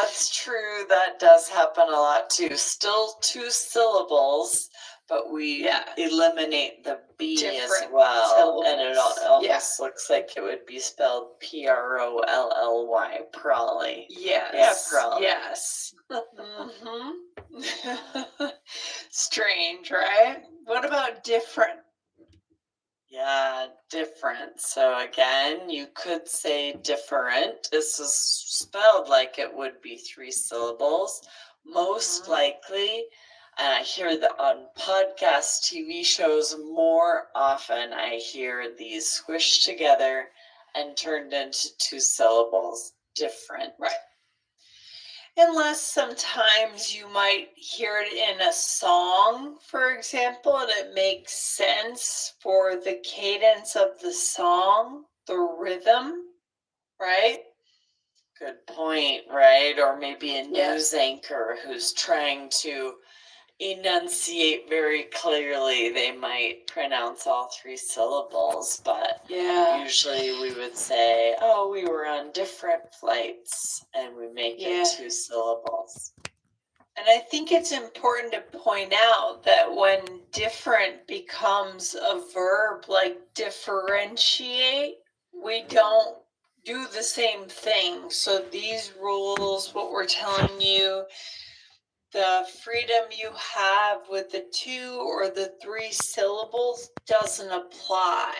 That's true. That does happen a lot too. Still two syllables, but we eliminate the B Different as well. syllables. And it almost looks like it would be spelled Prolly, Prolly. Yes. Yeah, Prolly. Yes. Strange, right? What about different? Yeah, different. So again, you could say different. This is spelled like it would be three syllables. Most likely, and I hear that on podcast TV shows more often, I hear these squished together and turned into two syllables. Different. Right. Unless sometimes you might hear it in a song, for example, and it makes sense for the cadence of the song, the rhythm, right? Good point, right? Or maybe a news anchor who's trying to enunciate very clearly. They might pronounce all three syllables, but usually we would say, oh, we were on different flights, and we make it two syllables. And I think it's important to point out that when different becomes a verb like differentiate, we don't do the same thing. So these rules, what we're telling you, the freedom you have with the two or the three syllables doesn't apply.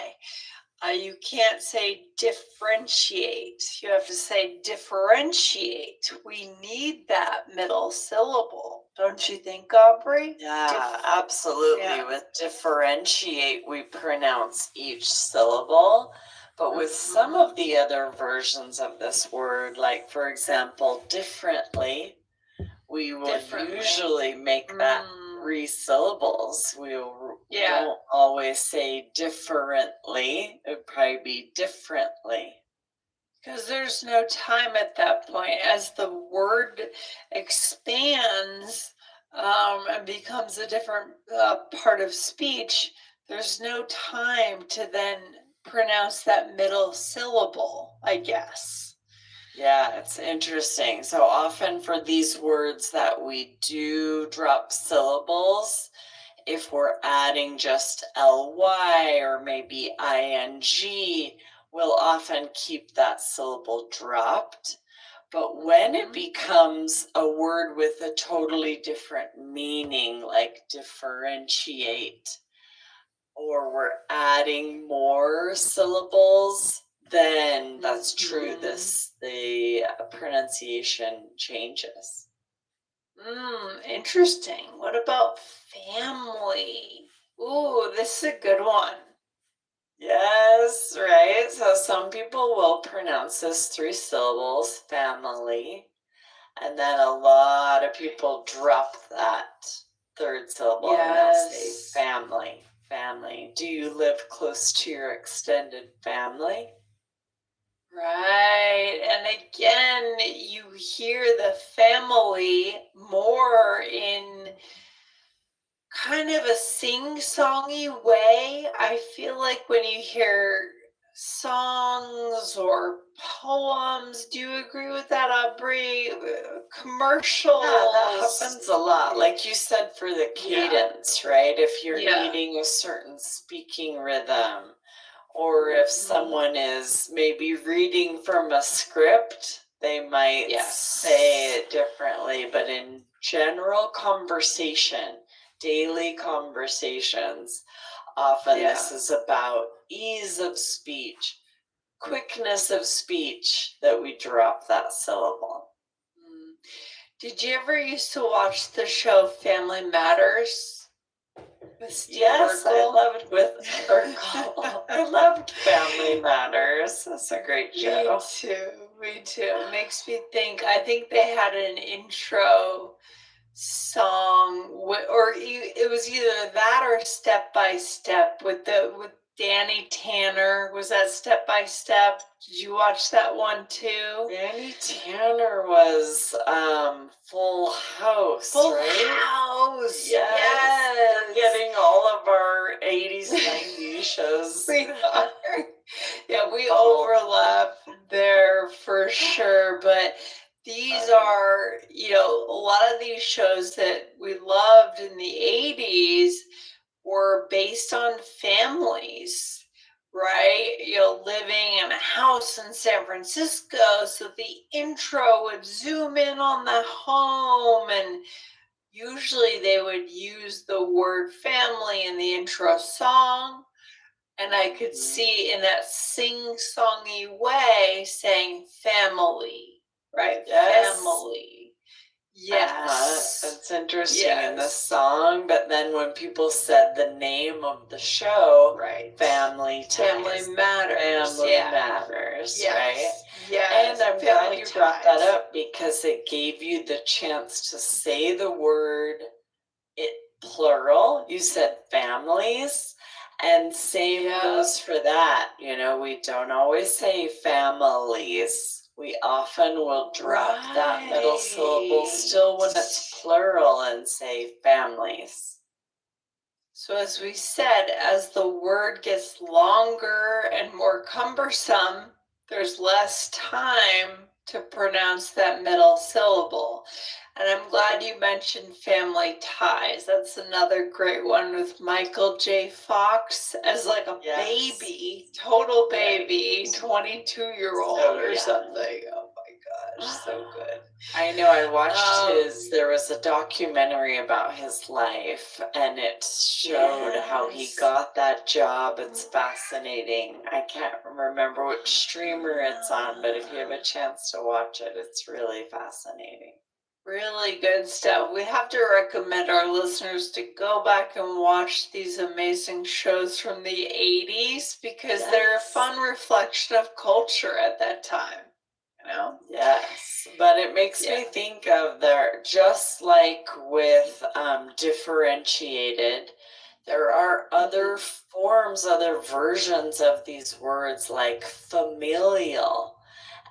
You can't say differentiate. You have to say differentiate. We need that middle syllable. Don't you think, Aubrey? Yeah, absolutely. Yeah. With differentiate, we pronounce each syllable. But with some of the other versions of this word, like, for example, differently, we will usually make that three syllables. We won't always say differently. It would probably be differently. Because there's no time at that point. As the word expands and becomes a different part of speech, there's no time to then pronounce that middle syllable, I guess. Yeah, it's interesting. So often for these words that we do drop syllables, if we're adding just ly or maybe ing, we'll often keep that syllable dropped. But when it becomes a word with a totally different meaning, like differentiate, or we're adding more syllables, then that's true. The pronunciation changes. Interesting. What about family? Ooh, this is a good one. Yes, right. So some people will pronounce this three syllables, family, and then a lot of people drop that third syllable and they'll say family. Family. Do you live close to your extended family? Right. And again, you hear the family more in kind of a sing-songy way. I feel like when you hear songs or poems, do you agree with that, Aubrey? Commercials. Yeah, that happens a lot. Like you said, for the cadence, right? If you're needing a certain speaking rhythm, or if someone is maybe reading from a script, they might say it differently. But in general conversation, daily conversations, often this is about ease of speech, quickness of speech, that we drop that syllable. Did you ever used to watch the show Family Matters? Yes, I loved I loved Family Matters. That's a great show. Me too. It makes me think. I think they had an intro song, or it was either that or Step by Step with Danny Tanner. Was that Step by Step? Did you watch that one too? Danny Tanner was Full House, right? House. Yes. We're getting all of our 80s, 90s shows. We are. Yeah, we overlap there for sure. But these are, a lot of these shows that we loved in the 80s were based on families, right? Living in a house in San Francisco. So the intro would zoom in on the home, and usually they would use the word family in the intro song. And I could see in that sing-songy way saying family, right? Yes. Family. Yes. Yes. It's interesting in the song, but then when people said the name of the show, Right. Family Ties. Family Matters. Family Matters, Yes. right? Yes. And I'm glad you brought that up because it gave you the chance to say the word plural. You said families, and same goes for that. We don't always say families. We often will drop that middle syllable still when it's plural and say families. So as we said, as the word gets longer and more cumbersome, there's less time to pronounce that middle syllable. And I'm glad you mentioned Family Ties. That's another great one with Michael J. Fox as like a baby, total baby, 22-year-old or something. Oh my gosh, so good. I know, I watched there was a documentary about his life, and it showed how he got that job. It's fascinating. I can't remember which streamer it's on, but if you have a chance to watch it, it's really fascinating. Really good stuff. We have to recommend our listeners to go back and watch these amazing shows from the 80s because they're a fun reflection of culture at that time. Yes, but it makes me think of just like with differentiated, there are other forms, other versions of these words like familial,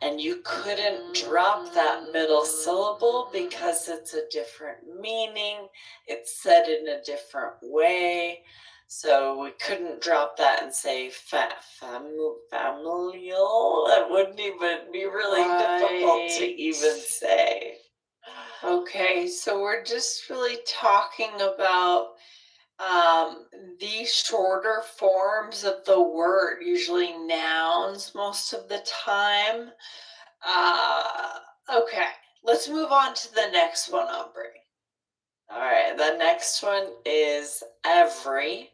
and you couldn't drop that middle syllable because it's a different meaning. It's said in a different way. So we couldn't drop that and say familial. That wouldn't even be really difficult to even say. Okay, so we're just really talking about these shorter forms of the word, usually nouns most of the time. Okay, let's move on to the next one, Aubrey. All right, the next one is every.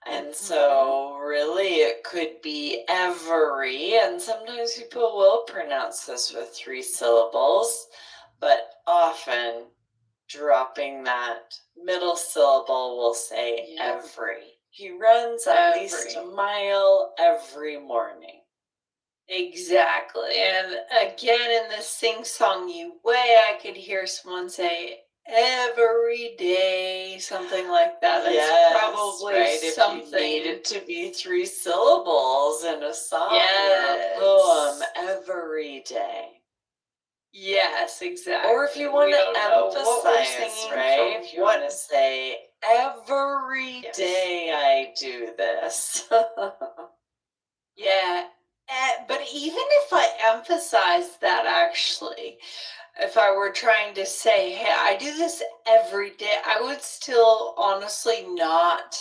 And so really it could be every, and sometimes people will pronounce this with 3 syllables, but often dropping that middle syllable will say every. He runs at least a mile every morning. Exactly. And again, in this sing-songy way, I could hear someone say every day, something like that. That's probably something. If you need it to be 3 syllables in a song or a poem every day. Yes, exactly. Or if you want to emphasize, right? If you want to say, every day I do this. Yeah. But even if I emphasize that, actually, if I were trying to say, hey, I do this every day, I would still honestly not,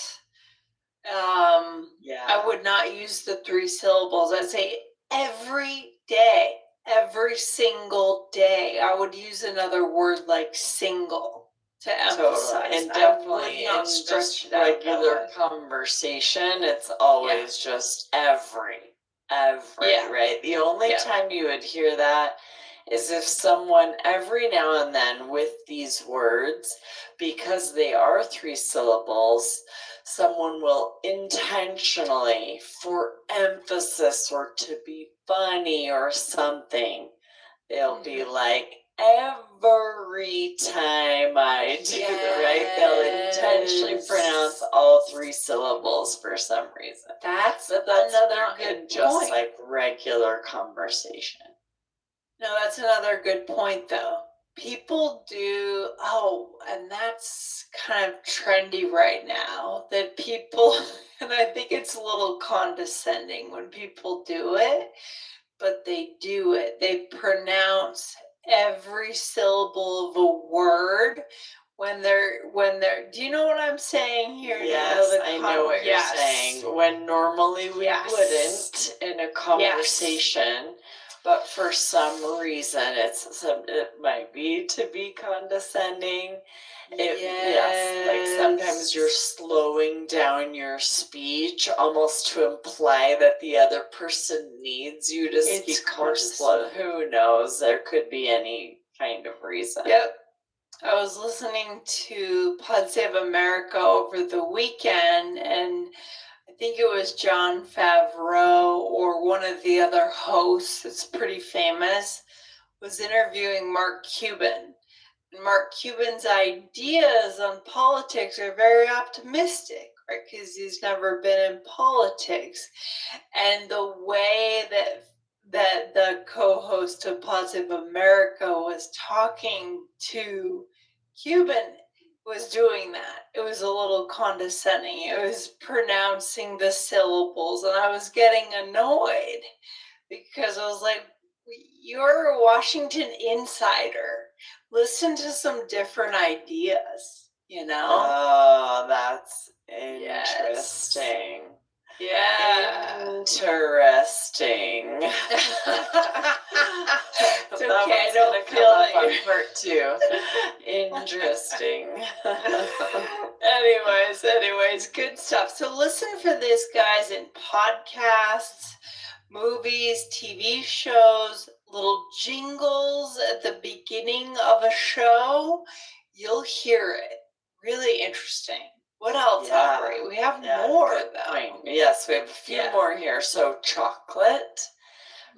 I would not use the 3 syllables. I'd say every day, every single day. I would use another word like single to emphasize. Totally. And definitely in just regular conversation, it's always just every, right? The only time you would hear that is if someone every now and then with these words, because they are 3 syllables, someone will intentionally, for emphasis or to be funny or something, they'll be like, every time I do it, right? They'll intentionally pronounce all 3 syllables for some reason. That's another good, just like regular conversation. No, that's another good point, though. People do, and that's kind of trendy right now, that people, and I think it's a little condescending when people do it, but they do it. They pronounce every syllable of a word when they're do you know what I'm saying here? Do you know Yes, the I know what you're yes. saying. When normally we Yes. wouldn't in a conversation, but for some reason it might be to be condescending. Yes, like sometimes you're slowing down your speech almost to imply that the other person needs you to speak more slow. Who knows? There could be any kind of reason. Yep. I was listening to Pod Save America over the weekend, and I think it was John Favreau or one of the other hosts that's pretty famous was interviewing Mark Cuban. And Mark Cuban's ideas on politics are very optimistic, right? Because he's never been in politics. And the way that the co-host of Positive America was talking to Cuban was doing that. It was a little condescending. It was pronouncing the syllables, and I was getting annoyed because I was like, you're a Washington insider. Listen to some different ideas, you know? Oh, that's interesting. Yeah. Interesting. It's okay, I That don't one's feel gonna come up like on part 2. Interesting. anyways, good stuff. So listen for this, guys, in podcasts, movies, TV shows, little jingles at the beginning of a show. You'll hear it. Really interesting. What else, Aubrey? We have more, though. Point. Yes, we have a few more here. So chocolate,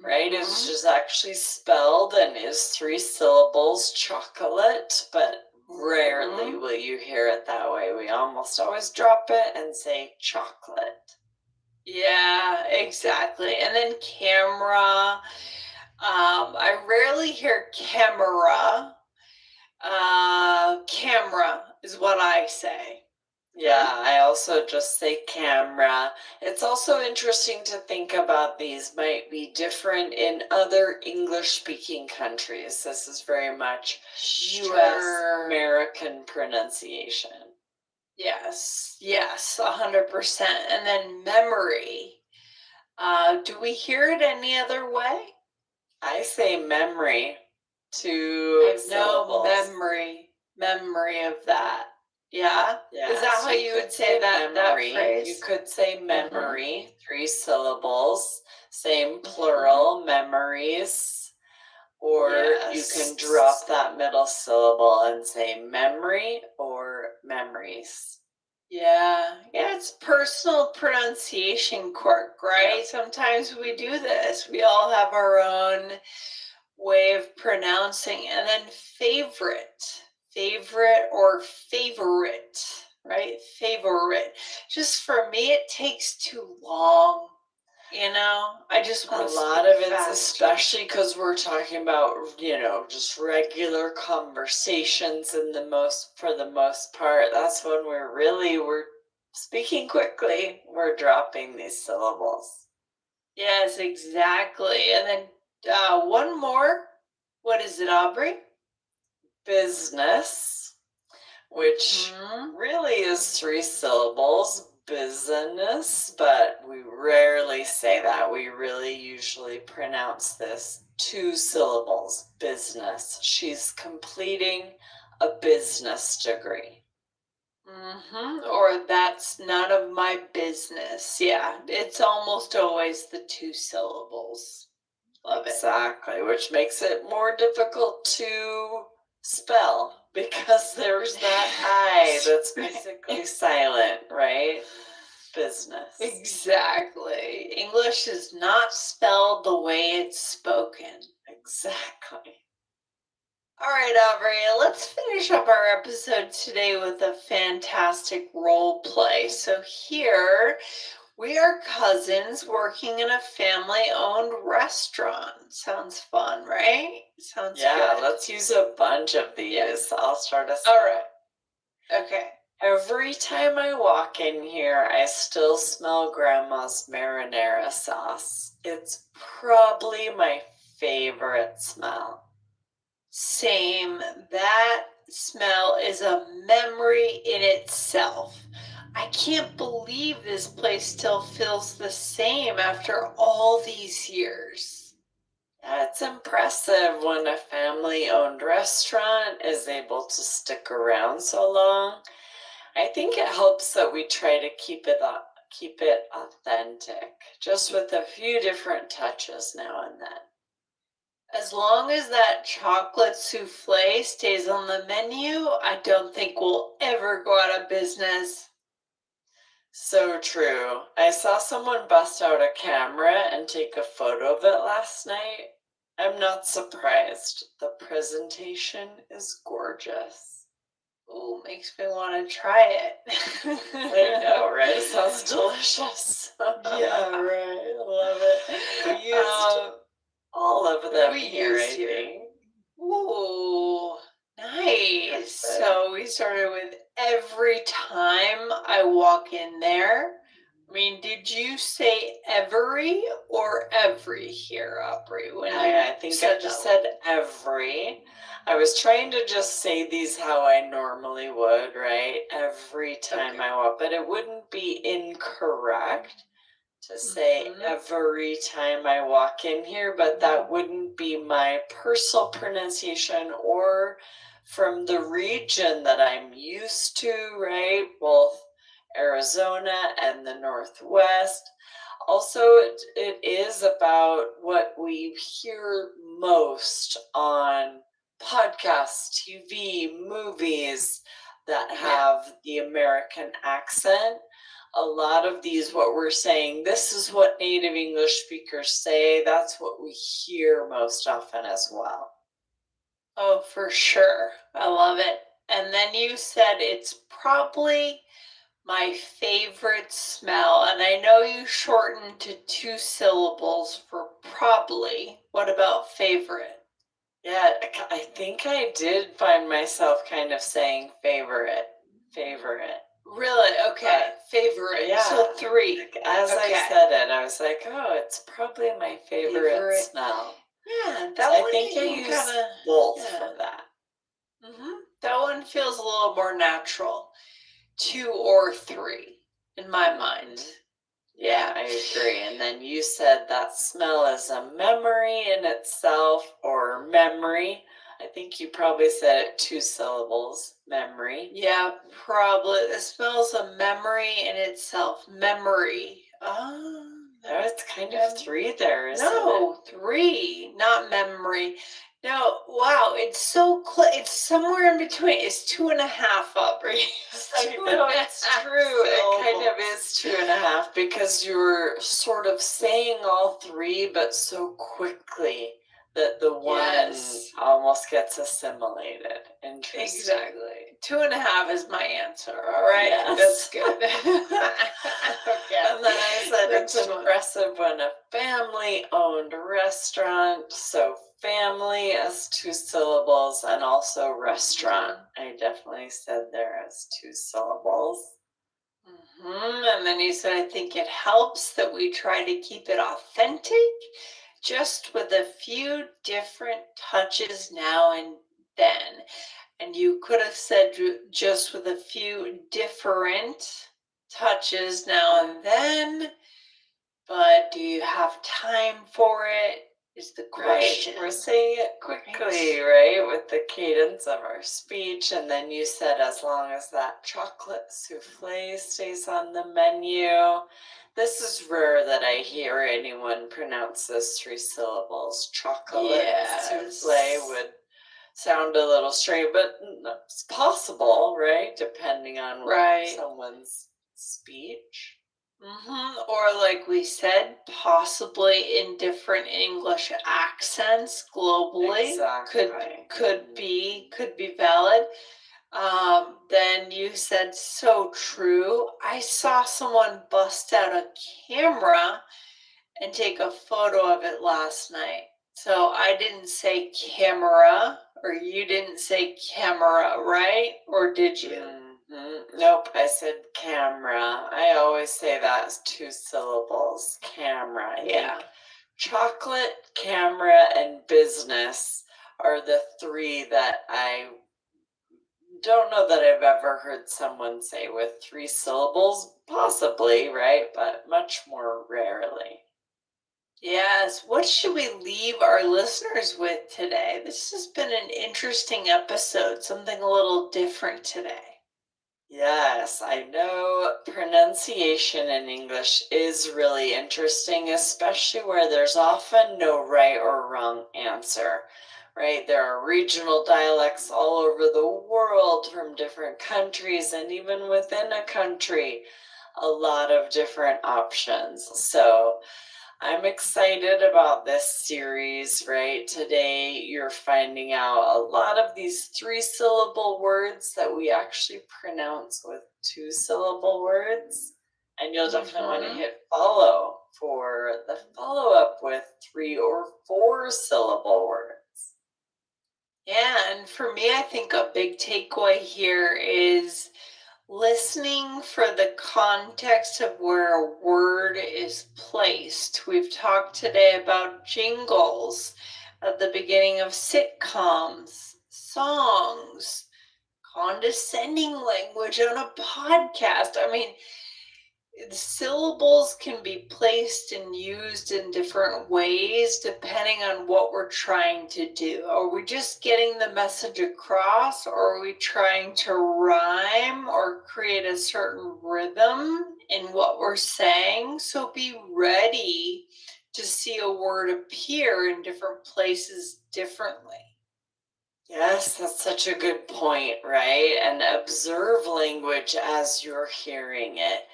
right, is just actually spelled and is 3 syllables, chocolate, but rarely will you hear it that way. We almost always drop it and say chocolate. Yeah, exactly. And then camera. I rarely hear camera. Camera is what I say. Yeah, I also just say camera. It's also interesting to think about these might be different in other English-speaking countries. This is very much U.S. American pronunciation. Yes, 100%. And then memory. Do we hear it any other way? I say memory. 2 syllables. Memory of that. Yeah? Is that how you would say that phrase? You could say memory, 3 syllables, same plural, memories, or you can drop that middle syllable and say memory or memories. Yeah, it's personal pronunciation quirk, right? Yeah. Sometimes we do this. We all have our own way of pronouncing. And then favorite or favorite, right? Favorite. Just for me, it takes too long. You know, I just want a lot of it's especially because we're talking about, just regular conversations for the most part. That's when we're speaking quickly. We're dropping these syllables. Yes, exactly. And then one more. What is it, Aubrey? Business, which really is 3 syllables. Business, but we rarely say that. We really usually pronounce this 2 syllables, business. She's completing a business degree. Or that's none of my business. Yeah, it's almost always the 2 syllables. Love it. Exactly, which makes it more difficult to spell because there's that I that's basically silent, right? Business. Exactly. English is not spelled the way it's spoken. Exactly. All right, Aubrey, let's finish up our episode today with a fantastic role play. So here we are cousins working in a family-owned restaurant. Sounds fun, right? Sounds good. Let's use a bunch of these. Yes. I'll start us. All right. Okay. Every time I walk in here, I still smell Grandma's marinara sauce. It's probably my favorite smell. Same. That smell is a memory in itself. I can't believe this place still feels the same after all these years. Yeah, it's impressive when a family-owned restaurant is able to stick around so long. I think it helps that we try to keep it authentic, just with a few different touches now and then. As long as that chocolate souffle stays on the menu, I don't think we'll ever go out of business. So true. I saw someone bust out a camera and take a photo of it last night. I'm not surprised. The presentation is gorgeous. Oh, makes me want to try it. I know, right? Sounds delicious. Yeah, right. I love it. We used all of them we here, I used here. think. Ooh, nice. Perfect. So we started with every time I walk in there. I mean, did you say every or every here, Aubrey? When I think I just said every. I was trying to just say these how I normally would, right? Every time I walk, but it wouldn't be incorrect to say every time I walk in here, but that wouldn't be my personal pronunciation or from the region that I'm used to, right? Both Arizona and the Northwest. Also, it is about what we hear most on podcasts, TV, movies that have the American accent. A lot of these, what we're saying, this is what native English speakers say. That's what we hear most often as well. Oh, for sure. I love it. And then you said it's probably my favorite smell. And I know you shortened to 2 syllables for probably. What about favorite? Yeah, I think I did find myself kind of saying favorite. Really? Okay. Favorite. Yeah. So 3. As I said it, I was like, oh, it's probably my favorite smell. Yeah, that So one I think I you used both for that. That one feels a little more natural. 2 or 3 in my mind. Yeah, I agree. And then you said that smell is a memory in itself, or memory. I think you probably said it 2 syllables, memory. Yeah, probably. It smells a memory in itself. Memory. Oh, it's kind of 3 there, isn't it? No, 3, not memory. No, wow, it's so it's somewhere in between. It's 2.5, Aubrey. I know, it's true. It kind of is 2.5 because you're sort of saying all 3, but so quickly that the one almost gets assimilated. Interesting. Exactly. 2.5 is my answer. All right. Yes. That's good. Okay. And then I said it's impressive when a family-owned restaurant, so family as 2 syllables, and also restaurant. I definitely said there as 2 syllables. And then you said, I think it helps that we try to keep it authentic, just with a few different touches now and then. And you could have said just with a few different touches now and then, but do you have time for it? Is the question. Right. We're saying it quickly, right? With the cadence of our speech. And then you said, as long as that chocolate souffle stays on the menu. This is rare that I hear anyone pronounce those 3 syllables. Chocolate souffle would sound a little strange, but it's possible, right? Depending on someone's speech. Or like we said, possibly in different English accents globally. Exactly. Could be valid. Then you said so true. I saw someone bust out a camera and take a photo of it last night. So I didn't say camera, or you didn't say camera, right? Or did you? Nope, I said camera. I always say that as 2 syllables, camera. Yeah. Chocolate, camera, and business are the three that I don't know that I've ever heard someone say with three syllables, possibly, right? But much more rarely. Yes. What should we leave our listeners with today? This has been an interesting episode, something a little different today. Yes, I know pronunciation in English is really interesting, especially where there's often no right or wrong answer, right? There are regional dialects all over the world from different countries, and even within a country, a lot of different options. So I'm excited about this series, right? Today, you're finding out a lot of these three-syllable words that we actually pronounce with two-syllable words. And you'll definitely want to hit follow for the follow-up with three or four-syllable words. Yeah, and for me, I think a big takeaway here is listening for the context of where a word is placed. We've talked today about jingles at the beginning of sitcoms, songs, condescending language on a podcast. I mean, the syllables can be placed and used in different ways depending on what we're trying to do. Are we just getting the message across, or are we trying to rhyme or create a certain rhythm in what we're saying? So be ready to see a word appear in different places differently. Yes, that's such a good point, right? And observe language as you're hearing it.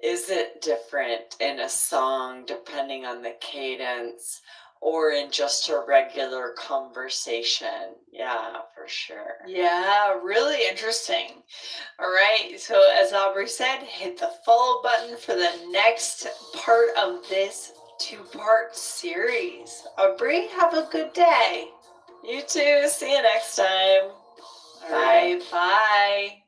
Is it different in a song depending on the cadence or in just a regular conversation? Yeah, for sure. Yeah, really interesting. All right, so as Aubrey said, hit the follow button for the next part of this two-part series. Aubrey, have a good day. You too. See you next time. All right, bye.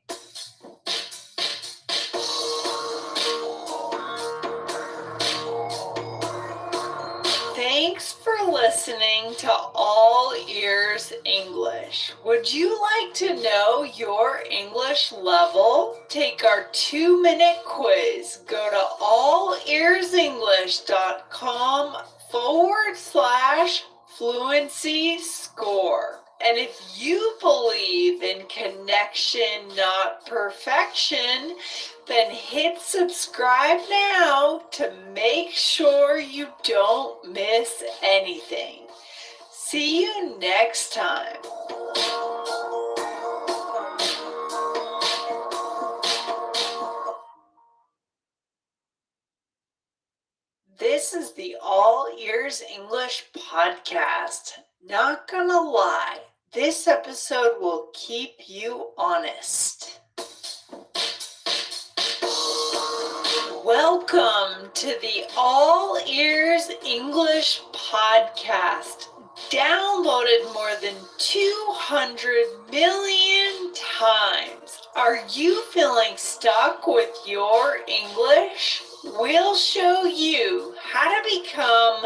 Thanks for listening to All Ears English. Would you like to know your English level? Take our 2-minute quiz. Go to allearsenglish.com/fluency score. And if you believe in connection, not perfection, then hit subscribe now to make sure you don't miss anything. See you next time. This is the All Ears English podcast. Not gonna lie, this episode will keep you honest. Welcome to the All Ears English podcast, downloaded more than 200 million times. Are you feeling stuck with your English? We'll show you how to become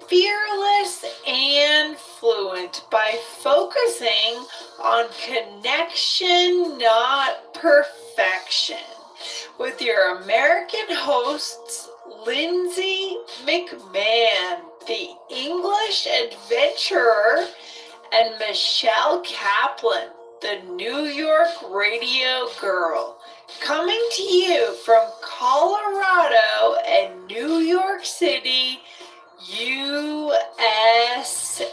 fearless and fluent by focusing on connection, not perfection, with your American hosts, Lindsay McMahon, the English adventurer, and Michelle Kaplan, the New York radio girl, coming to you from Colorado and New York City, USA.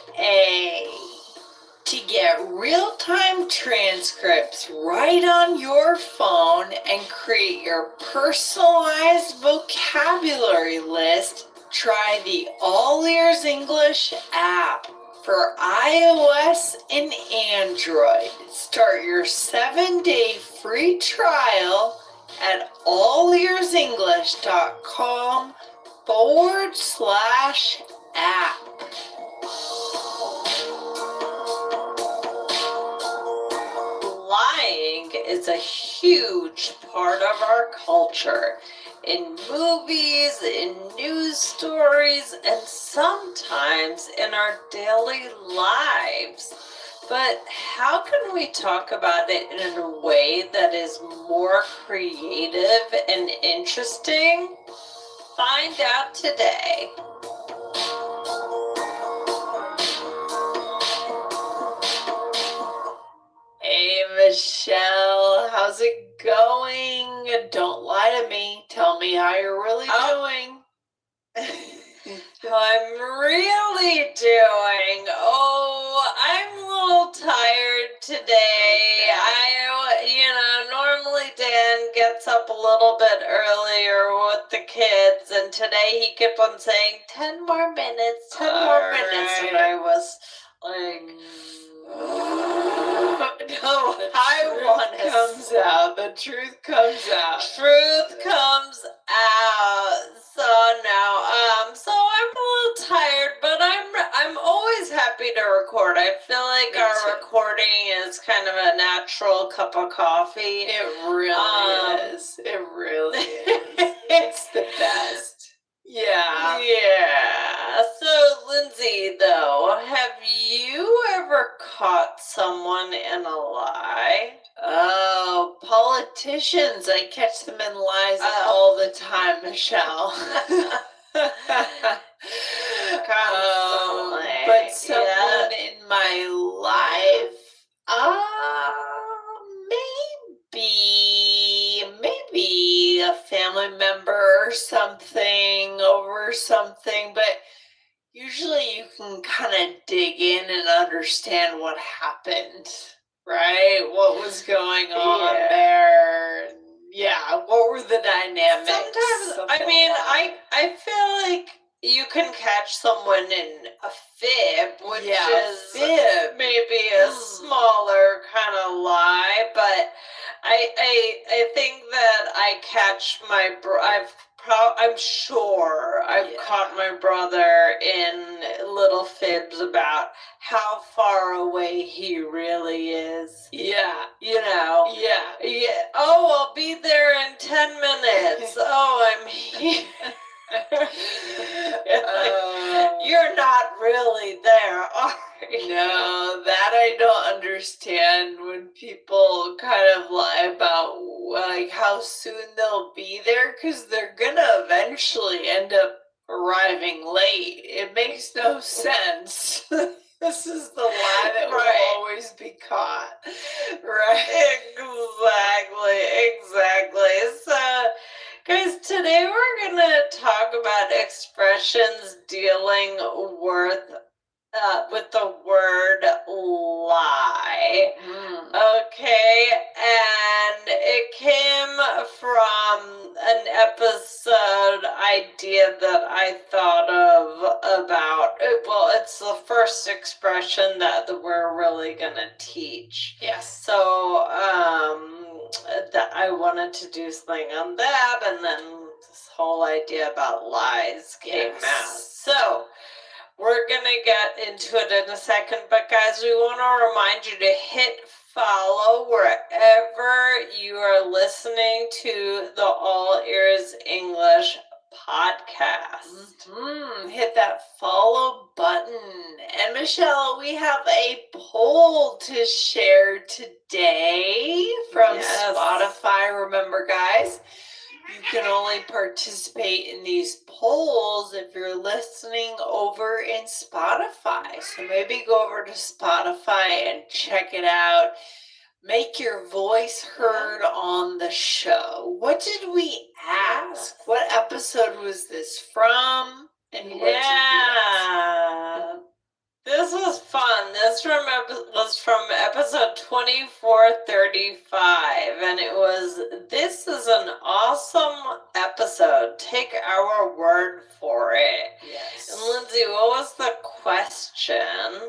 To get real-time transcripts right on your phone and create your personalized vocabulary list, try the All Ears English app for iOS and Android. Start your 7-day free trial at allearsenglish.com/app. Lying is a huge part of our culture. in movies, in news stories, and sometimes in our daily lives. But how can we talk about it in a way that is more creative and interesting? Find out today. Hey, Michelle, how's it going? Don't lie to me. Tell me how you're really doing. I'm really doing. Oh, I'm a little tired today. Normally Dan gets up a little bit earlier with the kids, and today he kept on saying 10 more minutes, 10 more minutes, and I was like, no, comes out. The truth comes out. Truth comes out. So no, so I'm a little tired, but I'm always happy to record. I feel like our recording is kind of a natural cup of coffee. It really is. It really is. It's the best. Yeah. Yeah. So, Lindsay, though, have you ever caught someone in a lie? Oh, politicians. I catch them in lies all the time, Michelle. But someone in my life, maybe a family member or something over something, but usually you can kind of dig in and understand what happened, right? What was going on there? Yeah, what were the dynamics? Sometimes, I feel like you can catch someone in a fib, which is maybe a smaller kind of lie, but I think that I catch I'm sure I've caught my brother in little fibs about how far away he really is. Yeah. Yeah. Oh, I'll be there in 10 minutes. Oh, I'm here. You're not really there, are you? No, that I don't understand when people kind of lie about like how soon they'll be there, because they're gonna eventually end up arriving late. It makes no sense. This is the lie that will always be caught. Right. Exactly. So, guys, today we're going to talk about expressions dealing with the word lie. Okay, and it came from an episode idea that I thought of about, well, it's the first expression that we're really going to teach. Yes. So, that I wanted to do something on that, and then this whole idea about lies came out. So, we're going to get into it in a second, but guys, we want to remind you to hit follow wherever you are listening to the All Ears English podcast. Hit that follow button. And Michelle, we have a poll to share today from Spotify. Remember, guys, you can only participate in these polls if you're listening over in Spotify. So maybe go over to Spotify and check it out. Make your voice heard on the show. What did we ask? What episode was this from? And what did we ask? This was fun. This was from episode 2435, and it was, "This is an awesome episode. Take our word for it." Yes. And Lindsay, what was the question?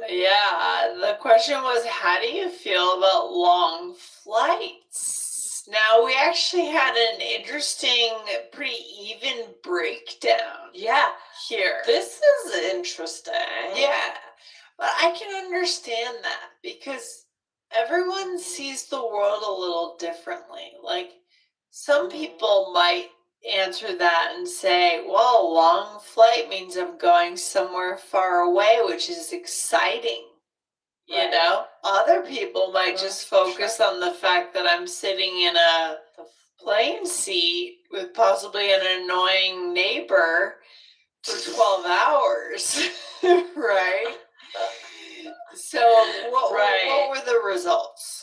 Yeah, the question was, how do you feel about long flights? Now, we actually had an interesting, pretty even breakdown. Yeah. Here. This is interesting. Yeah. But I can understand that because everyone sees the world a little differently. Like, some people might answer that and say, well, a long flight means I'm going somewhere far away, which is exciting. You Right. know, other people might just focus on the fact that I'm sitting in a plane seat with possibly an annoying neighbor for 12 hours, right? So what were the results?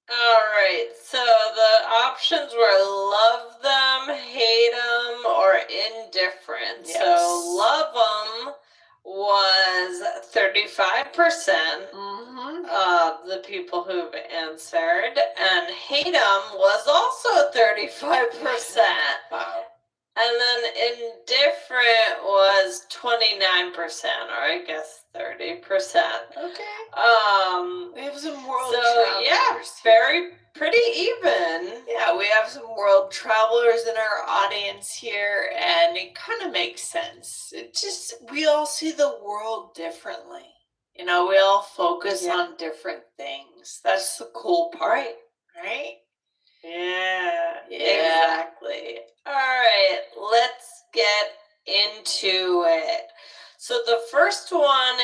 All right, so the options were love them, hate them, or indifferent. Yes. So love them was 35% of the people who've answered, and hate them was also 35%. Wow. And then indifferent was 29%, or I guess 30%. Okay. We have some world travelers. Yeah, pretty even. Yeah, we have some world travelers in our audience here, and it kind of makes sense. We all see the world differently. You know, we all focus on different things. That's the cool part, right? Yeah, exactly. All right, let's get into it. So the first one,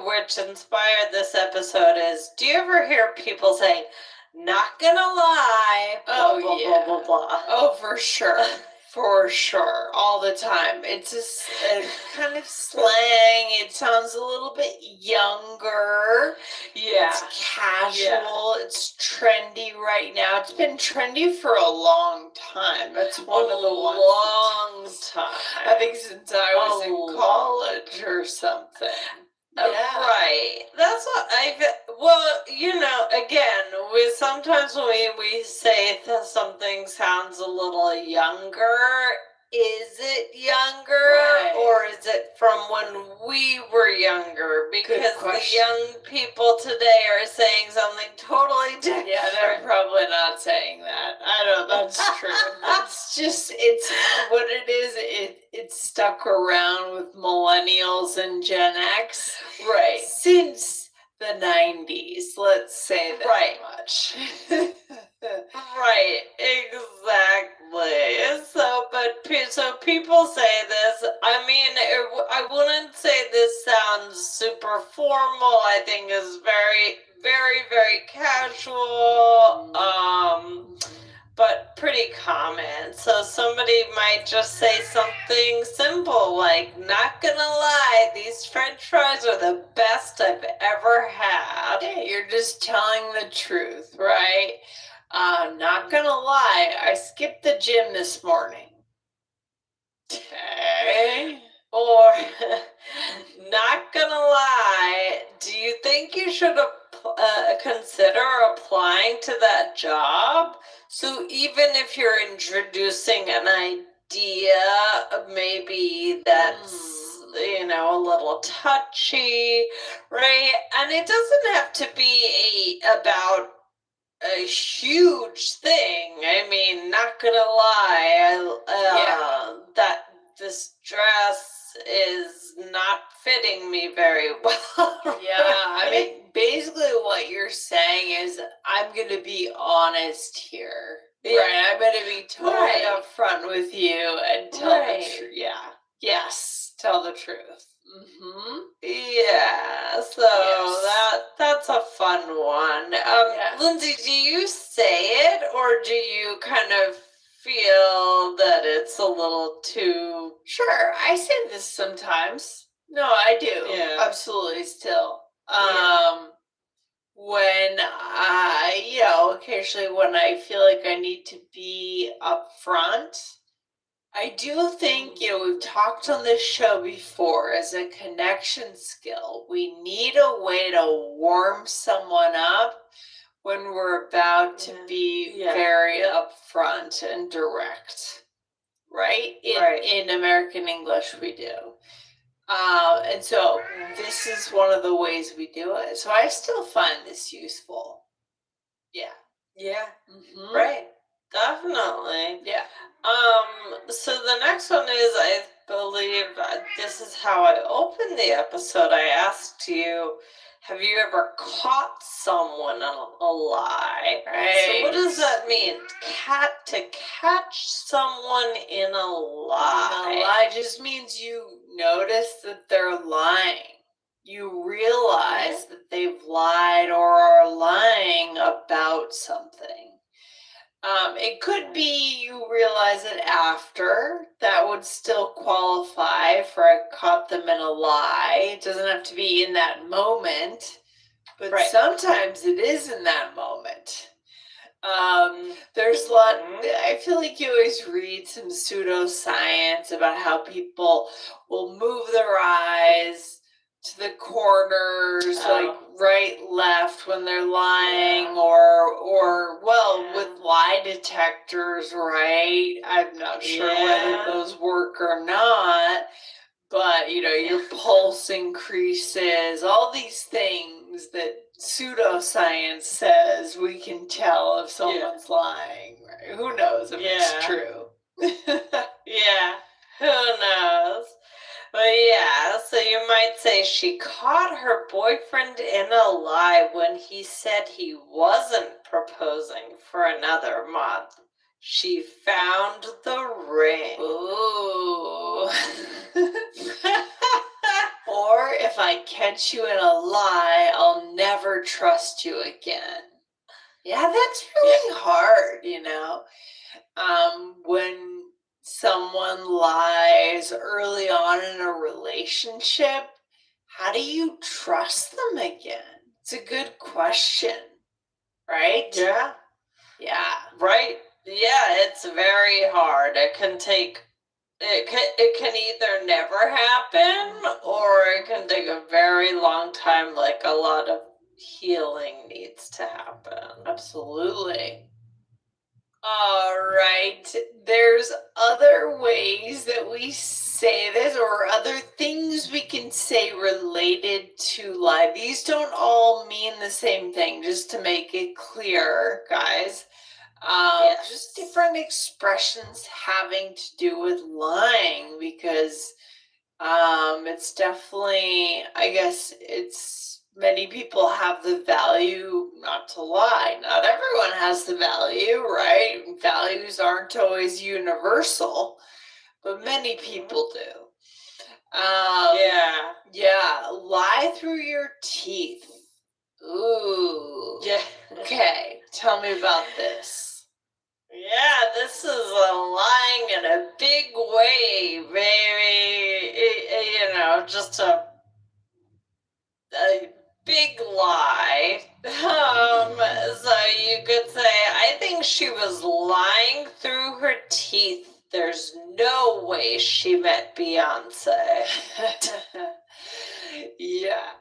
which inspired this episode, is: do you ever hear people say, "Not gonna lie"? Oh, blah, yeah. blah, blah, blah. Oh, for sure. For sure. All the time. It's just a kind of slang. It sounds a little bit younger. Yeah. It's casual. It's trendy right now. It's been trendy for a long time. That's one of the ones. Long time. I think since I was in college or something. Yeah. Right. That's what well, you know, again, sometimes when we say that something sounds a little younger, is it younger or is it from when we were younger? Because the young people today are saying something totally different. Yeah, they're probably not saying that. I know, that's true. It's what it is. It's stuck around with millennials and Gen X. Right. Since the 90s, let's say that much. Right, exactly. So people say this. I mean, I wouldn't say this sounds super formal. I think it's very, very, very casual. But pretty common. So somebody might just say something simple like, "Not gonna lie, these French fries are the best I've ever had." Yeah, you're just telling the truth, right? Not gonna lie, I skipped the gym this morning. Okay. Or, "Not gonna lie, do you think you should consider applying to that job?" So even if you're introducing an idea, maybe that's, you know, a little touchy, right? And it doesn't have to be about a huge thing. I mean, not gonna lie, that this dress is not fitting me very well. I mean, basically what you're saying is, I'm gonna be honest here. Right, I'm gonna be totally upfront with you and tell the truth. Yes, tell the truth. Yeah, so that's a fun one. Lindsay, do you say it, or do you kind of feel that it's a little too... Sure, I say this sometimes. No, I do. Yeah. Absolutely still. When occasionally when I feel like I need to be upfront, I do think, we've talked on this show before, as a connection skill, we need a way to warm someone up when we're about to be very upfront and direct, right? In American English, we do. And so this is one of the ways we do it. So I still find this useful. Yeah. Right. Definitely. Yeah. So the next one is, I believe this is how I opened the episode. I asked you, have you ever caught someone in a lie? Right. So what does that mean? To catch someone in a lie. And a lie just means you notice that they're lying. You realize that they've lied or are lying about something. It could be you realize it after. That would still qualify for I caught them in a lie. It doesn't have to be in that moment, but Right. sometimes it is in that moment. There's a lot, I feel like you always read some pseudoscience about how people will move their eyes to the corners, like right, left when they're lying, or with lie detectors, right? I'm not sure whether those work or not, but your pulse increases, all these things that pseudoscience says we can tell if someone's lying, right? Who knows if it's true? Yeah, who knows? But yeah, so you might say she caught her boyfriend in a lie when he said he wasn't proposing for another month. She found the ring. Ooh. Or if I catch you in a lie, I'll never trust you again. Yeah, that's really hard, when someone lies early on in a relationship, how do you trust them again? It's a good question, right? Yeah. Yeah. Right. Yeah, it's very hard. It can either never happen or it can take a very long time, like a lot of healing needs to happen. Absolutely. All right. There's other ways that we say this or other things we can say related to lie. These don't all mean the same thing, just to make it clear, guys. Just different expressions having to do with lying because it's definitely, I guess many people have the value not to lie. Not everyone has the value, right? Values aren't always universal, but many people do. Yeah, lie through your teeth. Ooh. Yeah. Okay, tell me about this. Yeah, this is lying in a big way, baby. Just a big lie. So you could say, I think she was lying through her teeth. There's no way she met Beyonce. Yeah.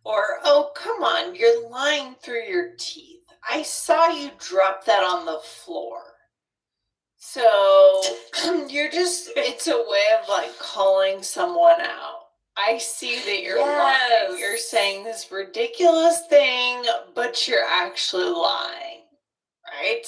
Or, oh, come on, you're lying through your teeth. I saw you drop that on the floor. So it's a way of like calling someone out. I see that you're lying. You're saying this ridiculous thing, but you're actually lying. Right?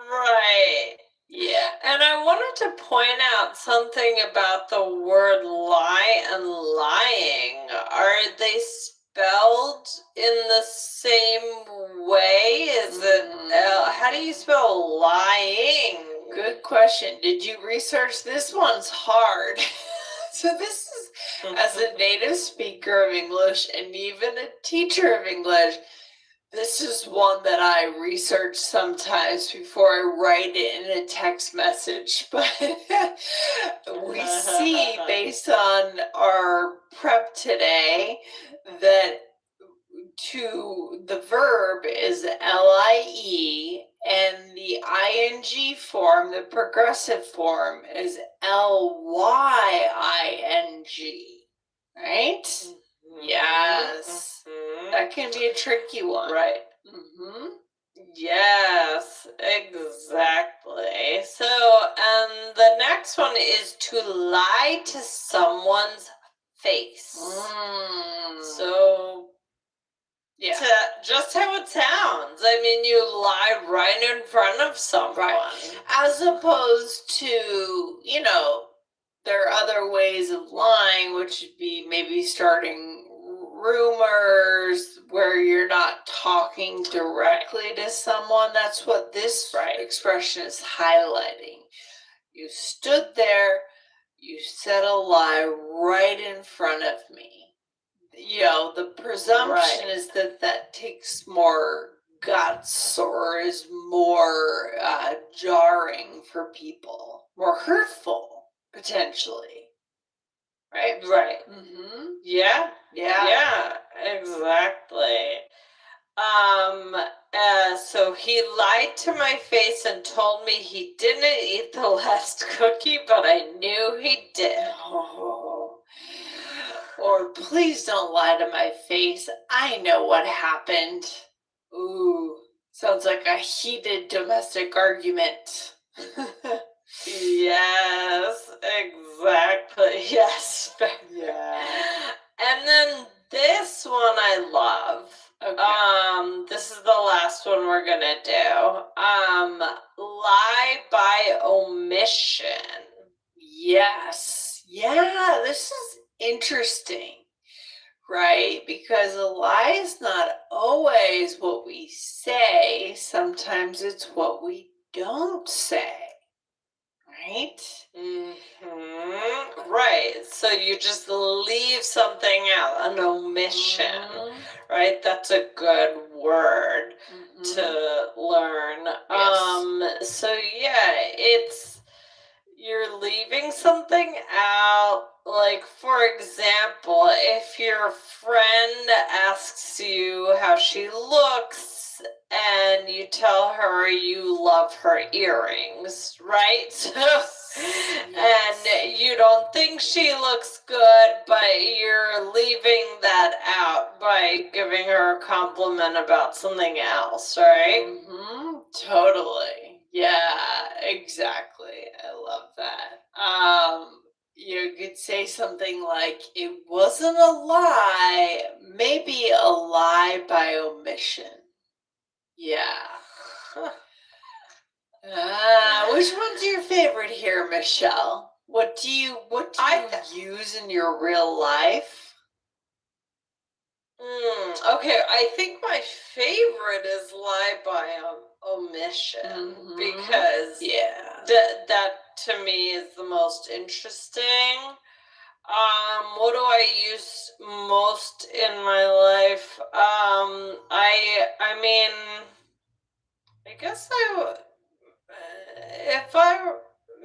Right. Yeah. And I wanted to point out something about the word lie and lying. Are they spelled in the same way? Is it, how do you spell lying? Good question. Did you research? This one's hard. So this is, as a native speaker of English and even a teacher of English, this is one that I research sometimes before I write it in a text message. But we see, based on our prep today, that the verb is lie, and the ing form, the progressive form, is lying. Right? Mm-hmm. Yes. Mm-hmm. That can be a tricky one. Right. Mm-hmm. Yes, exactly. So, and the next one is to lie to someone's face. So, yeah, just how it sounds. I mean, you lie right in front of someone. Right. As opposed to, there are other ways of lying, which would be maybe starting rumors where you're not talking directly to someone. That's what this expression is highlighting. You stood there, you said a lie right in front of me. You know, the presumption is that that takes more guts or is more jarring for people, more hurtful potentially. Right? Right. Mm-hmm. Yeah. Yeah. Yeah, exactly. So he lied to my face and told me he didn't eat the last cookie, but I knew he did. Oh. Or please don't lie to my face. I know what happened. Ooh, sounds like a heated domestic argument. Yes, exactly. Yes. Yeah. And then this one I love. Okay. This is the last one we're gonna do. Lie by omission. Yes. Yeah, this is interesting, right? Because a lie is not always what we say. Sometimes it's what we don't say, right? Right. So you just leave something out, an omission. Right? That's a good word to learn. Yes. So yeah, you're leaving something out. Like, for example, if your friend asks you how she looks and you tell her you love her earrings, right? And you don't think she looks good, but you're leaving that out by giving her a compliment about something else, right? Mm-hmm. Totally. Yeah, exactly. I love that. You could say something like, it wasn't a lie, maybe a lie by omission. Yeah. Which one's your favorite here, Michelle? What do you use in your real life? Okay, I think my favorite is lie by omission because that to me is the most interesting. What do I use most in my life? I mean, I guess if I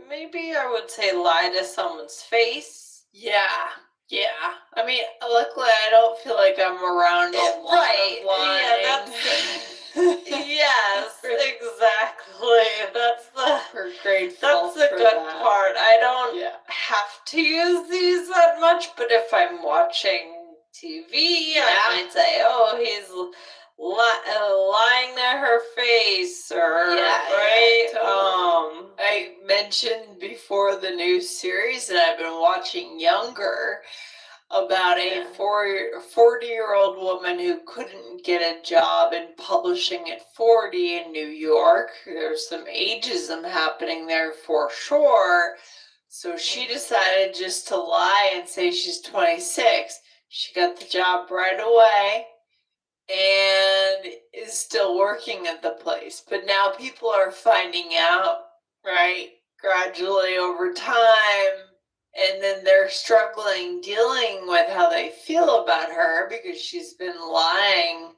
maybe I would say lie to someone's face. Yeah. I mean, luckily I don't feel like I'm around a lot of lying. Yeah, yes, exactly. That's the good part. I don't have to use these that much, but if I'm watching TV, I might say, "Oh, he's lying to her face," or right. Totally. I mentioned before the new series that I've been watching Younger about a 40-year-old woman who couldn't get a job in publishing at 40 in New York. There's some ageism happening there for sure. So she decided just to lie and say she's 26. She got the job right away and is still working at the place. But now people are finding out, right, gradually over time. And then they're struggling, dealing with how they feel about her because she's been lying.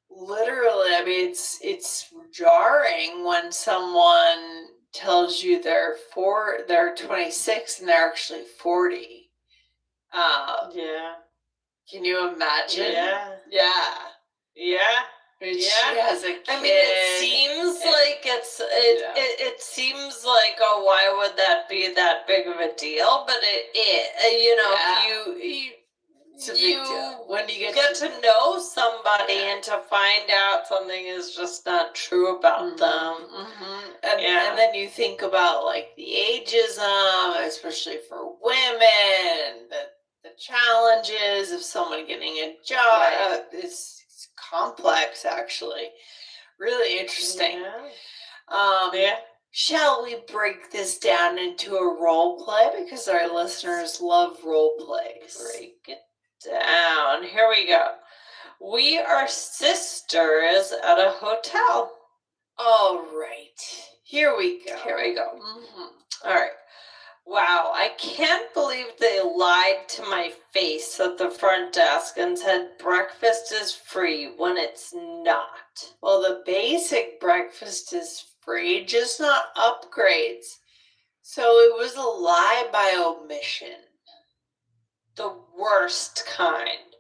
Literally, I mean, it's jarring when someone tells you they're 26 and they're actually 40. Can you imagine? Yeah. I mean, she has a kid. I mean, it seems like it seems like, oh, why would that be that big of a deal? But it's a big deal. When you get to know somebody and to find out something is just not true about them. And then you think about like the ageism, especially for women, the challenges of someone getting a job. It's complex, actually. Really interesting. Shall we break this down into a role play? Because our listeners love role plays. Break it down. Here we go. We are sisters at a hotel. All right. Here we go. Here we go. Mhm. All right. Wow, I can't believe they lied to my face at the front desk and said breakfast is free when it's not. Well, the basic breakfast is free, just not upgrades. So it was a lie by omission. The worst kind.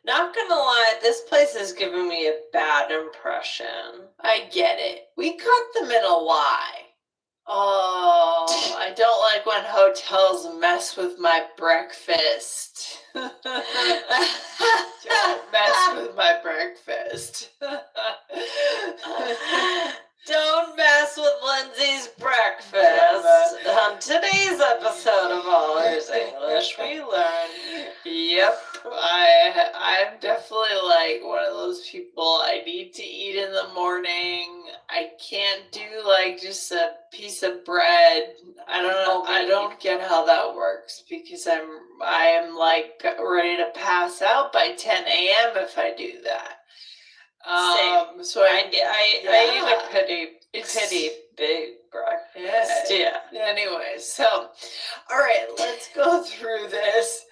Not gonna lie, this place is giving me a bad impression. I get it. We caught them in a lie. Oh, I don't like when hotels mess with my breakfast. Don't mess with my breakfast. Don't mess with Lindsay's breakfast. On today's episode of All Ears English, we learn. Yep, I'm definitely like one of those people. I need to eat in the morning. I can't do like just a piece of bread. I don't know. I don't get how that works because I am like ready to pass out by 10 a.m. if I do that. Same. So I eat a pretty big breakfast. Yeah. Anyway, so all right, let's go through this.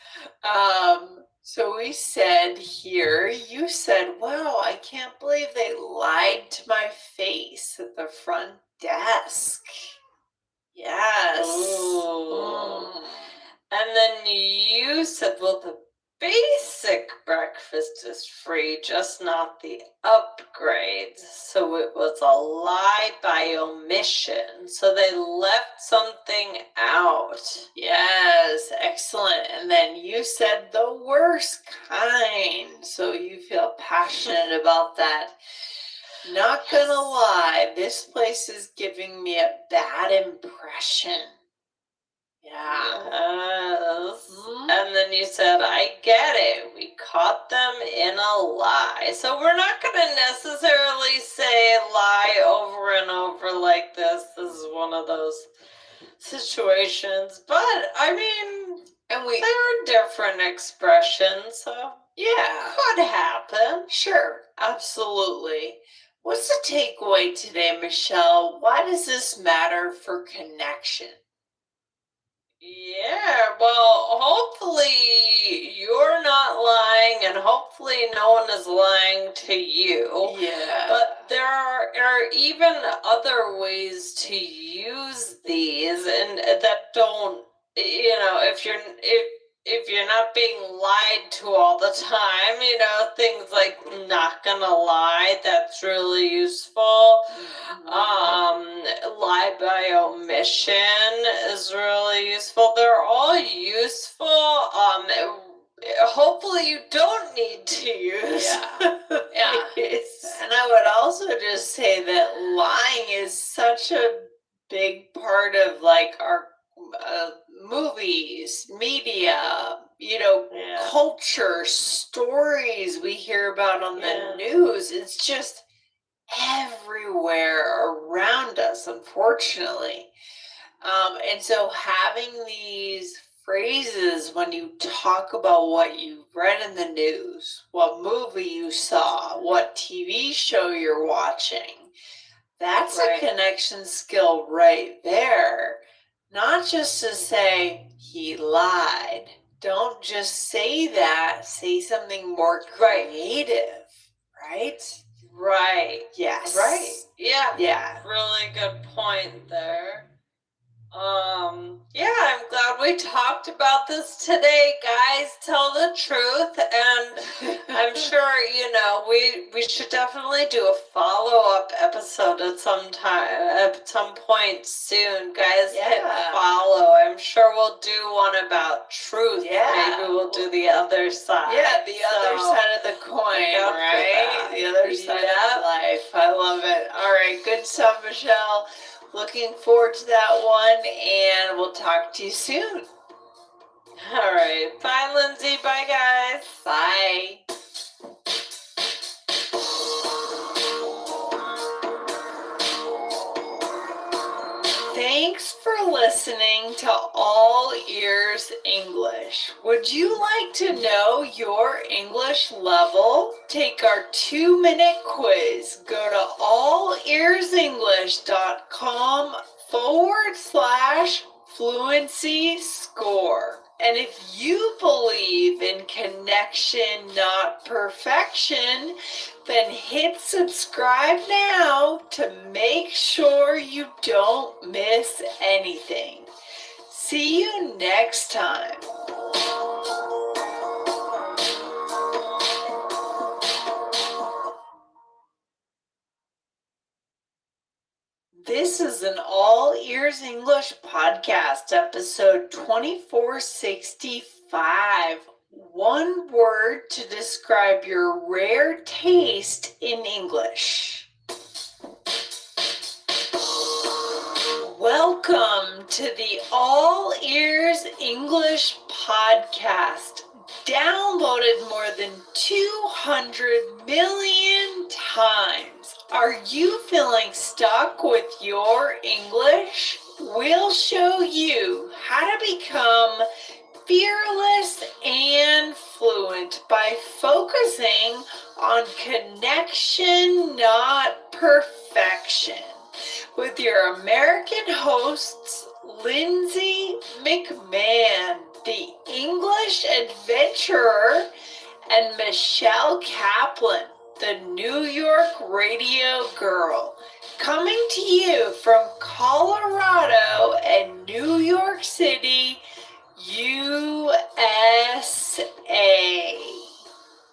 So we said here, you said, wow, I can't believe they lied to my face at the front desk. Yes. Ooh. And then you said, well, the basic breakfast is free, just not the upgrades. So it was a lie by omission. So they left something out. Yes, excellent. And then you said the worst kind. So you feel passionate about that. Not gonna lie, this place is giving me a bad impression. Yeah. Yes. Mhm. And then you said, I get it. We caught them in a lie. So we're not going to necessarily say lie over and over like this. This is one of those situations. But, I mean, And there are different expressions. So yeah, could happen. sure, absolutely. What's the takeaway today, Michelle? Why does this matter for connection? Yeah, well, hopefully you're not lying, and hopefully no one is lying to you. Yeah. But there are even other ways to use these, and that don't, if you're not being lied to all the time, things like not gonna lie, that's really useful. Lie by omission is really useful. They're all useful. Hopefully you don't need to use. Yeah. And I would also just say that lying is such a big part of like our movies, media, culture, stories we hear about on the news. It's just everywhere around us, unfortunately. And so having these phrases when you talk about what you read in the news, what movie you saw, what TV show you're watching, that's a connection skill right there. Not just to say he lied. Don't just say that. Say something more creative, right? Right. Yes. Right. Yeah. Yeah. Really good point there. Yeah, I'm glad we talked about this today, guys. Tell the truth, and I'm sure we should definitely do a follow-up episode at some point soon, guys. Hit follow. I'm sure we'll do one about truth. Yeah, maybe we'll do the other side. Yeah, the other side of the coin, right? The other side of life. I love it. All right, good stuff, Michelle. Looking forward to that one, and we'll talk to you soon. All right. Bye, Lindsay. Bye, guys. Bye. Thanks for listening to All All Ears English. Would you like to know your English level? Take our 2-minute quiz. Go to allearsenglish.com/fluency score. And if you believe in connection, not perfection, then hit subscribe now to make sure you don't miss anything. See you next time. This is an All Ears English podcast, episode 2465. One word to describe your rare taste in English. Welcome to the All Ears English podcast, downloaded more than 200 million times. Are you feeling stuck with your English? We'll show you how to become fearless and fluent by focusing on connection, not perfection, with your American hosts, Lindsay McMahon, the English adventurer, and Michelle Kaplan, the New York radio girl, coming to you from Colorado and New York City, USA.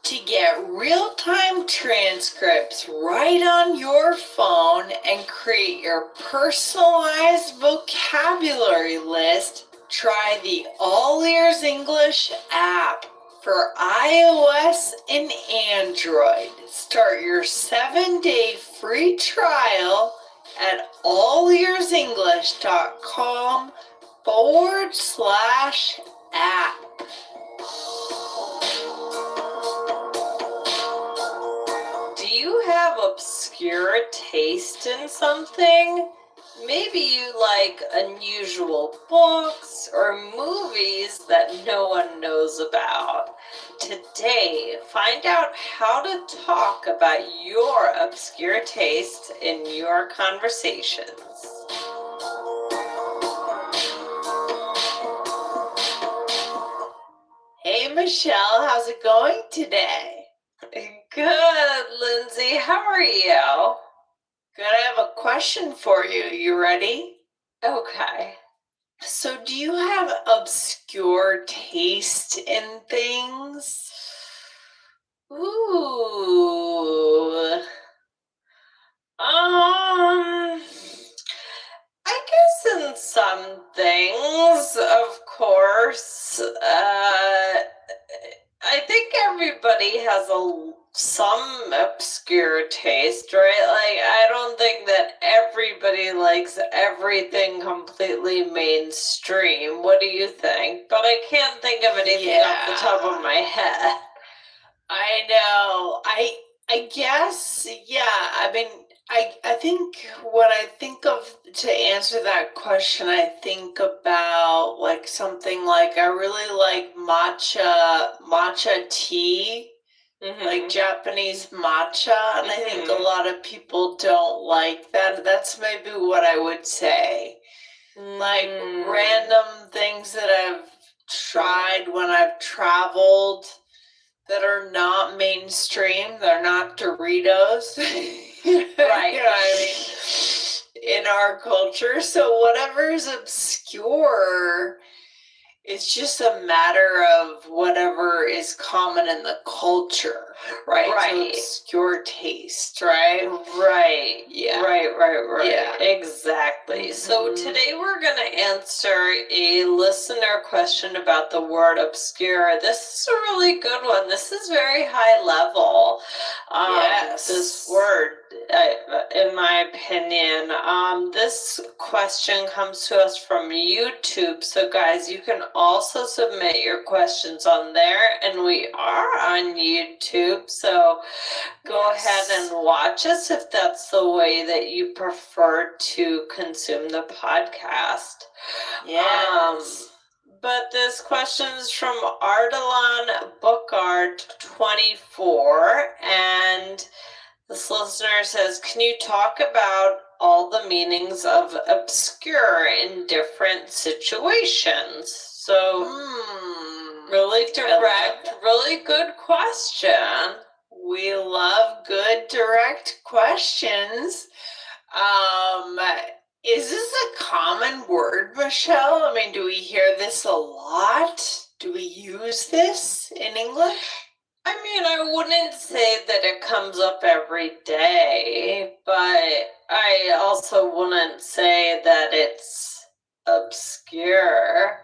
To get real-time transcripts right on your phone and create your personalized vocabulary list, try the All Ears English app for iOS and Android. Start your 7-day free trial at allearsenglish.com/app. Do you have obscure taste in something? Maybe you like unusual books or movies that no one knows about. Today, find out how to talk about your obscure taste in your conversations. Hey Michelle, how's it going today? Good, Lindsay. How are you? Good, I have a question for you. You ready? Okay. So, do you have obscure taste in things? Ooh. I guess in some things, of course. I think everybody has some obscure taste, right? Like, I don't think that everybody likes everything completely mainstream. What do you think? But I can't think of anything off the top of my head. I know. I guess, yeah. I mean, I think what I think of to answer that question, I think about like something like I really like matcha tea. Like Japanese matcha, and I think a lot of people don't like that. That's maybe what I would say. Like random things that I've tried when I've traveled that are not mainstream. They're not Doritos. Right. You know what I mean? In our culture. So whatever's obscure, it's just a matter of whatever is common in the culture, right? Right. So obscure taste, right? Right. Yeah. Right. Yeah. Exactly. So Mhm. today we're going to answer a listener question about the word obscure. This is a really good one. This is very high level. Yes. This word, in my opinion. This question comes to us from YouTube. So guys, you can also submit your questions on there, and we are on YouTube. So go ahead and watch us if that's the way that you prefer to consume the podcast. Yes. But this question is from Ardalan Bookart 24, and this listener says, can you talk about all the meanings of obscure in different situations? So, really direct, really good question. We love good direct questions. Is this a common word, Michelle? I mean, do we hear this a lot? Do we use this in English? I mean, I wouldn't say that it comes up every day, but I also wouldn't say that it's obscure.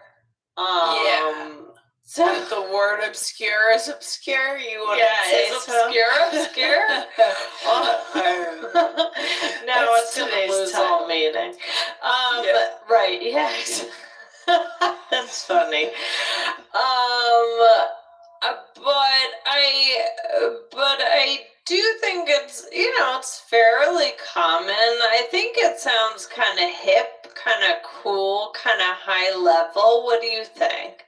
Yeah. So the word obscure is obscure. You wouldn't say is so? obscure? No, it's going to lose all meaning. Right, yes. That's funny. But I do think it's, it's fairly common. I think it sounds kind of hip, kind of cool, kind of high level. What do you think?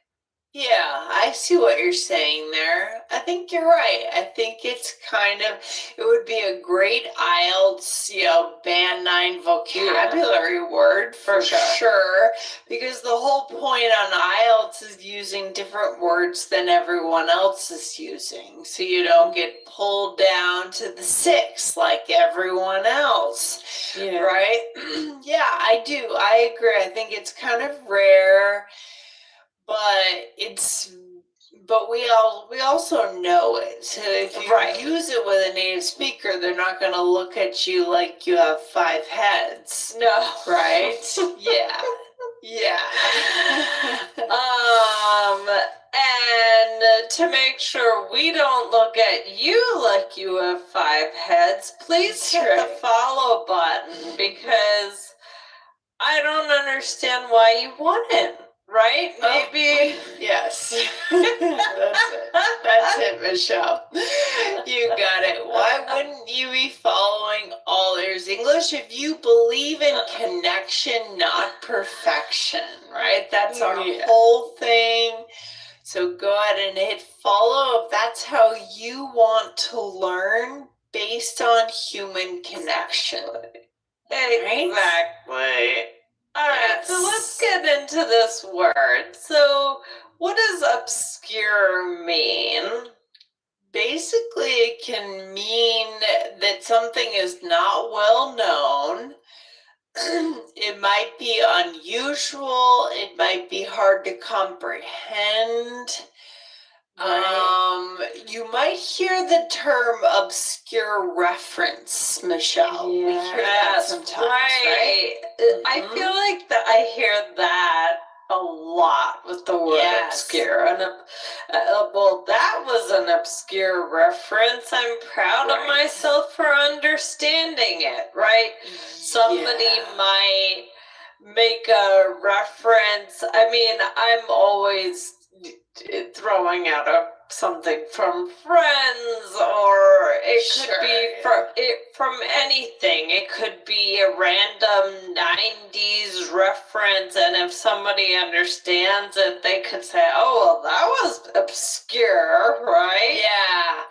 Yeah, I see what you're saying there. I think you're right. I think it would be a great IELTS, band 9 vocabulary word for sure. Because the whole point on IELTS is using different words than everyone else is using. So you don't get pulled down to the 6 like everyone else. Yeah. Right? Yeah, I do. I agree. I think it's kind of rare. But we also know it. So if you use it with a native speaker, they're not going to look at you like you have 5 heads. No. Right? Yeah. Yeah. And to make sure we don't look at you like you have 5 heads, please hit the follow button, because I don't understand why you wouldn't. Right? Maybe. Yes. That's it, Michelle. You got it. Why wouldn't you be following All Ears English if you believe in connection, not perfection? Right? That's our whole thing. So go ahead and hit follow if that's how you want to learn based on human connection. Exactly. All right, so let's get into this word. So what does obscure mean? Basically, it can mean that something is not well known. It might be unusual. It might be hard to comprehend. You might hear the term obscure reference, Michelle. We hear that sometimes, right? I feel like that I hear that a lot with the word obscure. And well, that was an obscure reference. I'm proud of myself for understanding it, right? Somebody might make a reference. I mean, I'm always throwing out something from Friends, or it could be from anything. It could be a random 90s reference, and if somebody understands it, they could say, oh, well, that was obscure, right? Yeah.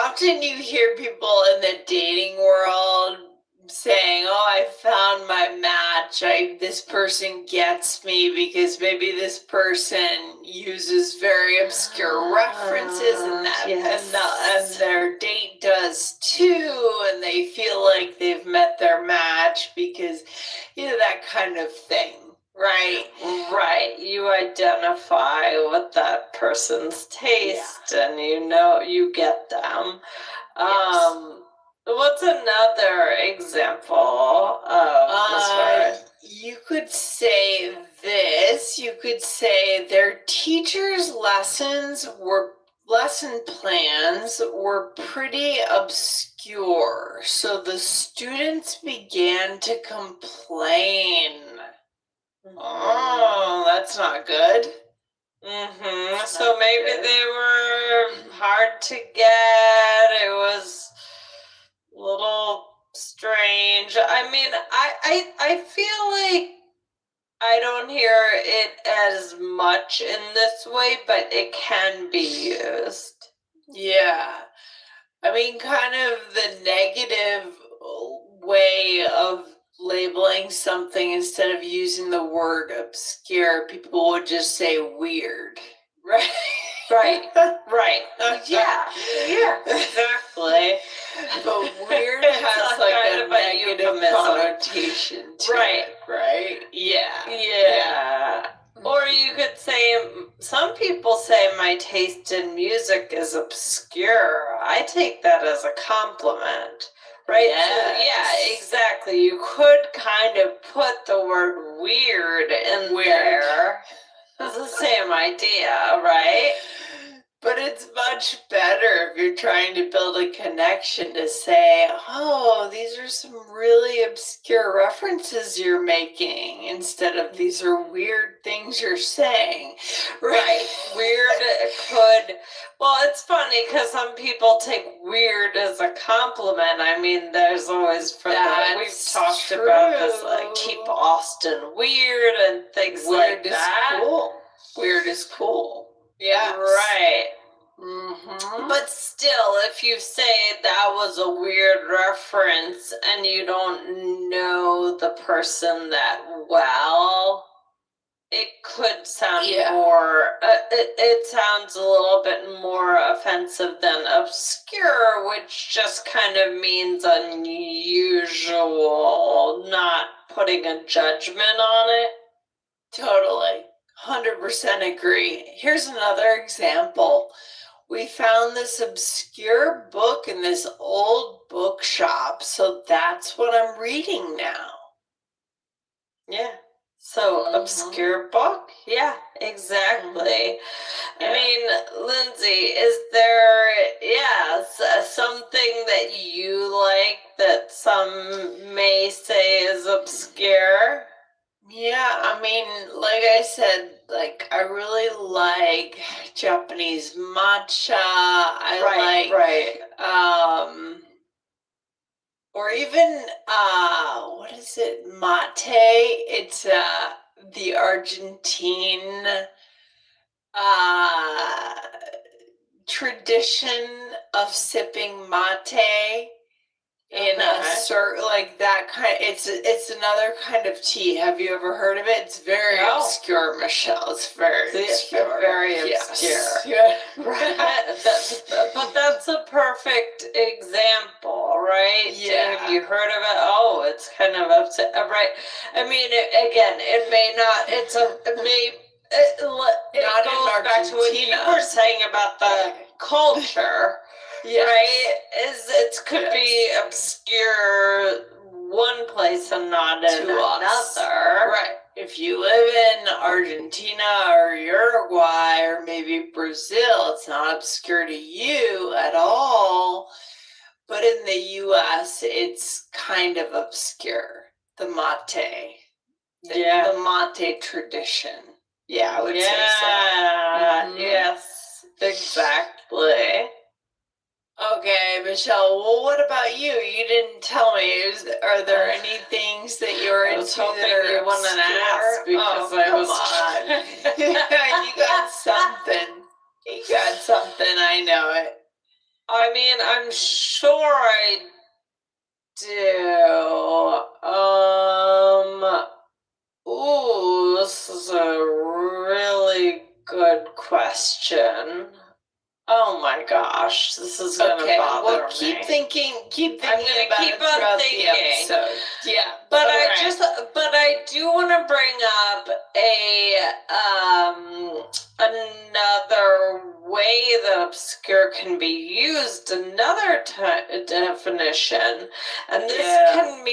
Often you hear people in the dating world saying, oh, I found my match. This person gets me because maybe this person uses very obscure references, and their date does too, and they feel like they've met their match because, that kind of thing. Right. Right. You identify with that person's taste, and you get them. What's another example of this word? You could say this. You could say their teacher's lessons were lesson plans were pretty obscure, so the students began to complain. Oh, that's not good. So not maybe good. they were hard to get. It was a little strange. I mean, I feel like I don't hear it as much in this way, but it can be used. Yeah. I mean, kind of the negative way of labeling something, instead of using the word obscure, people would just say weird. Right? Right. Right. Yeah. Yeah. Exactly. But weird It's has a like kind a of a negative euphemism. connotation to Right. it, right? Yeah. Yeah. Or you could say, some people say my taste in music is obscure. I take that as a compliment, right? So, yeah, Yes. exactly. You could kind of put the word weird in there. It's the same idea, right? But it's much better if you're trying to build a connection to say, oh, these are some really obscure references you're making, instead of these are weird things you're saying. Right. Weird could, well, it's funny because some people take weird as a compliment. I mean, there's always, we've That's talked about this, true. like, keep Austin weird and things Weird like is that. cool. Weird is cool. Yeah. Right. Mm-hmm. But still, if you say that was a weird reference and you don't know the person that well, it could sound more, it sounds a little bit more offensive than obscure, which just kind of means unusual, not putting a judgment on it. Totally. 100% agree. Here's another example. We found this obscure book in this old bookshop, so that's what I'm reading now. Yeah. So, obscure book? Yeah, exactly. I mean, Lindsay, is there, something that you like that some may say is obscure? Yeah, I mean, like I said, like I really like Japanese matcha. I like or even what is it? Mate. It's the Argentine tradition of sipping mate in a certain, like that kind. It's another kind of tea. Have you ever heard of it? It's very obscure, Michelle. It's very obscure. Very obscure. Yeah. But that's a perfect example, right? Yeah. Have you heard of it? Oh, it's kind of upset, right? I mean, again, it may not. It Not in goes back to what you Argentina. were saying about the culture. Yes. Right? It could be obscure one place and not in another. Right. If you live in Argentina or Uruguay or maybe Brazil, it's not obscure to you at all. But in the US, it's kind of obscure. The mate. The mate tradition. Yeah, I would say so. Yes, exactly. Okay, Michelle, well, what about you? You didn't tell me. Are there any things that you're into that are you wanted to ask because you got something. You got something, I know it. I mean, I'm sure I do. This is a really good question. Oh my gosh, this is gonna bother me. Keep thinking. Keep thinking. I'm gonna about keep it on throughout thinking. the episode. Yeah, but I do want to bring up another way that obscure can be used. Another another definition, and this can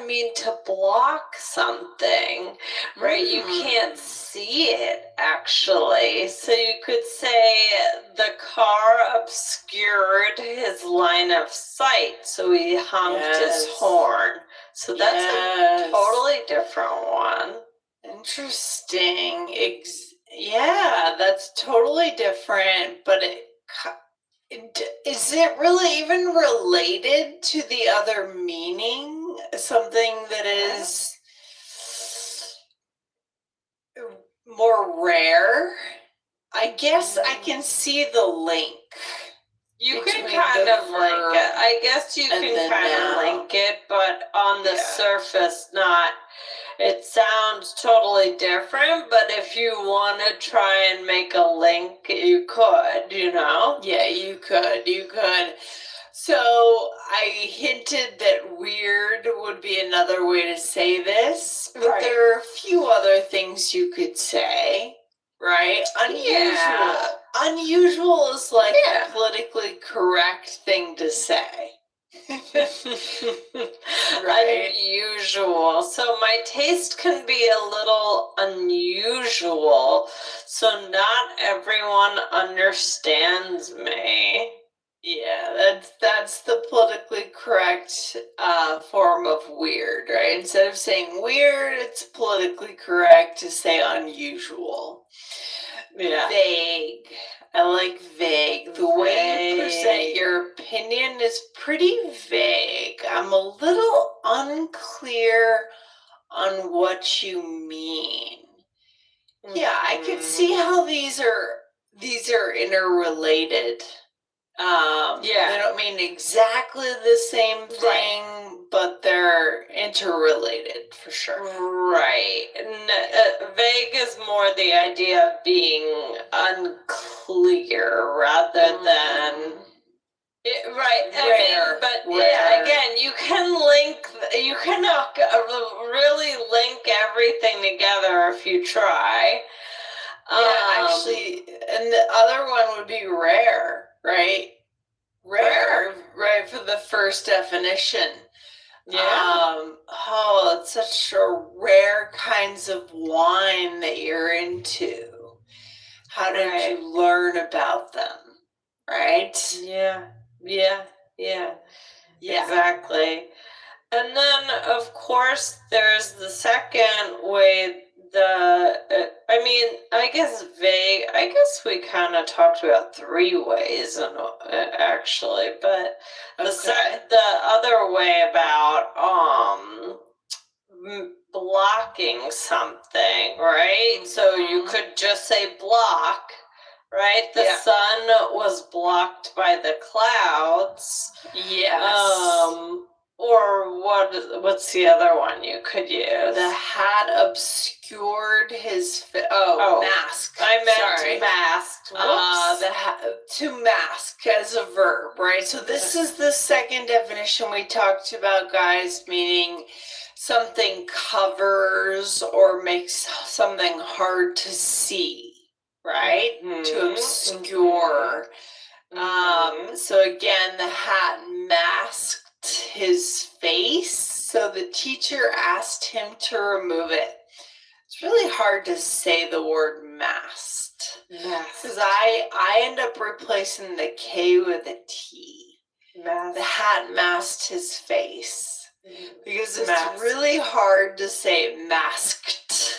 mean to block something, right? You can't see it actually. So you could say the car obscured his line of sight, so he honked his horn. So that's a totally different one. Interesting. Yeah, that's totally different, but is it really even related to the other meaning? Something that is more rare? I guess I can see the link. You can kind of link it. I guess you can kind of link it, but on the surface, not. It sounds totally different, but if you want to try and make a link, you could, you know? Yeah, you could. So I hinted that weird would be another way to say this, but there are a few other things you could say, right? Unusual. Unusual is like a politically correct thing to say. Right. Unusual. So my taste can be a little unusual, so not everyone understands me. Yeah, that's the politically correct form of weird, right? Instead of saying weird, it's politically correct to say unusual. Yeah. Vague. I like vague. The way you present your opinion is pretty vague. I'm a little unclear on what you mean. Yeah, I could see how these are interrelated. They don't mean exactly the same thing, but they're interrelated for sure. Right. Vague is more the idea of being unclear rather than rare. But rare. Again, you can really link everything together if you try. Actually, and the other one would be rare, right? Rare, right, for the first definition. Yeah. It's such a rare kinds of wine that you're into. How did you learn about them? Right? Yeah. Exactly. And then, of course, there's the second way. I guess vague. I guess we kind of talked about three ways, actually, but the other way about blocking something, right? So you could just say block. Right, the sun was blocked by the clouds. Yes. Or what's the other one you could use? The hat obscured his mask. I meant masked. To mask as a verb, right? So this is the second definition we talked about, guys, meaning something covers or makes something hard to see, right? To obscure. So again, the hat masked his face, so the teacher asked him to remove it. It's really hard to say the word masked because I end up replacing the K with a T. The hat masked his face because it's really hard to say masked.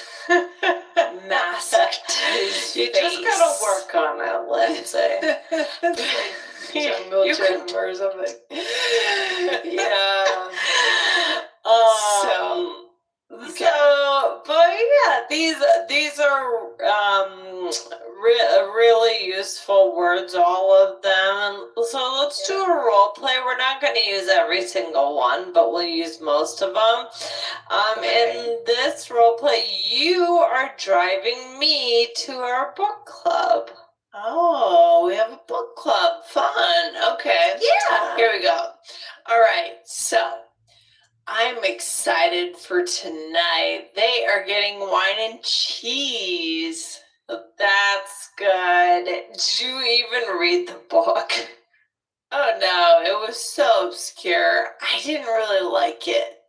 Masked his You face. just gotta work on it, Lindsay. Jungle gym or something. Yeah. These are really useful words, all of them. So let's do a role play. We're not going to use every single one, but we'll use most of them. In this role play, you are driving me to our book club. Oh, we have a book club. Fun. Okay. Yeah. Here we go. All right. So I'm excited for tonight. They are getting wine and cheese. That's good. Did you even read the book? Oh no, it was so obscure. I didn't really like it.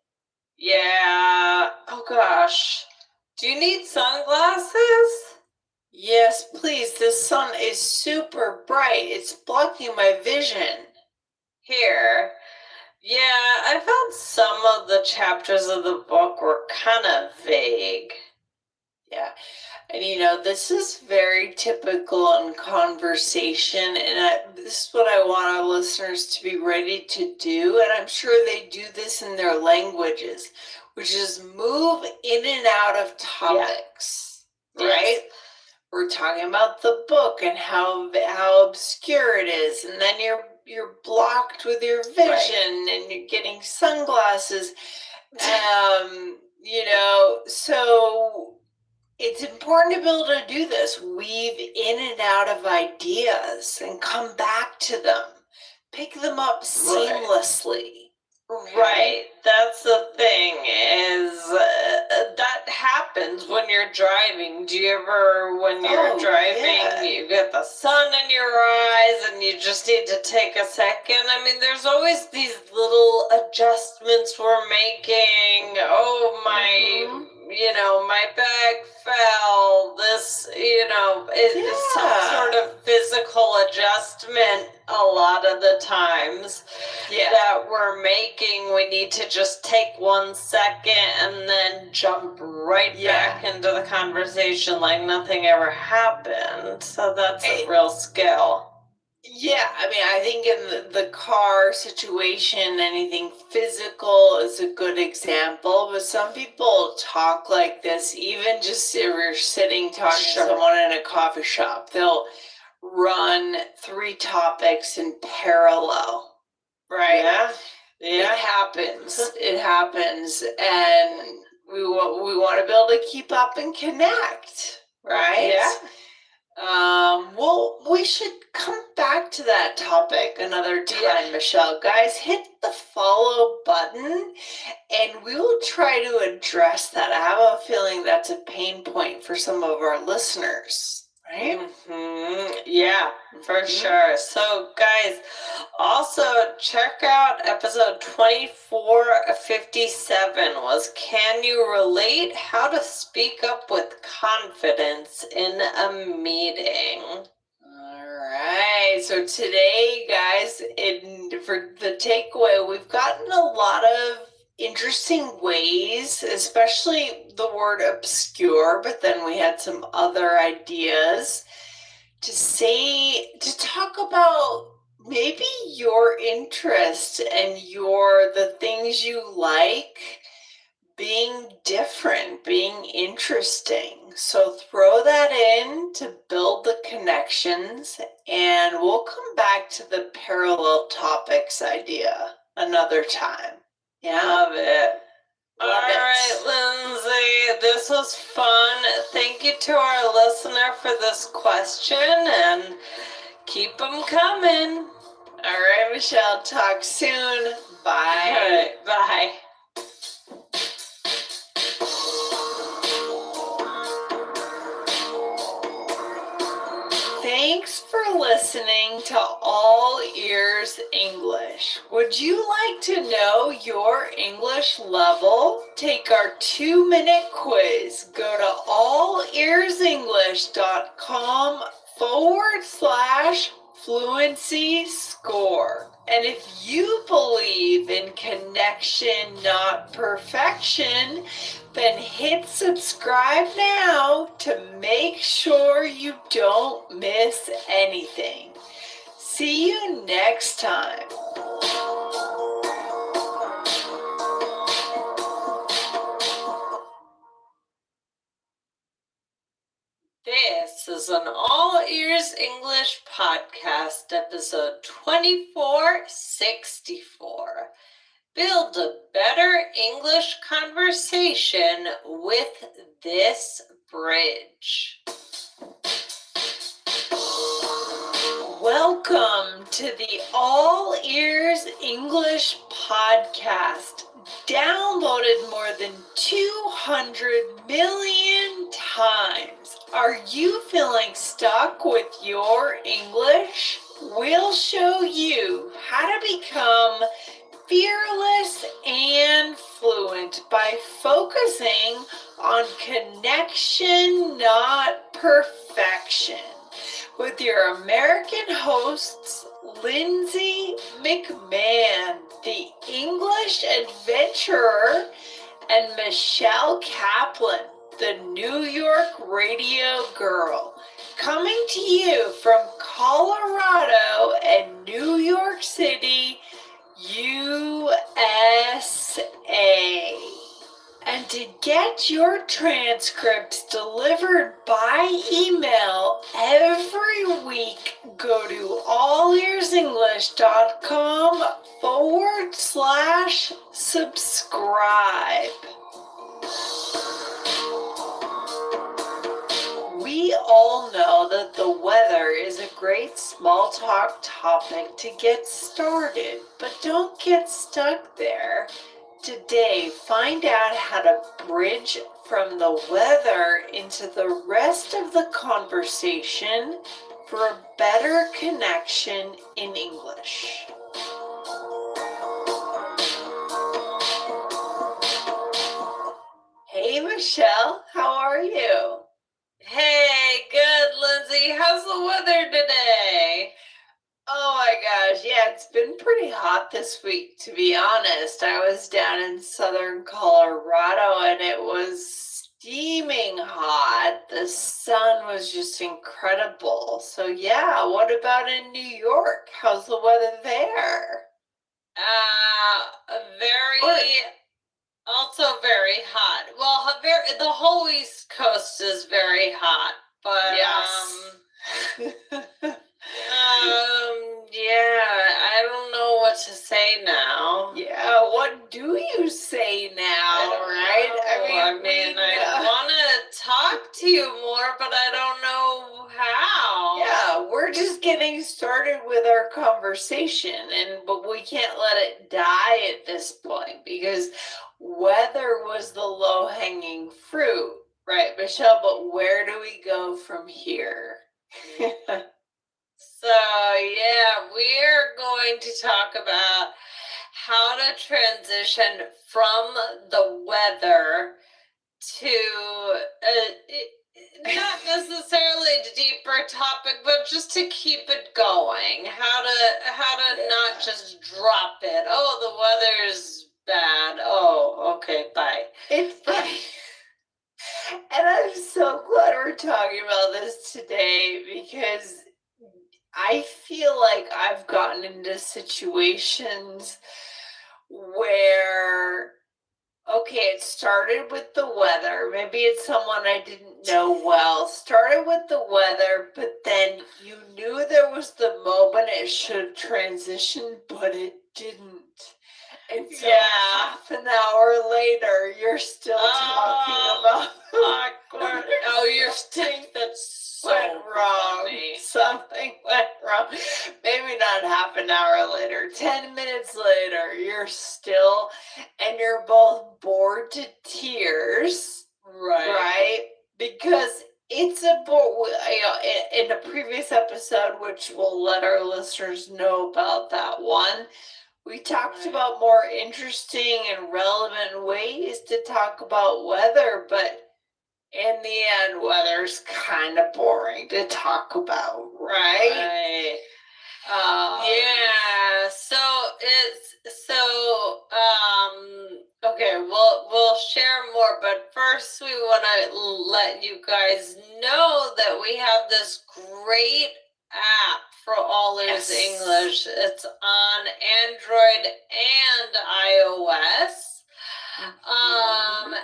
Yeah. Oh gosh. Do you need sunglasses? Yes, please. The sun is super bright. It's blocking my vision. Here. Yeah, I found some of the chapters of the book were kind of vague. Yeah. And this is very typical in conversation. And this is what I want our listeners to be ready to do. And I'm sure they do this in their languages, which is move in and out of topics, right? Yes. We're talking about the book and how obscure it is. And then you're blocked with your vision and you're getting sunglasses. So it's important to be able to do this, weave in and out of ideas and come back to them, pick them up seamlessly. Right, that's the thing is that happens when you're driving. Do you ever, when you're driving, you get the sun in your eyes and you just need to take a second? I mean, there's always these little adjustments we're making. Oh, my bag fell. This, it's some sort of physical adjustment a lot of the times that we're making. We need to just take 1 second and then jump right back into the conversation like nothing ever happened. So that's a real skill. Yeah, I mean, I think in the car situation, anything physical is a good example, but some people talk like this, even just if you're sitting talking to someone in a coffee shop, they'll run 3 topics in parallel, right? Yeah. It happens. It happens, and we want to be able to keep up and connect, right? Yeah. Well, we should come back to that topic another time, Michelle. Guys, hit the follow button and we will try to address that. I have a feeling that's a pain point for some of our listeners, right? Yeah, for sure. So, guys, also check out episode 2457 was Can You Relate? How to Speak Up with Confidence in a Meeting. All right. So today, guys, for the takeaway, we've gotten a lot of interesting ways, especially the word obscure, but then we had some other ideas to talk about maybe your interest and the things you like being different, being interesting. So throw that in to build the connections, and we'll come back to the parallel topics idea another time. Yeah. Love it. Love All it. right, Lindsay, this was fun. Thank you to our listener for this question, and keep them coming. All right, Michelle, talk soon. Bye. All right, bye. Thanks for listening to All Ears English. Would you like to know your English level? Take our 2-minute quiz. Go to allearsenglish.com/fluency score. And if you believe in connection, not perfection, then hit subscribe now to make sure you don't miss anything. See you next time. This is an All Ears English podcast, episode 2464. Build a better English conversation with this bridge. Welcome to the All Ears English podcast, downloaded more than 200 million times. Are you feeling stuck with your English? We'll show you how to become fearless and fluent by focusing on connection, not perfection, with your American hosts, Lindsay McMahon, the English adventurer, and Michelle Kaplan, the New York radio girl, coming to you from Colorado and New York City, USA. And to get your transcripts delivered by email every week, go to allearsenglish.com/subscribe. We all know that the weather is a great small talk topic to get started, but don't get stuck there. Today, find out how to bridge from the weather into the rest of the conversation for a better connection in English. Hey, Michelle, how are you? Hey, good, Lindsay. How's the weather today? Oh my gosh, yeah, it's been pretty hot this week, to be honest. I was down in southern Colorado and it was steaming hot. The sun was just incredible. So yeah, what about in New York? How's the weather there? Also very hot. Well, the whole East Coast is very hot, but yeah, I don't know what to say now. Yeah, what do you say now, right? I want to talk to you more, but I don't know how. Yeah, we're just getting started with our conversation, but we can't let it die at this point because weather was the low-hanging fruit, right, Michelle? But where do we go from here? So, yeah, we're going to talk about how to transition from the weather to not necessarily a deeper topic, but just to keep it going. How to not just drop it. Oh, the weather's bad. Oh, okay, bye. It's funny. And I'm so glad we're talking about this today because I feel like I've gotten into situations where, okay, it started with the weather. Maybe it's someone I didn't know well. Started with the weather, but then you knew there was the moment it should transition, but it didn't. And so half an hour later, you're still talking about awkward. Oh, you're saying that's so went wrong. funny. Something went wrong. Maybe not half an hour later, 10 minutes later, you're still, and you're both bored to tears. Right? Because it's a in a previous episode, which we'll let our listeners know about that one, we talked about more interesting and relevant ways to talk about weather, but in the end, weather's kind of boring to talk about, right? Yeah. Okay. We'll share more, but first we want to let you guys know that we have this great app for All Ears English. It's on Android and iOS.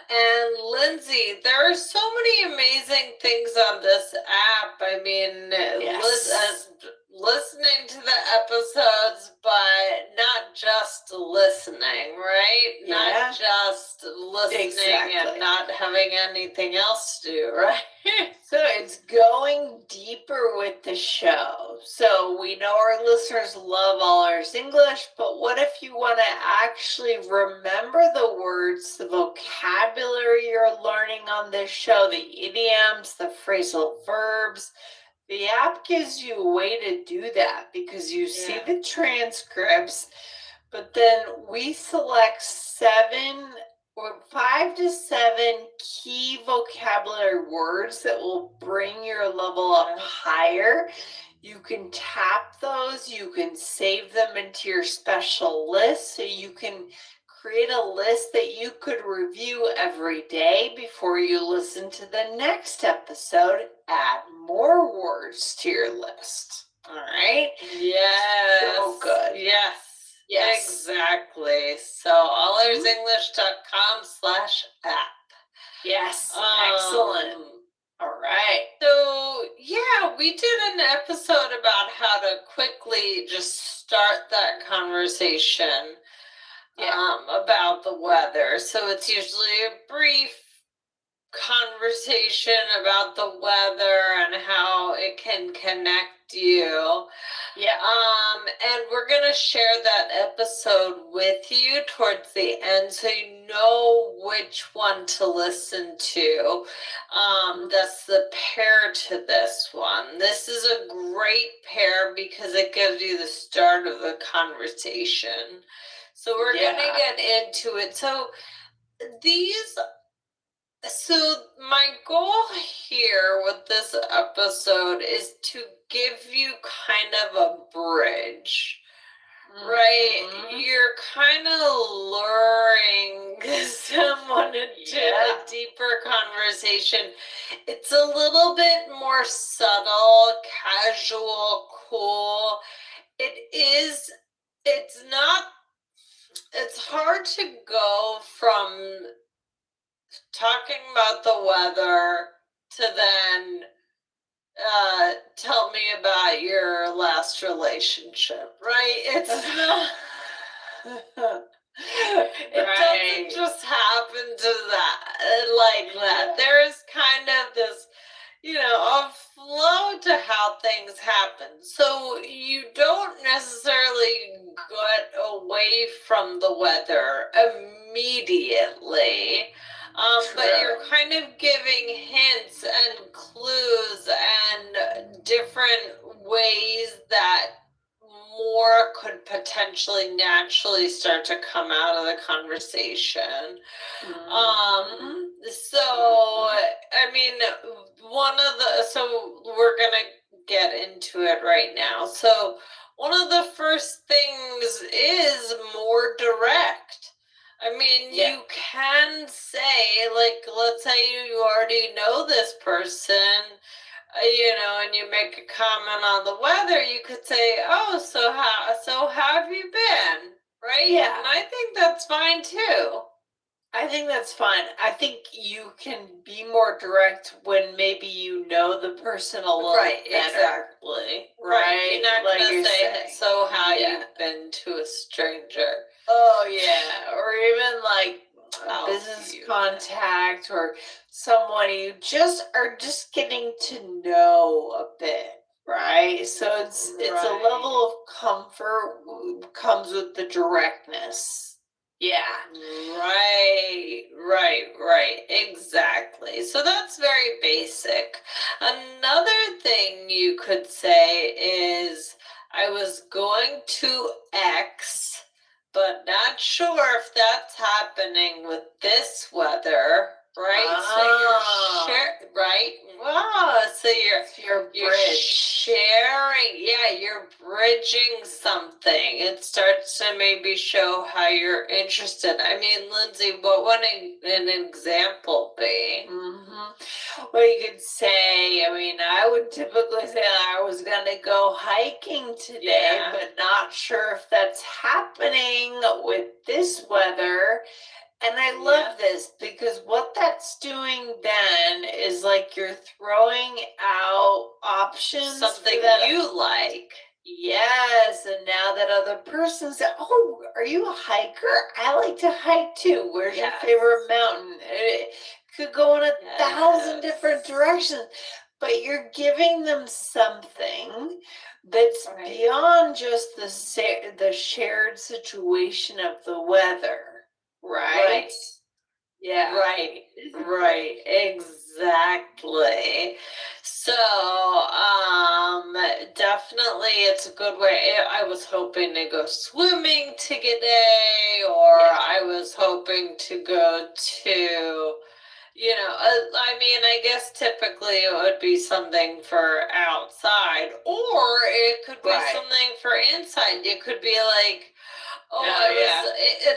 And Lindsay, there are so many amazing things on this app. I mean, listening to the episodes, but not just listening, right? Yeah. Not just listening and not having anything else to do, right? So it's going deeper with the show. So we know our listeners love All Ears English, but what if you want to actually remember the words, the vocabulary you're learning on this show, the idioms, the phrasal verbs, The app gives you a way to do that because you see Yeah. the transcripts, but then we select 5 to 7 key vocabulary words that will bring your level up Yeah. higher. You can tap those, you can save them into your special list, so you can create a list that you could review every day before you listen to the next episode. Add more words to your list. All right. Yes. So good. Yes. Yes. Exactly. So allersenglish.com/app. Yes. Excellent. All right. So yeah, we did an episode about how to quickly just start that conversation about the weather. So it's usually a brief conversation about the weather and how it can connect you. Yeah. And we're gonna share that episode with you towards the end, so you know which one to listen to. That's the pair to this one. This is a great pair because it gives you the start of the conversation. So we're gonna get into it. So my goal here with this episode is to give you kind of a bridge, right? You're kind of luring someone into a deeper conversation. It's a little bit more subtle, casual, cool. It's hard to go from talking about the weather to then tell me about your last relationship, right? It's not. It doesn't just happen to that like that. There is kind of this, a flow to how things happen. So you don't necessarily get away from the weather immediately. But you're kind of giving hints and clues and different ways that more could potentially naturally start to come out of the conversation. So we're gonna get into it right now. So one of the first things is more direct. I mean, you can say, like, let's say you already know this person, and you make a comment on the weather, you could say, oh, so how have you been? Right? Yeah. And I think that's fine too. I think that's fine. I think you can be more direct when maybe you know the person a little better. Exactly. Right. You're not like gonna say, so how Yeah. you've been to a stranger. Oh yeah. Or even like How business you contact or someone you are just getting to know a bit. Right. So it's a Right. level of comfort comes with the directness. Yeah. Right. Exactly. So that's very basic. Another thing you could say is, I was going to X, but not sure if that's happening with this weather. Right? So you're sharing, you're bridging something. It starts to maybe show how you're interested. I mean, Lindsay, what would an example be? Well, you could say, I would typically say I was going to go hiking today, but not sure if that's happening with this weather. And I love this because what that's doing then is like you're throwing out options. Something that you like. Yes, and now that other person said, oh, are you a hiker? I like to hike too. Where's your favorite mountain? It could go in 1,000 different directions, but you're giving them something that's beyond just the shared situation of the weather. Right. Yeah. Right. Exactly. So, definitely it's a good way. I was hoping to go swimming today, or Yeah. I was hoping to go to, I mean, I guess typically it would be something for outside, or it could be Right. something for inside. It could be like,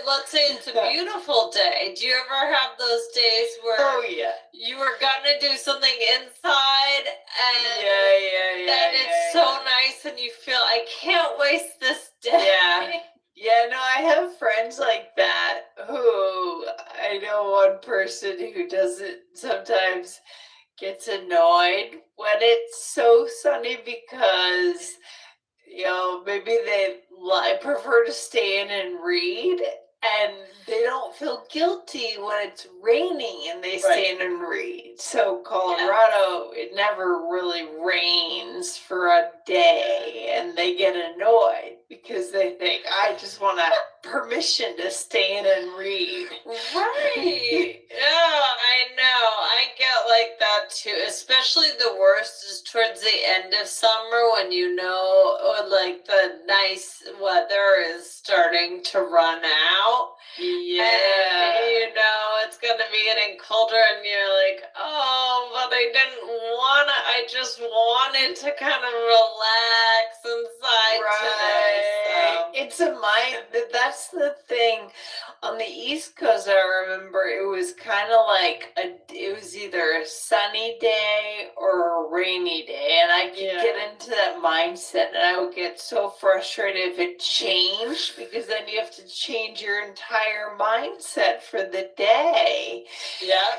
let's say it's a beautiful day. Do you ever have those days where Oh yeah. you were gonna do something inside and Yeah. then it's so nice and you feel I can't waste this day? Yeah. Yeah, no, I have friends like that who I know one person who does it sometimes gets annoyed when it's so sunny because maybe they prefer to stay in and read, and they don't feel guilty when it's raining and they stay in and read. So Colorado, it never really rains for a day, and they get annoyed because they think, I just want permission to stay in and read. Right. Yeah, I know. I get like that too. Especially the worst is towards the end of summer when like the nice weather is starting to run out. Yeah. And it's gonna be getting colder and you're like, oh, but I just wanted to kind of relax inside today. So. It's a mind, that's the thing. On the East Coast, I remember it was kind of like it was either a sunny day or a rainy day, and I could get into that mindset, and I would get so frustrated if it changed, because then you have to change your entire mindset for the day. Yeah.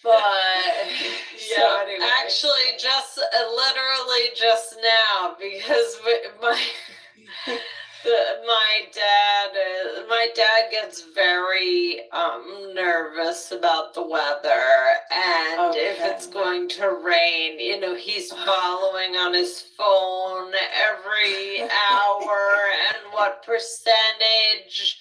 But yeah, anyway. Actually, just literally just now, because my dad gets very nervous about the weather, and if it's going to rain, he's following on his phone every hour and what percentage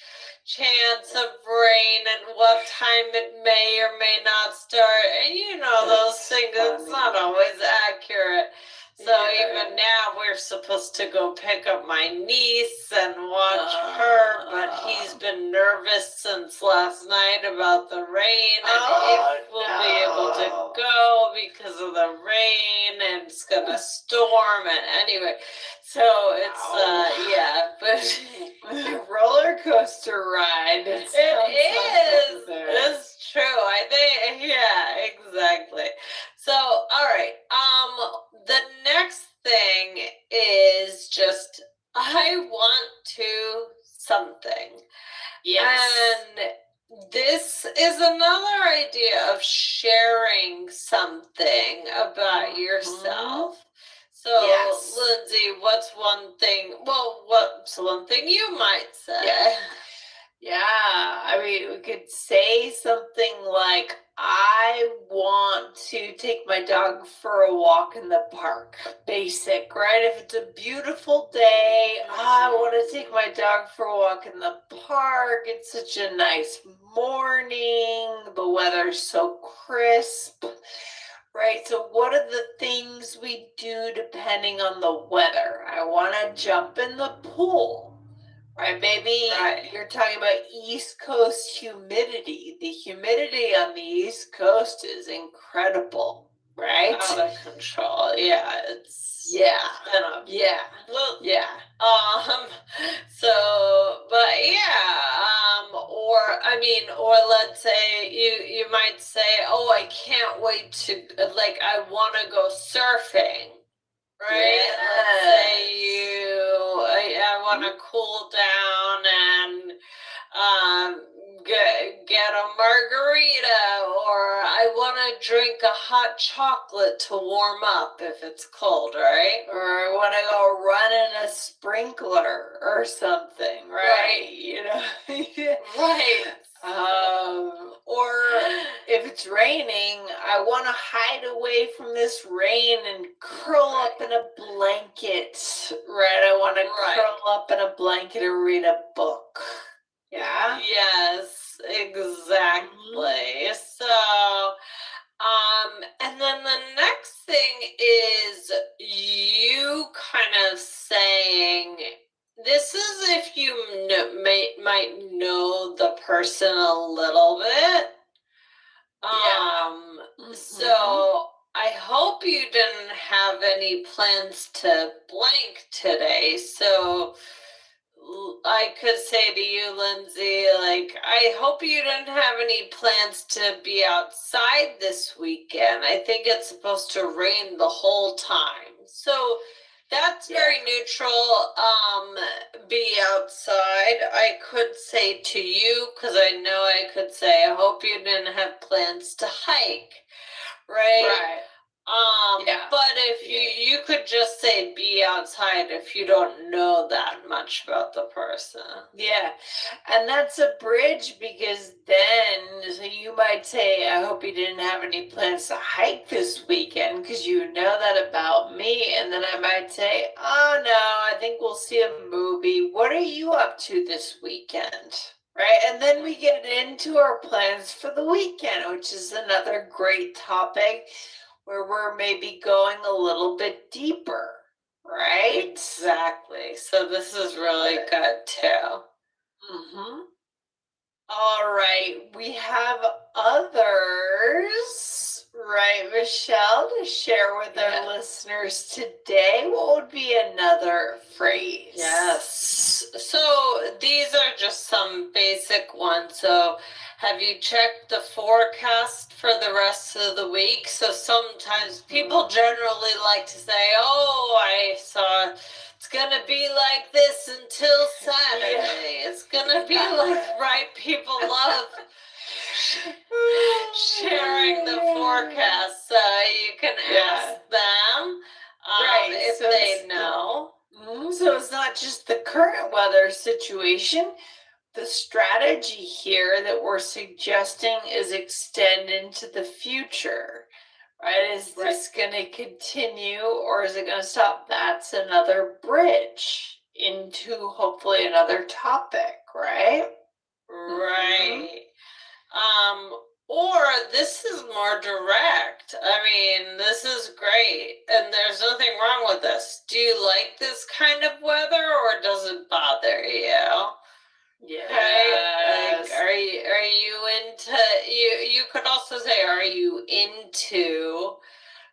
chance of rain and what time it may or may not start, and those things, it's not always accurate. So even now we're supposed to go pick up my niece and watch her, but he's been nervous since last night about the rain and if we'll be able to go because of the rain, and it's gonna storm, and anyway, so it's but roller coaster ride. It is. It's true. I think, exactly. So, all right. The next thing is just, I want to something. Yes. And this is another idea of sharing something about yourself. So, Lindsay, what's one thing? Well, what's one thing you might say? Yeah, I mean, we could say something like, I want to take my dog for a walk in the park. Basic, right? If it's a beautiful day, I want to take my dog for a walk in the park. It's such a nice morning. The weather's so crisp. Right, so what are the things we do depending on the weather? I want to jump in the pool, right? Maybe you're talking about East Coast humidity. The humidity on the East Coast is incredible, right? Out of control. Yeah, it's or let's say you might say, oh, I can't wait to, like, I want to go surfing, right? Yes. Let's say I want to cool down and get a margarita, or I want to drink a hot chocolate to warm up if it's cold, right? Or I want to go run in a sprinkler or something, right? Right. Or if it's raining, I want to hide away from this rain and curl up in a blanket, right? I want to curl up in a blanket and read a book. Yeah. Yes, exactly. So, and then the next thing in a little bit. Yeah. So I hope you didn't have any plans to blank today. So I could say to you, Lindsay, like, I hope you didn't have any plans to be outside this weekend. I think it's supposed to rain the whole time. So that's very neutral. Be outside. I could say to you, because I know I could say, I hope you didn't have plans to hike, right? But if you could just say be outside if you don't know that much about the person. Yeah, and that's a bridge, because then so you might say, I hope you didn't have any plans to hike this weekend because you know that about me. And then I might say, oh no, I think we'll see a movie. What are you up to this weekend? Right, and then we get into our plans for the weekend, which is another great topic where we're maybe going a little bit deeper, right? Exactly. So this is really good too. All right, we have others, right, Michelle, to share with our listeners today. What would be another phrase? Yes. So these are just some basic ones. So have you checked the forecast for the rest of the week? So sometimes people generally like to say, oh, I saw it's gonna be like this until Saturday. It's gonna be like, right? People love sharing the forecast. So you can ask them if so they know. So it's not just the current weather situation. The strategy here that we're suggesting is extend into the future, right? Is this going to continue or is it going to stop? That's another bridge into hopefully another topic, right? Right. Or this is more direct. I mean, this is great, and there's nothing wrong with this. Do you like this kind of weather, or does it bother you? Yeah. Like, are you into you could also say, are you into,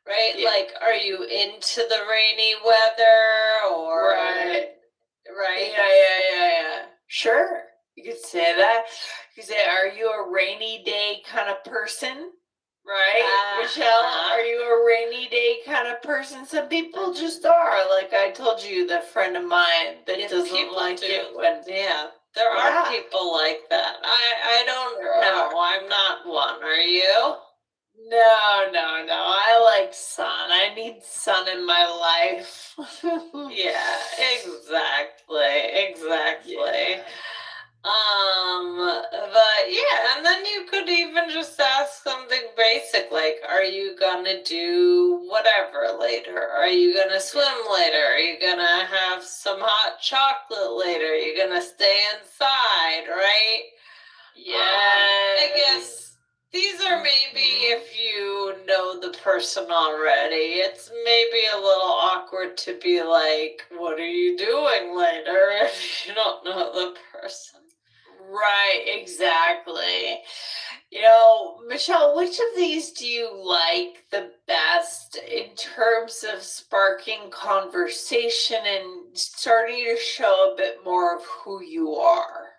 right? Like, are you into the rainy weather, or right? Right? Yeah. Sure. You could say that. You could say, are you a rainy day kind of person? Right? Michelle, are you a rainy day kind of person? Some people just are. Like I told you, the friend of mine that doesn't like it when... Yeah, there are people like that. I don't know. I'm not one. Are you? No. I like sun. I need sun in my life. Yeah, exactly. Yeah. But yeah, and then you could even just ask something basic like, are you gonna do whatever later? Are you gonna swim later? Are you gonna have some hot chocolate later? Are you gonna stay inside, right? Yeah. I guess these are maybe, if you know the person already, it's maybe a little awkward to be like, what are you doing later if you don't know the person? Right, exactly. You know, Michelle, which of these do you like the best in terms of sparking conversation and starting to show a bit more of who you are?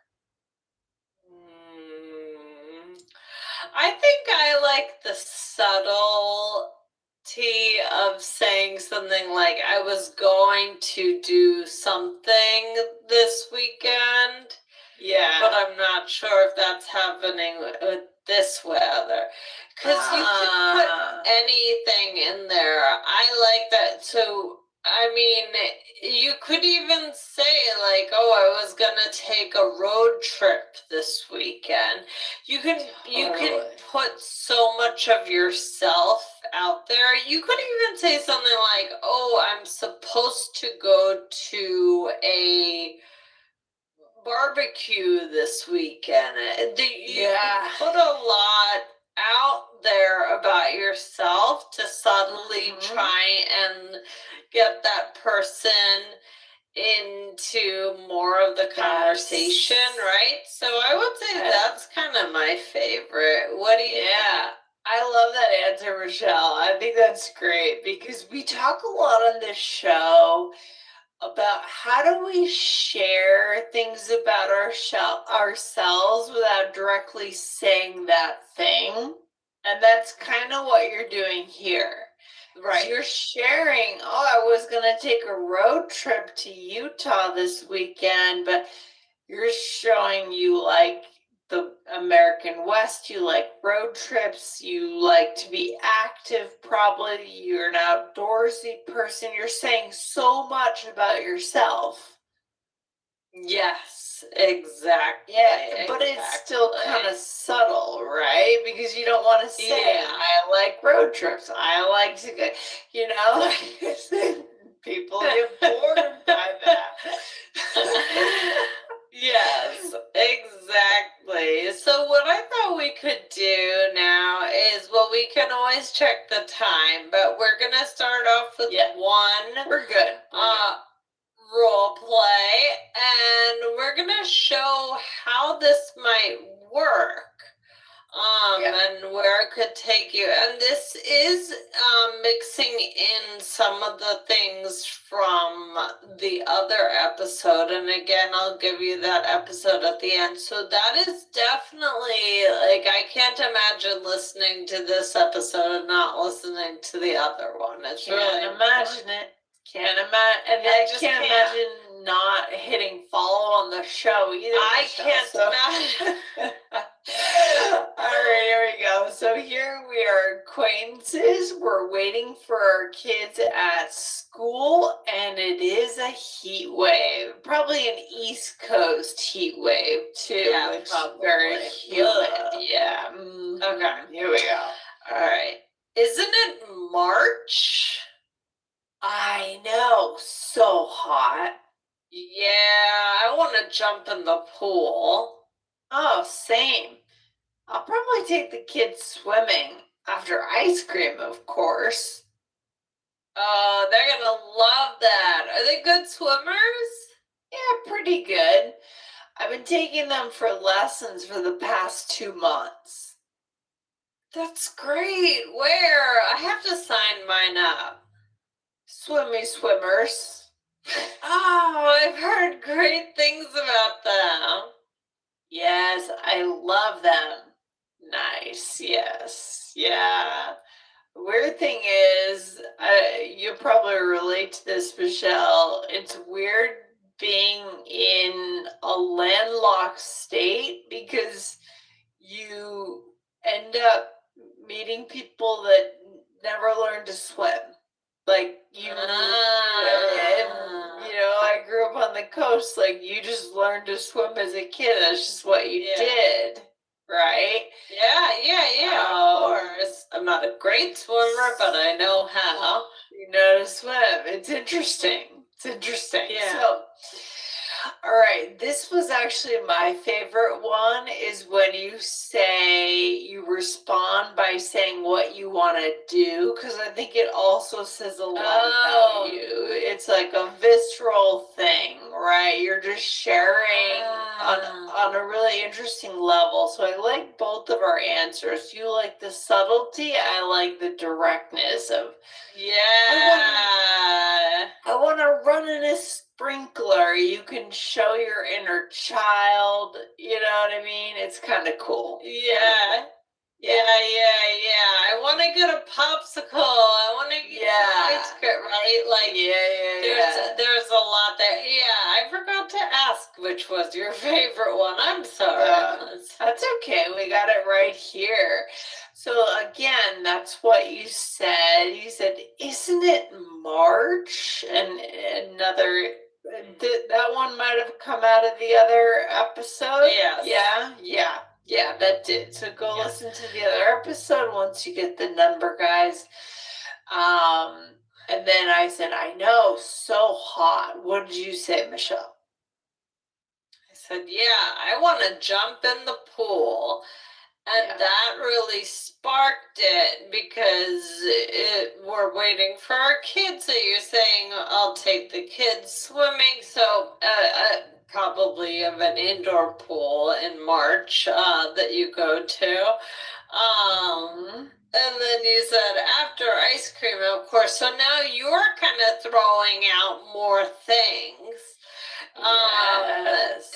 I think I like the subtlety of saying something like, I was going to do something this weekend. Yeah. But I'm not sure if that's happening with this weather. Because you could put anything in there. I like that. So, I mean, you could even say, like, oh, I was going to take a road trip this weekend. You can put so much of yourself out there. You could even say something like, oh, I'm supposed to go to a barbecue this weekend. You put a lot out there about yourself to subtly try and get that person into more of the conversation, right? So I would say that's kind I love that answer, Michelle. I think that's great because we talk a lot on this show about how do we share things about ourselves without directly saying that thing. And that's kind of what you're doing here. Right. You're sharing, oh, I was going to take a road trip to Utah this weekend, but you're showing you like the American West, you like road trips, you like to be active, probably you're an outdoorsy person. You're saying so much about yourself. Yes, exactly. Yeah, but it's still kind of subtle, right? Because you don't want to say, I like road trips, I like to go, you know, people get bored by that. Yes, exactly. So what I thought we could do now is, well, we can always check the time, but we're gonna start off with one. We're good. Role play, and we're gonna show how this might work. And where it could take you. And this is mixing in some of the things from the other episode. And again, I'll give you that episode at the end. So that is definitely, like, I can't imagine listening to this episode and not listening to the other one. It's really imagine it. Can't imagine, and I can't imagine not hitting follow on the show either. I can't imagine. All right, here we go. So here we are, acquaintances. We're waiting for our kids at school, and it is a heat wave. Probably an East Coast heat wave too. Yeah, which is very humid. Yeah. Okay, here we go. All right. Isn't it March? I know, so hot. Yeah, I want to jump in the pool. Oh, same. I'll probably take the kids swimming after ice cream, of course. Oh, they're gonna love that. Are they good swimmers? Yeah, pretty good. I've been taking them for lessons for the past 2 months. That's great. Where? I have to sign mine up. Swimmy swimmers. Oh, I've heard great things about them. Yes, I love them. Nice, yes, yeah. The weird thing is, you'll probably relate to this, Michelle. It's weird being in a landlocked state because you end up meeting people that never learned to swim. Like and, I grew up on the coast. Like you just learned to swim as a kid. That's just what you did, right? Yeah. Of course. I'm not a great swimmer, but I know how. You know to swim. It's interesting. Yeah. So, all right, this was actually my favorite one, is when you respond by saying what you want to do, because I think it also says a lot about you. It's like a visceral thing, right? You're just sharing on a really interesting level. So I like both of our answers. You like the subtlety, I like the directness of, I want to run in a sprinkler. You can show your inner child. You know what I mean? It's kind of cool. Yeah. I want to get a popsicle. I want to get ice cream, right? Like, there's a lot there. Yeah, I forgot to ask which was your favorite one. I'm sorry. That's okay. We got it right here. So again, that's what you said. You said, isn't it March? And another, that one might have come out of the other episode. Yes. Yeah, that did. So go listen to the other episode once you get the number, guys. And then I said, I know, so hot. What did you say, Michelle? I said, I want to jump in the pool. And that really sparked it because we're waiting for our kids. So you're saying I'll take the kids swimming. So probably you have an indoor pool in March that you go to. then you said after ice cream, of course. So now you're kind of throwing out more things. Yes.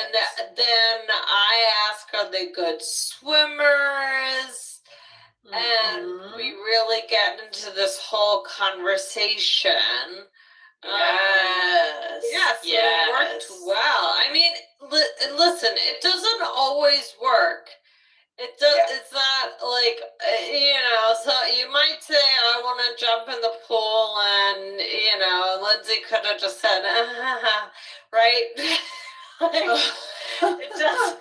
And then I ask, are they good swimmers? And we really get into this whole conversation. Yes. So it worked well. I mean, listen, it doesn't always work. It does. Yeah. It's not like So you might say, "I want to jump in the pool," and Lindsay could have just said, right? It does.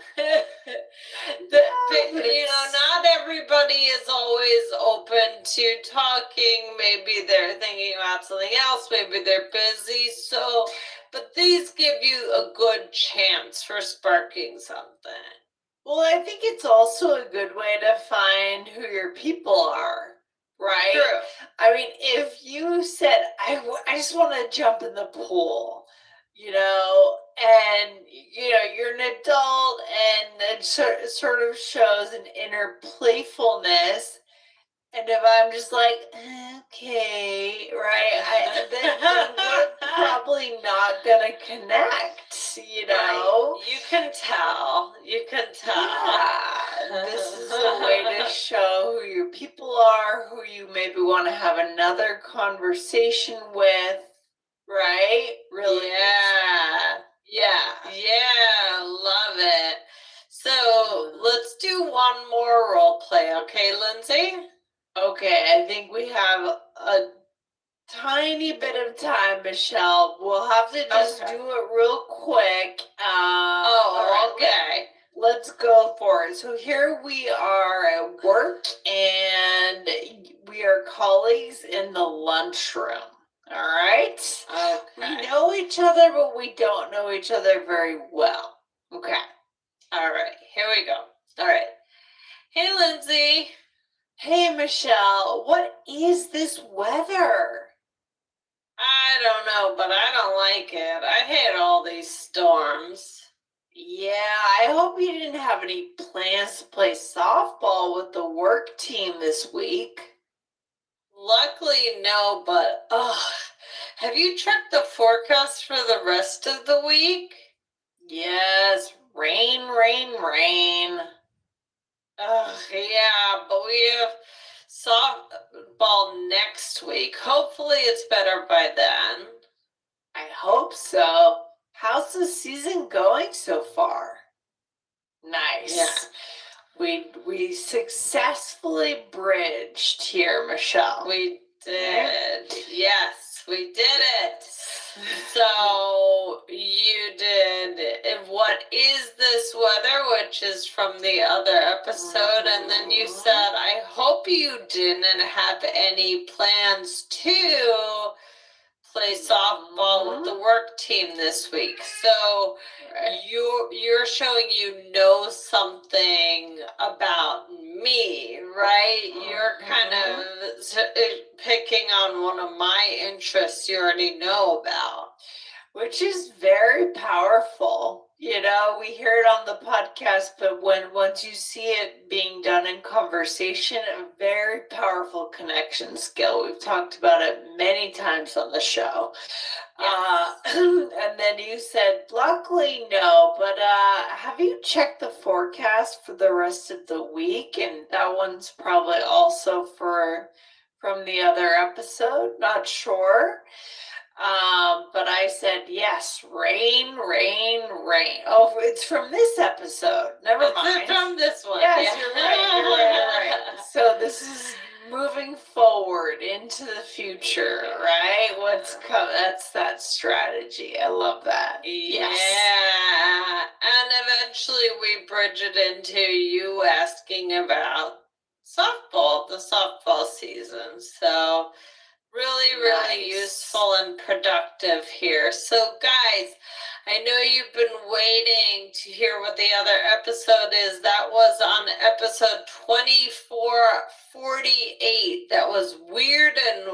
Not everybody is always open to talking. Maybe they're thinking about something else. Maybe they're busy. So, but these give you a good chance for sparking something. Well, I think it's also a good way to find who your people are, right? True. I mean, if you said, I just want to jump in the pool, and, you're an adult and it sort of shows an inner playfulness. And if I'm just like, okay, right, then we're probably not going to connect, Right. You can tell. Yeah, this is a way to show who your people are, who you maybe want to have another conversation with, right? Really? Yeah, love it. So let's do one more role play, okay, Lindsay? Okay, I think we have a tiny bit of time, Michelle. We'll have to just do it real quick. Okay. Let's go for it. So here we are at work, and we are colleagues in the lunchroom. All right? Okay. We know each other, but we don't know each other very well. Okay. All right. Here we go. All right. Hey, Lindsay. Hey, Michelle. What is this weather? I don't know, but I don't like it. I hate all these storms. Yeah, I hope you didn't have any plans to play softball with the work team this week. Luckily, no, but have you checked the forecast for the rest of the week? Yes, rain, rain, rain. Yeah, but we have softball next week. Hopefully it's better by then. I hope so. How's the season going so far? Nice. Yeah. We successfully bridged here, Michelle. We did. Yes, we did it. So you did. What is this weather? Which is from the other episode. And then you said, I hope you didn't have any plans to play softball with the work team this week. So you're showing you know something about me, right? You're kind of picking on one of my interests you already know about. Which is very powerful. We hear it on the podcast, but once you see it being done in conversation, a very powerful connection skill. We've talked about it many times on the show. Yes. And then you said, luckily, no, but have you checked the forecast for the rest of the week? And that one's probably also from the other episode, not sure. But I said, yes, rain, rain, rain. Oh, it's from this episode. Never mind. It's from this one. Yes, you're right. So this is moving forward into the future, right? What's coming? That's that strategy. I love that. Yeah. And eventually we bridge it into you asking about softball, the softball season. So really useful and productive here. So guys, I know you've been waiting to hear what the other episode is. That was on episode 2448. That was weird and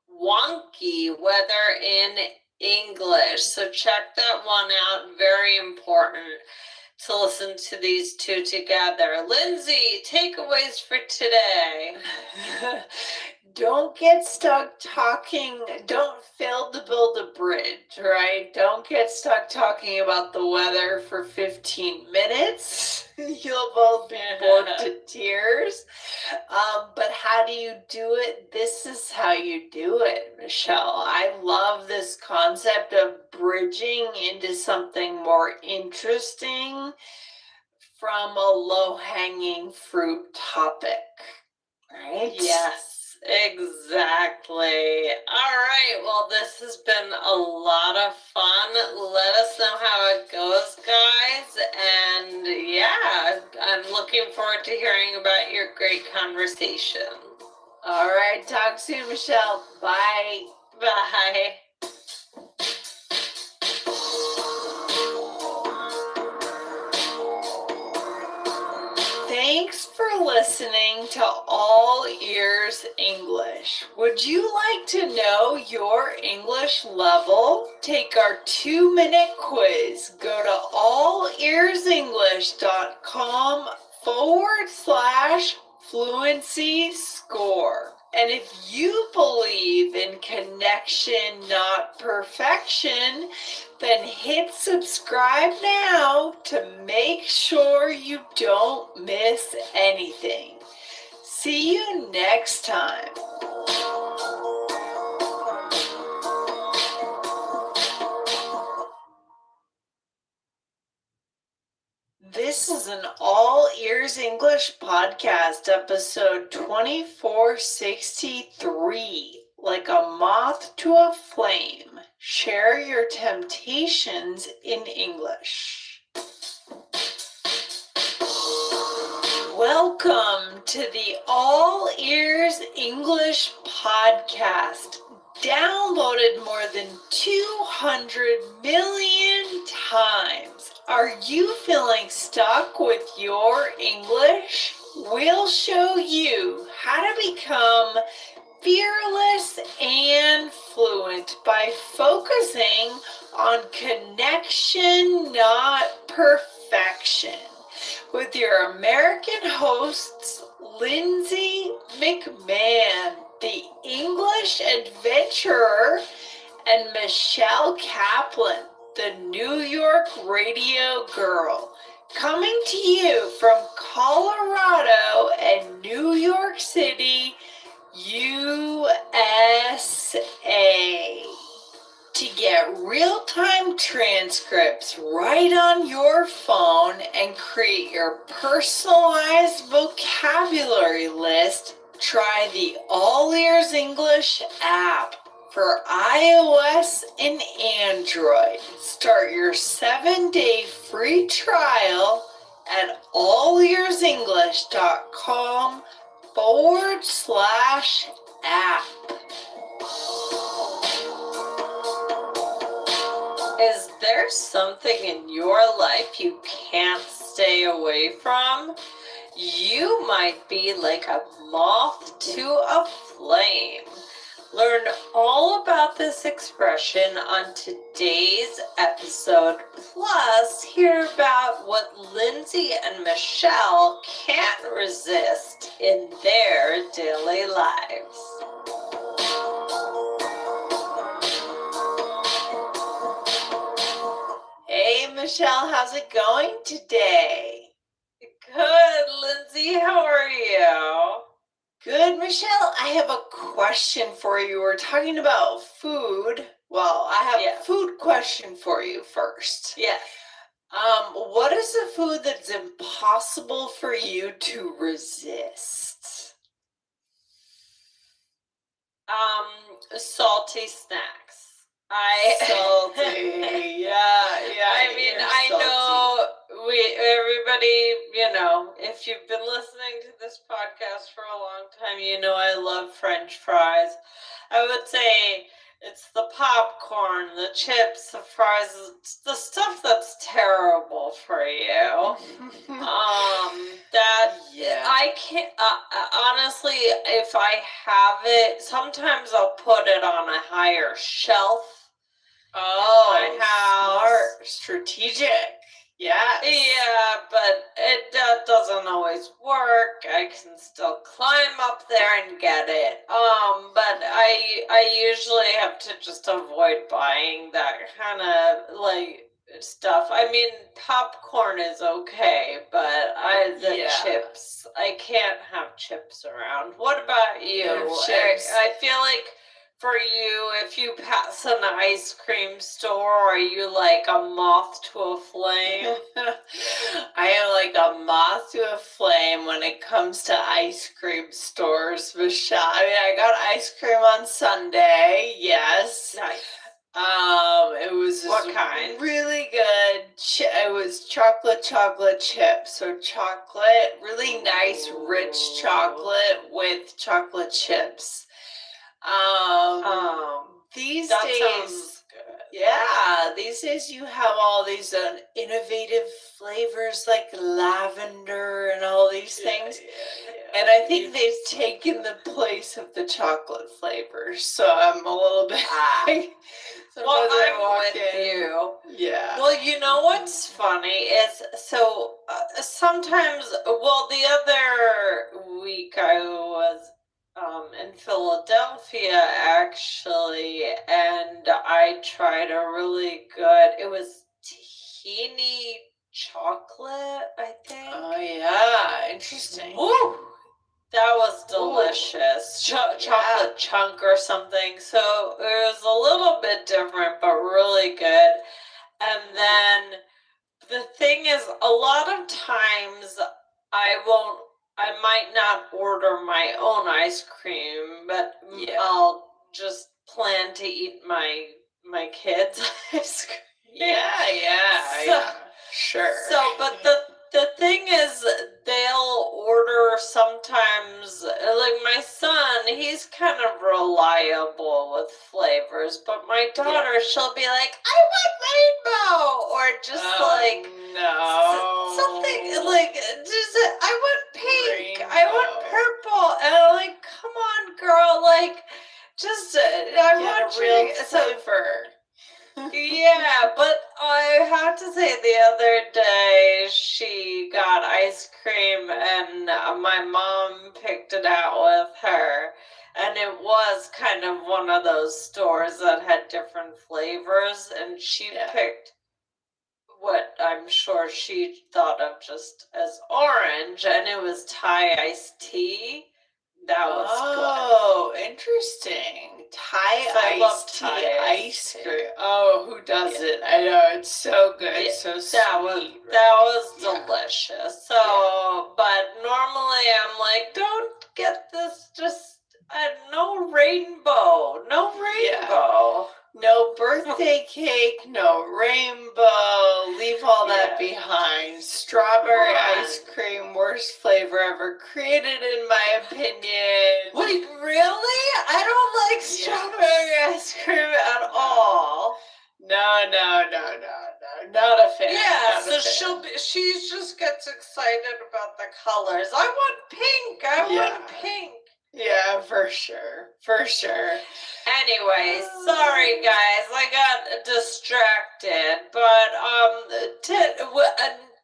wonky weather in English. So check that one out. Very important. to listen to these two together. Lindsay, takeaways for today. Don't get stuck talking. Don't fail to build a bridge, right? Don't get stuck talking about the weather for 15 minutes. You'll both be bored to tears. But how do you do it? This is how you do it, Michelle. I love this concept of bridging into something more interesting from a low-hanging fruit topic, right? Yes, exactly. All right, well, this has been a lot of fun. Let us know how it goes, guys. And yeah, I'm looking forward to hearing about your great conversation. All right, talk soon, Michelle. Bye. Bye. Thanks for listening to All Ears English. Would you like to know your English level? Take our 2-minute quiz. Go to allearsenglish.com/fluency score. And if you believe in connection, not perfection, then hit subscribe now to make sure you don't miss anything. See you next time. This is an All Ears English podcast, episode 2463. Like a moth to a flame, share your temptations in English. Welcome to the All Ears English podcast, downloaded more than 200 million times. Are you feeling stuck with your English? We'll show you how to become fearless and fluent by focusing on connection, not perfection. With your American hosts, Lindsay McMahon, the English adventurer, and Michelle Kaplan, the New York radio girl. Coming to you from Colorado and New York City, USA. To get real-time transcripts right on your phone and create your personalized vocabulary list, try the All Ears English app for iOS and Android. Start your 7-day free trial at allearsenglish.com/app. Is there something in your life you can't stay away from? You might be like a moth to a flame. Learn all about this expression on today's episode, plus hear about what Lindsay and Michelle can't resist in their daily lives. Hey, Michelle, how's it going today? Good, Lindsay, how are you? Good, Michelle. I have a question for you. We're talking about food. Well, I have a food question for you first. Yeah. What is a food that's impossible for you to resist? Salty snacks. Salty. Yeah. I mean, I know everybody, if you've been listening to this podcast for a long time, you know I love French fries. I would say it's the popcorn, the chips, the fries, it's the stuff that's terrible for you. I can't, honestly, if I have it, sometimes I'll put it on a higher shelf. Oh, smart, strategic. Yeah. Yeah, but that doesn't always work. I can still climb up there and get it. But I usually have to just avoid buying that kind of like stuff. I mean, popcorn is okay, but the Yeah. chips, I can't have chips around. What about you? Chips. I feel like for you, if you pass an ice cream store, are you like a moth to a flame? I am like a moth to a flame when it comes to ice cream stores, Michelle. I mean, I got ice cream on Sunday, yes. Nice. It was just What kind? really good. It was chocolate chip. So chocolate, really nice, rich chocolate with chocolate chips. These That days, sounds good. yeah, these days you have all these innovative flavors like lavender and all these things. And I think they've taken the place of the chocolate flavors. So I'm a little bit. Well, I'm with you. Yeah. Well, you know what's funny is so sometimes. Well, the other week I was in Philadelphia actually, and I tried a really good. It was tahini chocolate, I think. Oh yeah, interesting. Woo! That was delicious. Chocolate chunk or something. So it was a little bit different, but really good. And then the thing is, a lot of times I might not order my own ice cream, but I'll just plan to eat my kids' ice cream. Yeah. Sure. So, but the thing is, they'll order sometimes, like my son, he's kind of reliable with flavors, but my daughter, she'll be like, I want rainbow, or just like, no. something like, just, I want pink, Rainbow. I want purple, and I'm like, come on, girl, like, just, I want a real so, flavor. yeah, but I have to say the other day she got ice cream and my mom picked it out with her, and it was kind of one of those stores that had different flavors, and she picked what I'm sure she thought of just as orange, and it was Thai iced tea. That was good. Oh, interesting. Thai iced tea ice cream. Oh, who doesn't? I know, it's so good, so sweet. That was delicious. So, but normally I'm like, don't get this, just no rainbow. No birthday cake, no rainbow. Leave all that behind. Strawberry ice cream, worst flavor ever created, in my opinion. Wait, really? I don't like strawberry ice cream at all. No. Not a fan. Yeah, so she just gets excited about the colors. I want pink. I want pink. Yeah, for sure. Anyway, sorry guys, I got distracted, but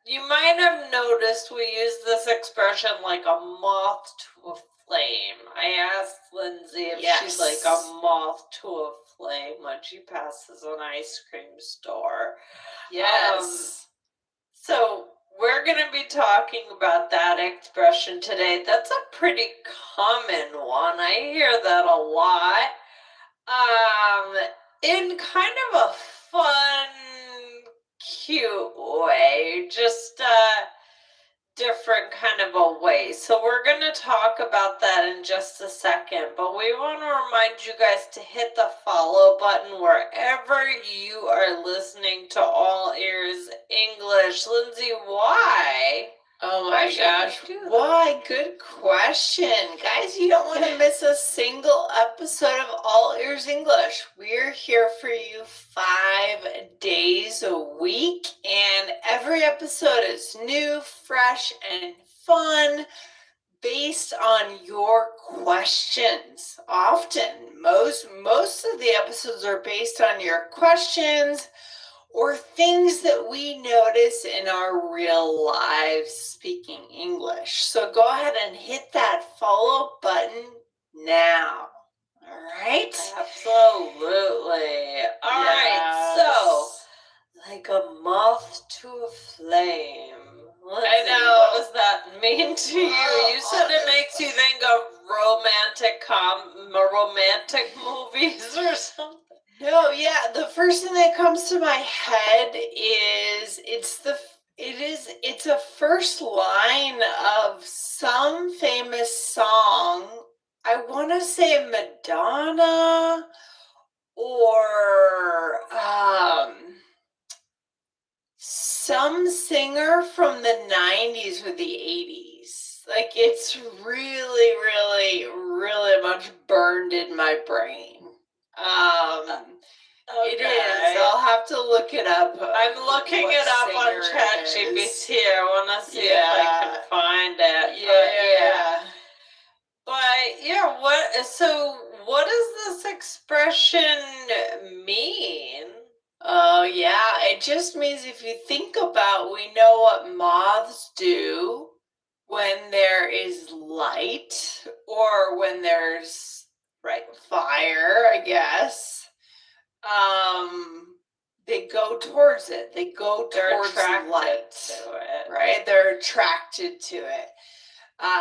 you might have noticed we use this expression like a moth to a flame. I asked Lindsay if she's like a moth to a flame when she passes an ice cream store. Yes. So we're going to be talking about that expression today. That's a pretty common one. I hear that a lot. In kind of a fun, cute way, just different kind of a way. So we're going to talk about that in just a second, but we want to remind you guys to hit the follow button wherever you are listening to All Ears English. Lindsay, why? Oh my gosh, why? Good question. Guys, you don't want to miss a single episode of All Ears English. We're here for you 5 days a week, and every episode is new, fresh, and fun, based on your questions. Often, most of the episodes are based on your questions. or things that we notice in our real lives speaking English. So go ahead and hit that follow button now. All right? Absolutely. All right. So, like a moth to a flame. I know. What does that mean to you? You said it makes you think of romantic movies or something. No, yeah, the first thing that comes to my head is it's a first line of some famous song. I want to say Madonna or some singer from the 90s or the 80s. Like it's really, really, really much burned in my brain. It is. I'll have to look it up. I'm looking it up on ChatGPT. I want to see if I can find it. Yeah. But yeah, so what does this expression mean? Oh, yeah. It just means if you think about, we know what moths do when there is light or when there's fire, I guess. They go towards it. They go towards light, to it. right? They're attracted to it.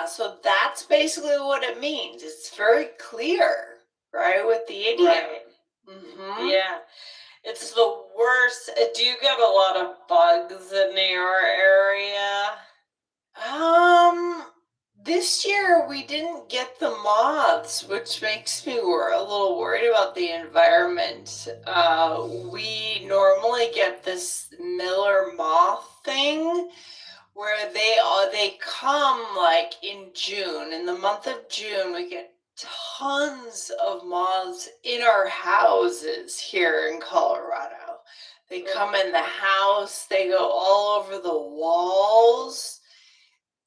So that's basically what it means. It's very clear, right, with the idiom. Right. Mm-hmm. Yeah. It's the worst. Do you get a lot of bugs in your area? This year we didn't get the moths, which makes me a little worried about the environment. We normally get this Miller moth thing where they come like in June. In the month of June, we get tons of moths in our houses here in Colorado. They come in the house, they go all over the walls.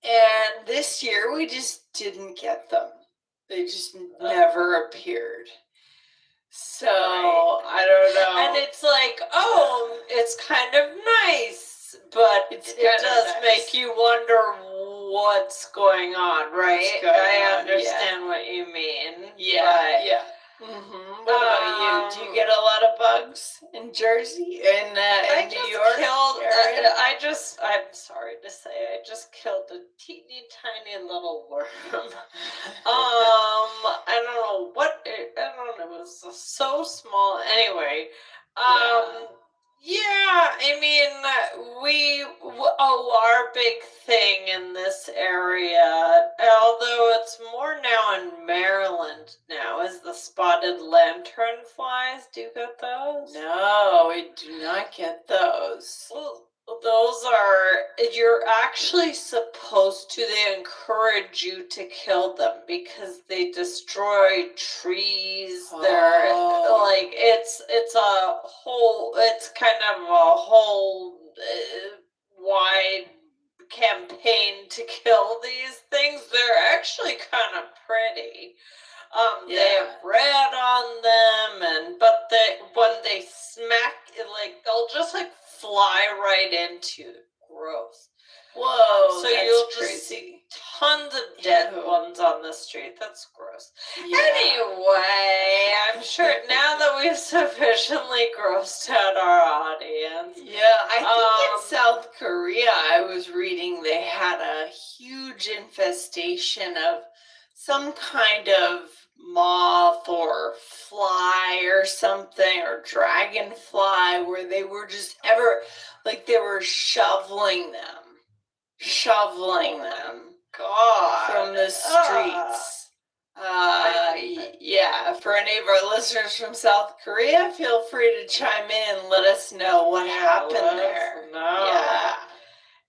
And this year we just didn't get them. They just never appeared. So I don't know. And it's like, it's kind of nice, but it does make you wonder what's going on, right? I understand what you mean. Yeah. Mm-hmm. What about you? Do you get a lot of bugs in Jersey and in New York? I'm sorry to say, I just killed a teeny tiny little worm. I don't know what. I don't know. It was so small. Anyway, yeah, I mean, our big thing in this area, although it's more now in Maryland now, is the spotted lantern flies. Do you get those? No, we do not get those. Well, you're actually supposed to, they encourage you to kill them because they destroy trees. They're like, it's kind of a whole wide campaign to kill these things. They're actually kind of pretty. They have red on them, but when they smack, they'll just fly right into it. Gross. Whoa, so you'll just see tons of dead ones on the street. That's gross. Yeah. Anyway, I'm sure now that we've sufficiently grossed out our audience. Yeah, I think in South Korea, I was reading they had a huge infestation of some kind of moth or fly or something, or dragonfly, where they were just they were shoveling them God. from the streets. Yeah, for any of our listeners from South Korea, feel free to chime in and let us know what happened there.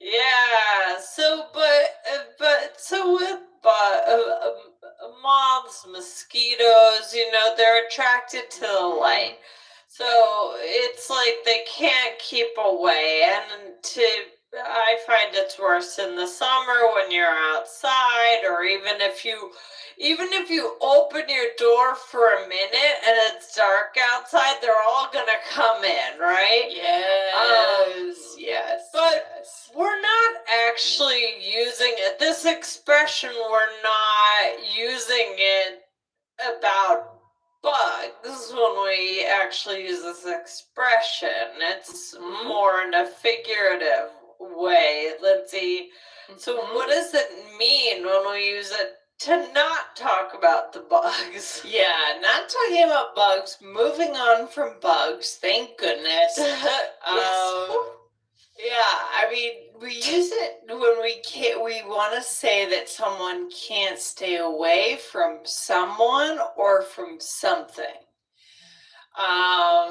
Yeah. So, with moths, mosquitoes, they're attracted to the light. So it's like they can't keep away, and I find it's worse in the summer when you're outside, or even if you open your door for a minute and it's dark outside, they're all gonna come in, right? Yes, yes. But yes. we're not actually using it. This expression, we're not using it about bugs when we actually use this expression. It's more in a figurative way, Lindsay. So what does it mean when we use it to not talk about the bugs? Yeah, not talking about bugs, moving on from bugs, thank goodness. Yeah, I mean, we use it when we want to say that someone can't stay away from someone or from something.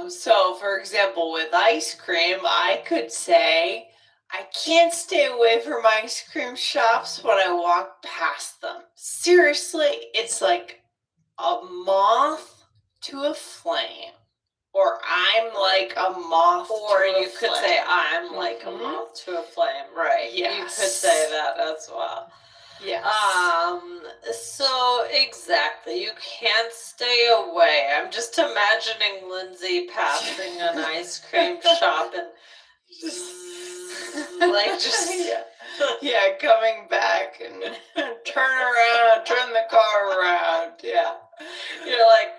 So for example, with ice cream, I could say, I can't stay away from ice cream shops when I walk past them. Seriously, it's like a moth to a flame. Or I'm like a moth to a flame. Or you could say, I'm like a moth to a flame, right? Yes. You could say that as well. Yes. So exactly, you can't stay away. I'm just imagining Lindsay passing an ice cream shop and yeah, coming back and turn the car around. Yeah. You're like,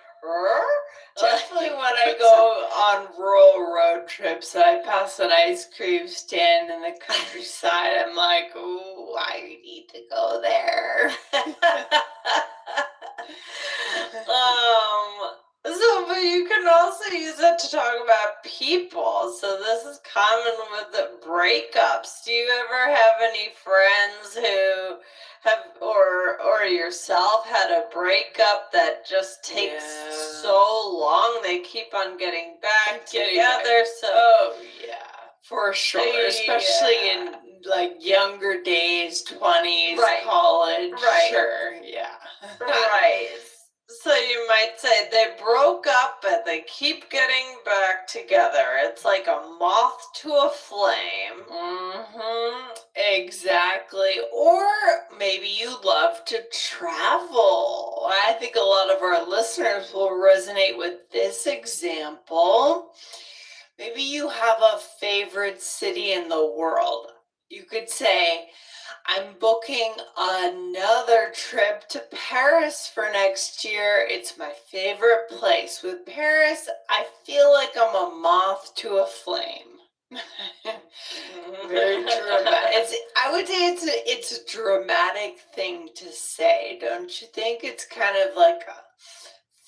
definitely when I go on rural road trips and I pass an ice cream stand in the countryside, I'm like, ooh, I need to go there. But you can also use it to talk about people. So this is common with the breakups. Do you ever have any friends who have, or yourself had a breakup that just takes so long? They keep on getting back together. So oh yeah, for sure. Especially in like younger days, 20s, college. Right. Sure, yeah. Right. So you might say they broke up, but they keep getting back together. It's like a moth to a flame. Exactly. Or maybe you love to travel. I think a lot of our listeners will resonate with this example. Maybe you have a favorite city in the world. You could say, I'm booking another trip to Paris for next year. It's my favorite place. With Paris, I feel like I'm a moth to a flame. Very dramatic. I would say it's a dramatic thing to say, don't you think? It's kind of like a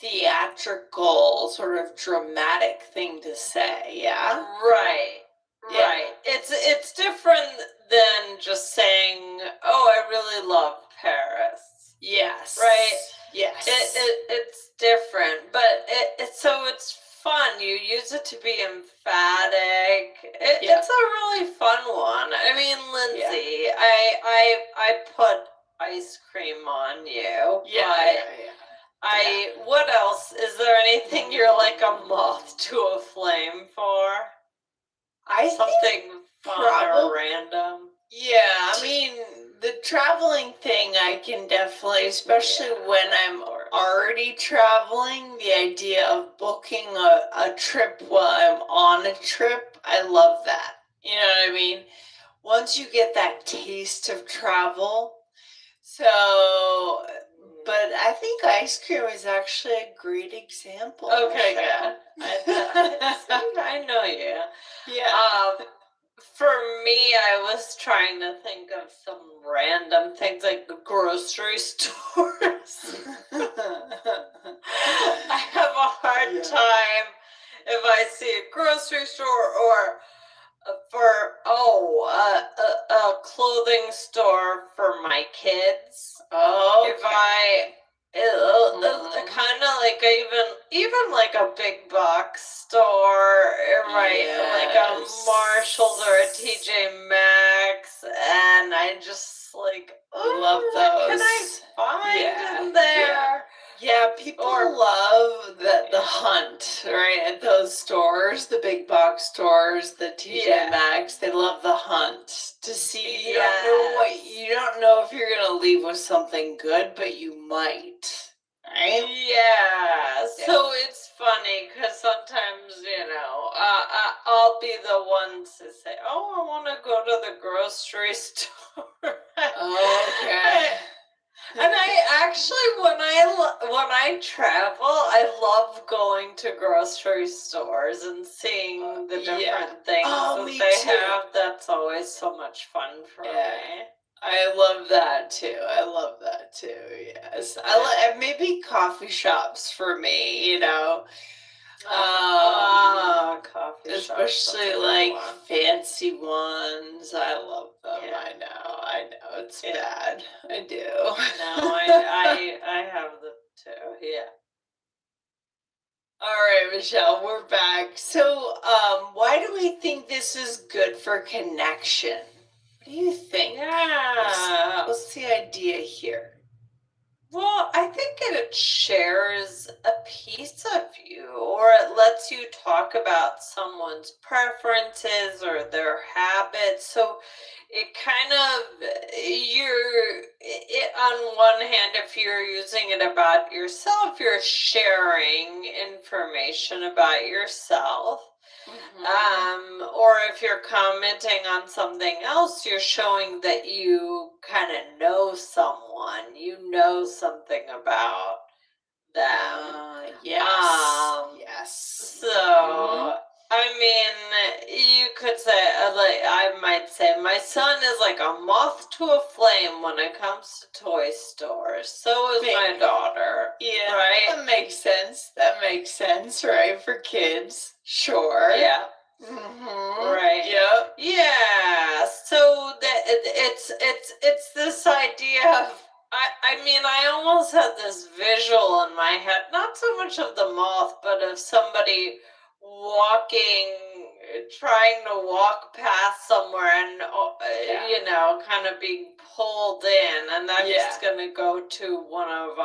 theatrical, sort of dramatic thing to say, yeah? Right. Right. It's different than just saying, "Oh, I really love Paris." Yes. Right. Yes. It's different, but it's fun. You use it to be emphatic. It's a really fun one. I mean, Lindsay, I put ice cream on you. What else? Is there anything you're like a moth to a flame for? Something fun or random. Yeah, I mean, the traveling thing I can definitely, especially when I'm already traveling, the idea of booking a trip while I'm on a trip, I love that. You know what I mean? Once you get that taste of travel. So, but I think ice cream is actually a great example. Okay, good. I know you. Yeah. For me, I was trying to think of some random things like grocery stores. I have a hard time if I see a grocery store or a clothing store for my kids. Oh, if I kind of like even like a big box store, right? Like a Marshalls or a TJ Maxx, and I just like love those. what can I find in there? Yeah, Yeah, people love the hunt, right? At those stores, the big box stores, the TJ Maxx, they love the hunt to see. You don't know you don't know if you're gonna leave with something good, but you might. Right? Yeah, so it's funny because sometimes, I'll be the one to say, "Oh, I want to go to the grocery store." Okay. And I actually, when I travel, I love going to grocery stores and seeing the different things that they have. That's always so much fun for me. I love that too. I love that too. Yes, maybe coffee shops for me. Coffee shops, especially like fancy ones. I love them. Yeah. I know. It's bad. I do. No, I have them too. Yeah. All right, Michelle, we're back. So, why do we think this is good for connection? What do you think? Yeah. What's the idea here? Well, I think it shares a piece of you, or it lets you talk about someone's preferences or their habits. So it kind of, on one hand, if you're using it about yourself, you're sharing information about yourself. Or if you're commenting on something else, you're showing that you kind of know someone, you know something about them. Yes. Yes. So, I mean, you could say, I might say, my son is like a moth to a flame when it comes to toy stores. So is my daughter. Yeah. Right? That makes sense. That makes sense, right? For kids. Sure. Yeah. Right. Yep. Yeah. So that it's this idea of I mean I almost had this visual in my head, not so much of the moth, but of somebody trying to walk past somewhere and kind of being pulled in, and I'm just gonna go to one of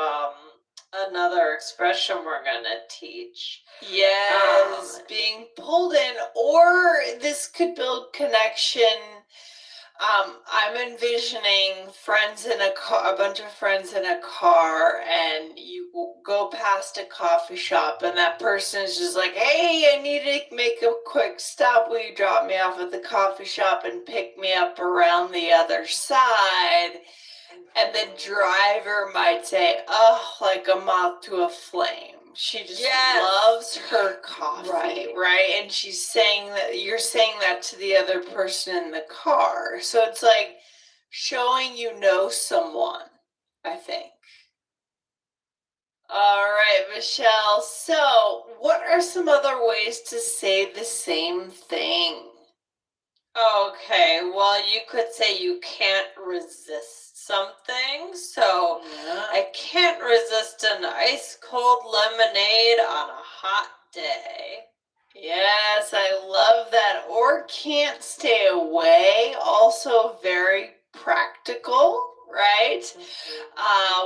another expression we're gonna teach. Yes, being pulled in, or this could build connection. I'm envisioning friends in a car, a bunch of friends in a car, and you go past a coffee shop, and that person is just like, "Hey, I need to make a quick stop. Will you drop me off at the coffee shop and pick me up around the other side?" And the driver might say, "Oh, like a moth to a flame. She just loves her coffee," right? And she's saying that you're saying that to the other person in the car. So it's like showing you know someone, I think. All right, Michelle. So, what are some other ways to say the same thing? Okay, well, you could say you can't resist something. So I can't resist an ice cold lemonade on a hot day. Yes, I love that. Or can't stay away. Also very practical, right?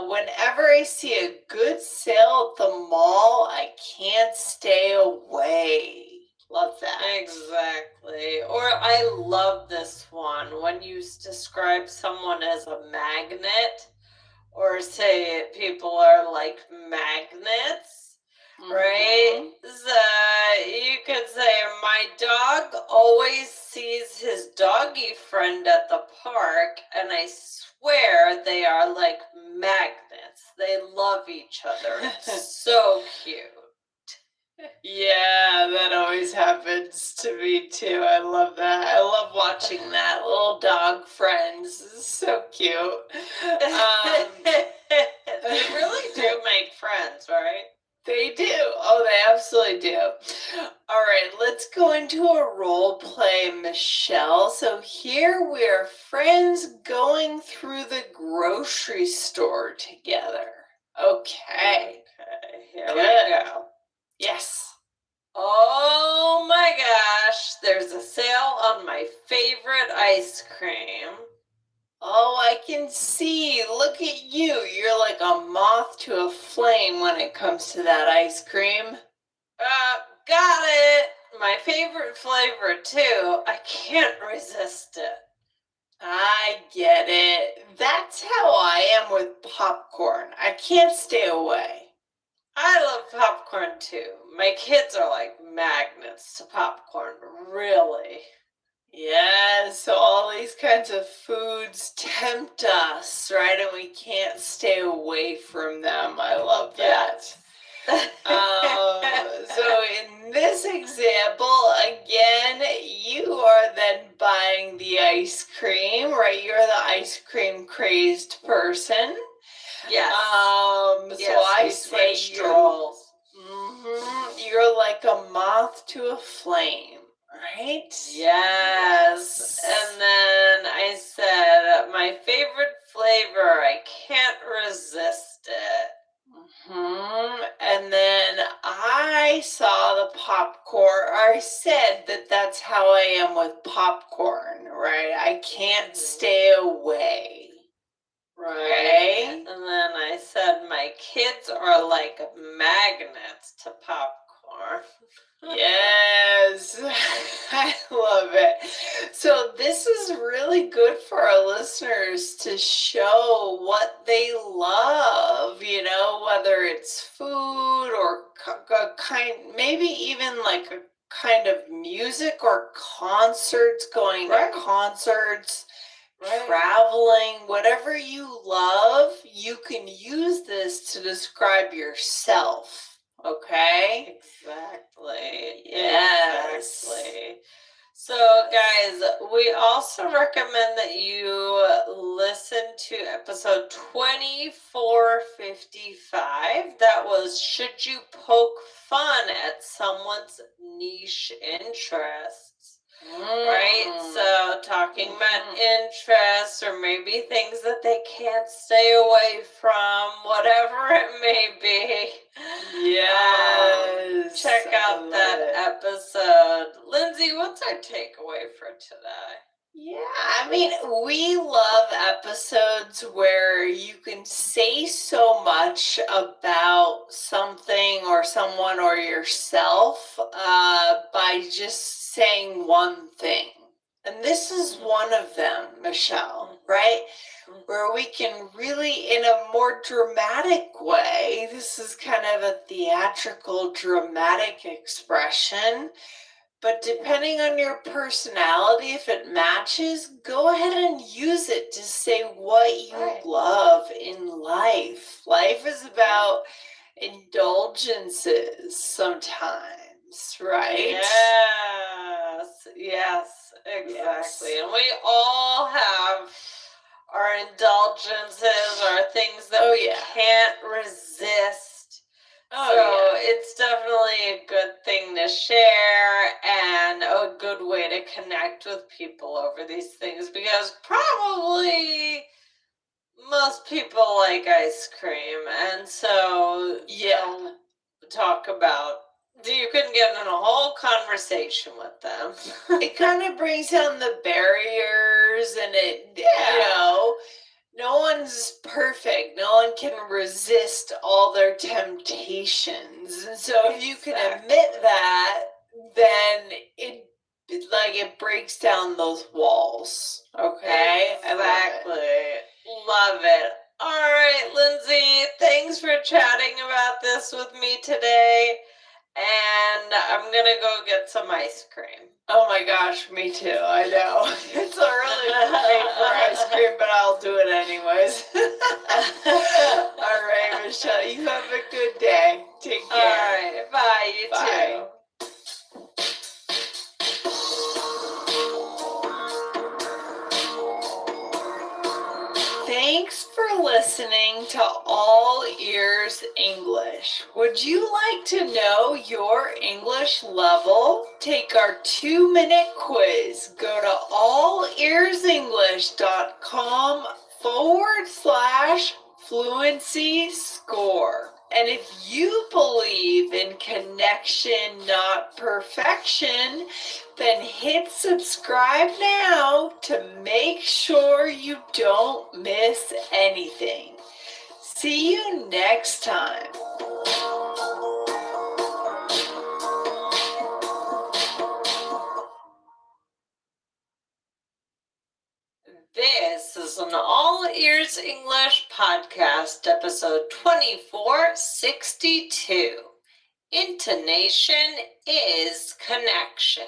Whenever I see a good sale at the mall, I can't stay away. Love that. Exactly. Or I love this one when you describe someone as a magnet, or say people are like magnets, right? So you could say, my dog always sees his doggy friend at the park, and I swear they are like magnets. They love each other. It's so cute. Yeah, that always happens to me too. I love that. I love watching that. Little dog friends. It's so cute. They really do make friends, right? They do. Oh, they absolutely do. All right, let's go into a role play, Michelle. So here we are friends going through the grocery store together. Okay. Here we go. Yes. Oh my gosh, there's a sale on my favorite ice cream. Oh, I can see. Look at you. You're like a moth to a flame when it comes to that ice cream. Got it. My favorite flavor, too. I can't resist it. I get it. That's how I am with popcorn. I can't stay away. I love popcorn, too. My kids are like magnets to popcorn, really. Yeah, so all these kinds of foods tempt us, right? And we can't stay away from them. I love that. So in this example, again, you are then buying the ice cream, right? You're the ice cream crazed person. Yes. So Yes, I we say switched roles. you're like a moth to a flame, right? Yes. And then I said, my favorite flavor, I can't resist it. And then I saw the popcorn, or I said that that's how I am with popcorn, right? I can't stay away. Right. And then I said, my kids are like magnets to popcorn. Yes, I love it. So this is really good for our listeners to show what they love, you know, whether it's food or maybe even like a kind of music or concerts, going to concerts. Right. Traveling, whatever you love, you can use this to describe yourself. Okay? Exactly. Yes. Exactly. So, guys, we also recommend that you listen to episode 2455. That was Should You Poke Fun at Someone's Niche Interests? Right? So talking about interests or maybe things that they can't stay away from, whatever it may be. Yes. Check out that episode. Lindsay, what's our takeaway for today? Yeah, I mean, we love episodes where you can say so much about something or someone or yourself by just saying one thing. And this is one of them, Michelle, right? Where we can really, in a more dramatic way, this is kind of a theatrical, dramatic expression. But depending on your personality, if it matches, go ahead and use it to say what you love in life. Life is about indulgences sometimes, right? Yes, exactly. Yes. And we all have our indulgences, our things that we can't resist. It's definitely a good thing to share and a good way to connect with people over these things, because probably most people like ice cream, and so talk about, you can get in a whole conversation with them. It kind of brings down the barriers, and it, you know, no one's perfect. No one can resist all their temptations. And so if you can admit that, then it breaks down those walls. Okay? Exactly. Love it. All right, Lindsay, thanks for chatting about this with me today. And I'm going to go get some ice cream. Oh my gosh, me too. I know. It's early for ice cream, but I'll do it anyways. All right, Michelle, you have a good day. Take care. All right, bye. You too. Thanks for listening to All Ears English. Would you like to know your English level? Take our 2-minute quiz. Go to allearsenglish.com/fluency score And if you believe in connection, not perfection, then hit subscribe now to make sure you don't miss anything. See you next time. This is an All Ears English podcast, episode 2462. Intonation is connection.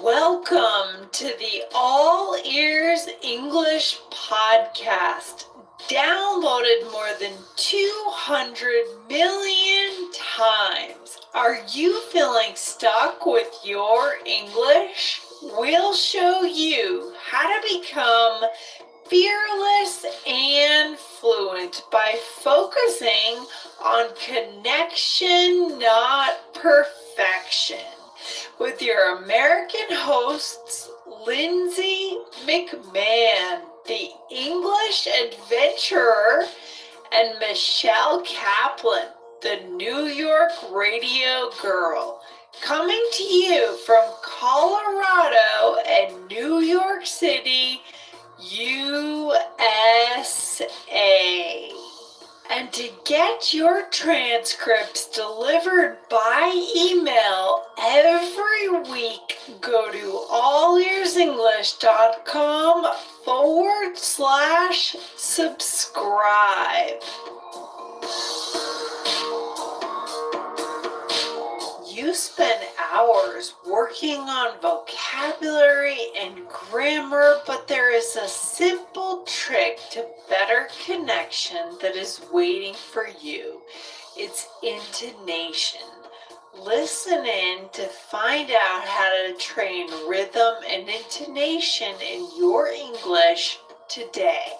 Welcome to the All Ears English podcast, downloaded more than 200 million times. Are you feeling stuck with your English? We'll show you how to become fearless and fluent by focusing on connection, not perfection, with your American hosts, Lindsay McMahon, the English adventurer, and Michelle Kaplan, the New York radio girl, coming to you from Colorado and New York City, USA. And to get your transcripts delivered by email every week, go to allearsenglish.com/subscribe. You spend hours working on vocabulary and grammar, but there is a simple trick to better connection that is waiting for you. It's intonation. Listen in to find out how to train rhythm and intonation in your English today.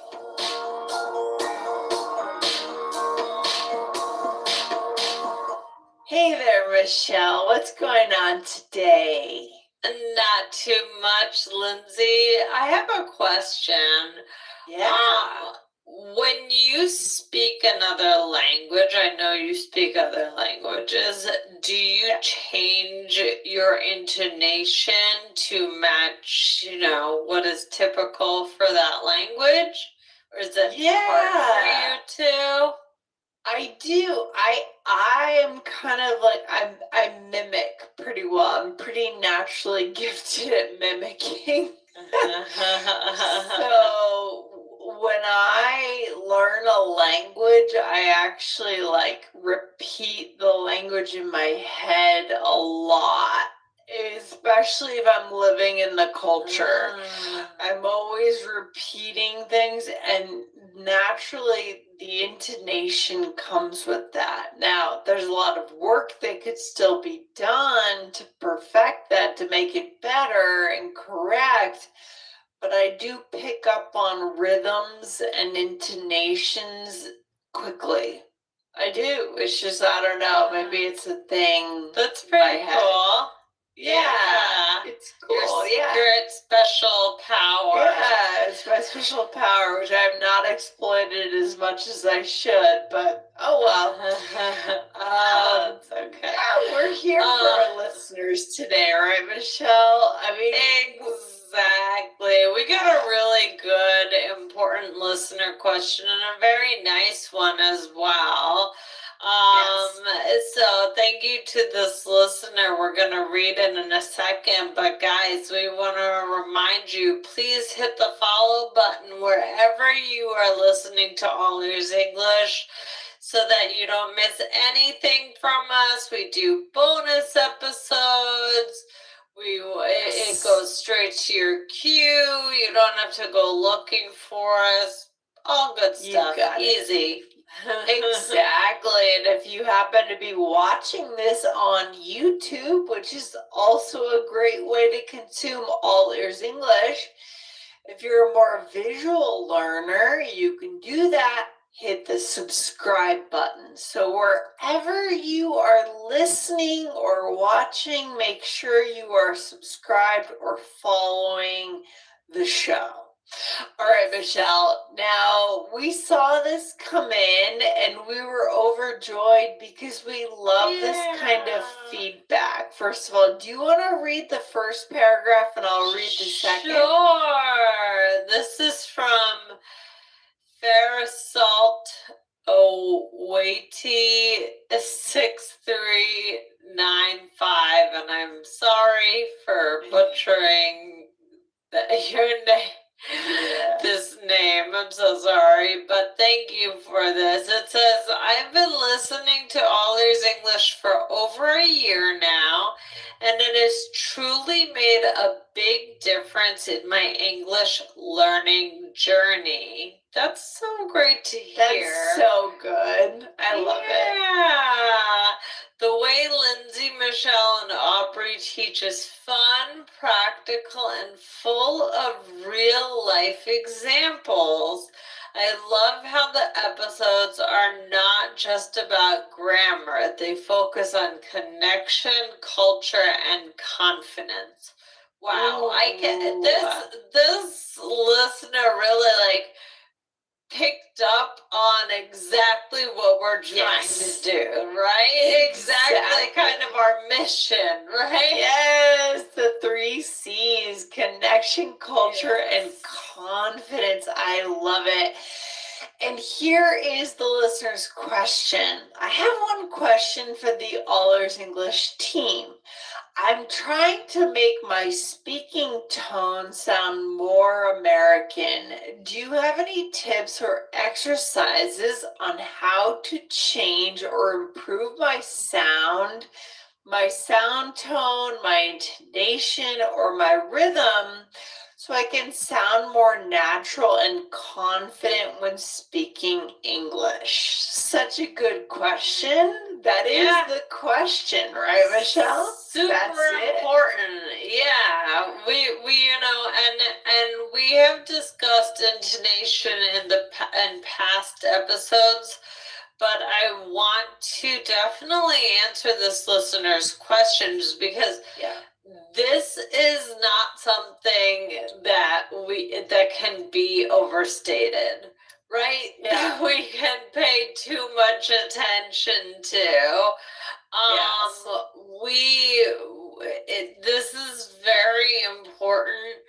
Hey there, Michelle. What's going on today? Not too much, Lindsay. I have a question. Yeah. When you speak another language, I know you speak other languages, do you change your intonation to match, what is typical for that language? Or is it hard for you to? I do. I am kind of like I mimic pretty well. I'm pretty naturally gifted at mimicking. So when I learn a language, I actually repeat the language in my head a lot, especially if I'm living in the culture. I'm always repeating things, and naturally the intonation comes with that. Now, there's a lot of work that could still be done to perfect that, to make it better and correct, but I do pick up on rhythms and intonations quickly. I do. It's just, I don't know, maybe it's a thing. That's pretty cool. Yeah, it's cool. Your secret special power. Yeah, it's my special power, which I've not exploited as much as I should, but oh well. That's okay. Yeah, we're here for our listeners today, right, Michelle? I mean, exactly. We got a really good, important listener question, and a very nice one as well. So thank you to this listener. We're going to read it in a second, but guys, we want to remind you, please hit the follow button wherever you are listening to All Ears English so that you don't miss anything from us. We do bonus episodes. It goes straight to your queue. You don't have to go looking for us. All good stuff. Easy. Exactly. And if you happen to be watching this on YouTube, which is also a great way to consume All Ears English, if you're a more visual learner, you can do that. Hit the subscribe button. So wherever you are listening or watching, make sure you are subscribed or following the show. All right, Michelle. Now, we saw this come in and we were overjoyed because we love this kind of Yeah. feedback. First of all, do you want to read the first paragraph and I'll read the second? Sure. This is from Farisalt Owati 6395, and I'm sorry for butchering your name. Yeah. This name. I'm so sorry, but thank you for this. It says, I've been listening to All Ears English for over a year now, and it has truly made a big difference in my English learning journey. That's so great to hear. That's so good. I love it. Yeah. The way Lindsay, Michelle, and Aubrey teaches fun, practical, and full of real life examples. I love how the episodes are not just about grammar. They focus on connection, culture, and confidence. Wow, I get Ooh. this listener really picked up on exactly what we're trying to do, right? Exactly kind of our mission, right? Yes, the 3 C's, connection, culture, and Yes. confidence. I love it. And here is the listener's question. I have one question for the All Ears English team. I'm trying to make my speaking tone sound more American. Do you have any tips or exercises on how to change or improve my sound tone, my intonation, or my rhythm so I can sound more natural and confident when speaking English? Such a good question. That is Yeah. the question, right, Michelle? Super That's it. important. Yeah. We and we have discussed intonation in past episodes, but I want to definitely answer this listener's questions because Yeah. this is not something that can be overstated, right? Yeah. We can pay too much attention to. Yes. This is very important.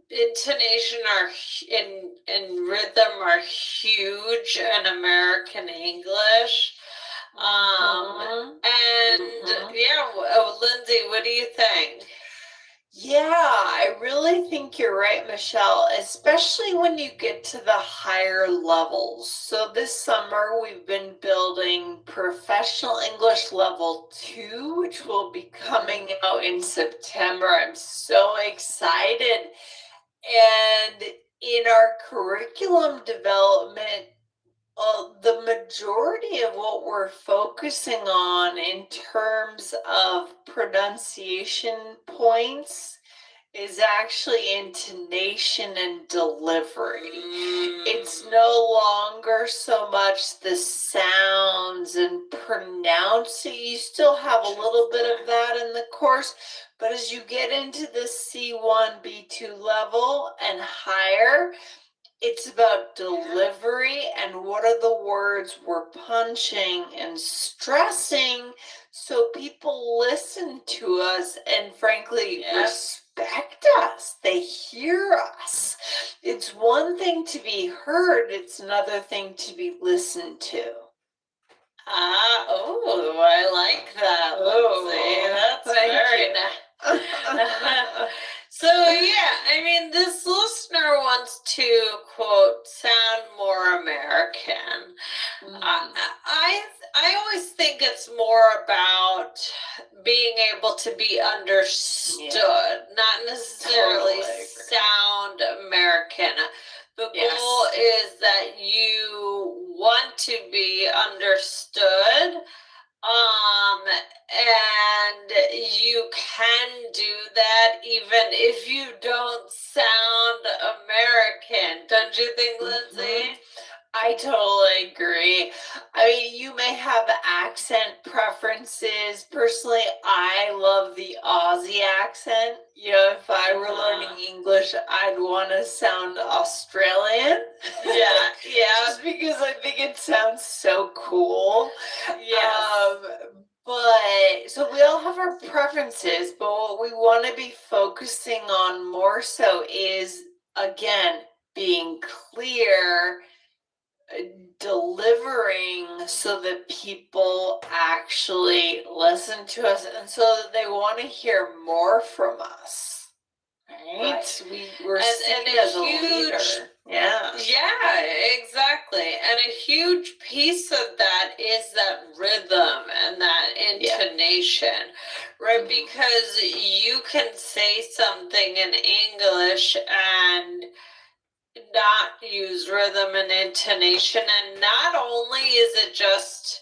Intonation and rhythm are huge in American English. Lindsay, what do you think? Yeah, I really think you're right, Michelle, especially when you get to the higher levels. So this summer we've been building professional English level 2, which will be coming out in September. I'm so excited. And in our curriculum development, the majority of what we're focusing on in terms of pronunciation points is actually intonation and delivery. It's no longer so much the sounds and pronouncing. You still have a little bit of that in the course, but as you get into the C1, B2 level and higher, it's about delivery and what are the words we're punching and stressing so people listen to us and frankly respect us. They hear us. It's one thing to be heard, it's another thing to be listened to. I like that, Lindsay. That's very nice. So this listener wants to quote sound more American. I always think it's more about being able to be understood, not necessarily sound American. The goal is that you want to be understood. And you can do that even if you don't sound American. Don't you think, Lindsay? I I totally agree. I mean, you may have accent preferences. Personally, I love the Aussie accent. You know, if I were learning English, I'd want to sound Australian. Yeah, yeah, Just because I think it sounds so cool. yes. But so we all have our preferences, but what we want to be focusing on more so is, again, being clear, delivering so that people actually listen to us and so that they want to hear more from us. Right? We're And seen a as a huge- leader. Yeah. Yeah, exactly. And a huge piece of that is that rhythm and that intonation, right? Mhm. Because you can say something in English and not use rhythm and intonation. And not only is it just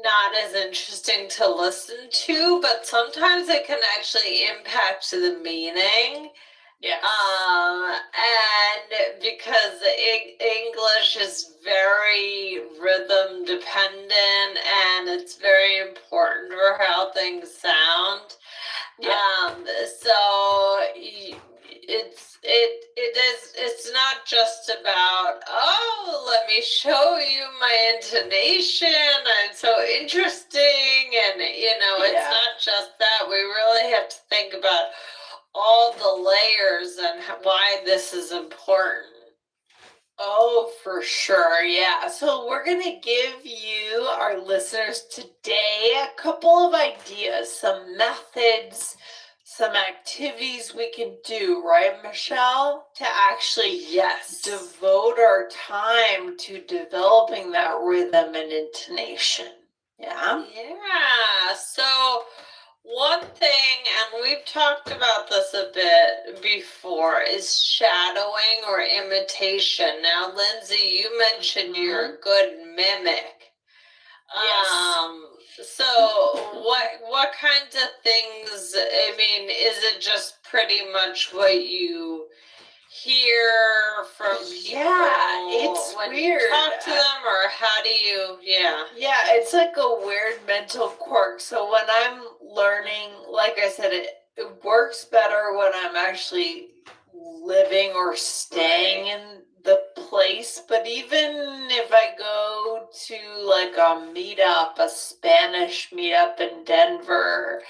not as interesting to listen to, but sometimes it can actually impact the meaning. Yes. And because English is very rhythm dependent and it's very important for how things sound. Yeah. So it's not just about, oh, let me show you my intonation, I'm so interesting, and it's not just that. We really have to think about all the layers and why this is important. Oh, for sure. Yeah. So we're going to give you, our listeners today, a couple of ideas, some methods, some activities we can do, right, Michelle? To actually devote our time to developing that rhythm and intonation. Yeah. Yeah. So one thing, and we've talked about this a bit before, is shadowing or imitation. Now, Lindsay, you mentioned you're a good mimic. So what kinds of things, I mean, is it just pretty much what you hear from people? Yeah, it's when weird. You talk to them, or how do you? Yeah. Yeah, it's like a weird mental quirk. So when I'm learning, like I said, it works better when I'm actually living or staying in the place. But even if I go to like a meetup, a Spanish meetup in Denver,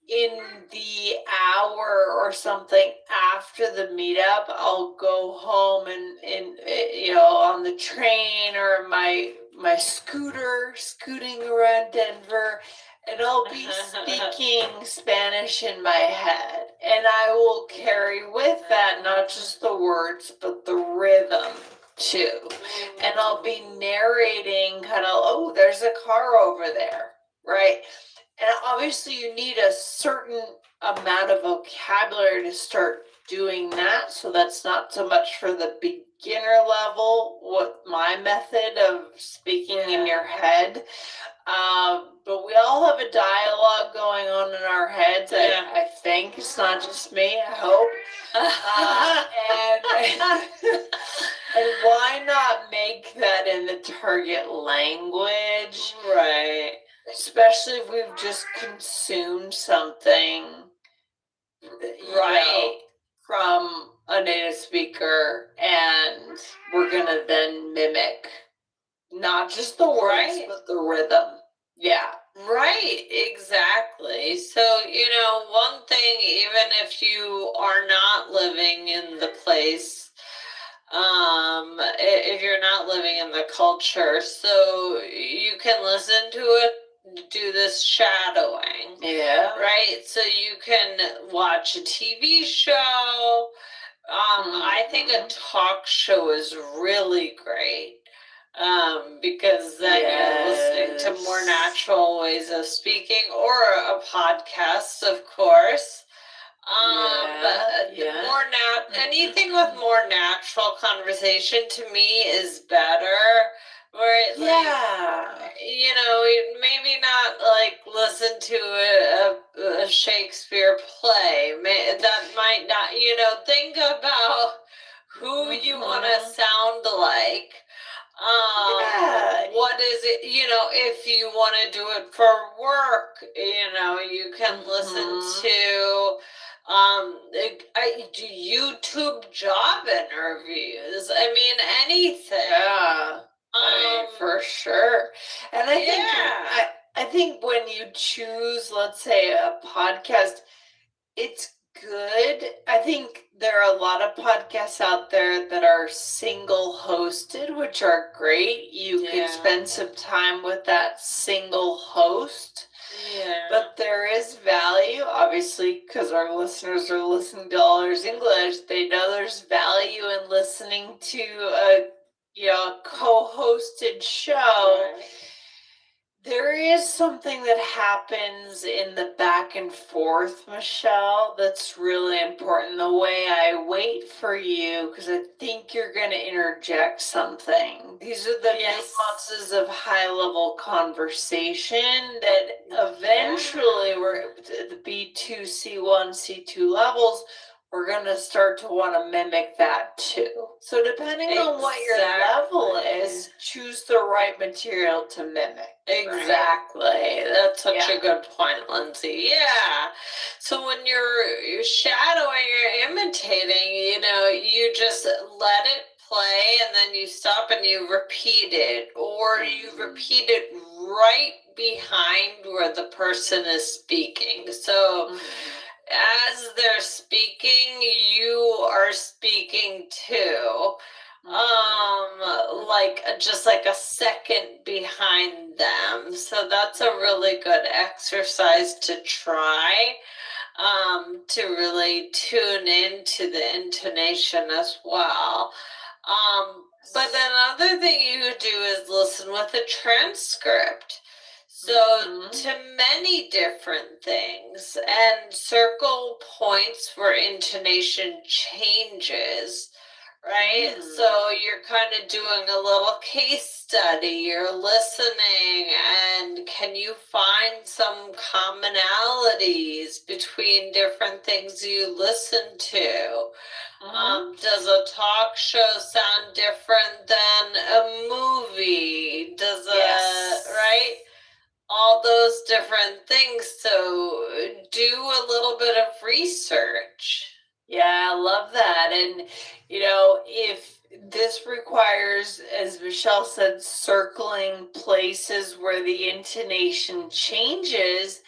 in the hour or something after the meetup, I'll go home and on the train or my scooter scooting around Denver, and I'll be speaking Spanish in my head, and I will carry with that not just the words but the rhythm too, and I'll be narrating kind of, oh, there's a car over there, right? And obviously you need a certain amount of vocabulary to start doing that. So that's not so much for the beginner level, what my method of speaking in your head. But we all have a dialogue going on in our heads. I think it's not just me, I hope. And why not make that in the target language? Right. Especially if we've just consumed something, from a native speaker, and we're gonna then mimic not just the words but the rhythm. Yeah. Right, exactly. So, one thing, even if you are not living in the place, if you're not living in the culture, so you can listen to it, do this shadowing. Yeah. Right? So you can watch a TV show. I think a talk show is really great. Because then you're listening to more natural ways of speaking, or a podcast, of course. Anything with more natural conversation to me is better. Where maybe not like listen to a Shakespeare play. That might not, think about who you want to sound sound like? Yeah. What is it, if you want to do it for work, you can listen to YouTube job interviews. I mean, anything. Yeah. For sure. And I think when you choose, let's say, a podcast, it's good. I think there are a lot of podcasts out there that are single hosted, which are great. You can spend some time with that single host. Yeah. But there is value, obviously, because our listeners are listening to All Ears English. They know there's value in listening to a co-hosted show. Right. There is something that happens in the back and forth, Michelle, that's really important. The way I wait for you, because I think you're going to interject something. These are the nuances of high-level conversation that eventually we're at the B2, C1, C2 levels. We're going to start to want to mimic that too. So depending on what your level is, choose the right material to mimic. Exactly. Right? That's such a good point, Lindsay. Yeah. So when you're shadowing or imitating, you just let it play and then you stop and you repeat it, or you repeat it right behind where the person is speaking. So as they're speaking, you are speaking too. Just like a second behind them. So that's a really good exercise to try, to really tune into the intonation as well. But another thing you could do is listen with a transcript. So to many different things, and circle points for intonation changes, right? So you're kind of doing a little case study, you're listening, and can you find some commonalities between different things you listen to? Does a talk show sound different than a movie? Right? All those different things. So do a little bit of research. Yeah, I love that. And, if this requires, as Michelle said, circling places where the intonation changes,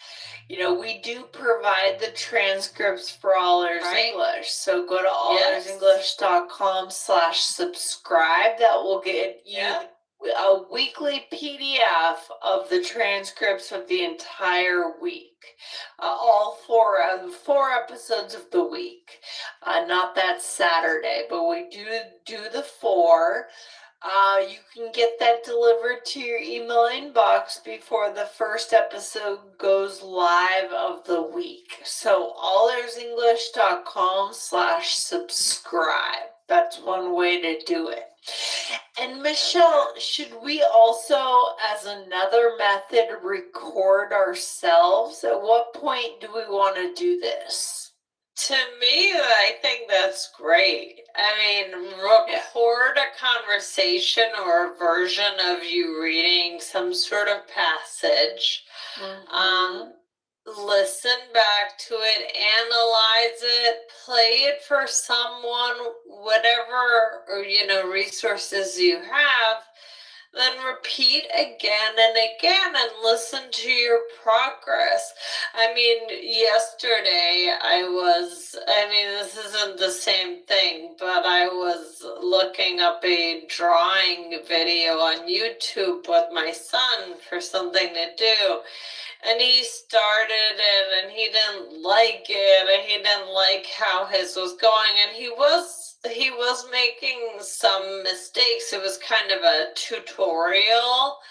we do provide the transcripts for All Ears English. So go to allearsenglish.com/subscribe. That will get you a weekly PDF of the transcripts of the entire week. All four episodes of the week. Not that Saturday, but we do the 4. You can get that delivered to your email inbox before the first episode goes live of the week. So allearsenglish.com/subscribe. That's one way to do it. And Michelle, should we also, as another method, record ourselves? At what point do we want to do this? To me, I think that's great. I mean, record a conversation or a version of you reading some sort of passage. Listen back to it, analyze it, play it for someone, whatever, resources you have. Then repeat again and again and listen to your progress. I mean, yesterday this isn't the same thing, but I was looking up a drawing video on YouTube with my son for something to do. And he started it and he didn't like it and he didn't like how his was going, and he was making some mistakes. It was kind of a tutorial.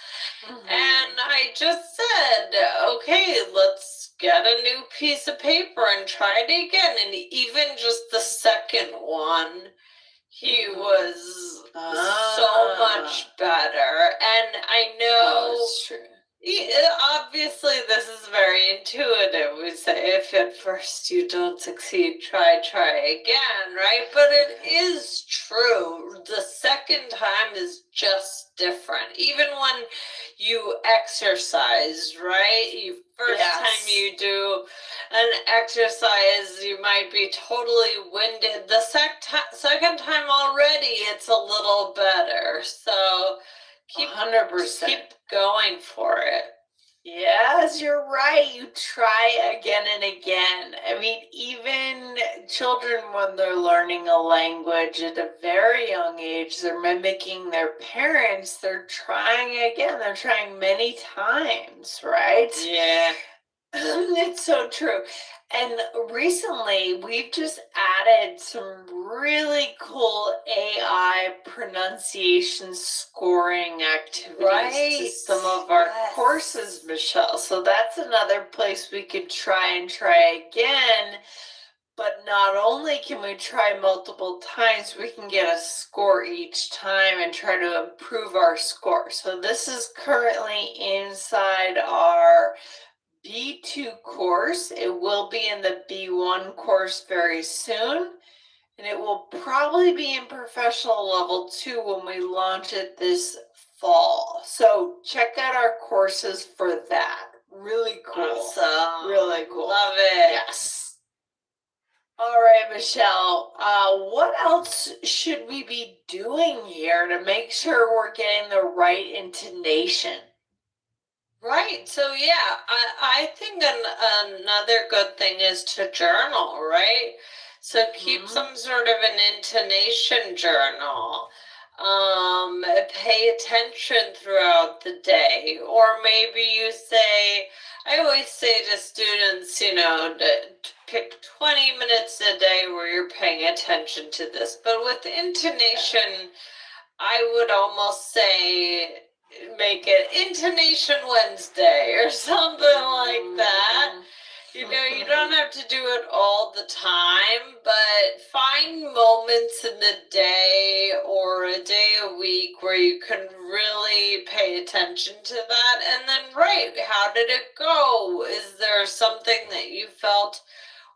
And I just said, okay, let's get a new piece of paper and try it again. And even just the second one, he was so much better. And I know that's true. Obviously, this is very intuitive. We say if at first you don't succeed, try again, right? But it is true. The second second time is just different. Even when you exercise, right? First Yes. time you do an exercise, you might be totally winded. The second time already, it's a little better. So keep 100%. keep going for it. Yes, you're right. You try again and again. I mean, even children, when they're learning a language at a very young age, they're mimicking their parents. They're trying again. They're trying many times, right? Yeah. It's so true. And recently, we've just added some really cool AI pronunciation scoring activities to Right. some of our Yes. courses, Michelle. So that's another place we could try again. But not only can we try multiple times, we can get a score each time and try to improve our score. So this is currently inside our B2 course. It will be in the B1 course very soon, and it will probably be in professional level 2 when we launch it this fall. So check out our courses for that. Really cool. Awesome. Really cool. Love it. Yes. All right, Michelle. What else should we be doing here to make sure we're getting the right intonation? Right. So yeah, I think another good thing is to journal, right? So keep Mhm. some sort of an intonation journal. Pay attention throughout the day, or maybe you say, I always say to students, to pick 20 minutes a day where you're paying attention to this. But with intonation, I would almost say make it Intonation Wednesday or something like that. You don't have to do it all the time, but find moments in the day or a day a week where you can really pay attention to that. And then write, how did it go? Is there something that you felt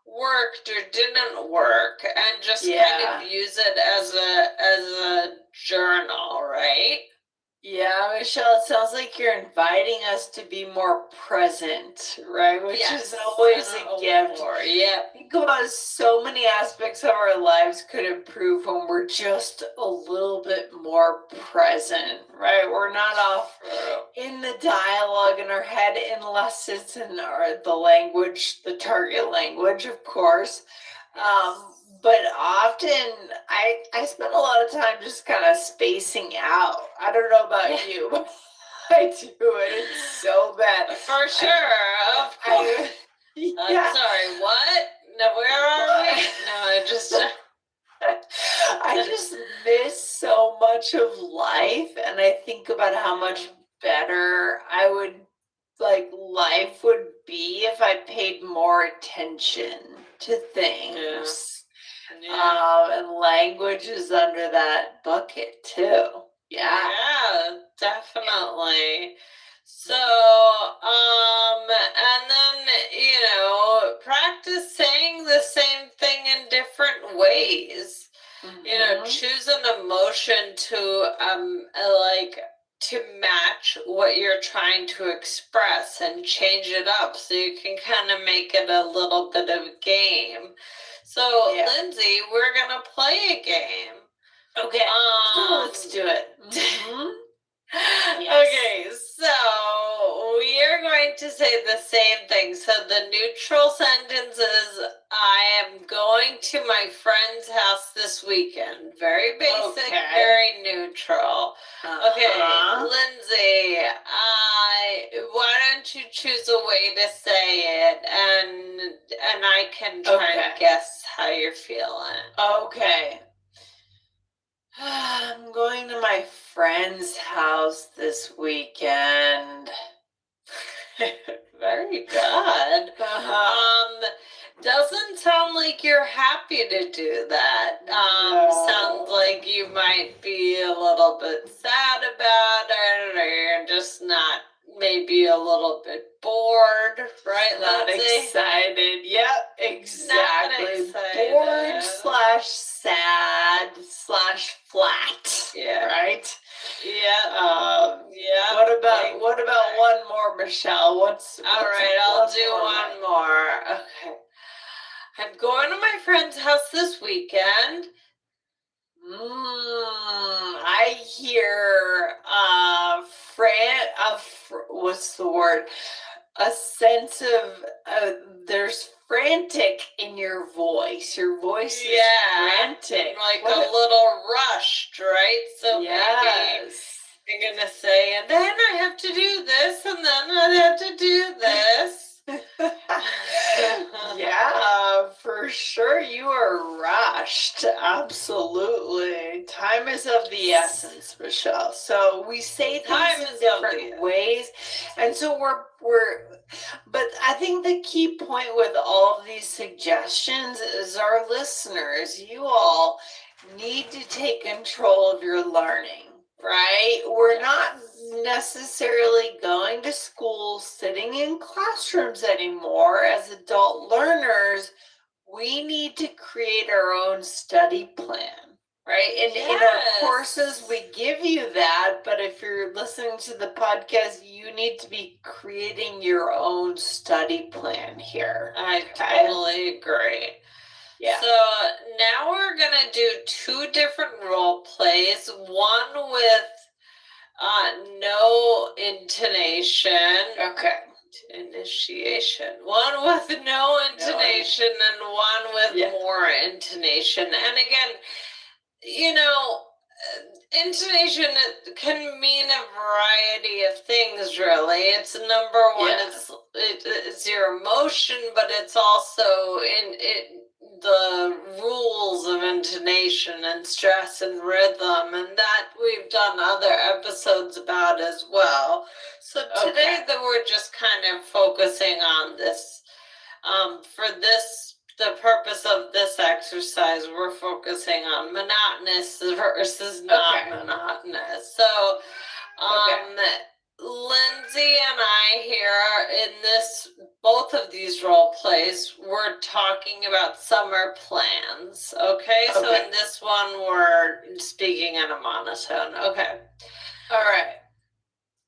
worked or didn't work? And just kind of use it as a journal, right? Yeah, Michelle, it sounds like you're inviting us to be more present, right? Which is always a gift. Yeah. Think about so many aspects of our lives could improve when we're just a little bit more present, right? We're not off in the dialogue in our head unless it's in the language, the target language, of course. But often I spend a lot of time just kind of spacing out. I don't know about you, but I do it. It's so bad. For sure. Of course. I'm sorry, what? No, where are we? No, I just miss so much of life, and I think about how much better life would be if I paid more attention to things. And language is under that bucket too. Yeah, definitely. So, and then, practice saying the same thing in different ways. Choose an emotion to match what you're trying to express and change it up so you can kind of make it a little bit of a game. So, Lindsay, we're going to play a game. Okay, let's do it. Okay, so we are going to say the same thing. So the neutral sentence is, I am going to my friend's house this weekend. Very basic, very neutral. Okay, Lindsay, why don't you choose a way to say it, and I can try to guess how you're feeling. Okay. I'm going to my friend's house this weekend. Very good. Doesn't sound like you're happy to do that. Sounds like you might be a little bit sad about it, or you're just not, maybe a little bit bored, right? Not Lindsay? excited. Yep, exactly. Not excited. Bored / sad / flat. Yeah. Right. Yeah. Yeah. What about one more, Michelle? All right, I'll do one more. Okay. I'm going to my friend's house this weekend. I hear what's the word? A sense of there's frantic in your voice. Your voice is frantic. Like a little rushed, right? So maybe yes. you're gonna say, and then I have to do this, and then I have to do this. Yeah, for sure. You are rushed. Absolutely. Time is of the essence, Michelle. So we say Time things in is of different the ways. And so but I think the key point with all of these suggestions is our listeners, you all need to take control of your learning, right? We're not necessarily going to school, sitting in classrooms anymore as adult learners. We need to create our own study plan, right? And in our courses, we give you that, but if you're listening to the podcast, you need to be creating your own study plan here. I totally agree. Yeah. So now we're gonna do 2 different role plays. One with no intonation. Okay. Initiation. One with no intonation and one with more intonation. And again, intonation can mean a variety of things, really. It's number one, it's your emotion, but it's also the rules of intonation and stress and rhythm, and that we've done other episodes about as well. So today that we're just kind of focusing on this. The purpose of this exercise, we're focusing on monotonous versus not monotonous. So, Lindsay and I here in both of these role plays, we're talking about summer plans. Okay, so in this one, we're speaking in a monotone. Okay. All right.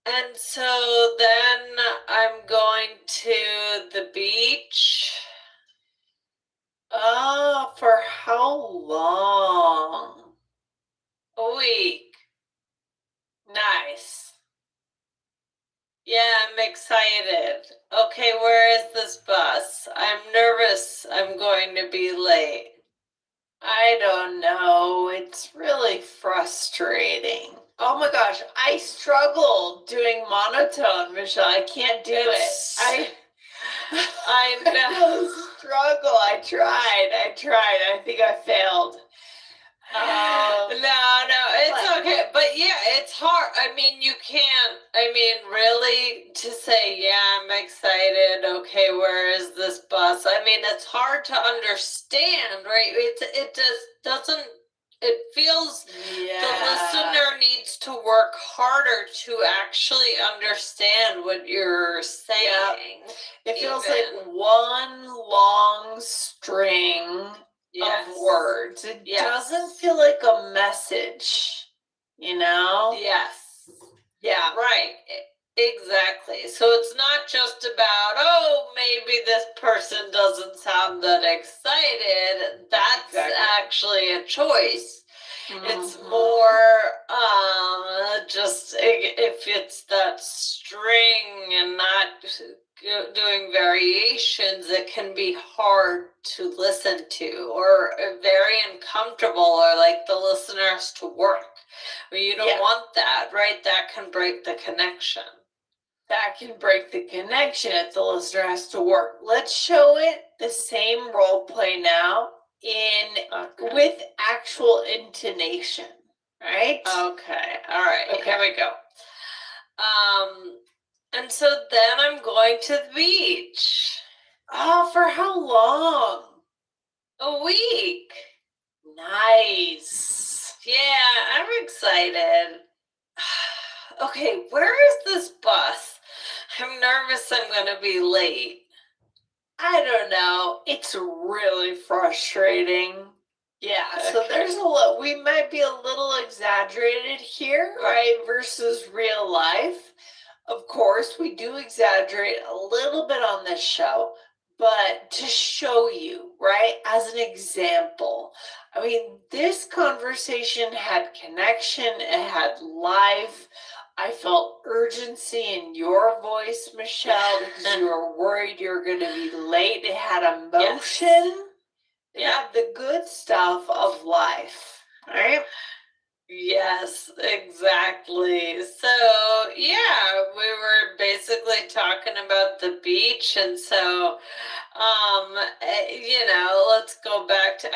And so then I'm going to the beach. For how long? A week. Nice. Yeah, I'm excited. Okay, where is this bus? I'm nervous I'm going to be late. I don't know. It's really frustrating. Oh my gosh, I struggle doing monotone, Michelle. I can't do it. I know. Struggle. I tried. I think I failed. No, it's okay. But yeah, it's hard. I mean, really to say, yeah, I'm excited. Okay, where is this bus? I mean, it's hard to understand, right? It just doesn't, it feels the listener needs to work harder to actually understand what you're saying. It feels like one long string of words. It doesn't feel like a message, Yes. Yeah. Right. Exactly. So it's not just about, maybe this person doesn't sound that excited. That's actually a choice. It's more just if it's that string and not doing variations, it can be hard to listen to or very uncomfortable, or like the listener has to work. But you don't want that, right? That can break the connection. That can break the connection if the listener has to work. Let's show it the same role play now with actual intonation, right? Okay. All right. Here we go. And so then I'm going to the beach. For how long? A week. Nice. Yeah, I'm excited. Okay, where is this bus? I'm nervous I'm going to be late. I don't know. It's really frustrating. Yeah, so Okay. there's we might be a little exaggerated here, right, versus real life. Of course, we do exaggerate a little bit on this show, but to show you, right, as an example. I mean, this conversation had connection, it had life. I felt urgency in your voice, Michelle, because you were worried you were going to be late. It had emotion. Yeah. The good stuff of life, right? Yes, exactly. So, yeah, we were basically talking about the beach. And so, let's go back to,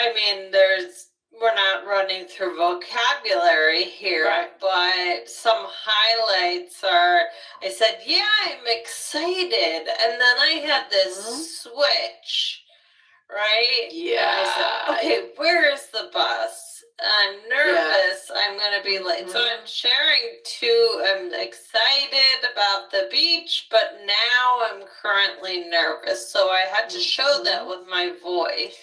we're not running through vocabulary here, Right. but some highlights are, I said, yeah, I'm excited. And then I had this switch, right? Yeah. And I said, okay, where is the bus? I'm nervous. I'm going to be late. So I'm sharing too. I'm excited about the beach, but now I'm currently nervous. So I had to show that with my voice.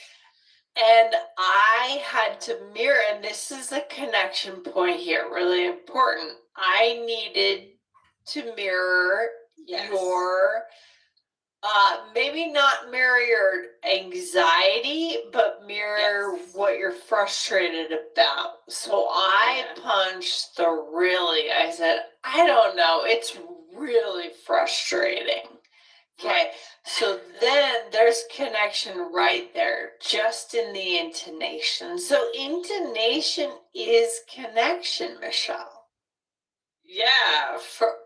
And I had to mirror, and this is a connection point here, really important. I needed to mirror your, maybe not mirror your anxiety, but mirror what you're frustrated about. So I punched I said, I don't know, it's really frustrating. Okay, so then there's connection right there, just in the intonation. So intonation is connection, Michelle. Yeah, for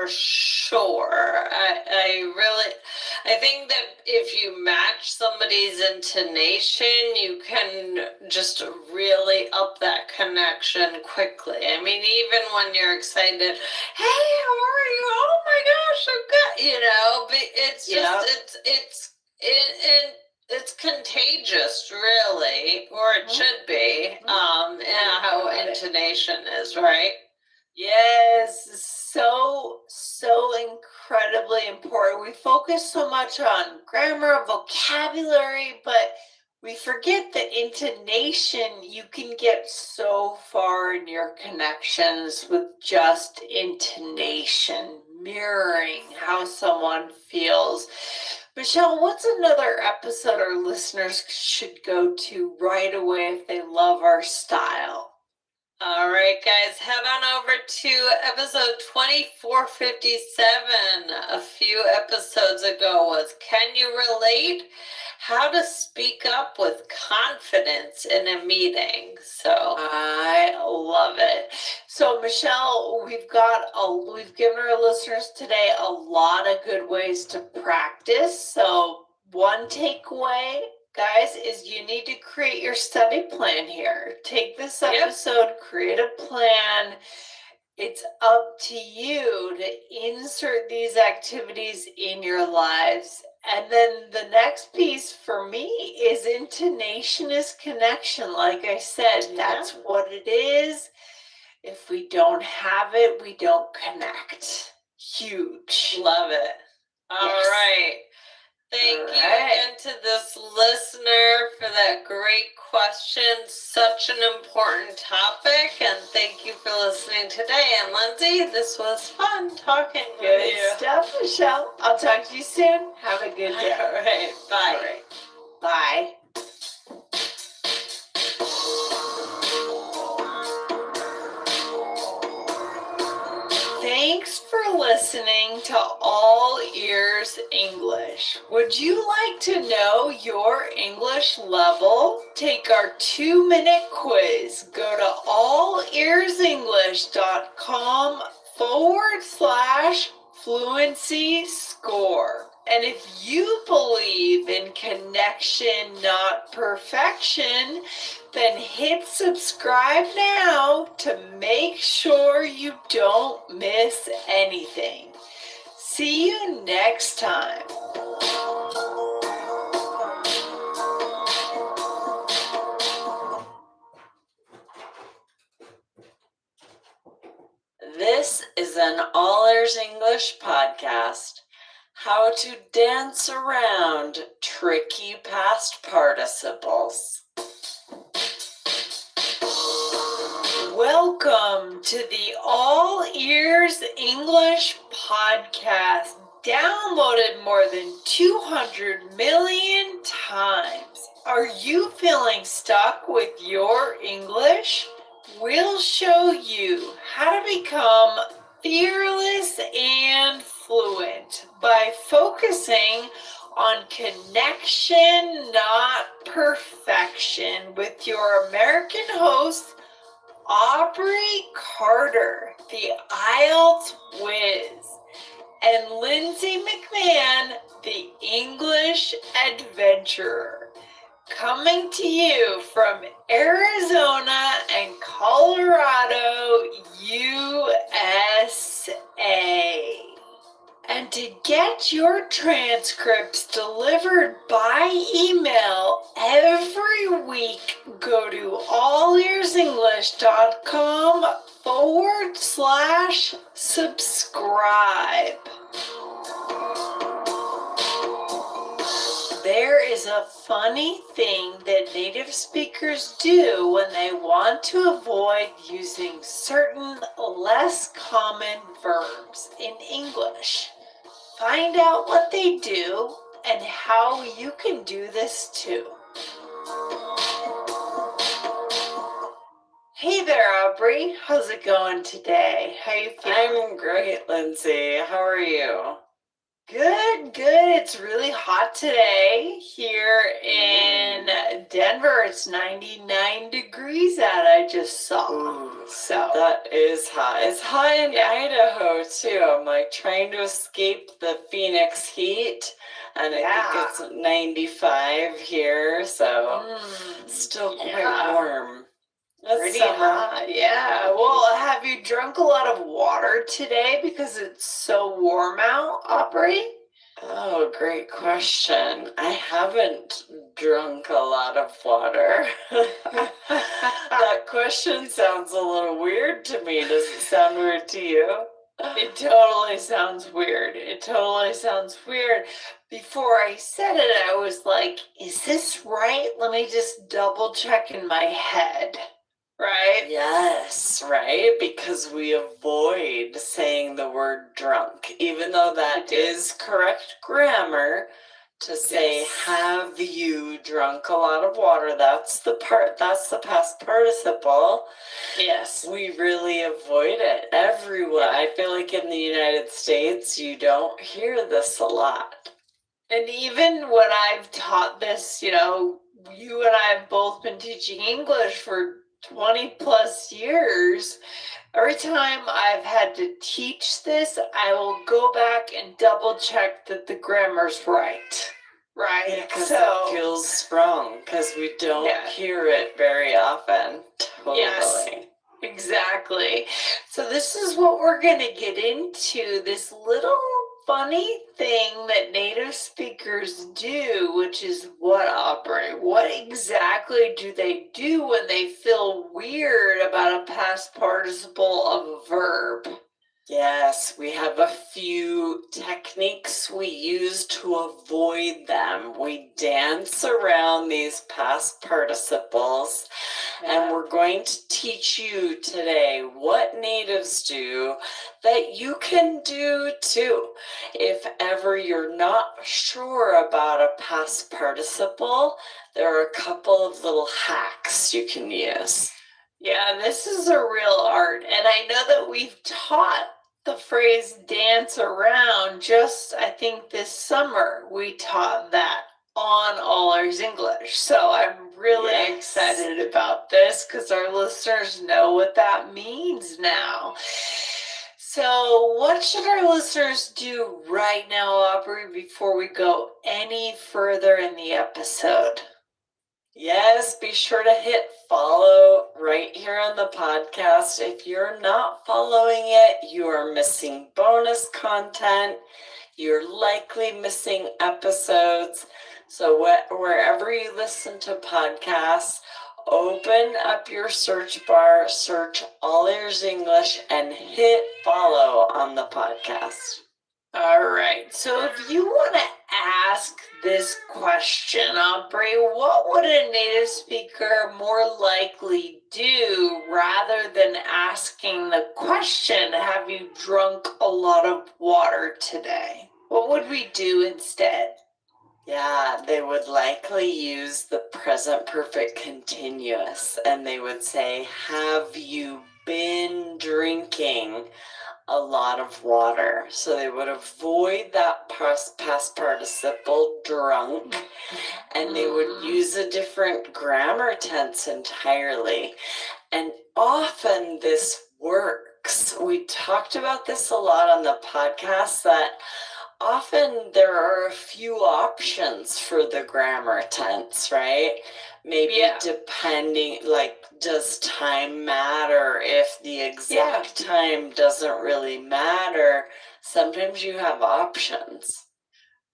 sure. I think that if you match somebody's intonation, you can just really up that connection quickly. I mean, even when you're excited, hey, how are you? Oh my gosh, I'm good. But it's just, it's contagious, really, or it should be, how intonation is, right? Yes, so incredibly important. We focus so much on grammar, vocabulary, but we forget the intonation. You can get so far in your connections with just intonation, mirroring how someone feels. Michelle, what's another episode our listeners should go to right away if they love our style? All right, guys, head on over to episode 2457. A few episodes ago was Can You Relate? How to Speak Up with Confidence in a Meeting. So I love it. So Michelle, we've given our listeners today a lot of good ways to practice. So one takeaway, guys, is you need to create your study plan here. Take this episode, create a plan. It's up to you to insert these activities in your lives. And then the next piece for me is intonation is connection. Like I said, that's what it is. If we don't have it, we don't connect. Huge. Love it. All right. Thank you again to this listener for that great question. Such an important topic. And thank you for listening today. And Lindsay, this was fun talking with you. Good stuff, Michelle. I'll talk to you soon. Have a good day. All right. Bye. All right. Bye. Thanks for listening to All Ears English. Would you like to know your English level? Take our 2-minute quiz. Go to allearsenglish.com/fluency score. And if you believe in connection, not perfection, then hit subscribe now to make sure you don't miss anything. See you next time. This is an All Ears English podcast. How to dance around tricky past participles. Welcome to the All Ears English podcast, downloaded more than 200 million times. Are you feeling stuck with your English? We'll show you how to become fearless and fluent by focusing on connection, not perfection, with your American host, Aubrey Carter, the IELTS whiz, and Lindsay McMahon, the English adventurer, coming to you from Arizona and Colorado, USA. And to get your transcripts delivered by email every week, go to allearsenglish.com/subscribe. There is a funny thing that native speakers do when they want to avoid using certain less common verbs in English. Find out what they do and how you can do this too. Hey there, Aubrey. How's it going today? How you feeling? I'm great, Lindsay. How are you? Good, good. It's really hot today here in Denver. It's 99 degrees out, I just saw. Ooh, So, that is hot. It's hot in Idaho too. I'm like trying to escape the Phoenix heat, and I think it's 95 here, so still quite warm. It's pretty summer. hot. Yeah. Well, have you drunk a lot of water today because it's so warm out, Aubrey? Oh, great question. I haven't drunk a lot of water. That question sounds a little weird to me. Does it sound weird to you? It totally sounds weird. It totally sounds weird. Before I said it, I was like, is this right? Let me just double check in my head. Right? Yes, right? Because we avoid saying the word drunk, even though that is correct grammar to say, have you drunk a lot of water? That's the past participle. Yes. We really avoid it everywhere. I feel like in the United States, you don't hear this a lot. And even when I've taught this, you know, you and I have both been teaching English for 20 plus years. Every time I've had to teach this, I will go back and double check that the grammar's right. Right? Yeah, because it feels strong, because we don't hear it very often. Totally. Yes, exactly. So this is what we're going to get into, this little funny thing that native speakers do, which is what, Aubrey? What exactly do they do when they feel weird about a past participle of a verb? Yes, we have a few techniques we use to avoid them. We dance around these past participles, and we're going to teach you today what natives do that you can do too. If ever you're not sure about a past participle, there are a couple of little hacks you can use. Yeah, this is a real art, and I know that we've taught the phrase dance around just, I think, this summer. We taught that on All Ears English. So I'm really excited about this because our listeners know what that means now. So what should our listeners do right now, Aubrey, before we go any further in the episode? Yes, be sure to hit follow right here on the podcast. If you're not following it, you are missing bonus content. You're likely missing episodes. So wherever you listen to podcasts, open up your search bar, search All Ears English, and hit follow on the podcast. All right. So if you want to ask this question, Aubrey, what would a native speaker more likely do rather than asking the question, have you drunk a lot of water today? What would we do instead? Yeah, they would likely use the present perfect continuous, and they would say, have you been drinking a lot of water? So they would avoid that past participle, drunk, and they would use a different grammar tense entirely. And often this works. We talked about this a lot on the podcast, that often there are a few options for the grammar tense, right? Maybe depending, like, does time matter? If the exact time doesn't really matter, sometimes you have options.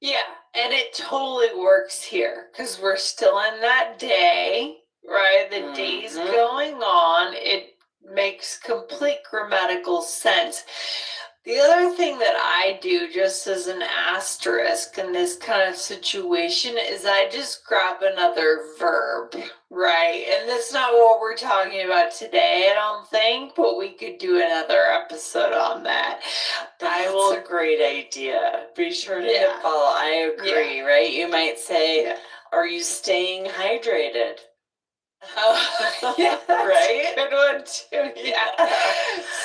Yeah, and it totally works here because we're still in that day, right? The day's going on. It makes complete grammatical sense. The other thing that I do, just as an asterisk in this kind of situation, is I just grab another verb, right? And that's not what we're talking about today, I don't think, but we could do another episode on that. That's a great idea. Be sure to follow. I agree, right? You might say, are you staying hydrated? Oh, yeah, right? Good one too. Yeah.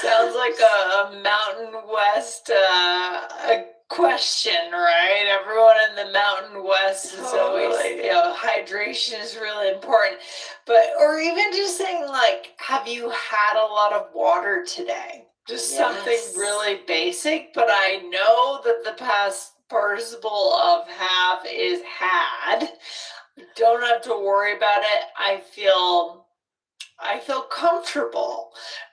Sounds like a Mountain West a question, right? Everyone in the Mountain West is always, hydration is really important. But, or even just saying, like, have you had a lot of water today? Just something really basic, but I know that the past participle of have is had. Don't have to worry about it. I feel comfortable,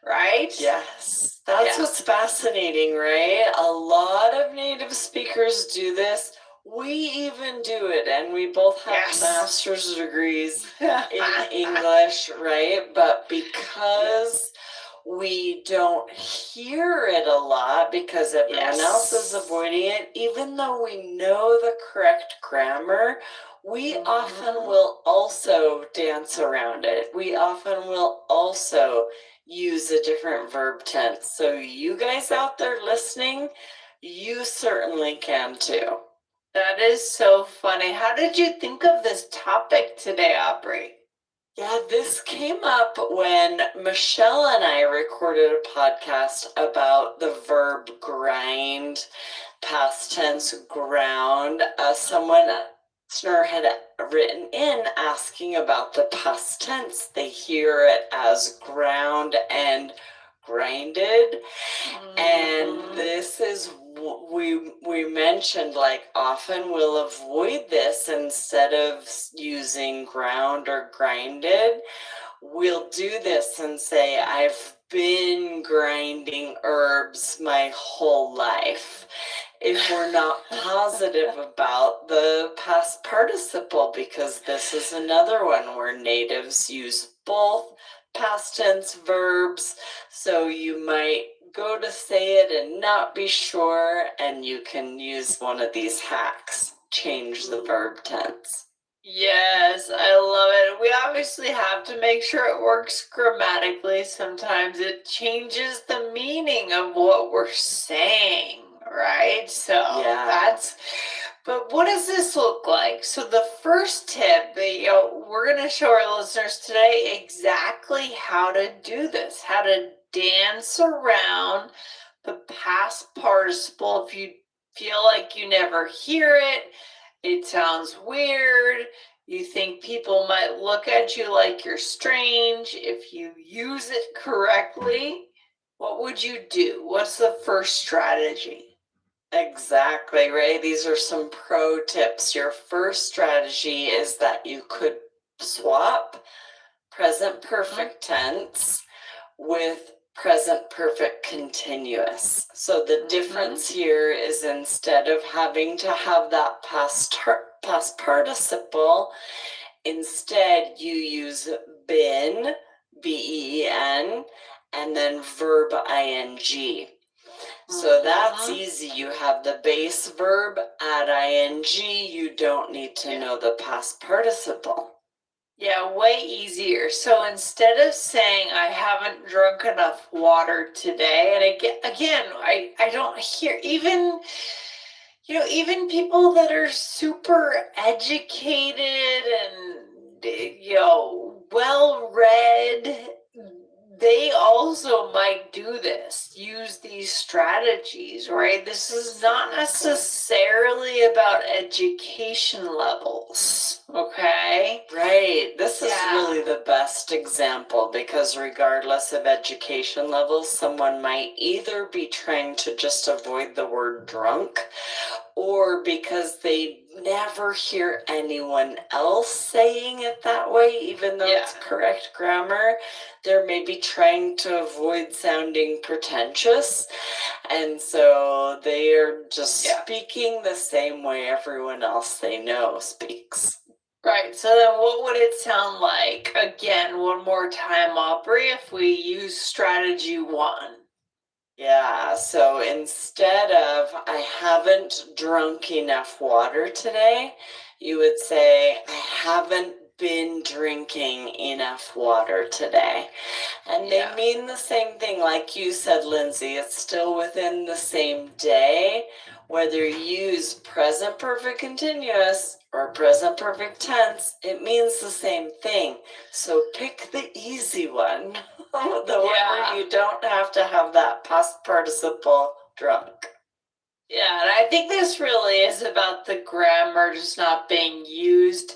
right? Yes. That's what's fascinating, right? A lot of native speakers do this. We even do it, and we both have master's degrees in English, right? But because we don't hear it a lot, because everyone else is avoiding it, even though we know the correct grammar, we often will also dance around it. We often will also use a different verb tense. So you guys out there listening, you certainly can too. That is so funny. How did you think of this topic today, Aubrey? Yeah, this came up when Michelle and I recorded a podcast about the verb grind, past tense ground. Someone listener had written in asking about the past tense. They hear it as ground and grinded. And this is, we mentioned, like, often we'll avoid this. Instead of using ground or grinded, we'll do this and say, I've been grinding herbs my whole life. If we're not positive about the past participle, because this is another one where natives use both past tense verbs. So you might go to say it and not be sure, and you can use one of these hacks. Change the verb tense. Yes, I love it. We obviously have to make sure it works grammatically. Sometimes it changes the meaning of what we're saying, right? So but what does this look like? So the first tip that we're going to show our listeners today exactly how to do this, how to dance around the past participle. If you feel like you never hear it, it sounds weird, you think people might look at you like you're strange, if you use it correctly, what would you do? What's the first strategy? Exactly, right? These are some pro tips. Your first strategy is that you could swap present perfect tense with present perfect continuous. So the difference here is, instead of having to have that past participle, instead you use been, B-E-E-N, and then verb ing. So that's easy. You have the base verb, add ing. You don't need to know the past participle. Yeah, way easier. So instead of saying I haven't drunk enough water today, and again, I don't hear even, even people that are super educated and, well read, they also might do this, use these strategies, right? This is not necessarily about education levels, okay? Right. This is Yeah. really the best example because regardless of education levels, someone might either be trying to just avoid the word drunk or because they never hear anyone else saying it that way, even though it's Yeah. correct grammar. They're maybe trying to avoid sounding pretentious. And so they are just speaking the same way everyone else they know speaks. Right. So then what would it sound like? Again, one more time, Aubrey, if we use strategy 1. Yeah, so instead of I haven't drunk enough water today, you would say I haven't been drinking enough water today. And they mean the same thing, like you said, Lindsay. It's still within the same day, whether you use present perfect continuous or present perfect tense, it means the same thing. So pick the easy one, the one where you don't have to have that past participle drunk. Yeah, and I think this really is about the grammar just not being used.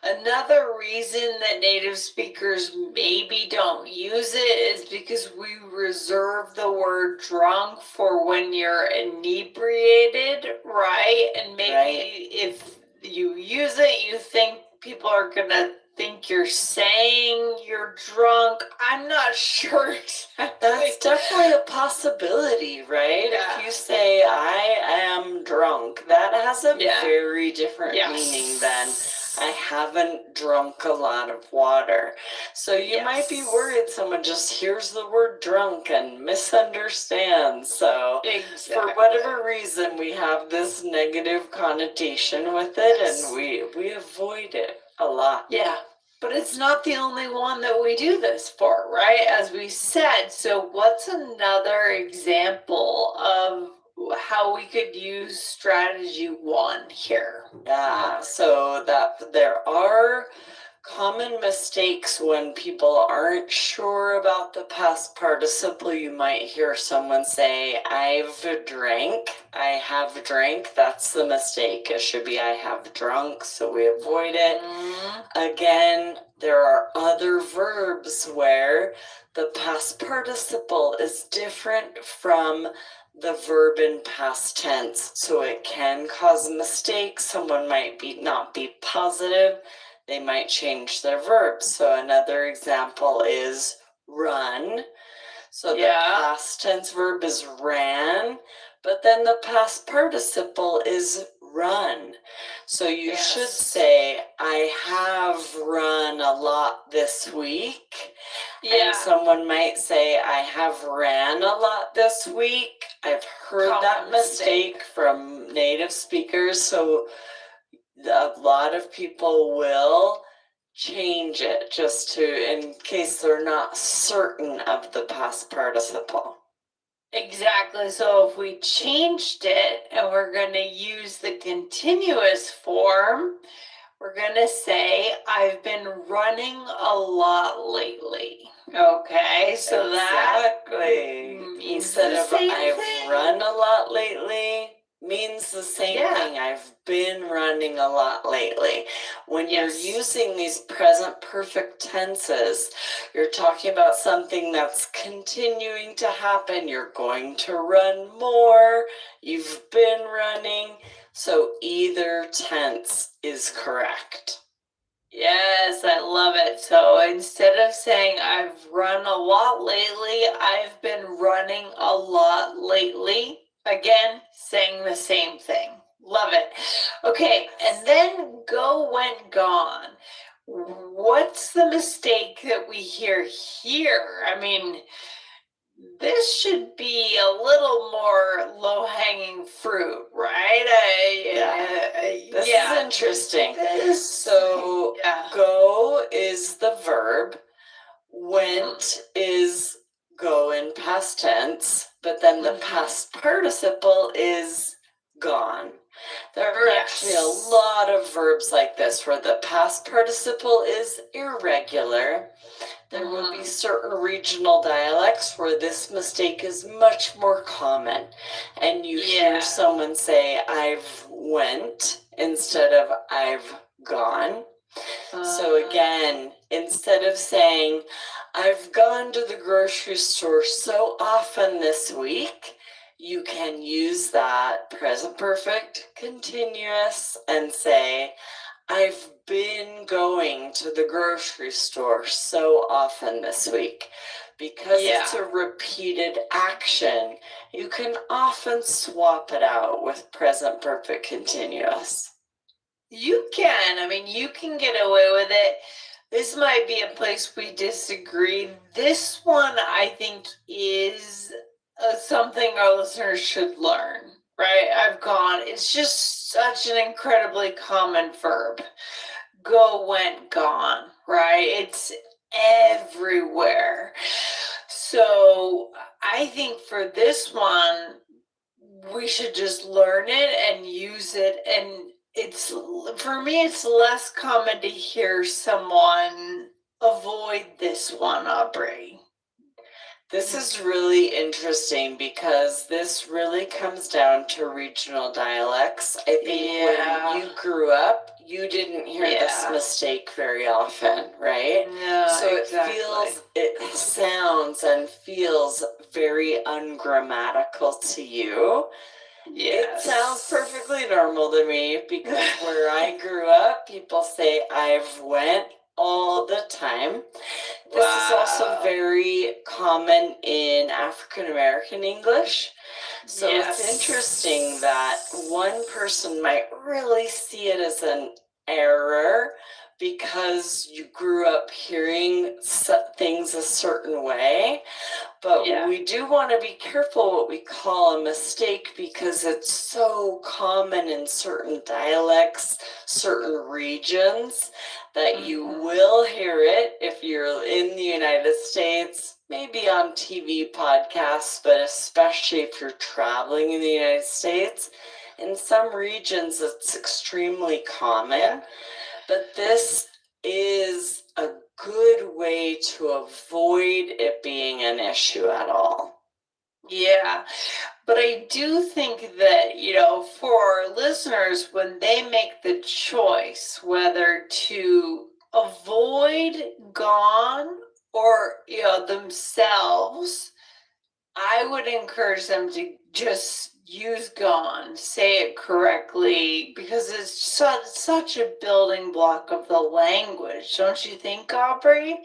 Another reason that native speakers maybe don't use it is because we reserve the word drunk for when you're inebriated, right? And maybe if you use it, you think people are going to think you're saying you're drunk. I'm not sure exactly. That's definitely a possibility, right? Yeah. If you say I am drunk, that has a very different meaning than I haven't drunk a lot of water. So you might be worried someone just hears the word drunk and misunderstands. So for whatever reason, we have this negative connotation with it and we avoid it a lot. Yeah. But it's not the only one that we do this for, right? As we said. So what's another example of how we could use strategy 1 here? Yeah, so that there are common mistakes when people aren't sure about the past participle. You might hear someone say, I've drank, I have drank. That's the mistake. It should be I have drunk, so we avoid it. Again, there are other verbs where the past participle is different from the verb in past tense, so it can cause mistakes. Someone might not be positive. They might change their verbs. So another example is run. So the past tense verb is ran, but then the past participle is run. So you should say, I have run a lot this week. And someone might say, I have ran a lot this week. I've heard that mistake from native speakers. So a lot of people will change it just in case they're not certain of the past participle. Exactly. So if we changed it and we're going to use the continuous form, we're going to say, I've been running a lot lately. Okay, so exactly. Instead of I've run a lot lately, means the same thing. I've been running a lot lately. When you're using these present perfect tenses, you're talking about something that's continuing to happen. You're going to run more. You've been running. So either tense is correct. Yes, I love it. So instead of saying I've run a lot lately, I've been running a lot lately. Again, saying the same thing. Love it. Okay, and then go, went, gone. What's the mistake that we hear here? I mean, this this should be a little more low-hanging fruit, right? This Yeah. is interesting. This, So yeah. go is the verb, went is go in past tense, but then the past participle is gone. There are actually a lot of verbs like this where the past participle is irregular. There will be certain regional dialects where this mistake is much more common. And you hear someone say, I've went instead of I've gone. So again, instead of saying, I've gone to the grocery store so often this week, you can use that present perfect continuous and say, I've been going to the grocery store so often this week. Because it's a repeated action, you can often swap it out with present perfect continuous. You can. I mean, you can get away with it. This might be a place we disagree. This one, I think, is something our listeners should learn, right? I've gone. It's just such an incredibly common verb. Go, went, gone, right? It's everywhere. So I think for this one, we should just learn it and use it. And it's, for me, it's less common to hear someone avoid this one, Aubrey. This is really interesting because this really comes down to regional dialects. I think when you grew up, you didn't hear this mistake very often, right? No, so exactly. it sounds and feels very ungrammatical to you. It sounds perfectly normal to me because where I grew up, people say I've went all the time. This is also very common in African American English. So it's interesting that one person might really see it as an error because you grew up hearing things a certain way. But we do want to be careful what we call a mistake because it's so common in certain dialects, certain regions, that you will hear it if you're in the United States, maybe on TV podcasts, but especially if you're traveling in the United States. In some regions, it's extremely common, but this is a good way to avoid it being an issue at all. Yeah, but I do think that, for our listeners, when they make the choice whether to avoid gone or, themselves, I would encourage them to just use gone, say it correctly, because it's such a building block of the language, don't you think, Aubrey?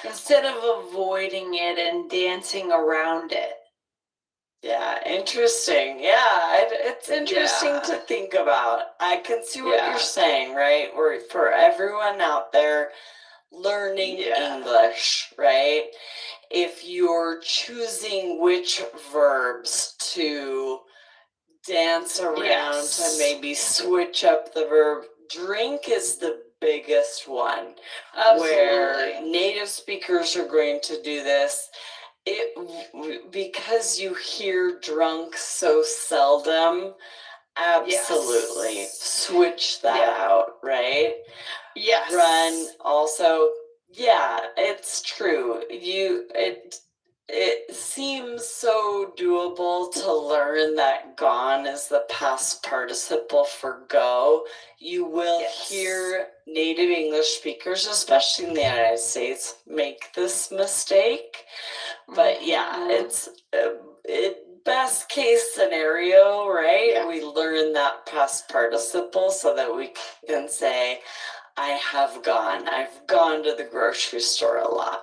Instead of avoiding it and dancing around it. Yeah, interesting. Yeah, it's interesting to think about. I can see what you're saying, right? For everyone out there learning English, right? If you're choosing which verbs to dance around to maybe switch up the verb, drink is the biggest one. Absolutely. Where native speakers are going to do this. Because you hear drunk so seldom, absolutely switch that out, right? Yes. Run also, it's true. It seems so doable to learn that gone is the past participle for go. You will hear native English speakers, especially in the United States, make this mistake. But it's best case scenario, right? Yeah. We learn that past participle so that we can say, I have gone. I've gone to the grocery store a lot.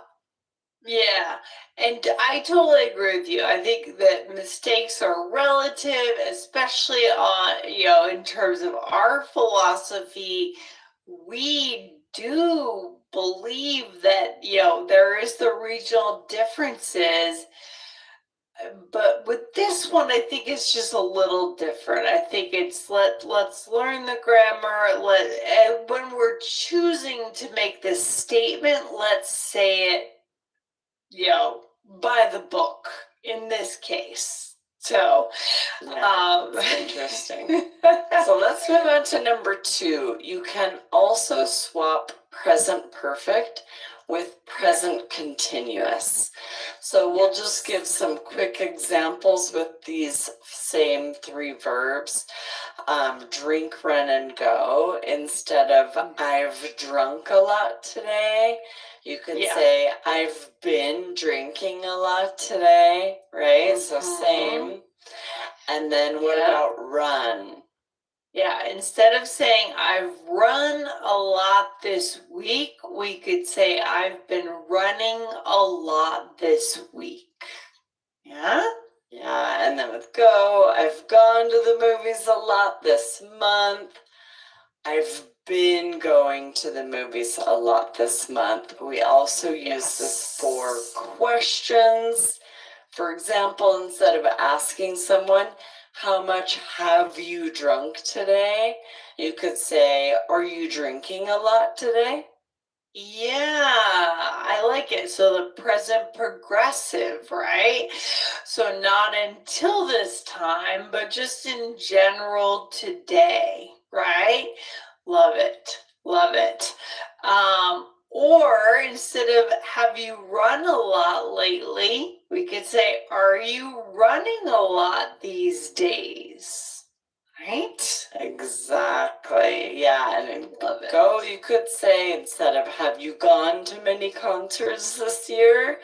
Yeah, and I totally agree with you. I think that mistakes are relative, especially on, in terms of our philosophy. We do believe that, there is the regional differences, But with this one, I think it's just a little different. I think it's let's learn the grammar. And when we're choosing to make this statement, let's say it, by the book in this case. So, That's interesting. So let's move on to number 2. You can also swap present perfect with present continuous. So we'll just give some quick examples with these same 3 verbs. Drink, run, and go. Instead of I've drunk a lot today, you could say I've been drinking a lot today, right? So same. And then what about run? Yeah, instead of saying I've run a lot this week, we could say I've been running a lot this week. Yeah? Yeah, and then with go, I've gone to the movies a lot this month. I've been going to the movies a lot this month. We also use this for questions. For example, instead of asking someone, how much have you drunk today? You could say, are you drinking a lot today? Yeah, I like it. So the present progressive, right? So not until this time, but just in general today, right? Love it. Love it. Or instead of have you run a lot lately, we could say, are you running a lot these days? Right? Exactly. Yeah. And in Love it. go, you could say, instead of have you gone to many concerts this year,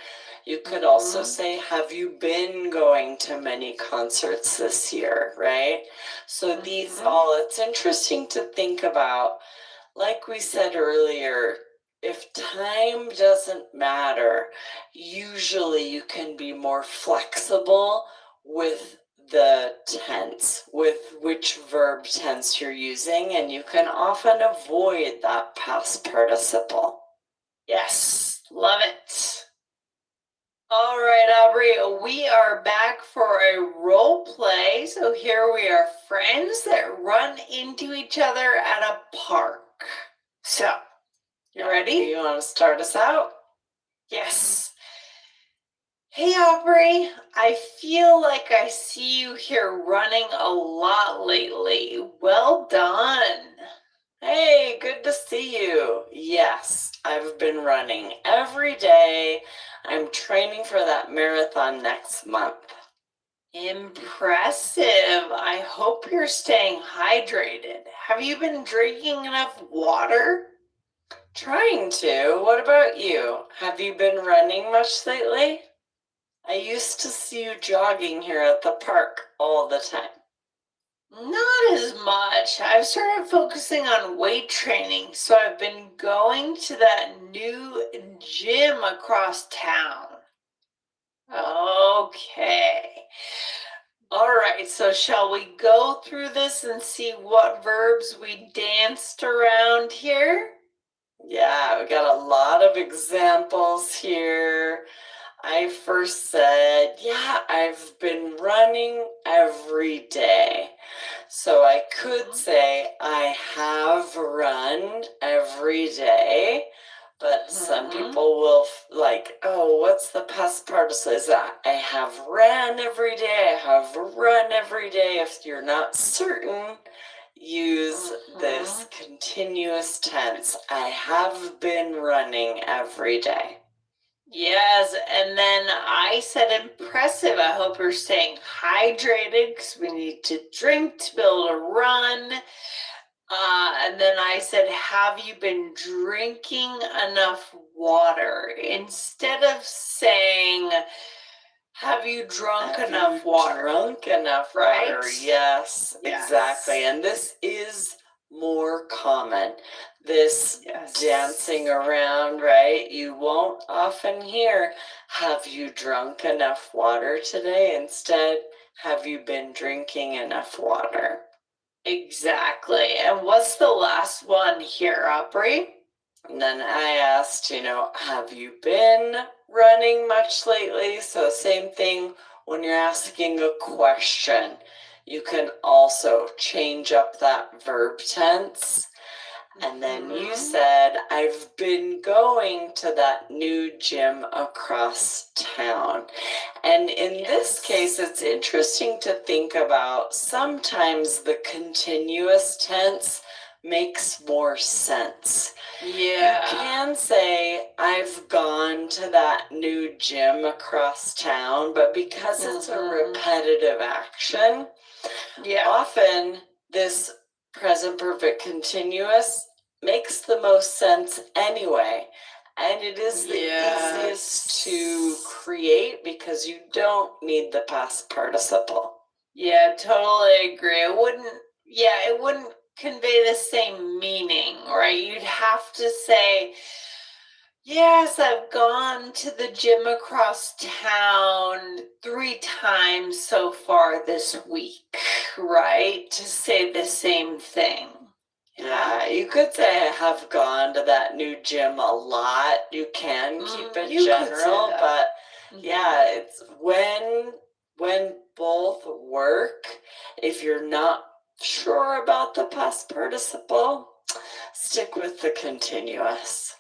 you could also say, have you been going to many concerts this year, right? So these all, it's interesting to think about, like we said earlier, if time doesn't matter, usually you can be more flexible with the tense, with which verb tense you're using, and you can often avoid that past participle. Yes, love it. All right, Aubrey, we are back for a role play. So here we are, friends that run into each other at a park. So, you ready? You want to start us out? Yes. Hey, Aubrey, I feel like I see you here running a lot lately. Well done. Hey, good to see you. Yes, I've been running every day. I'm training for that marathon next month. Impressive. I hope you're staying hydrated. Have you been drinking enough water? Trying to. What about you? Have you been running much lately? I used to see you jogging here at the park all the time. Not as much. I've started focusing on weight training, so I've been going to that new gym across town. Okay. All right, so shall we go through this and see what verbs we danced around here? Yeah, we got a lot of examples here. I first said, yeah, I've been running every day. So I could say I have run every day, but some people will like, oh, what's the past participle? Is that I have ran every day, I have run every day. If you're not certain, use this continuous tense. I have been running every day. Yes, and then I said impressive. I hope you're staying hydrated because we need to drink to be able to run. And then I said, have you been drinking enough water? Instead of saying, have you drunk enough water? Drunk enough Right? water, yes, exactly. And this is more common. This dancing around, right? You won't often hear, have you drunk enough water today? Instead, have you been drinking enough water? Exactly. And what's the last one here, Aubrey? And then I asked, have you been running much lately? So same thing. when you're asking a question, you can also change up that verb tense. And then you said, I've been going to that new gym across town. And in this case, it's interesting to think about sometimes the continuous tense makes more sense. Yeah. You can say, I've gone to that new gym across town, but because it's a repetitive action, often this present perfect continuous makes the most sense anyway. And it is the easiest to create because you don't need the past participle. Yeah, totally agree. It wouldn't convey the same meaning, right? You'd have to say, yes, I've gone to the gym across town 3 times so far this week, right? To say the same thing. Yeah, you could say I have gone to that new gym a lot. You can keep it general, but yeah, it's when both work, if you're not sure about the past participle, stick with the continuous.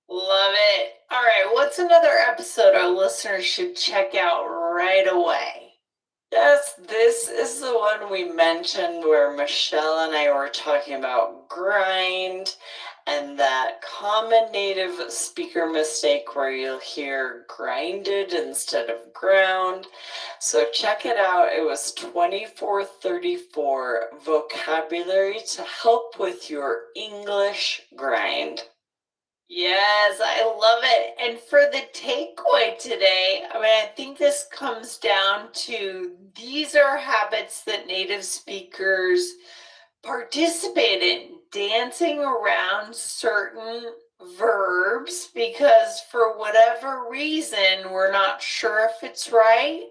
Love it. All right, what's another episode our listeners should check out right away? Yes, this is the one we mentioned where Michelle and I were talking about grind and that common native speaker mistake where you'll hear grinded instead of ground. So check it out. It was 2434 vocabulary to help with your English grind. Yes, I love it. And for the takeaway today, I think this comes down to these are habits that native speakers participate in, dancing around certain verbs because for whatever reason, we're not sure if it's right.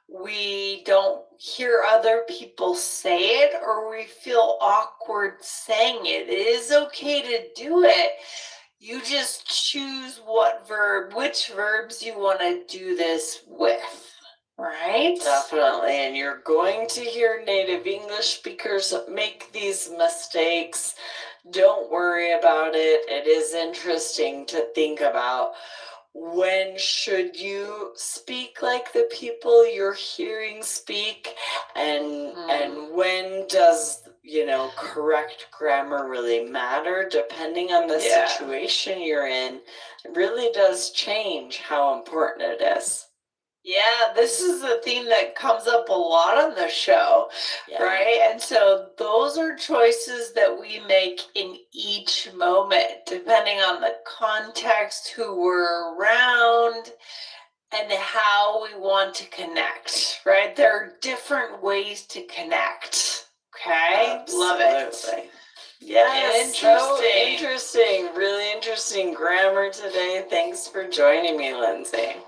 We don't hear other people say it or we feel awkward saying it. It is okay to do it. You just choose which verbs you want to do this with, right? Definitely, and you're going to hear native English speakers make these mistakes. Don't worry about it. It is interesting to think about when should you speak like the people you're hearing speak, and when does correct grammar really matter? Depending on the situation you're in, it really does change how important it is. Yeah, this is a theme that comes up a lot on the show, right? And so those are choices that we make in each moment, depending on the context, who we're around, and how we want to connect, right? There are different ways to connect, okay? Absolutely. Love it. Yes, so interesting. Really interesting grammar today. Thanks for joining me, Lindsay.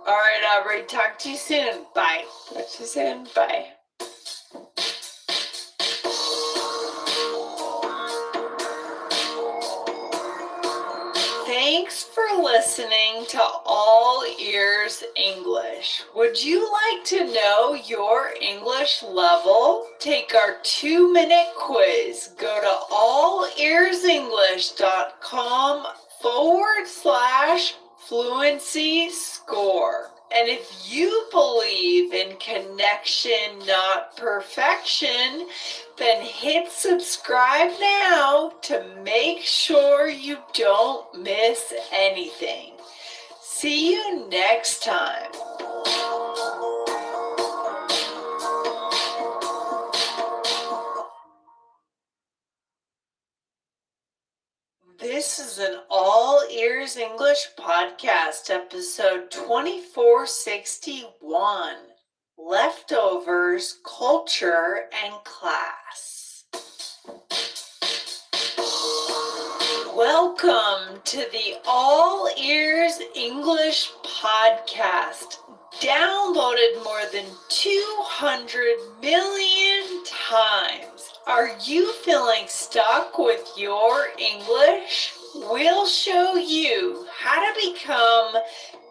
All right, Aubrey, talk to you soon. Bye. Talk to you soon. Bye. Thanks for listening to All Ears English. Would you like to know your English level? Take our 2-minute quiz. Go to allearsenglish.com/fluency score. And if you believe in connection, not perfection, then hit subscribe now to make sure you don't miss anything. See you next time. This is an All Ears English podcast, episode 2461, Leftovers, Culture, and Class. Welcome to the All Ears English podcast, downloaded more than 200 million times. Are you feeling stuck with your English? We'll show you how to become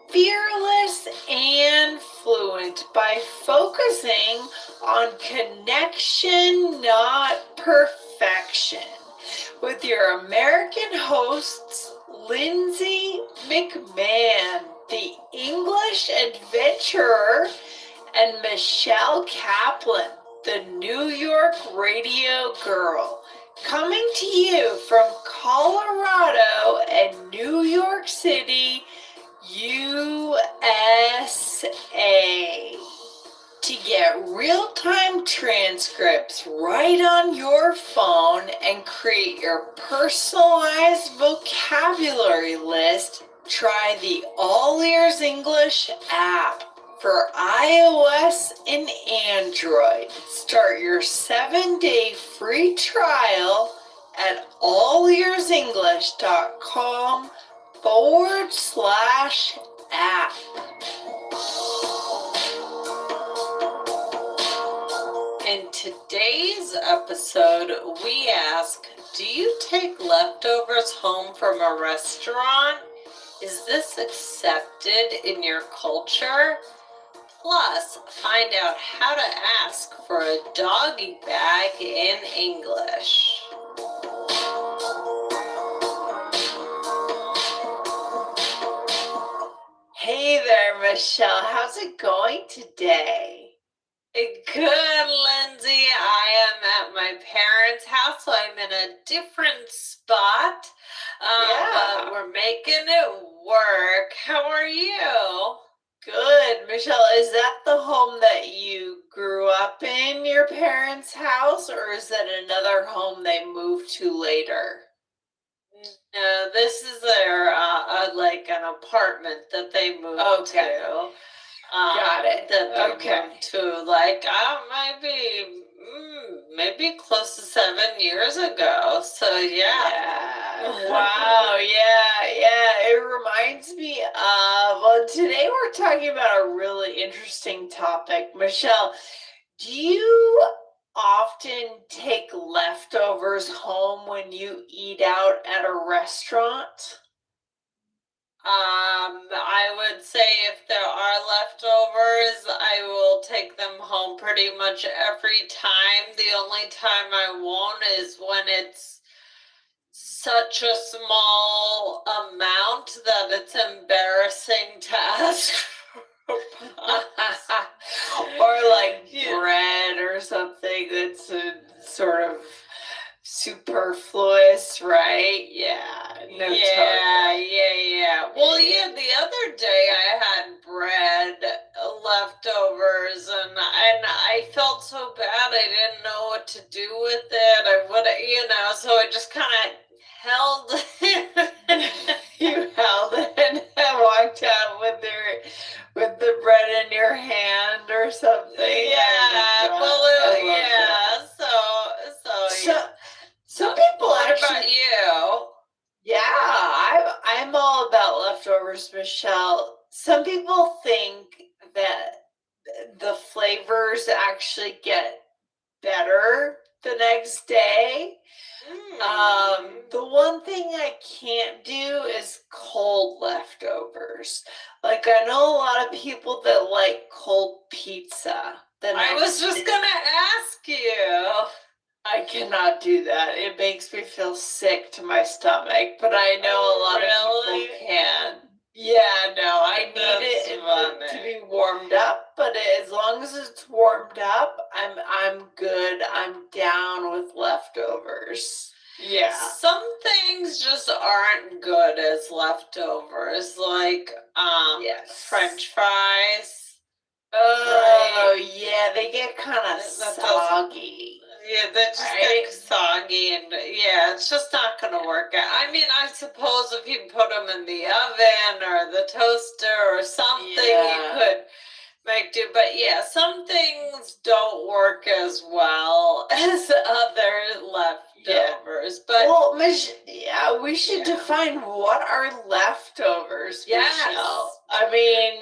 fearless and fluent by focusing on connection, not perfection. With your American hosts, Lindsay McMahon, the English adventurer, and Michelle Kaplan, the New York radio girl, coming to you from Colorado and New York City, USA. To get real-time transcripts right on your phone and create your personalized vocabulary list, try the All Ears English app for iOS and Android. Start your 7-day free trial at allearsenglish.com/app. In today's episode, we ask, do you take leftovers home from a restaurant? Is this accepted in your culture? Plus, find out how to ask for a doggy bag in English. Hey there, Michelle. How's it going today? Good, Lindsay. I am at my parents' house, so I'm in a different spot. But we're making it work. How are you? Good. Michelle, is that the home that you grew up in, your parents' house, or is that another home they moved to later? No, this is their like an apartment that they moved to. Got it. That they Okay. moved to like maybe close to 7 years ago. So yeah. Wow. Yeah. It reminds me of, well, today we're talking about a really interesting topic. Michelle, do you often take leftovers home when you eat out at a restaurant? I would say if there are leftovers, I will take them home pretty much every time. The only time I won't is when it's such a small amount that it's embarrassing to ask for. Or like bread or something that's sort of superfluous, right? Yeah. Yeah. Well, yeah, the other day I had bread leftovers and I felt so bad. I didn't know what to do with it. So I just kind of held it. You held it and walked out with the bread in your hand or something. Yeah. Some people What actually. about you? Yeah, I'm all about leftovers, Michelle. Some people think that the flavors actually get better the next day. The one thing I can't do is cold leftovers. Like, I know a lot of people that like cold pizza. I was just gonna ask you. I cannot do that. It makes me feel sick to my stomach, but I know a lot of people can. Yeah, no, I need it to be warmed up, but as long as it's warmed up, I'm good. I'm down with leftovers. Yeah. Some things just aren't good as leftovers, like French fries. Oh, yeah, they get kind of soggy. Yeah, they just get soggy, and yeah, it's just not going to work out. I mean, I suppose if you put them in the oven or the toaster or something, you could make do. But yeah, some things don't work as well as other leftovers. But well, we should define what are leftovers, Michelle. I mean,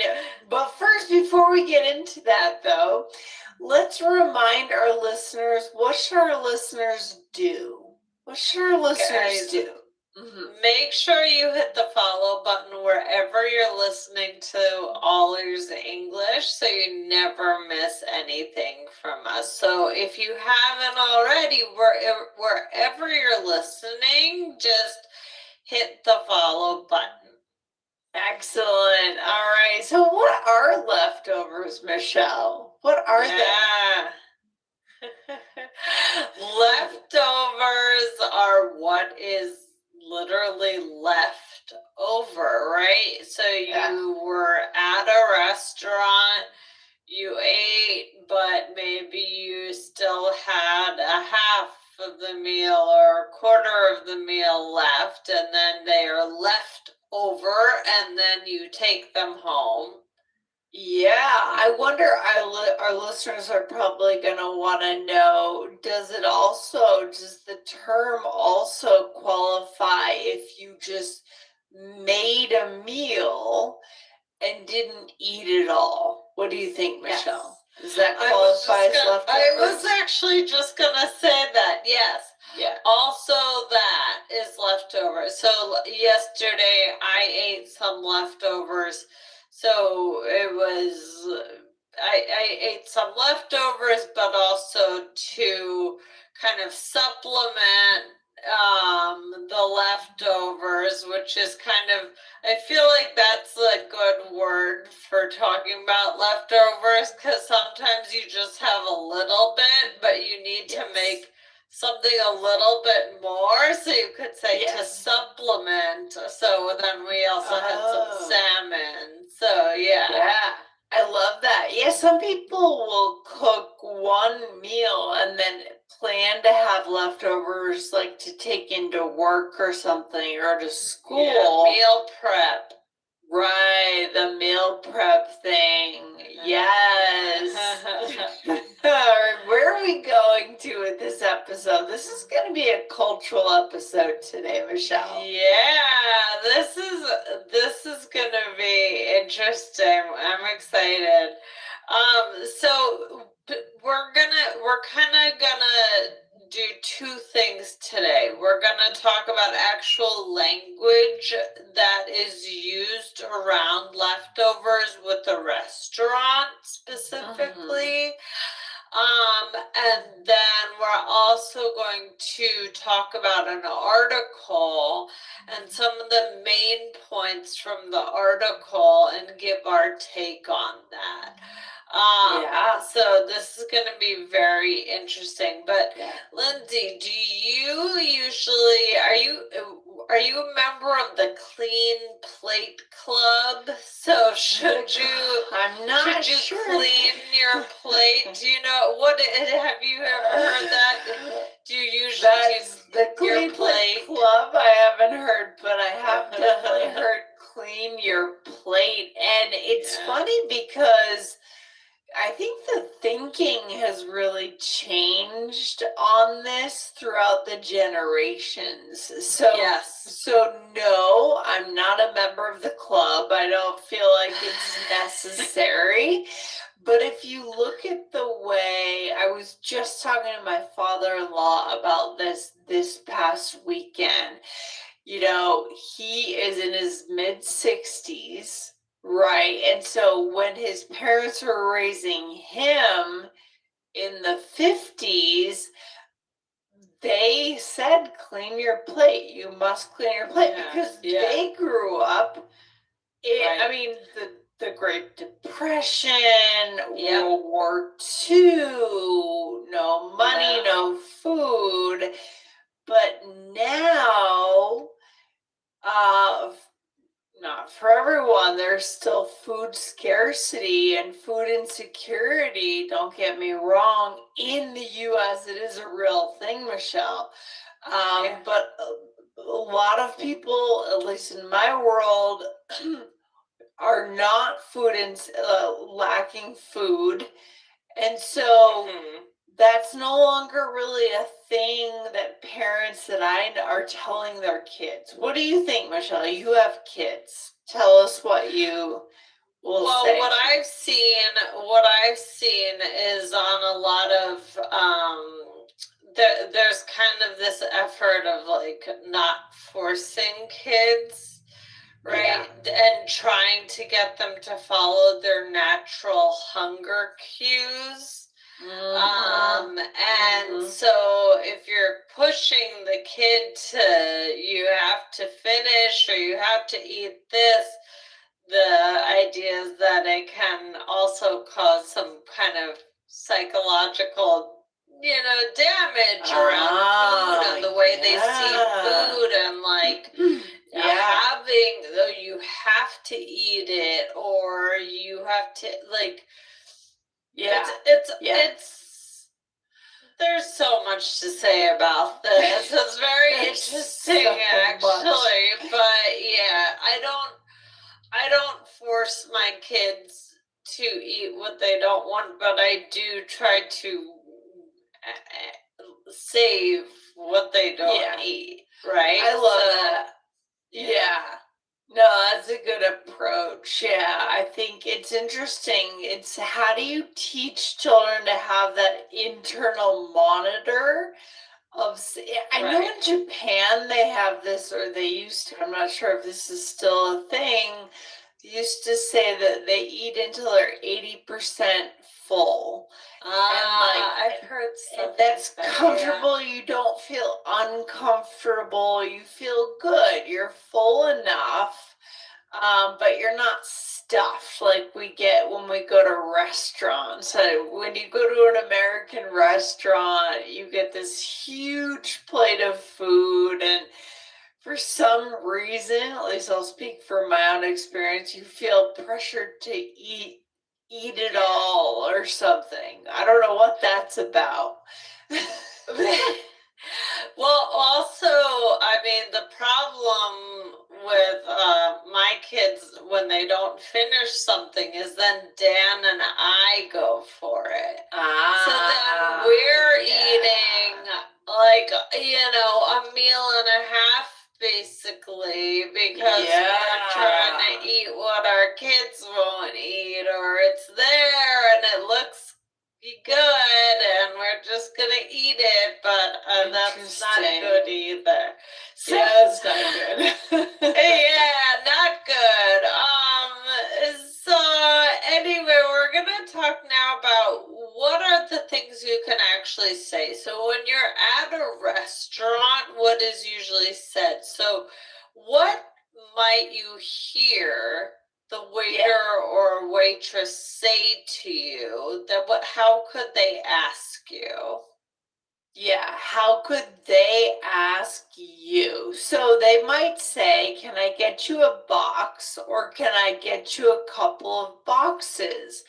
but first, before we get into that, though, let's remind our listeners, what should our listeners do? What should our listeners do? Make sure you hit the follow button wherever you're listening to All Ears English so you never miss anything from us. So if you haven't already, wherever you're listening, just hit the follow button. Excellent. All right. So what are leftovers, Michelle? What are they? Leftovers are what is literally left over, right? So you were at a restaurant, you ate, but maybe you still had a half of the meal or a quarter of the meal left, and then they are left over, and then you take them home. Yeah, I wonder, our listeners are probably going to want to know, does the term also qualify if you just made a meal and didn't eat it all? What do you think, Michelle? Does that qualify as leftovers? I was actually just going to say that, yes. Yeah. Also, that is leftovers. So yesterday I ate some leftovers. So it was, I ate some leftovers, but also to kind of supplement the leftovers, which is kind of, I feel like that's a good word for talking about leftovers, because sometimes you just have a little bit, but you need to make something a little bit more, so you could say to supplement. So then we also had some salmon. So yeah, I love that. Yeah, some people will cook one meal and then plan to have leftovers, like to take into work or something, or to school. Meal prep. Right, the meal prep thing. Yes. Where are we going to with this episode? This is going to be a cultural episode today, Michelle. Yeah, this is going to be interesting. I'm excited. So we're kind of gonna do two things today. We're gonna talk about actual language that is used around leftovers with the restaurant specifically. And then we're also going to talk about an article and some of the main points from the article and give our take on that. So this is going to be very interesting. But Lindsay, do you usually are you a member of the Clean Plate Club? So should you clean your plate? Do you know have you ever heard that? Do you usually the Clean Plate Club? I haven't heard, but I have definitely heard clean your plate. And it's funny because I think the thinking has really changed on this throughout the generations. So no, I'm not a member of the club. I don't feel like it's necessary. But if you look at the way, I was just talking to my father-in-law about this past weekend. You know, he is in his mid-60s. Right. And so when his parents were raising him in the 50s, they said, clean your plate. You must clean your plate because they grew up I mean, the Great Depression, World War II, no money, no food. But now, not for everyone. There's still food scarcity and food insecurity. Don't get me wrong. In the U.S., it is a real thing, Michelle. But a lot of people, at least in my world, are not lacking food. And so that's no longer really a thing that parents that I know are telling their kids. What do you think, Michelle? You have kids. Tell us what you will say. What I've seen is on a lot of there's kind of this effort of like not for forcing kids, right? Yeah. And trying to get them to follow their natural hunger cues. And so if you're pushing the kid to, you have to finish or you have to eat this, the idea is that it can also cause some kind of psychological, damage around food and the way they see food, and like having, though, you have to eat it, or you have to, like, it's there's so much to say about this. It's very interesting, actually. But yeah, I don't force my kids to eat what they don't want, but I do try to save what they don't eat, right? I love that. Yeah. No, that's a good approach. Yeah, I think it's interesting. It's how do you teach children to have that internal monitor of, I know in Japan they have this, or they used to, I'm not sure if this is still a thing, they used to say that they eat until they're 80% full. I've heard something. That's comfortable. You don't feel uncomfortable. You feel good. You're full enough, but you're not stuffed like we get when we go to restaurants. When you go to an American restaurant, you get this huge plate of food, and for some reason, at least I'll speak from my own experience, you feel pressured to eat it all or something. I don't know what that's about. Well, also, I mean, the problem with my kids when they don't finish something is then Dan and I go for it. So then we're eating like, a meal and a half basically, because we're trying to eat what our kids won't eat, or it's there and it looks good and we're just gonna eat it, but that's not good either. So, that's not good. yeah, not good. So anyway, we're gonna talk now about what are the things you can actually say. So when you're at a restaurant, what is usually said? So what might you hear the waiter or waitress say to you? How could they ask you? Yeah, how could they ask you? So they might say, can I get you a box, or can I get you a couple of boxes?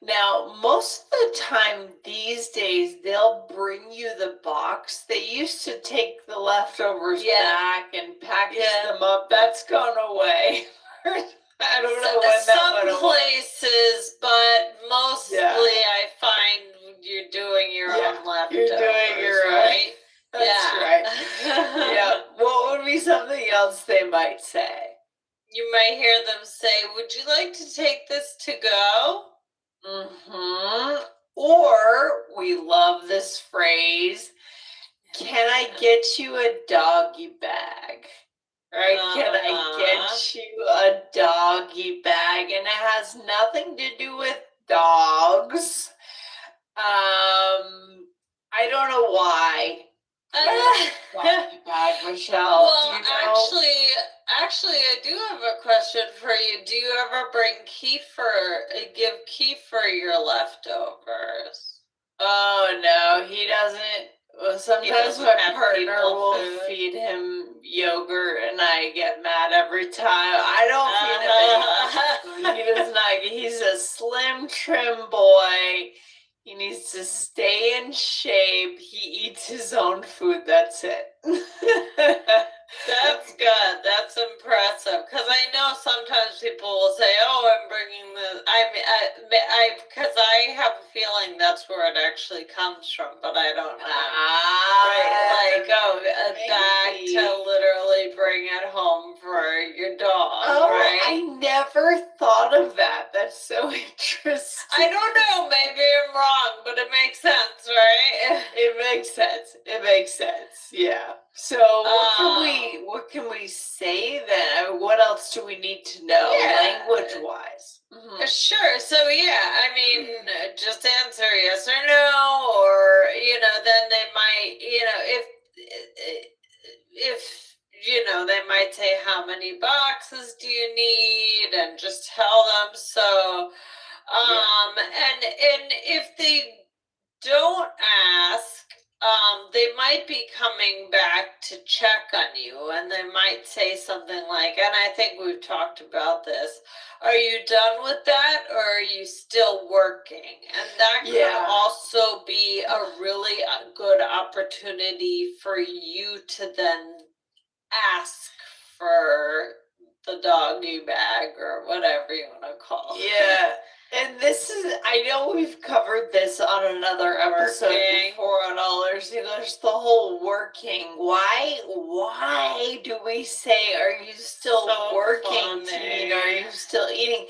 Now, most of the time these days, they'll bring you the box. They used to take the leftovers back and package them up. That's gone away. I don't know when that went away. Some places, but mostly I find you're doing your own leftovers. You're doing your own. Right? That's right. Yeah. What would be something else they might say? You might hear them say, would you like to take this to go? Or, we love this phrase, can I get you a doggy bag? Right? Can I get you a doggy bag? And it has nothing to do with dogs. I don't know why. Doggy bag, Michelle. Well, actually, I do have a question for you. Do you ever bring give Kiefer your leftovers? Oh no, he doesn't. Well, sometimes my partner will feed him yogurt, and I get mad every time. I don't feed him any. He does not. He's a slim, trim boy. He needs to stay in shape. He eats his own food. That's it. That's good. That's impressive. Because I know sometimes people will say, "Oh, I'm bringing this." Because I have a feeling that's where it actually comes from, but I don't know. Right? Like, a bag to literally bring it home for your dog. Oh, right? I never thought of that. That's so interesting. I don't know. Maybe I'm wrong, but it makes sense, right? It makes sense. It makes sense. Yeah. So what can we say then? I mean, what else do we need to know language wise? Sure. So yeah, I mean, just answer yes or no, or then they might, if they might say how many boxes do you need, and just tell them. So, and if they don't ask, they might be coming back to check on you, and they might say something like, and I think we've talked about this, are you done with that, or are you still working? And that could also be a really good opportunity for you to then ask for the doggy bag, or whatever you want to call it. Yeah. And this is, I know we've covered this on another episode before on all there's the whole working. Why do we say, are you still working, Teen? Are you still eating?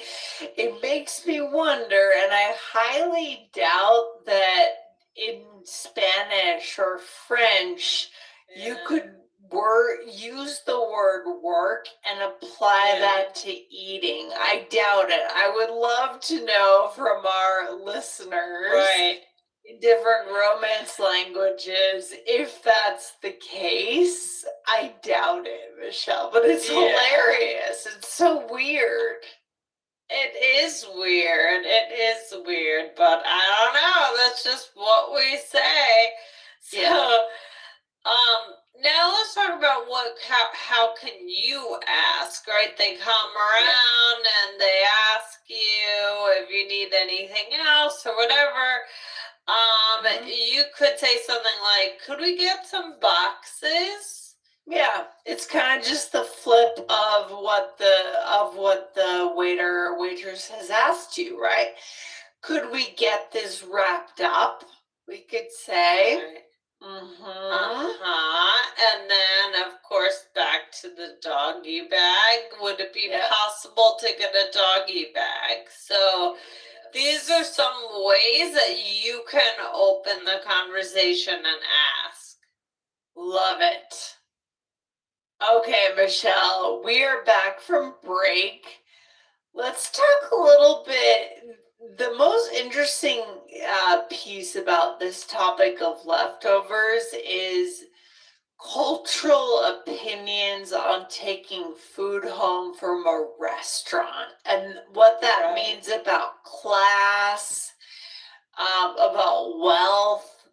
It makes me wonder, and I highly doubt that in Spanish or French, you could use the word work and apply that to eating. I doubt it. I would love to know from our listeners in different Romance languages if that's the case. I doubt it, Michelle, but it's hilarious. It's so weird. It is weird. It is weird, but I don't know. That's just what we say. So, now let's talk about how can you ask, right? They come around and they ask you if you need anything else or whatever. You could say something like, could we get some boxes? Yeah, it's kind of just the flip of what the waiter or waitress has asked you, right? Could we get this wrapped up? We could say. Right. And then, of course, back to the doggy bag. Would it be possible to get a doggy bag? So these are some ways that you can open the conversation and ask. Love it. Okay, Michelle, we are back from break. Let's talk a little bit. The most interesting piece about this topic of leftovers is cultural opinions on taking food home from a restaurant and what that means about class, about wealth.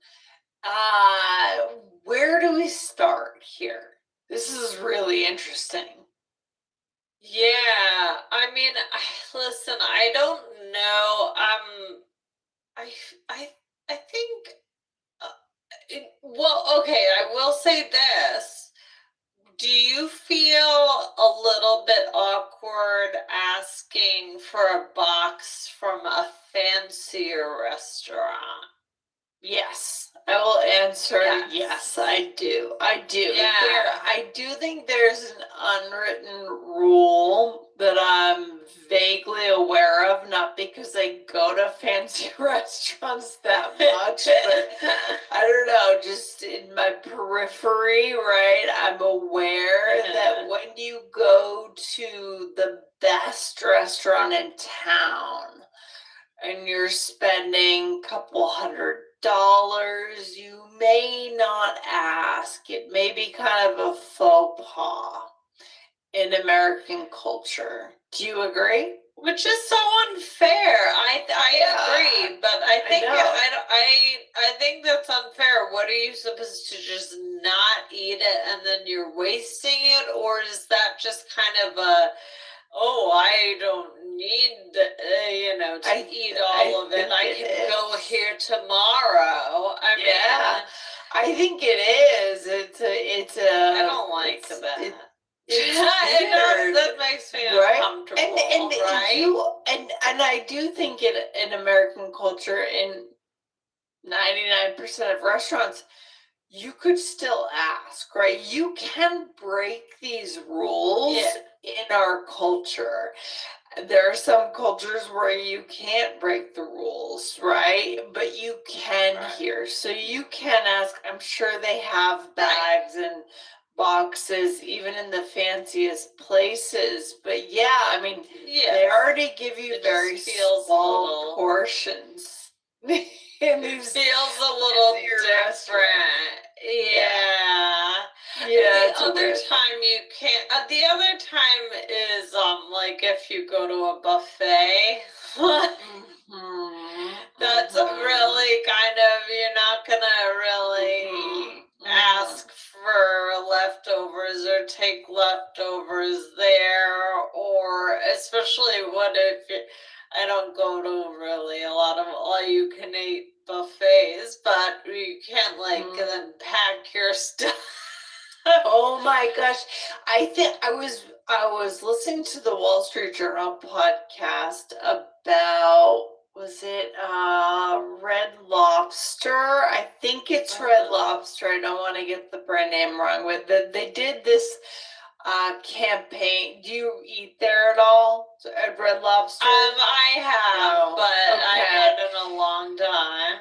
Where do we start here? This is really interesting. Yeah, I mean, listen, I don't know. I think. Well, okay, I will say this. Do you feel a little bit awkward asking for a box from a fancier restaurant? Yes, I will answer yes, I do. Yeah. I do think there's an unwritten rule that I'm vaguely aware of, not because I go to fancy restaurants that much, but I don't know, just in my periphery, right? I'm aware that when you go to the best restaurant in town and you're spending a couple $100, you may not ask. It may be kind of a faux pas in American culture. Do you agree? Which is so unfair. I agree, but I think I think that's unfair. What are you supposed to just not eat it and then you're wasting it, or is that just kind of a I don't need to eat all of it. I can go here tomorrow. I think it is. It's a. I don't like that. That makes me uncomfortable, and I do think in American culture, in 99% of restaurants, you could still ask, right? You can break these rules in our culture. There are some cultures where you can't break the rules, right? But you can here. So you can ask, I'm sure they have bags and boxes, even in the fanciest places. But yeah, I mean, Yes. they already give you It very just feels a small little- portions. In It these, feels a little fancier different. Yeah. yeah, The it's a other weird- time you can't. The other time is like if you go to a buffet. Mhm, That's mhm. really kind of, you're not gonna really Mhm, ask for leftovers or take leftovers there, or especially what if I don't go to really a lot of all you can eat buffets, but you can't like then pack your stuff. Oh my gosh. I think I was listening to the Wall Street Journal podcast about, was it Red Lobster? I think it's Red Lobster. I don't want to get the brand name wrong, but they did this campaign. Do you eat there at all at Red Lobster? I have, No. but I Okay. hadn't in a long time.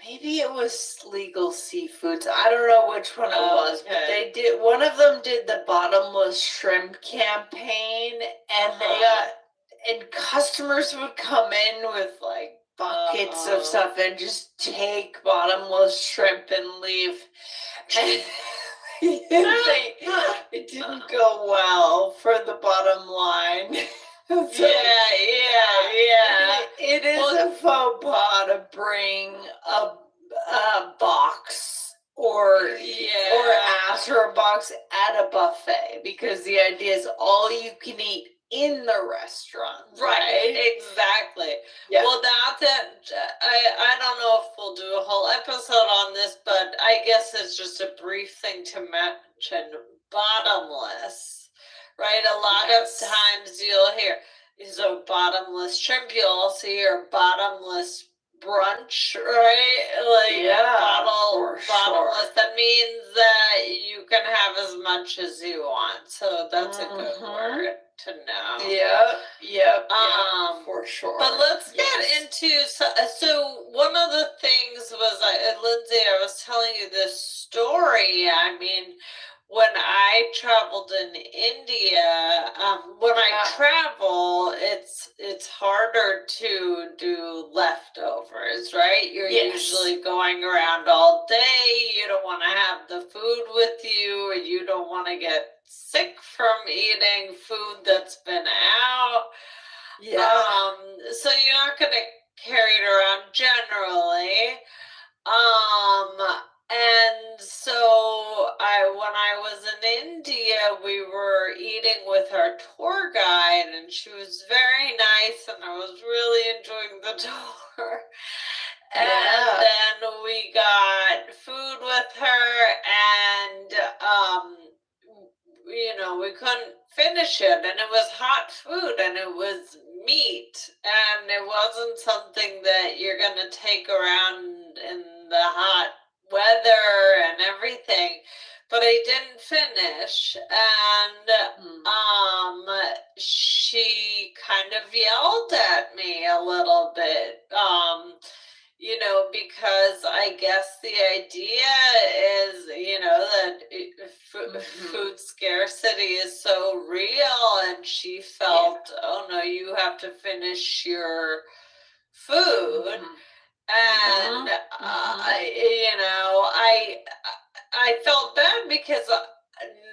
Maybe it was Legal Seafoods. I don't know which one it was, but Okay. they did. One of them did the bottomless shrimp campaign, and they got, and customers would come in with like buckets of stuff and just take bottomless shrimp and leave. And it didn't go well for the bottom line. So, yeah. It is Well, a faux pas to bring a box or ask for a box at a buffet, because the idea is all you can eat in the restaurant. Right, exactly. Yeah. Well, I don't know if we'll do a whole episode on this, but I guess it's just a brief thing to mention. Bottomless, right? A lot Yes. of times you'll hear, so bottomless shrimp, you'll also hear bottomless brunch, right? Like Yeah, bottomless. sure. That means that you can have as much as you want. So that's a good word to know. Yep, for sure. But let's get into, so one of the things was, Lindsay, I was telling you this story. I mean, when I traveled in India, when I travel, it's harder to do leftovers, right? You're usually going around all day. You don't want to have the food with you, or you don't want to get sick from eating food that's been out. So you're not going to carry it around generally. And so when I was in India, we were eating with our tour guide, and she was very nice, and I was really enjoying the tour. And then we got food with her, and we couldn't finish it, and it was hot food, and it was meat, and it wasn't something that you're gonna take around in the hot weather and everything. But I didn't finish, and she kind of yelled at me a little bit. Because I guess the idea is, that food scarcity is so real, and she felt, oh no, you have to finish your food. And I felt bad because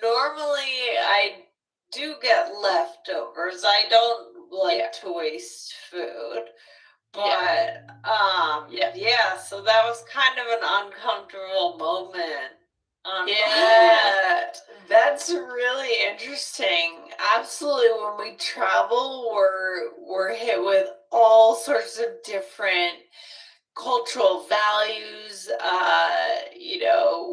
normally I do get leftovers. I don't like to waste food. But so that was kind of an uncomfortable moment. That's really interesting. Absolutely. When we travel, we're hit with all sorts of different cultural values,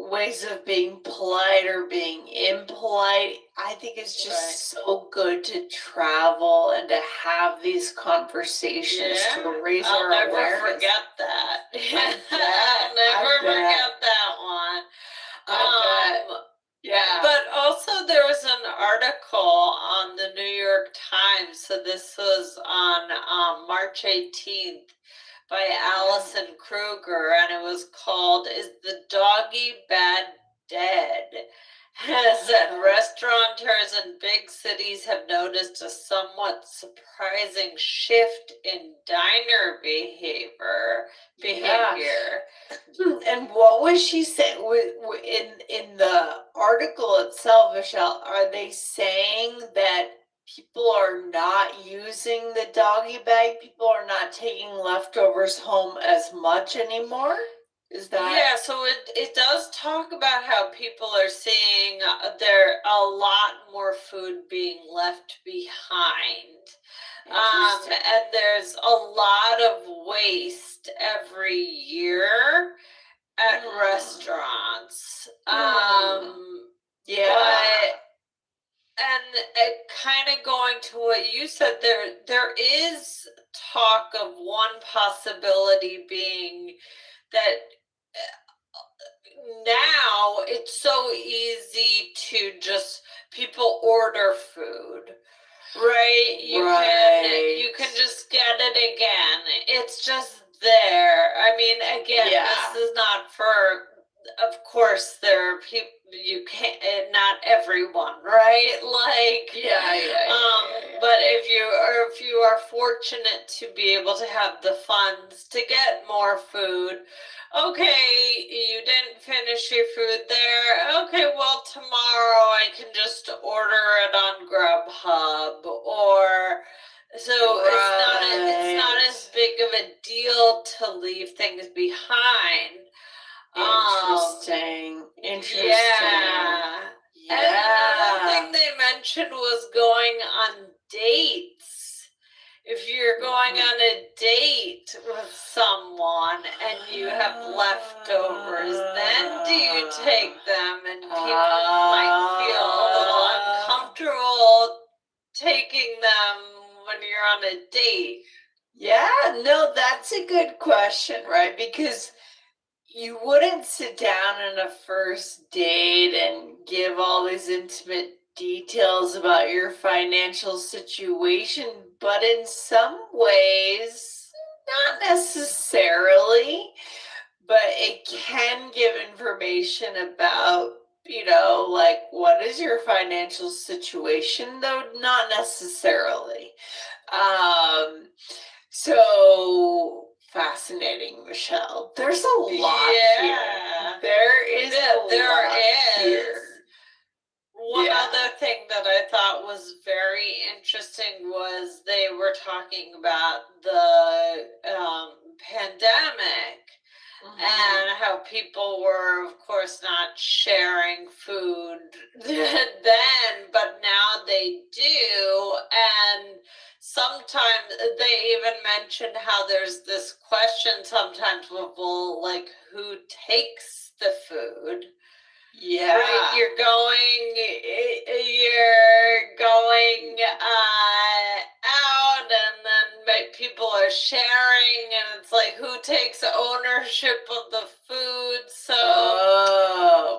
ways of being polite or being impolite. I think it's just so good to travel and to have these conversations to raise our awareness. I'll never forget that. I'll never forget that one. But also there was an article on the New York Times. So this was on March 18th. by Allison Kruger, and it was called "Is the Doggy Bad Dead?" As that restaurateurs in big cities have noticed a somewhat surprising shift in diner behavior. And what was she saying in the article itself, Michelle? Are they saying that people are not using the doggy bag? People are not taking leftovers home as much anymore? Is that? Yeah, so it does talk about how people are seeing there a lot more food being left behind. And there's a lot of waste every year at restaurants. And kind of going to what you said, there is talk of one possibility being that now it's so easy to just people order food, right? You can just get it again. It's just there. I mean, again, this is not for, of course, there are people you can't, not everyone, right? Like, but if you are fortunate to be able to have the funds to get more food, okay, you didn't finish your food there. Okay, well, tomorrow I can just order it on Grubhub, or so it's not as big of a deal to leave things behind. Interesting. Yeah. And another thing they mentioned was going on dates. If you're going on a date with someone and you have leftovers, then do you take them? And people might feel a little uncomfortable taking them when you're on a date. Yeah, no, that's a good question, right? Because you wouldn't sit down on a first date and give all these intimate details about your financial situation, but in some ways, not necessarily, but it can give information about, like, what is your financial situation, though not necessarily. So fascinating, Michelle. There's a lot here. There is a lot here. One other thing that I thought was very interesting was they were talking about the pandemic and how people were, of course, not sharing food then, but now they do. And sometimes they even mentioned how there's this question sometimes with, well, like, who takes the food? Yeah. Right, you're going out, and then people are sharing, and it's like, who takes ownership of the food? So,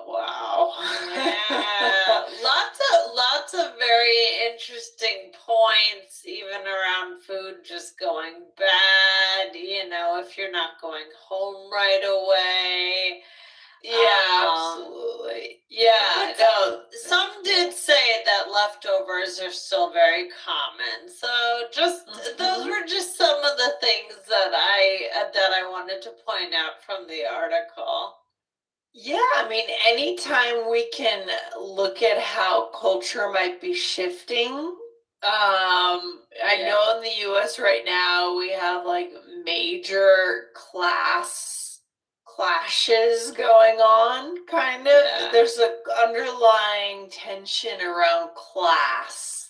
wow. Yeah, lots of very interesting points, even around food just going bad. If you're not going home right away. Yeah, absolutely. Yeah, no. Some did say that leftovers are still very common. So those were just some of the things that I wanted to point out from the article. Yeah, I mean, anytime we can look at how culture might be shifting. I know in the US right now we have like major clashes going on, kind of. There's an underlying tension around class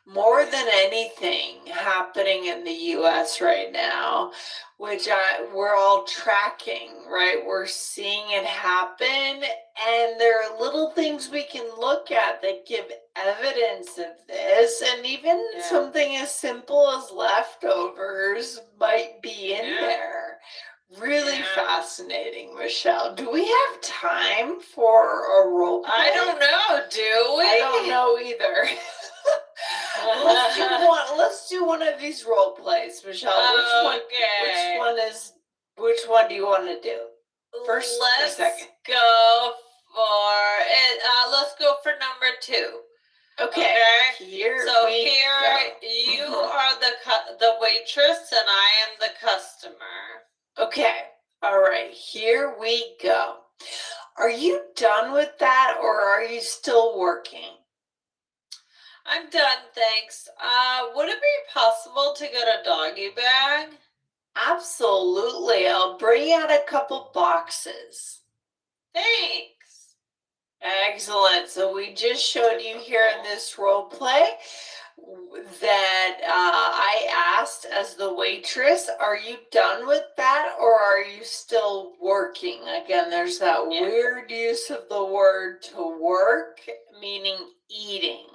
more than anything happening in the US right now, which we're all tracking, right? We're seeing it happen, and there are little things we can look at that give evidence of this, and even something as simple as leftovers might be in there. Really fascinating, Michelle. Do we have time for a role play? I don't know, do we? I don't know either. Let's do one of these role plays, Michelle. Okay. Which one do you want to do? First or let's second? go for it. Let's go for number 2. Okay. Here So we here go. you are the waitress and I am the customer. Okay. All right. Here we go. Are you done with that, or are you still working? I'm done, thanks. Would it be possible to get a doggy bag? Absolutely. I'll bring out a couple boxes. Thanks. Excellent. So we just showed you here in this role play that I asked as the waitress, are you done with that, or are you still working? Again, there's that weird use of the word to work, meaning eating,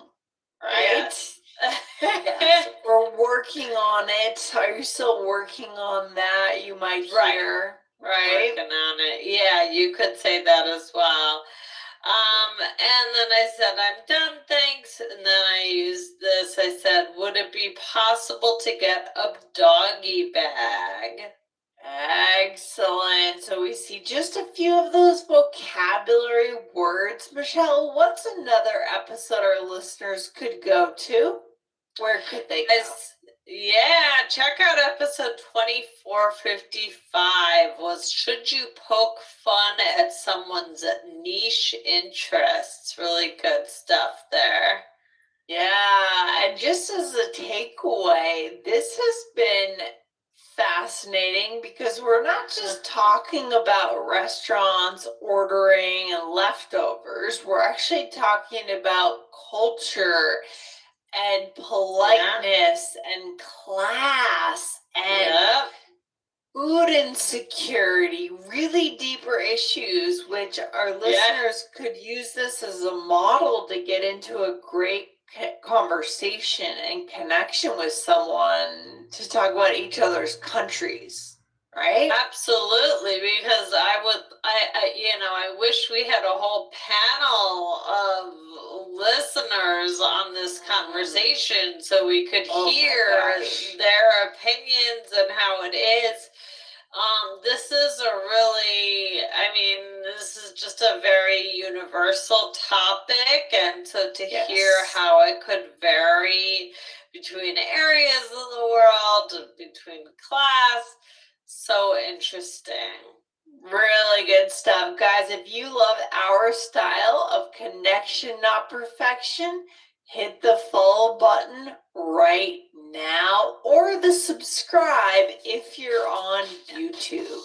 right? Yes. We're working on it. Are you still working on that? You might hear, right? Working on it. Yeah, you could say that as well. And then I said, I'm done, thanks. And then I used this. I said, would it be possible to get a doggy bag? Excellent. So we see just a few of those vocabulary words. Michelle, what's another episode our listeners could go to? Where could they go? Yeah, check out episode 2455 was should you poke fun at someone's niche interests? Really good stuff there. Yeah, and just as a takeaway, this has been fascinating because we're not just talking about restaurants, ordering, and leftovers. We're actually talking about culture and politeness and class and food insecurity, really deeper issues, which our listeners could use this as a model to get into a great conversation and connection with someone to talk about each other's countries. Right? Absolutely, because I wish we had a whole panel of listeners on this conversation so we could hear their opinions and how it is. This is this is just a very universal topic, and so to hear how it could vary between areas of the world, between class, so interesting. Really good stuff. Guys, if you love our style of connection, not perfection, hit the follow button right now, or the subscribe if you're on YouTube.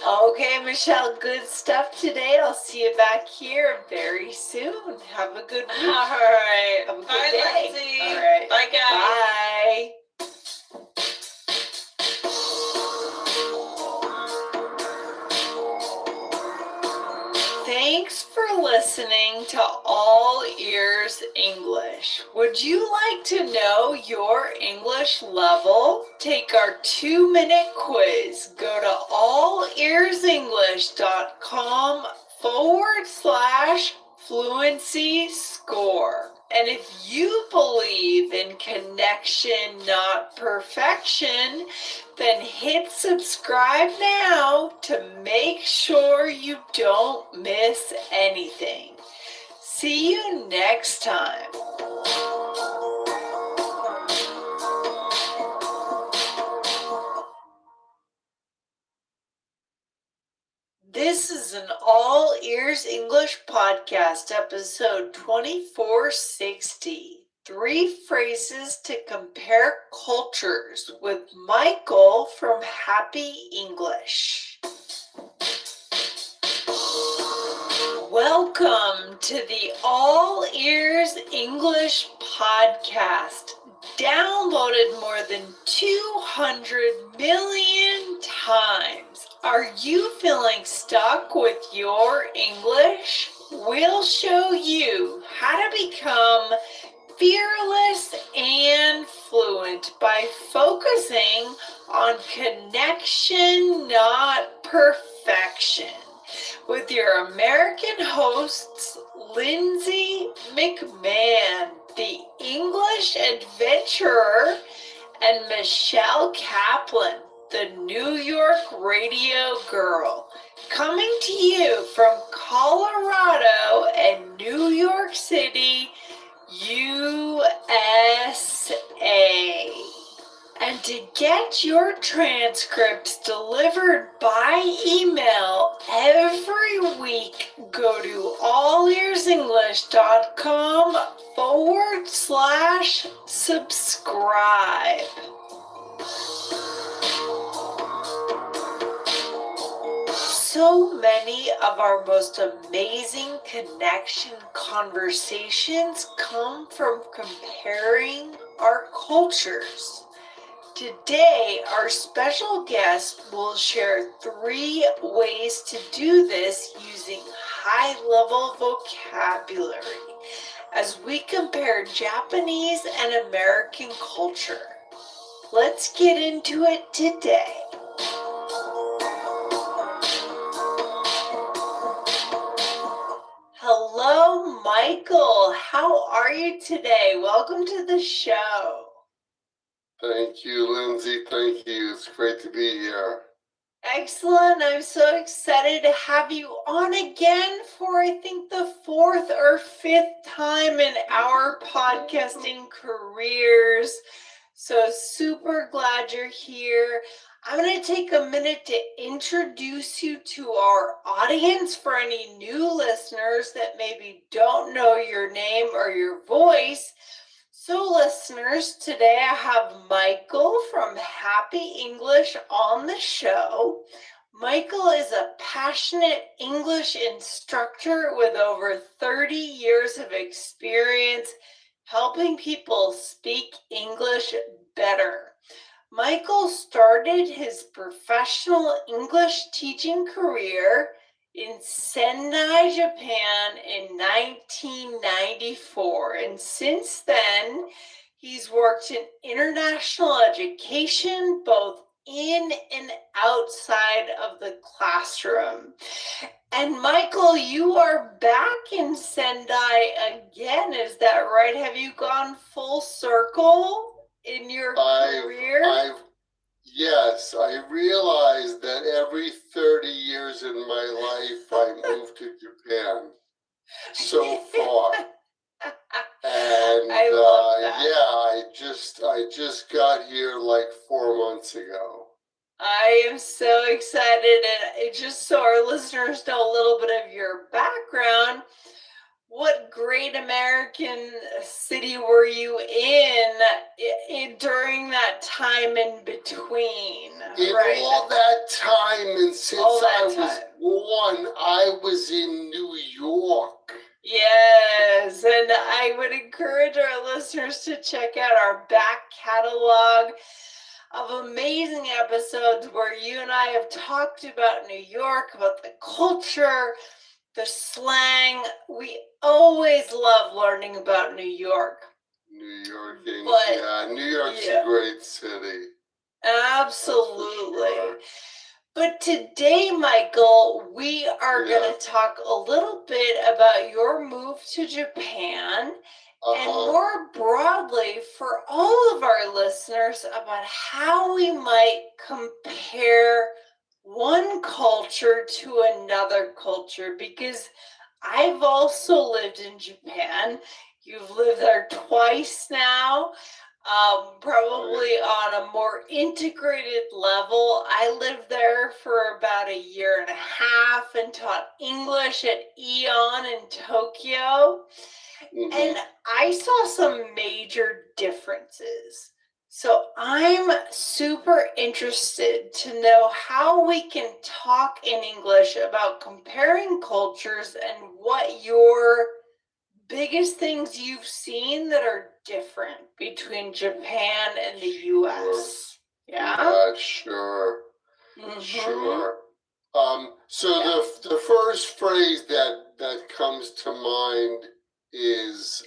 Okay, Michelle, good stuff today. I'll see you back here very soon. Have a good week. All right. Have a good Bye, day. Lindsay. All right. Bye, guys. Bye. Thanks for listening to All Ears English. Would you like to know your English level? Take our 2-minute quiz. Go to allearsenglish.com/fluency score. And if you believe in connection, not perfection, then hit subscribe now to make sure you don't miss anything. See you next time. This is an All Ears English podcast, episode 2460. 3 phrases to compare cultures with Michael from Happy English. Welcome to the All Ears English podcast, downloaded more than 200 million times. Are you feeling stuck with your English? We'll show you how to become fearless and fluent by focusing on connection, not perfection, with your American hosts, Lindsay McMahon. the English adventurer, and Michelle Kaplan, the New York radio girl, coming to you from Colorado and New York City, USA. And to get your transcripts delivered by email every week, go to allearsenglish.com/subscribe. So many of our most amazing connection conversations come from comparing our cultures. Today, our special guest will share 3 ways to do this using high-level vocabulary as we compare Japanese and American culture. Let's get into it today. Hello, Michael. How are you today? Welcome to the show. Thank you, Lindsay. Thank you. It's great to be here. Excellent. I'm so excited to have you on again for, I think, the 4th or 5th time in our podcasting careers. So super glad you're here. I'm going to take a minute to introduce you to our audience for any new listeners that maybe don't know your name or your voice. So listeners, today I have Michael from Happy English on the show. Michael is a passionate English instructor with over 30 years of experience helping people speak English better. Michael started his professional English teaching career in Sendai, Japan in 1994. And since then, he's worked in international education, both in and outside of the classroom. And Michael, you are back in Sendai again, is that right? Have you gone full circle in your career? Yes, I realized that every 30 years in my life I moved to Japan so far. And I love that. I just got here like 4 months ago. I am so excited, and just so our listeners know a little bit of your background, what great American city were you in during that time in between? In right? all that time, and since All that I was time. born, I was in New York. Yes, and I would encourage our listeners to check out our back catalog of amazing episodes where you and I have talked about New York, about the culture, the slang. We always love learning about New York. New York, New York's a great city. Absolutely. Sure. But today, Michael, we are going to talk a little bit about your move to Japan and more broadly for all of our listeners about how we might compare one culture to another culture, because I've also lived in Japan. You've lived there twice now. Probably on a more integrated level. I lived there for about 1.5 years and taught English at Eon in Tokyo. And I saw some major differences. So I'm super interested to know how we can talk in English about comparing cultures and what your biggest things you've seen that are different between Japan and the US. Yeah? Sure. Sure. So the first phrase that comes to mind is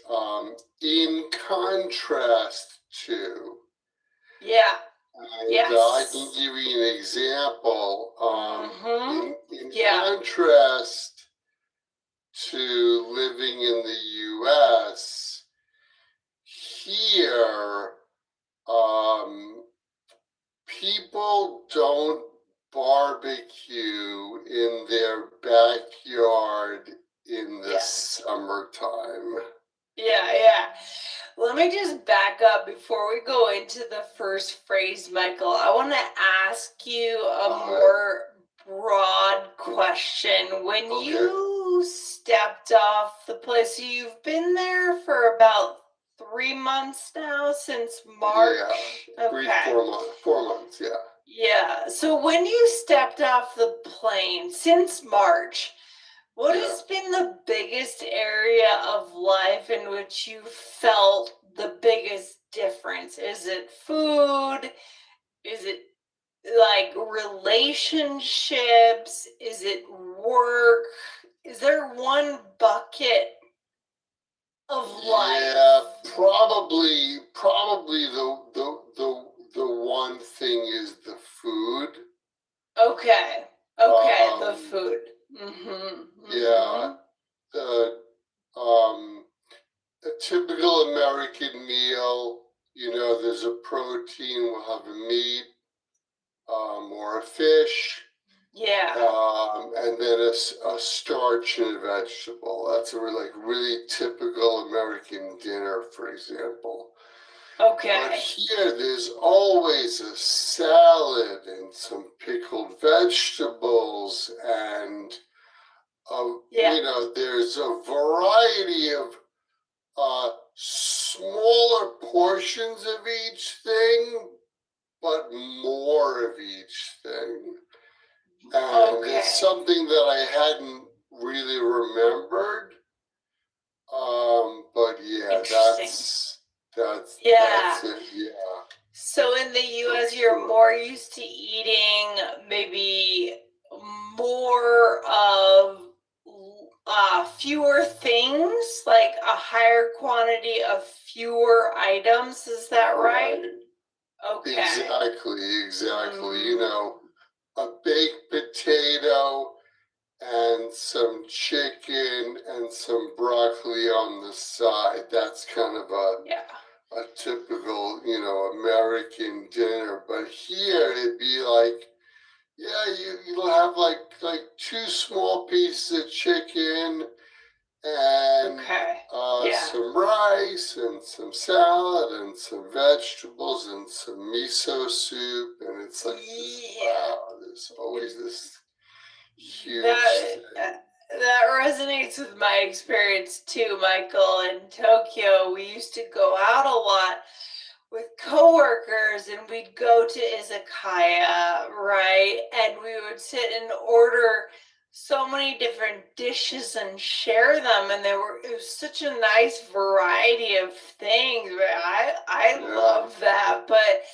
in contrast to. Yeah. And I can give you an example. In contrast to living in the U.S., here, people don't barbecue in their backyard in the summertime. Yeah. Let me just back up before we go into the first phrase, Michael. I want to ask you a more broad question. When you stepped off the place, so you've been there for about 3 months now, since March? Yeah, 4 months, yeah. Yeah, so when you stepped off the plane since March, what has been the biggest area of life in which you felt the biggest difference? Is it food? Is it like relationships? Is it work? Is there one bucket of life? Yeah, probably the one thing is the food. Okay, the food. Yeah, a typical American meal, there's a protein, we'll have a meat, or a fish, Yeah. and then a starch and a vegetable. That's a really typical American dinner, for example. Okay. But here, there's always a salad and some pickled vegetables, and there's a variety of smaller portions of each thing, but more of each thing. And it's something that I hadn't really remembered. But yeah, that's it, yeah. So in the US, you're more used to eating maybe more of fewer things, like a higher quantity of fewer items. Is that right? Okay. Exactly. A baked potato and some chicken and some broccoli on the side. That's kind of a typical, American dinner. But here it'd be like, you'll have like 2 small pieces of chicken and some rice and some salad and some vegetables and some miso soup, and it's like there's always this huge thing. That resonates with my experience too, Michael. In Tokyo, we used to go out a lot with coworkers, and we'd go to izakaya, right? And we would sit and order so many different dishes and share them, and it was such a nice variety of things. I love that. But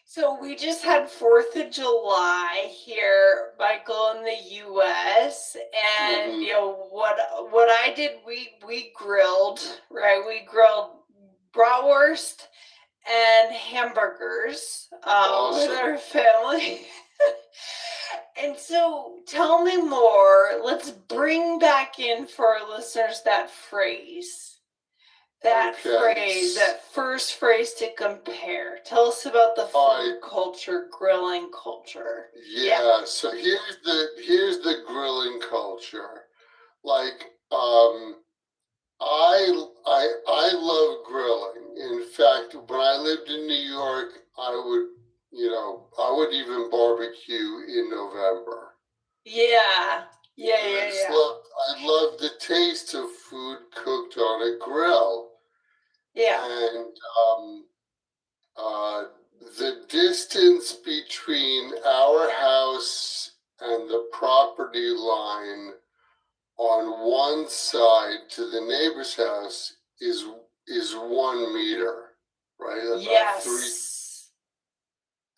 so we just had 4th of July here, Michael, in the US, and what I did, we grilled, right? We grilled bratwurst and hamburgers with our family. And so tell me more. Let's bring back in for our listeners that phrase. That first phrase to compare. Tell us about the food culture, grilling culture. Yeah, so here's the grilling culture. Like, I love grilling. In fact, when I lived in New York, I would even barbecue in November. Yeah. I love the taste of food cooked on a grill. Yeah. And the distance between our house and the property line on one side to the neighbor's house is 1 meter, right? About 3.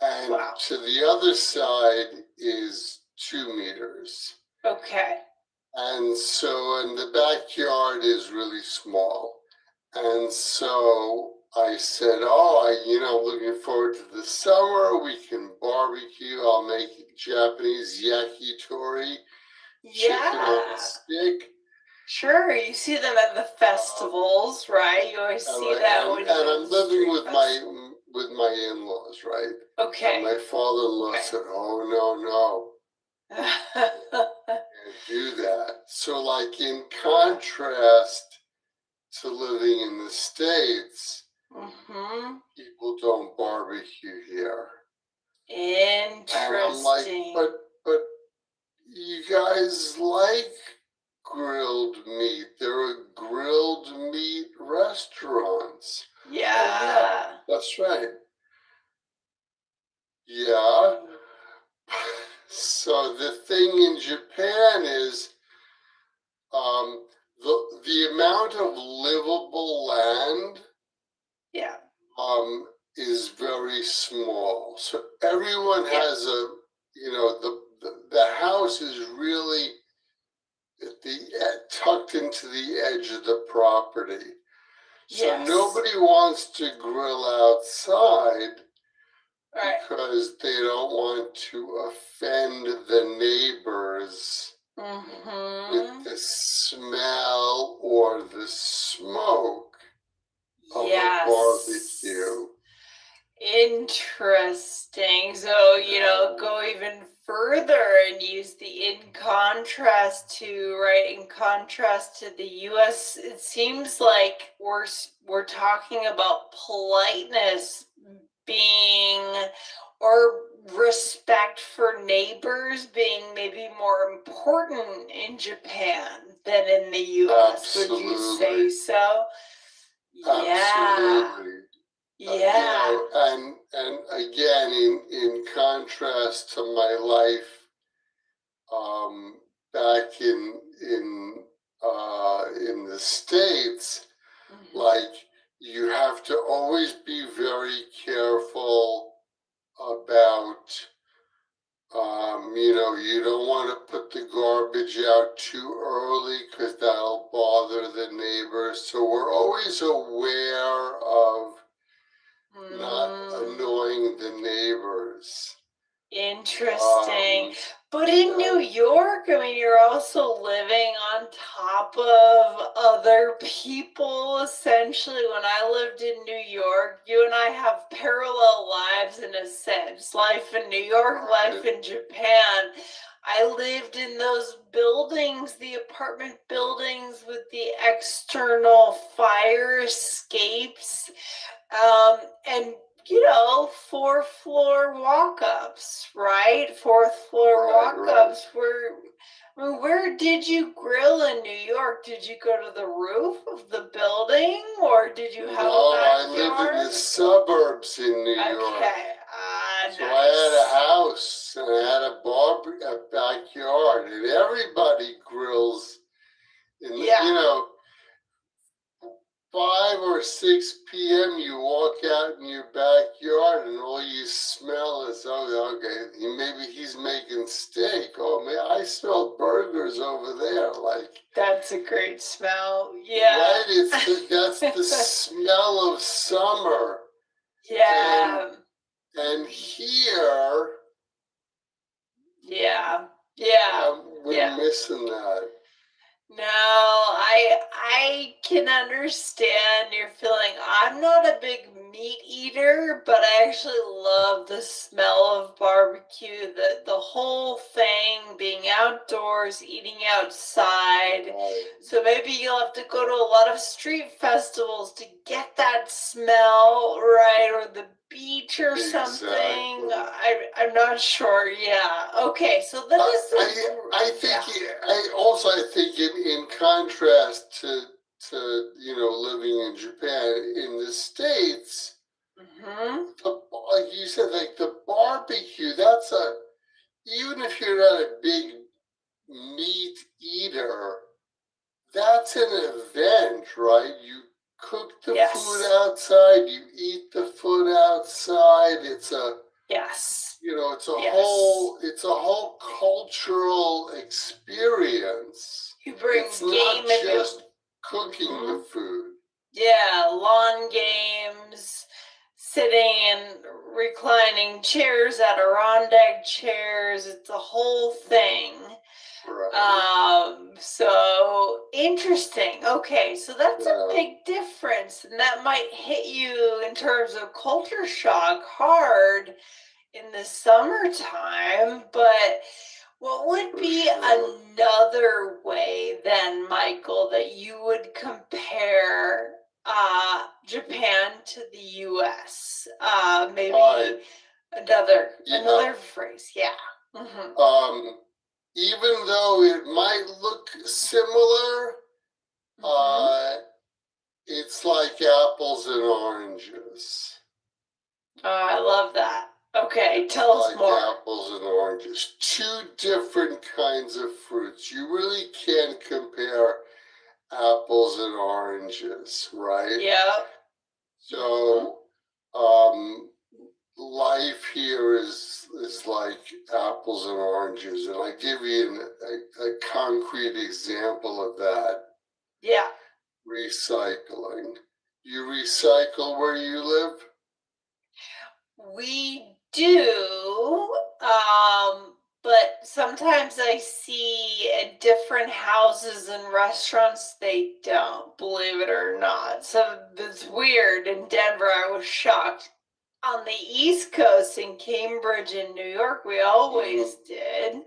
And to the other side is 2 meters. Okay. And the backyard is really small. And so I said, looking forward to the summer. We can barbecue. I'll make Japanese yakitori, chicken on a stick. Sure, you see them at the festivals, right? You always see that when and you I'm go to the living street with my in-laws, right? And Okay. my father-in-law Okay. said, "Oh no, can't do that." So, like in contrast to living in the States, Mm-hmm. people don't barbecue here. Interesting. And I'm like, but you guys like grilled meat. There are grilled meat restaurants. Yeah. That's right. Yeah. So the thing in Japan is the amount of livable land Yeah. is very small. So everyone Yeah. has the house is really tucked into the edge of the property. So Yes. nobody wants to grill outside Right. because they don't want to offend the neighbors Mm-hmm. with the smell or the smoke of Yes. a barbecue. Interesting. So, go even further and use the in contrast to, right? In contrast to the US, it seems like we're talking about politeness being or respect for neighbors being maybe more important in Japan than in the US. Would you say Absolutely. so? Yeah. Absolutely. Yeah. And again, in contrast to my life back in the States, Mhm. like you have to always be very careful about you don't want to put the garbage out too early because that'll bother the neighbors. So we're always aware of not annoying the neighbors. Interesting. But in New York, I mean, you're also living on top of other people, essentially. When I lived in New York, you and I have parallel lives in a sense. Life in New York, life in Japan. I lived in those buildings, the apartment buildings with the external fire escapes. And 4th floor walk-ups, right? 4th floor Right, walk-ups. Where did you grill in New York? Did you go to the roof of the building, or did you have No, a I backyard? live in the suburbs in New York. Okay, So nice. I had a house and I had a backyard, and everybody grills in the, Yeah. 5 or 6 p.m. you walk out in your backyard and all you smell is, oh, okay, maybe he's making steak. Oh man, I smell burgers over there. Like That's a great smell. Yeah. right, that's the smell of summer. Yeah. And here, Yeah. Yeah. we're missing that. No, I can understand your feeling. I'm not a big meat eater, but I actually love the smell of barbecue, the whole thing, being outdoors, eating outside. Right. So maybe you'll have to go to a lot of street festivals to get that smell, right? Or the beach or something. Exactly. I'm not sure. Yeah. Okay. So that is. I think in contrast to living in Japan, in the States, like you said, like the barbecue, even if you're not a big meat eater, that's an event, right? You cook the food outside, you eat the food outside. It's a it's a whole cultural experience. You bring it's game not just cooking the food. Yeah, lawn games, sitting in reclining chairs, Adirondack chairs. It's a whole thing. Right. So interesting. Okay, so that's a Yeah. big difference, and that might hit you in terms of culture shock hard in the summertime. But what would For be sure. another way then, Michael, that you would compare Japan to the US? Maybe Right. another Yeah. phrase. Yeah. Mhm. Even though it might look similar, Mhm. it's like apples and oranges. Oh, I love that. Okay, It's tell us like more. apples and oranges. Two different kinds of fruits. You really can't compare apples and oranges, right? Yep. So, life here is like apples and oranges, and I give you a concrete example of that. Yeah. Recycling. You recycle where you live? We do, but sometimes I see at different houses and restaurants they don't, believe it or not. So it's weird. In Denver, I was shocked. On the East Coast in Cambridge in New York, we always did.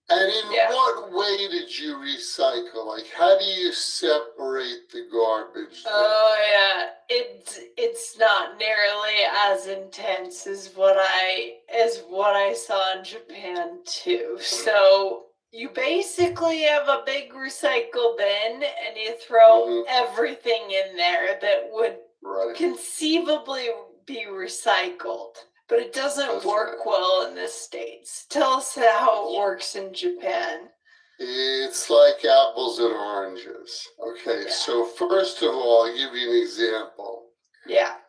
And in Yeah. what way did you recycle? Like, how do you separate the garbage? Oh yeah, it's not nearly as intense as what I saw in Japan too. So you basically have a big recycle bin and you throw everything in there that would Right. conceivably be recycled. But it doesn't That's work right. well in the States. Tell us how it works in Japan. It's like apples and oranges. Okay, Yeah. so first of all, I'll give you an example. Yeah.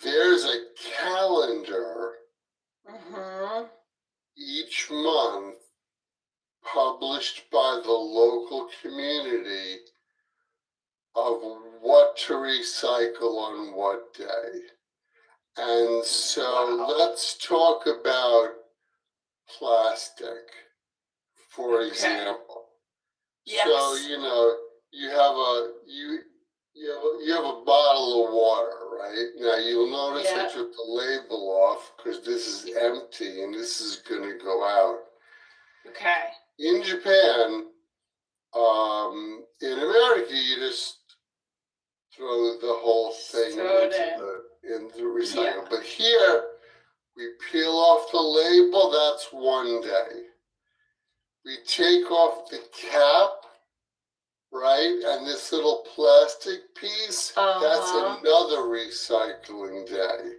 There's a calendar Mm-hmm. each month published by the local community of what to recycle on what day. And so Wow. let's talk about plastic, for Okay. example. Yes. So, you have a bottle of water, right? Now you'll notice I took the label off because this is empty and this is going to go out. Okay. In Japan, in America, you just throw the whole thing into the recycle. Yeah. But here, we peel off the label, that's one day. We take off the cap, right? And this little plastic piece, that's another recycling day.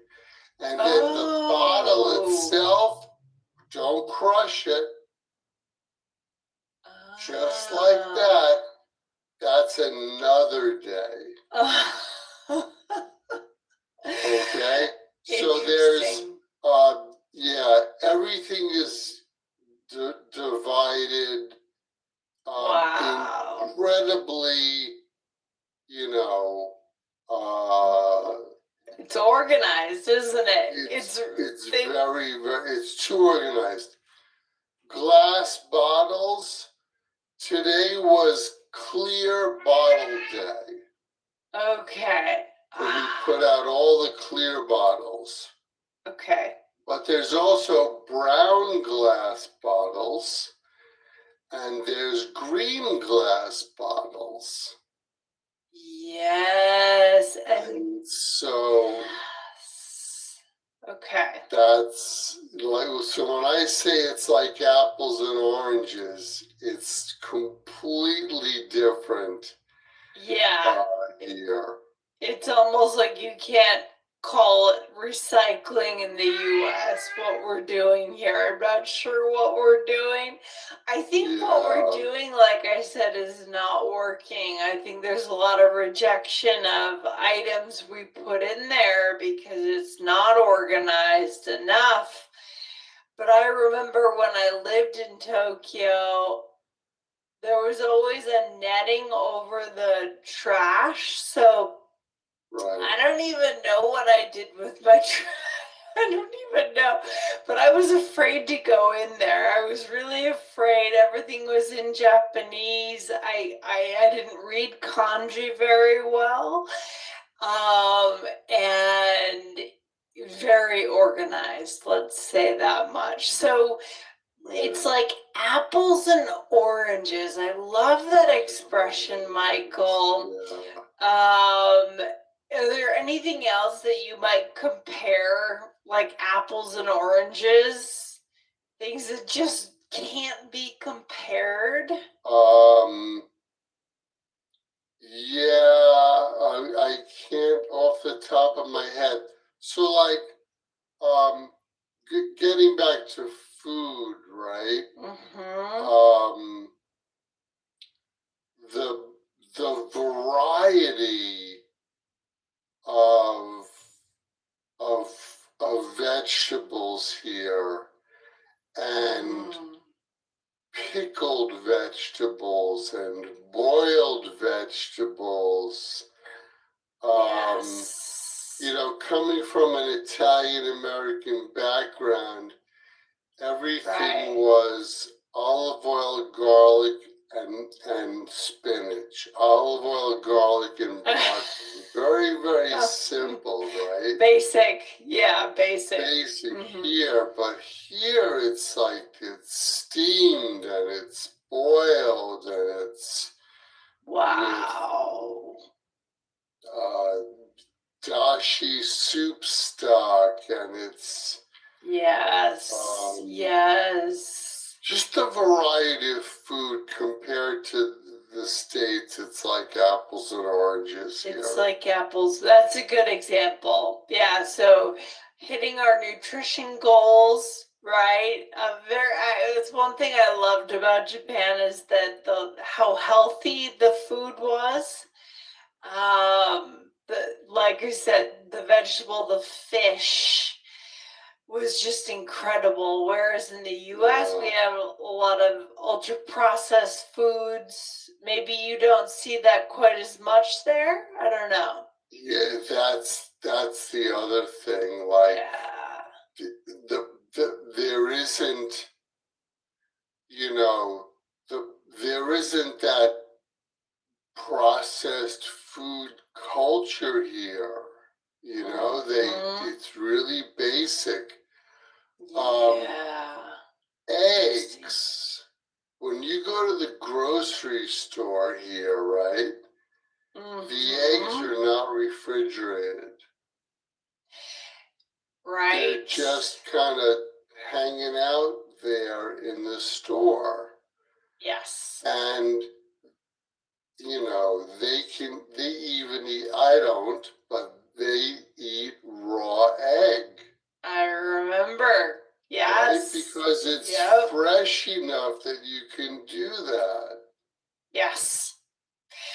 And then the bottle itself, don't crush it. Just like that, that's another day. Okay? So there's, everything is divided incredibly, it's organized, isn't it? It's very, it's too organized. Glass bottles. Today was clear bottle day. Okay. So we put out all the clear bottles. Okay. But there's also brown glass bottles and there's green glass bottles. Yes. And so okay. That's like, so when I say it's like apples and oranges, it's completely different. Yeah. Here. It's almost like you can't call it recycling in the US, what we're doing here. I'm not sure what we're doing. I think what we're doing, like I said, is not working. I think there's a lot of rejection of items we put in there because it's not organized enough. But I remember when I lived in Tokyo, there was always a netting over the trash. So Right. I don't even know what I did with my I don't even know. But I was afraid to go in there. I was really afraid. Everything was in Japanese. I didn't read kanji very well. And very organized, let's say that much. So it's like apples and oranges. I love that expression, Michael. Yeah. Are there anything else that you might compare, like apples and oranges? Things that just can't be compared? Yeah, I can't off the top of my head. So like, getting back to food, right? Mm-hmm. The variety of of of vegetables here and pickled vegetables and boiled vegetables. Yes. You know, coming from an Italian American background, everything Right. was olive oil, garlic, and spinach. Olive oil, garlic, and broccoli. Very, very simple, right? Basic. Yeah, basic. Basic here, but here it's like it's steamed and it's boiled and it's Wow. dashi soup stock and it's Yes. Yes. just a variety of food compared to the States. It's like apples and oranges here. It's like apples. That's a good example. Yeah. So hitting our nutrition goals, right? It's one thing I loved about Japan is that how healthy the food was. Like I said, the vegetable, the fish was just incredible. Whereas in the US, we have a lot of ultra processed foods. Maybe you don't see that quite as much there. I don't know. Yeah, that's the other thing. Like, there isn't, you know, there isn't that processed food culture here. You know, it's really basic. Eggs. When you go to the grocery store here, right? The eggs are not refrigerated. Right. They're just kind of hanging out there in the store. Yes. And, you know, they even eat, I don't, but they eat raw egg. I remember. Yes. Right? Because it's fresh enough that you can do that. Yes.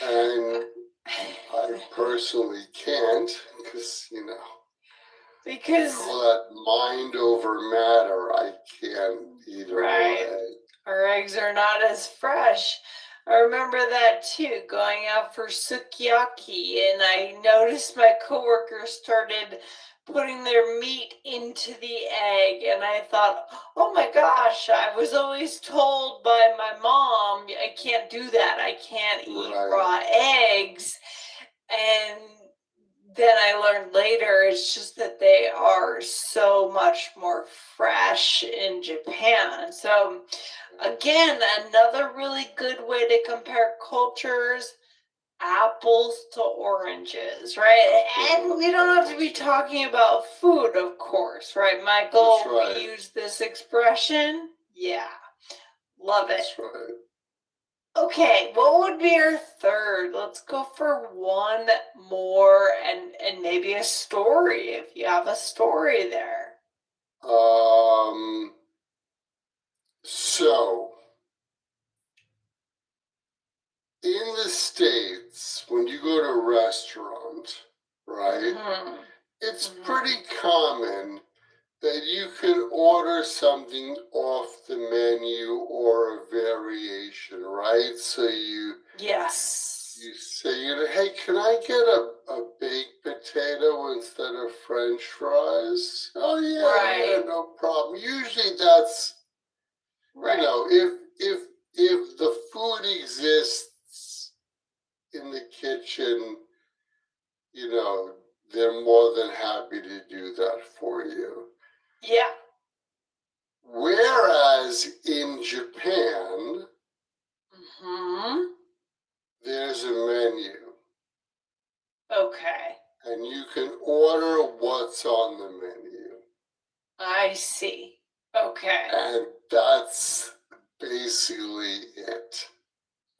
And I personally can't because, you know, because all that mind over matter, I can't eat a raw egg. Our eggs are not as fresh. I remember that too, going out for sukiyaki, and I noticed my coworkers started putting their meat into the egg, and I thought, oh my gosh, I was always told by my mom, I can't do that. I can't eat raw eggs. And then I learned later, it's just that they are so much more fresh in Japan. So again, another really good way to compare cultures, apples to oranges, right? And we don't have to be talking about food, of course, right, Michael? That's right. We use this expression. Yeah, love it. That's right. Okay, what would be our third? Let's go for one more and maybe a story if you have a story there. So in the States, when you go to a restaurant, right, it's pretty common that you can order something off the menu or a variation, right? So you You say, hey, can I get a baked potato instead of French fries? Oh yeah, yeah, Right. no problem. Usually that's, Right. if the food exists in the kitchen, they're more than happy to do that for you. Yeah. Whereas in Japan, Hmm. there's a menu. Okay. And you can order what's on the menu. I see. Okay. And that's basically it.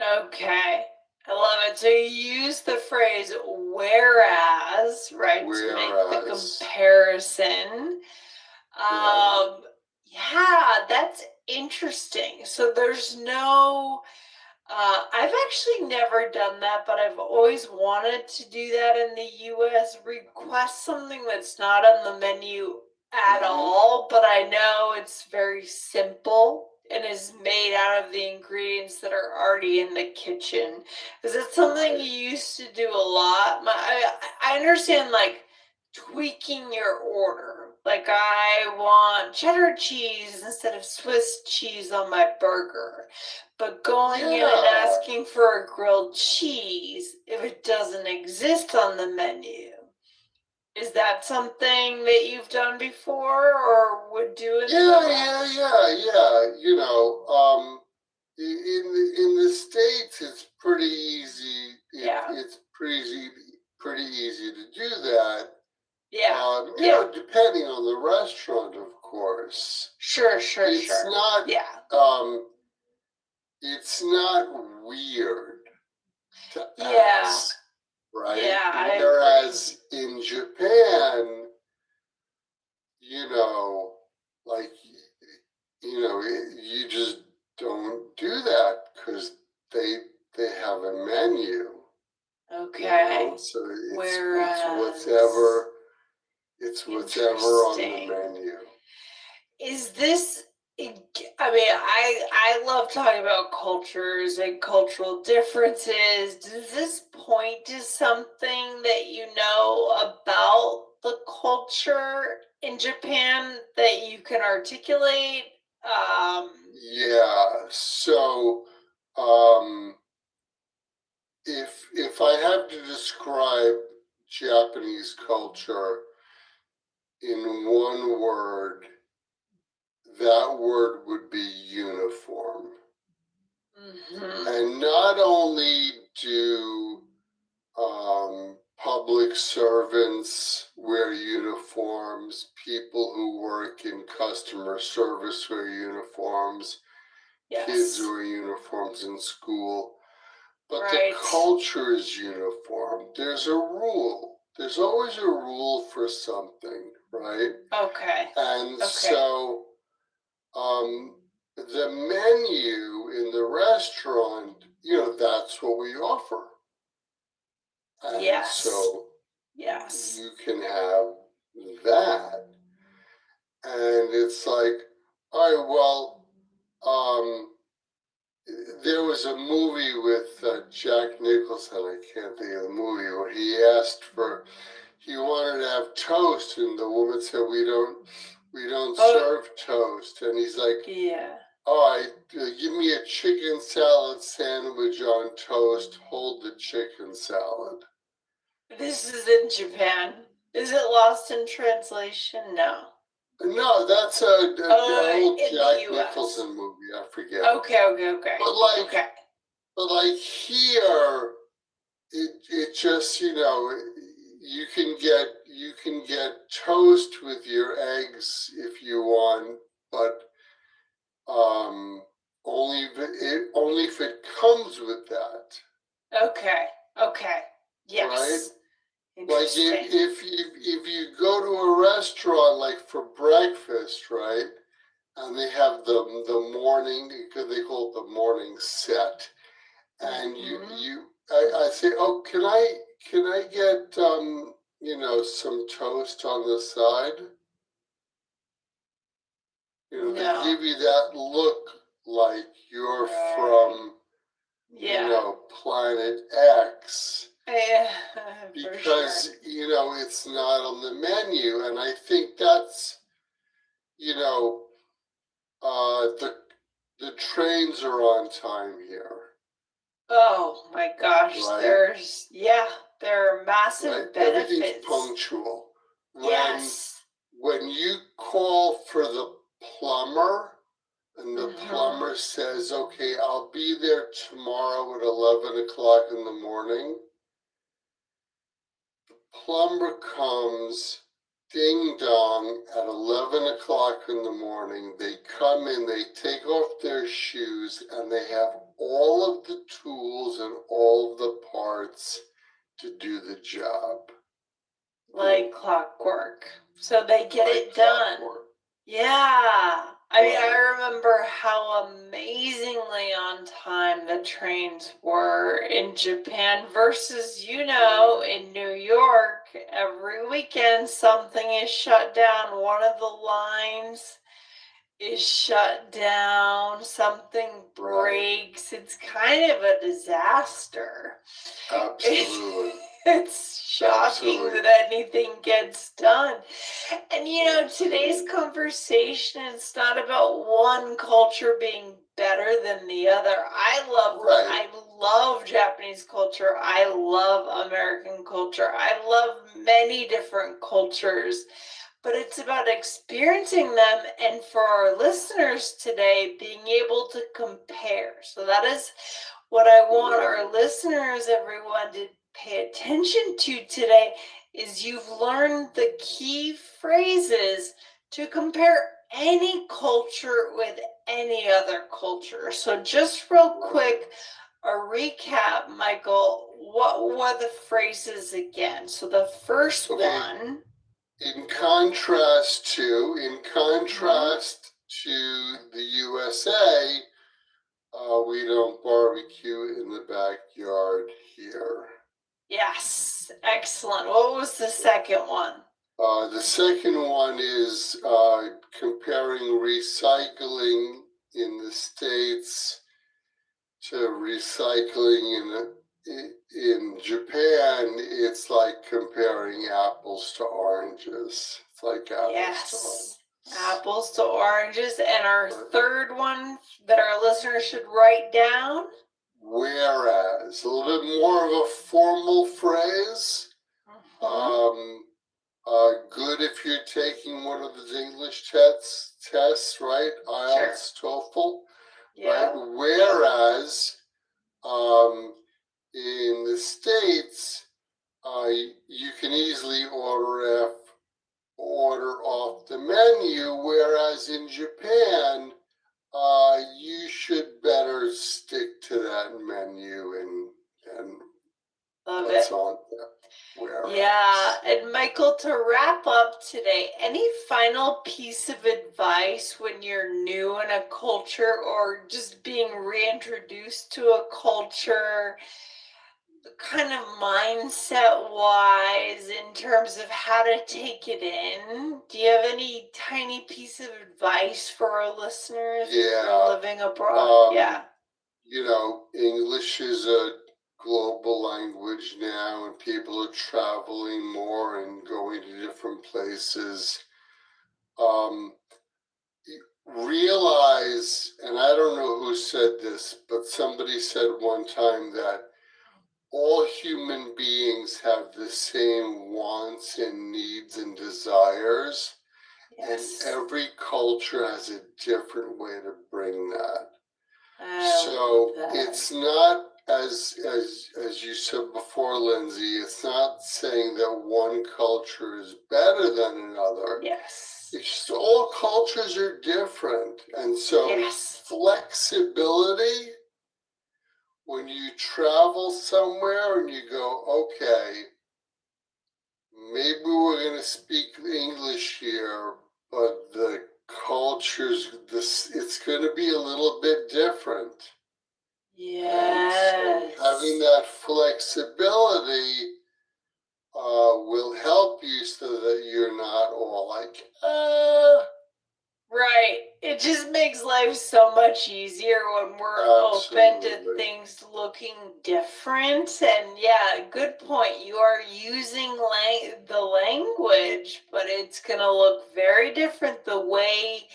Okay. I love it. So you use the phrase whereas, right, to make the Whereas. comparison. Right. Yeah, that's interesting. So there's no, I've actually never done that, but I've always wanted to do that in the US. Request something that's not on the menu at Mhm. all, but I know it's very simple and is made out of the ingredients that are already in the kitchen. Is it something Right. you used to do a lot? I understand like tweaking your order. Like I want cheddar cheese instead of Swiss cheese on my burger. But going in and Yeah. asking for a grilled cheese if it doesn't exist on the menu. Is that something that you've done before or would do in the Yeah. In the States, it's pretty easy. Yeah. It's pretty easy to do that. Yeah. Depending on the restaurant, of course. Sure. It's not. Yeah. It's not weird to Yeah. ask, right? Yeah, I agree. Whereas in Japan, like, you just don't do that because they have a menu. Okay. So it's Whereas whatever on the interesting. menu. Is this, I mean, I love talking about cultures and cultural differences. Does this point to something that you know about the culture in Japan that you can articulate? Yeah. So, if I have to describe Japanese culture in one word, that word would be uniform. Mhm. And not only do public servants wear uniforms, people who work in customer service wear uniforms, kids Yes. wear uniforms in school, but Right. the culture is uniform. There's a rule. There's always a rule for something, right? Okay. And Okay. so the menu in the restaurant, that's what we offer. And Yes. so Yes. you can have that. And it's like, all right, well, there was a movie with Jack Nicholson, I can't think of the movie, where he wanted to have toast, and the woman said, we don't serve toast. And he's like, Yeah. all right, give me a chicken salad sandwich on toast, hold the chicken salad. This is in Japan. Is it lost in translation? No. No, that's an old in the Jack US. Nicholson movie, I forget. Okay. But like here, it just, you can get toast with your eggs if you want, but only if it comes with that. Okay. Yes. Right? Like Interesting. if you go to a restaurant like for breakfast, right? And they have the morning, because they call it the morning set. And I say, oh, can I get some toast on the side? They No. give you that look like you're Right. from Yeah. Planet X, Yeah. because, it's not on the menu. And I think that's, the trains are on time here. Oh my gosh, Right. there are massive Right? benefits. Everything's punctual. Yes. When you call for the plumber and the Mhm. plumber says, okay, I'll be there tomorrow at 11 o'clock in the morning, the plumber comes ding dong at 11 o'clock in the morning. They come in, they take off their shoes, and they have all of the tools and all of the parts to do the job. Like clockwork. So they get Like it done. clockwork. Yeah. I mean, Right. I remember how amazingly on time the trains were in Japan versus, in New York. Every weekend, something is shut down. One of the lines is shut down, something breaks. It's kind of a disaster. Absolutely. It's shocking Absolutely. that anything gets done. And today's conversation is not about one culture being better than the other. I love Japanese culture. I love American culture. I love many different cultures. But it's about experiencing them, and for our listeners today, being able to compare. So that is what I want our listeners, everyone, to pay attention to today, is you've learned the key phrases to compare any culture with any other culture. So just real quick, a recap, Michael, what were the phrases again? So the first one. In contrast to the USA, we don't barbecue in the backyard here. Yes, excellent. What was the second one? The second one is comparing recycling in the States to recycling in Japan. It's like comparing apples to oranges. It's like apples to oranges. Apples to oranges. And our third one that our listeners should write down? Whereas, a little bit more of a formal phrase. Good if you're taking one of the English tests, right? IELTS, TOEFL, right? Whereas, in the States, you can easily order off the menu, whereas in Japan, you should better stick to that menu and Love what's it. on there. Yeah, and Michael, to wrap up today, any final piece of advice when you're new in a culture or just being reintroduced to a culture, kind of mindset wise, in terms of how to take it in? Do you have any tiny piece of advice for our listeners if they're living abroad? English is a global language now, and people are traveling more and going to different places. Realize, and I don't know who said this, but somebody said one time that all human beings have the same wants and needs and desires, and every culture has a different way to bring that. So it's not, as you said before, Lindsay, it's not saying that one culture is better than another. Yes. It's just all cultures are different. And so flexibility, when you travel somewhere and you go, okay, maybe we're going to speak English here, but the cultures, it's going to be a little bit different. Yes. So having that flexibility will help you so that you're not all like, Right. It just makes life so much easier when we're open to Absolutely. things looking different. And yeah, good point. You are using the language, but it's going to look very different the way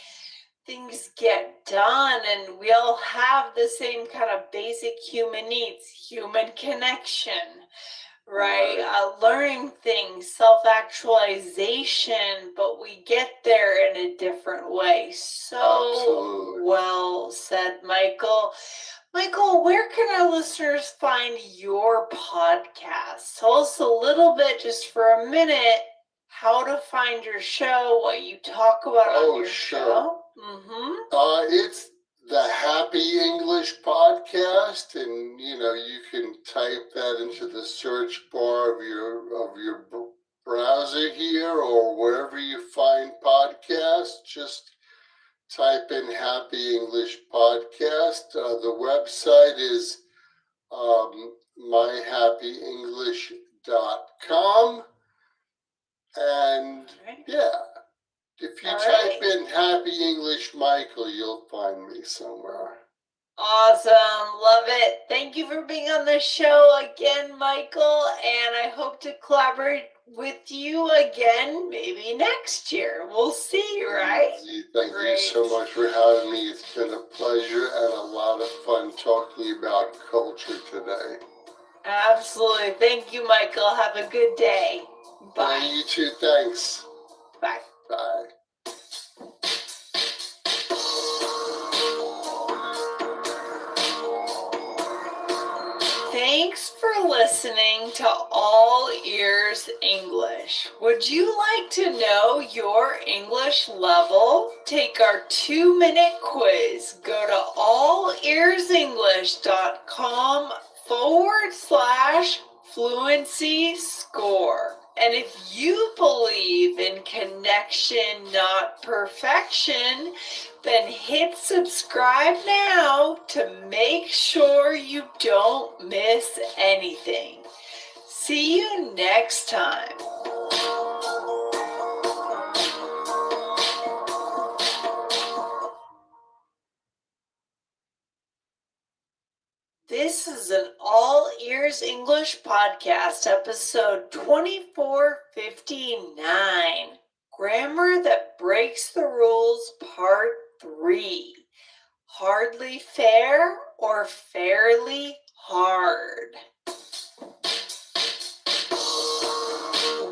things get done. And we all have the same kind of basic human needs, human connection. Right, learning things, self-actualization, but we get there in a different way. So Absolutely. well said, Michael. Michael, where can our listeners find your podcast? Tell us a little bit, just for a minute, how to find your show, what you talk about on your show. It's the Happy English Podcast, and you can type that into the search bar of your browser here or wherever you find podcasts. Just type in Happy English Podcast. The website is myhappyenglish.com, and yeah. If you type in Happy English Michael, you'll find me somewhere. Awesome. Love it. Thank you for being on the show again, Michael. And I hope to collaborate with you again, maybe next year. We'll see, right? Thank you so much for having me. It's been a pleasure and a lot of fun talking about culture today. Absolutely. Thank you, Michael. Have a good day. Bye. And you too. Thanks. Bye. Bye. Thanks for listening to All Ears English. Would you like to know your English level? Take our 2-minute quiz. Go to allearsenglish.com/fluency score. And if you believe in connection, not perfection, then hit subscribe now to make sure you don't miss anything. See you next time. This is an All Ears English podcast, episode 2459. Grammar that breaks the rules, part 3. Hardly fair or fairly hard?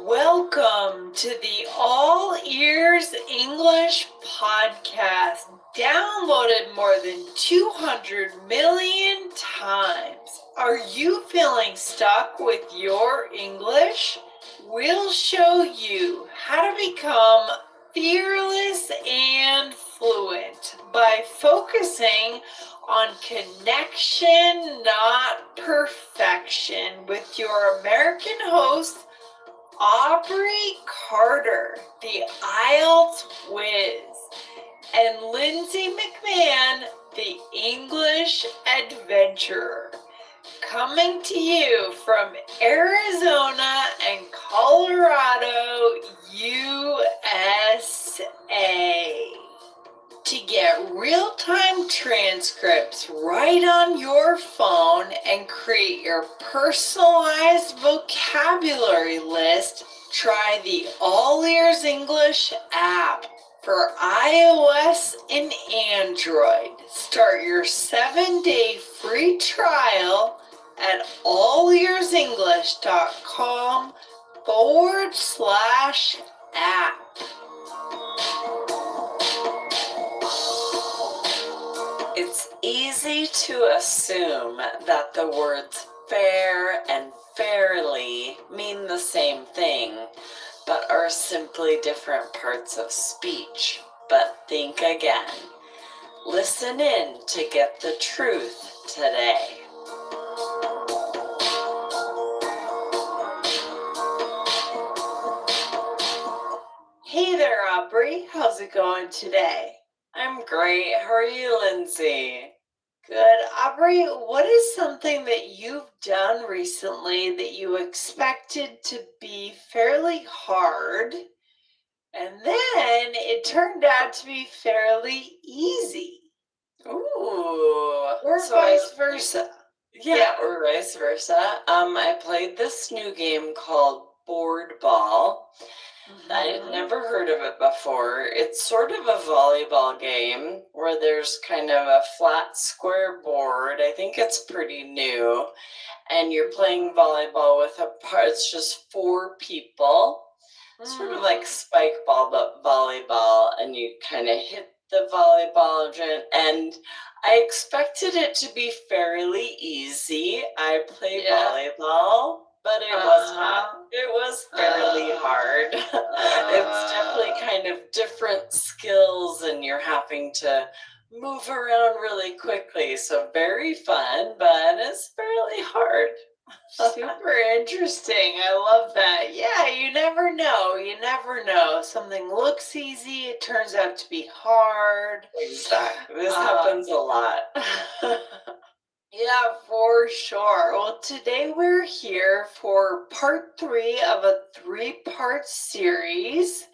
Welcome to the All Ears English podcast, downloaded more than 200 million times. Are you feeling stuck with your English? We'll show you how to become fearless and fluent by focusing on connection, not perfection, with your American host, Aubrey Carter, the IELTS whiz, and Lindsay McMahon, the English adventurer. Coming to you from Arizona and Colorado, USA. To get real-time transcripts right on your phone and create your personalized vocabulary list, try the All Ears English app for iOS and Android. Start your 7-day free trial at allearsenglish.com/app. It's easy to assume that the words fair and fairly mean the same thing, but are simply different parts of speech. But think again. Listen in to get the truth today. Hey there, Aubrey. How's it going today? I'm great. How are you, Lindsay? Good. Aubrey, what is something that you've done recently that you expected to be fairly hard, And then it turned out to be fairly easy. Ooh. Or So I vice versa. Yeah, or vice versa. I played this new game called Board Ball. I had Mhm. never heard of it before. It's sort of a volleyball game where there's kind of a flat square board. I think it's pretty new. And you're playing volleyball with it's just 4 people. Sort of like Mm. spike ball, but volleyball. And you kind of hit the volleyball and I expected it to be fairly easy. I play Yeah. volleyball, but it was not. Uh-huh. It was fairly hard. It's definitely kind of different skills, and you're having to move around really quickly. So very fun, but it's fairly hard. Super interesting. I love that. Yeah, you never know. You never know. Something looks easy, it turns out to be hard. Exactly. This happens a lot. Yeah, for sure. Well, today we're here for part 3 of a 3-part series,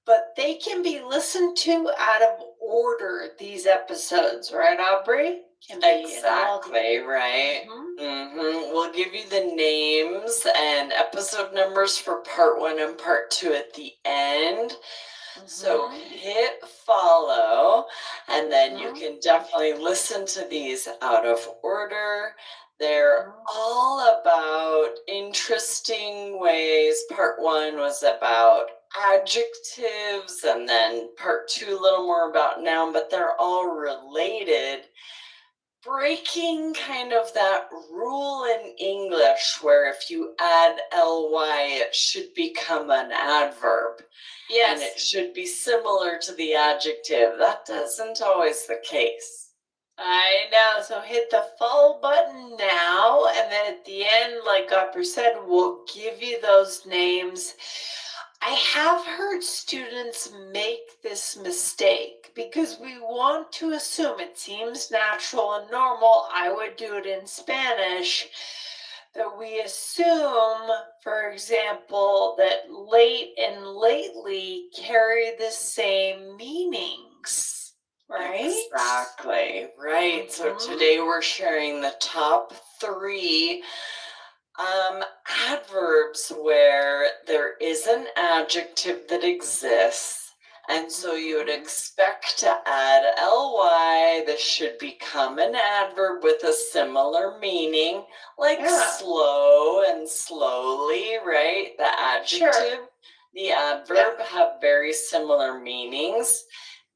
but they can be listened to out of order, these episodes, right, Aubrey? Can be Exactly, right? We'll give you the names and episode numbers for part 1 and part 2 at the end. So hit follow, and then you can definitely listen to these out of order. They're all about interesting ways. Part 1 was about adjectives, and then part 2 a little more about noun, but they're all related. Breaking kind of that rule in English where if you add ly, it should become an adverb. Yes. And it should be similar to the adjective. That isn't always the case. I know. So hit the follow button now, and then at the end, like Aubrey said, we'll give you those names. I have heard students make this mistake because we want to assume, it seems natural and normal, I would do it in Spanish, that we assume, for example, that late and lately carry the same meanings, right? Exactly, right. So today we're sharing the top 3 adverbs where there is an adjective that exists, and so you would expect to add ly. This should become an adverb with a similar meaning, like slow and slowly, right? The adjective, the adverb have very similar meanings.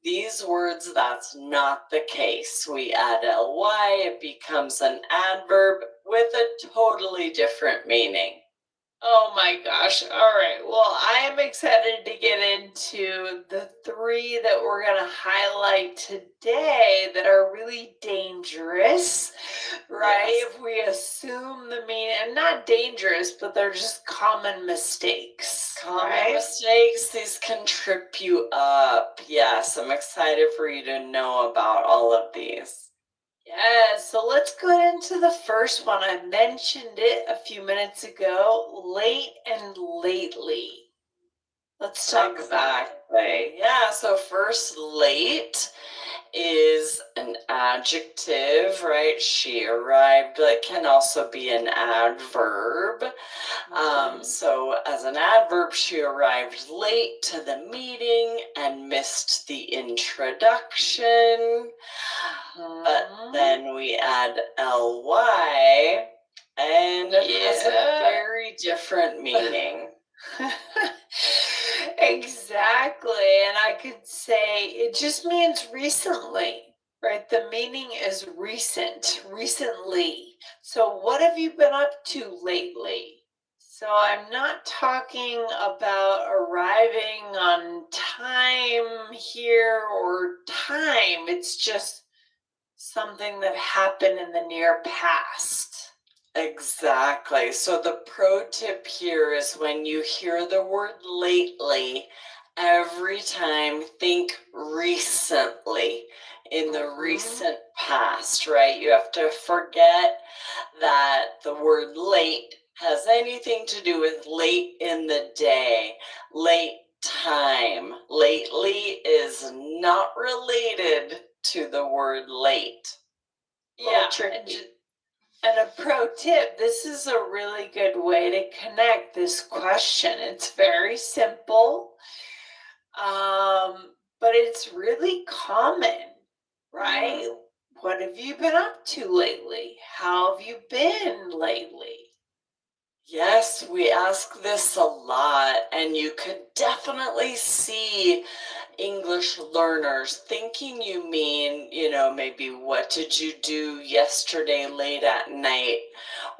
These words, that's not the case. We add ly, it becomes an adverb with a totally different meaning. Oh my gosh. All right. Well, I am excited to get into the 3 that we're going to highlight today that are really dangerous, right? Yes. If we assume the meaning, and not dangerous, but they're just common mistakes. Common mistakes, these can trip you up. Yes, I'm excited for you to know about all of these. Yeah, so let's go into the first one. I mentioned it a few minutes ago, late and lately. Let's talk about it. Yeah, so first, late is an adjective, right? She arrived. It can also be an adverb. So as an adverb, she arrived late to the meeting and missed the introduction. But then we add ly, and it has a very different meaning. Exactly. And I could say it just means recently, right? The meaning is recent, recently. So what have you been up to lately? So I'm not talking about arriving on time here or time. It's just something that happened in the near past. Exactly. So the pro tip here is when you hear the word lately, every time think recently, in the recent past, right? You have to forget that the word late has anything to do with late in the day, late time. Lately is not related to the word late. Yeah, tricky. and a pro tip, this is a really good way to connect this question. It's very simple, but it's really common, right? What have you been up to lately? How have you been lately? Yes, we ask this a lot, and you could definitely see English learners thinking you mean, maybe what did you do yesterday late at night?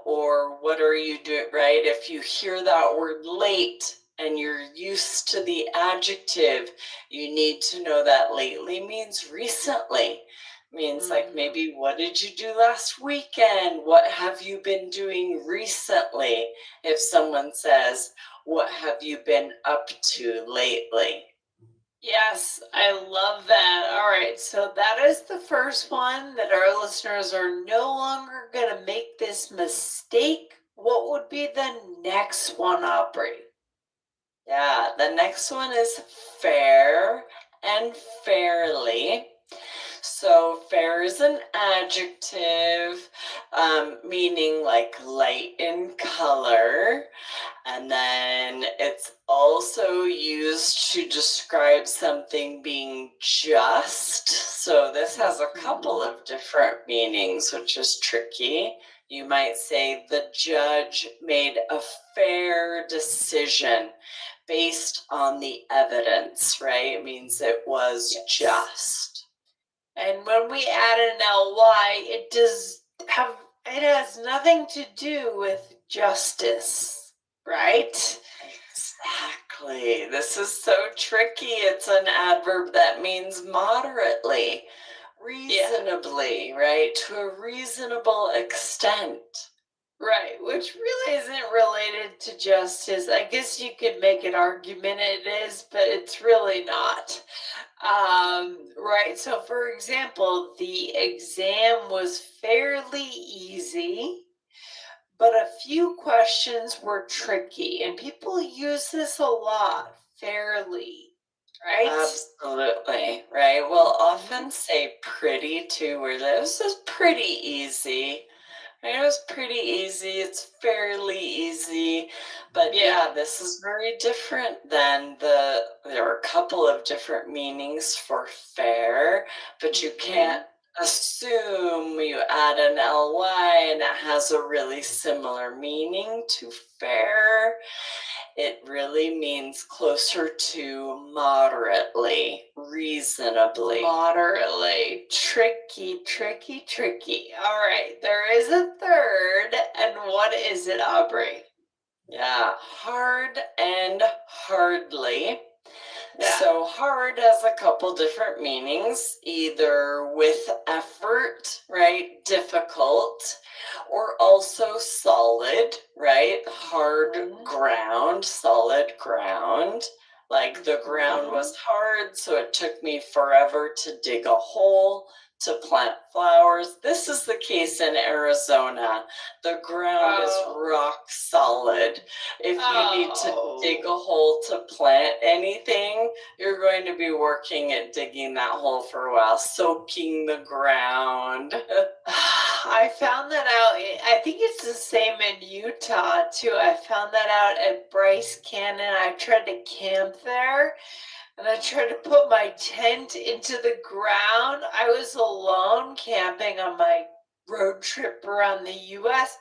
Or what are you doing, right? If you hear that word late and you're used to the adjective, you need to know that lately means recently. Means like maybe what did you do last weekend? What have you been doing recently? If someone says, what have you been up to lately? Yes, I love that. All right, so that is the first one that our listeners are no longer going to make this mistake. What would be the next one, Aubrey? Yeah, the next one is fair and fairly. So fair is an adjective, meaning like light in color. And then it's also used to describe something being just. So this has a couple of different meanings, which is tricky. You might say the judge made a fair decision based on the evidence, right? It means it was just. And when we add an ly, it has nothing to do with justice, right? Exactly. This is so tricky. It's an adverb that means moderately, reasonably, right? To a reasonable extent. Right, which really isn't related to justice. I guess you could make an argument it is, but it's really not. Right, so for example, the exam was fairly easy, but a few questions were tricky, and people use this a lot, fairly, right? Absolutely, right? We'll often say pretty too, where this is pretty easy. It was pretty easy. It's fairly easy. But yeah, this is very different than there are a couple of different meanings for fair, but you can't assume you add an ly and it has a really similar meaning to fair. It really means closer to moderately, reasonably. Moderately. Tricky, tricky, tricky. All right, there is a third, and what is it, Aubrey? Yeah, hard and hardly. So hard has a couple different meanings, either with effort, right, difficult, or also solid, right, hard ground, solid ground. Like the ground was hard, so it took me forever to dig a hole to plant flowers. This is the case in Arizona. The ground is rock solid. If you need to dig a hole to plant anything, you're going to be working at digging that hole for a while, soaking the ground. I found that out. I think it's the same in Utah too. I found that out at Bryce Canyon. I tried to camp there, and I tried to put my tent into the ground. I was alone camping on my road trip around the U.S.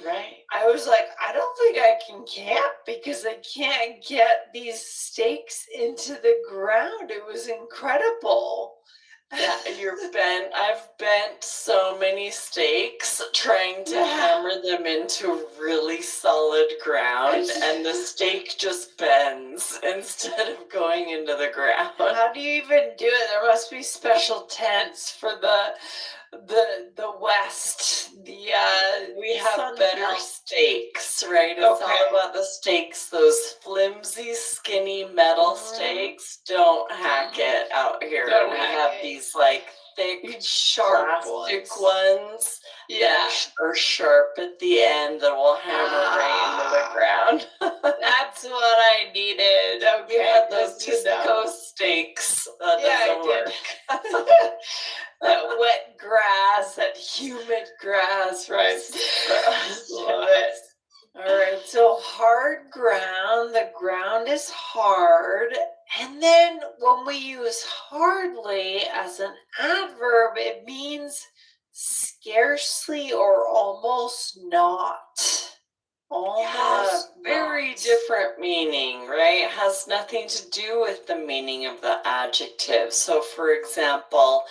Right. I was like, I don't think I can camp because I can't get these stakes into the ground. It was incredible. Yeah, I've bent so many stakes trying to hammer them into really solid ground, and the stake just bends instead of going into the ground. How do you even do it? There must be special tents for the West. We have better stakes, right? It's all about the stakes. Those flimsy, skinny metal stakes. Don't hack it out here. We have these like thick, Sharp plastic ones. ones Yeah. that are sharp at the end that will hammer right into the ground. That's what I needed. Okay. You had good those to East know. Coast steaks. That Yeah, I doesn't did. work. That wet grass, that humid grass, right? Love it. All right, so hard ground, the ground is hard. And then when we use hardly as an adverb, it means scarcely or almost not. Almost Very not. different meaning, right? It has nothing to do with the meaning of the adjective. So, for example,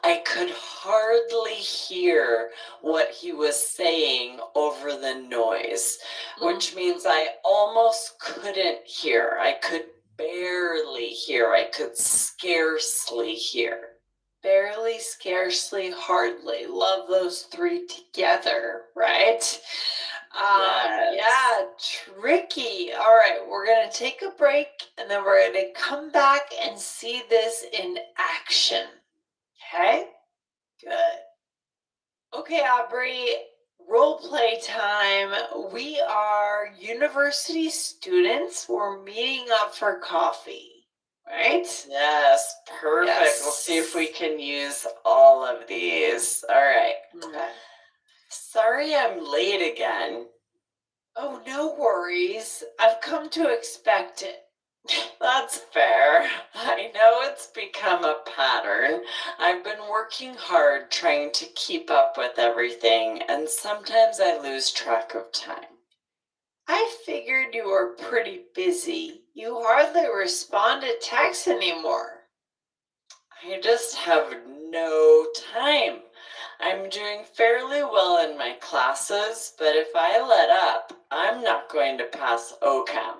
I could hardly hear what he was saying over the noise, which means I almost couldn't hear. I could barely hear. I could scarcely hear. Barely, scarcely, hardly. Love those three together, right? Yes. Yeah, tricky. All right, we're going to take a break and then we're going to come back and see this in action. Okay? Good. Okay, Aubrey, role play time. We are university students. We're meeting up for coffee, right? Yes, perfect. We'll see if we can use all of these. All right. Okay. Sorry I'm late again. Oh, no worries. I've come to expect it. That's fair. I know it's become a pattern. I've been working hard trying to keep up with everything, and sometimes I lose track of time. I figured you were pretty busy. You hardly respond to texts anymore. I just have no time. I'm doing fairly well in my classes, but if I let up, I'm not going to pass OCAM.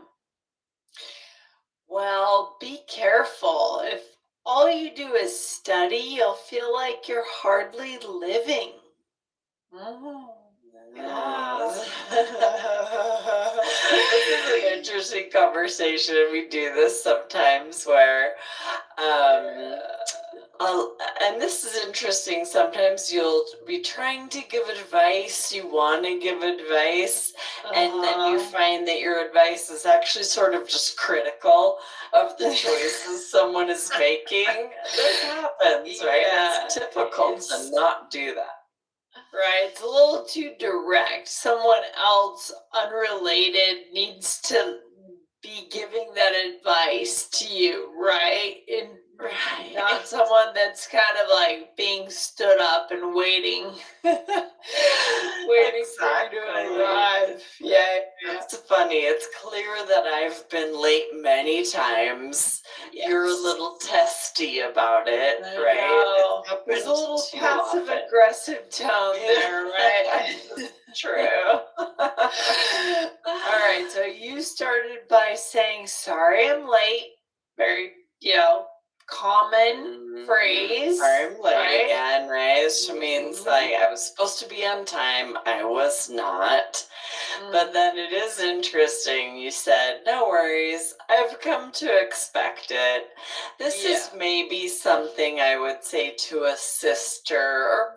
Well, be careful. If all you do is study, you'll feel like you're hardly living. This is an interesting conversation, and we do this sometimes where and this is interesting. Sometimes you'll be trying to give advice, you want to give advice, and then you find that your advice is actually sort of just critical of the choices someone is making. This happens, right? Yeah, it's typical to not do that. Right, it's a little too direct. Someone else unrelated needs to be giving that advice to you, right? Right. Not someone that's kind of like being stood up and waiting, waiting for you to arrive. Yeah, It's funny. It's clear that I've been late many times. yes. You're a little testy about it, I right? know. There's a little too passive often. aggressive tone there, right? True. All right, so you started by saying, sorry, I'm late. Very, common phrase. I'm late right? again, right? Which means like I was supposed to be on time. I was not. But then it is interesting. You said, no worries. I've come to expect it. This is maybe something I would say to a sister or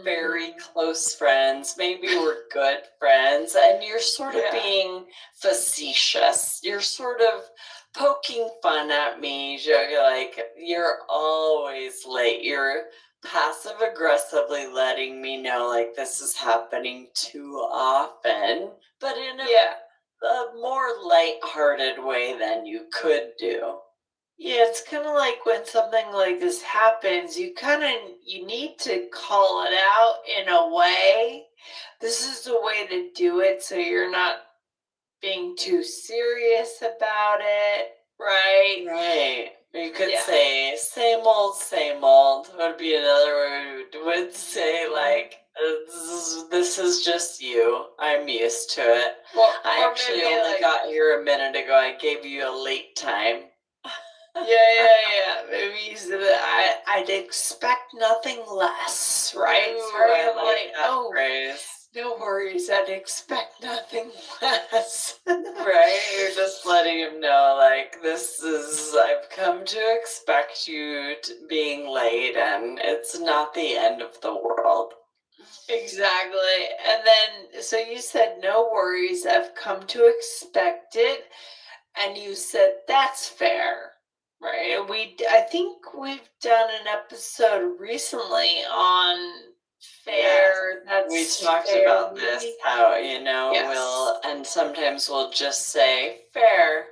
very close friends. Maybe we're good friends. And you're sort of being facetious. You're sort of poking fun at me. You're like, you're always late. You're passive aggressively letting me know like this is happening too often, but in a more lighthearted way than you could do. Yeah, it's kind of like when something like this happens, you need to call it out in a way. This is the way to do it so you're not being too serious about it, right? Right. You could say same old would be another word. Would say like this is just you. I'm used to it. Well, I actually only got here a minute ago. I gave you a late time. Yeah. Maybe I'd expect nothing less, right? Ooh, Sorry, I I'm like like, that phrase. No worries, I'd expect nothing less. Right? You're just letting him know, like, I've come to expect you being late, and it's not the end of the world. Exactly. And then, so you said, no worries, I've come to expect it. And you said, that's fair. Right. And I think we've done an episode recently on fair. We That's talked about this, fairly- how, Yes. and sometimes we'll just say fair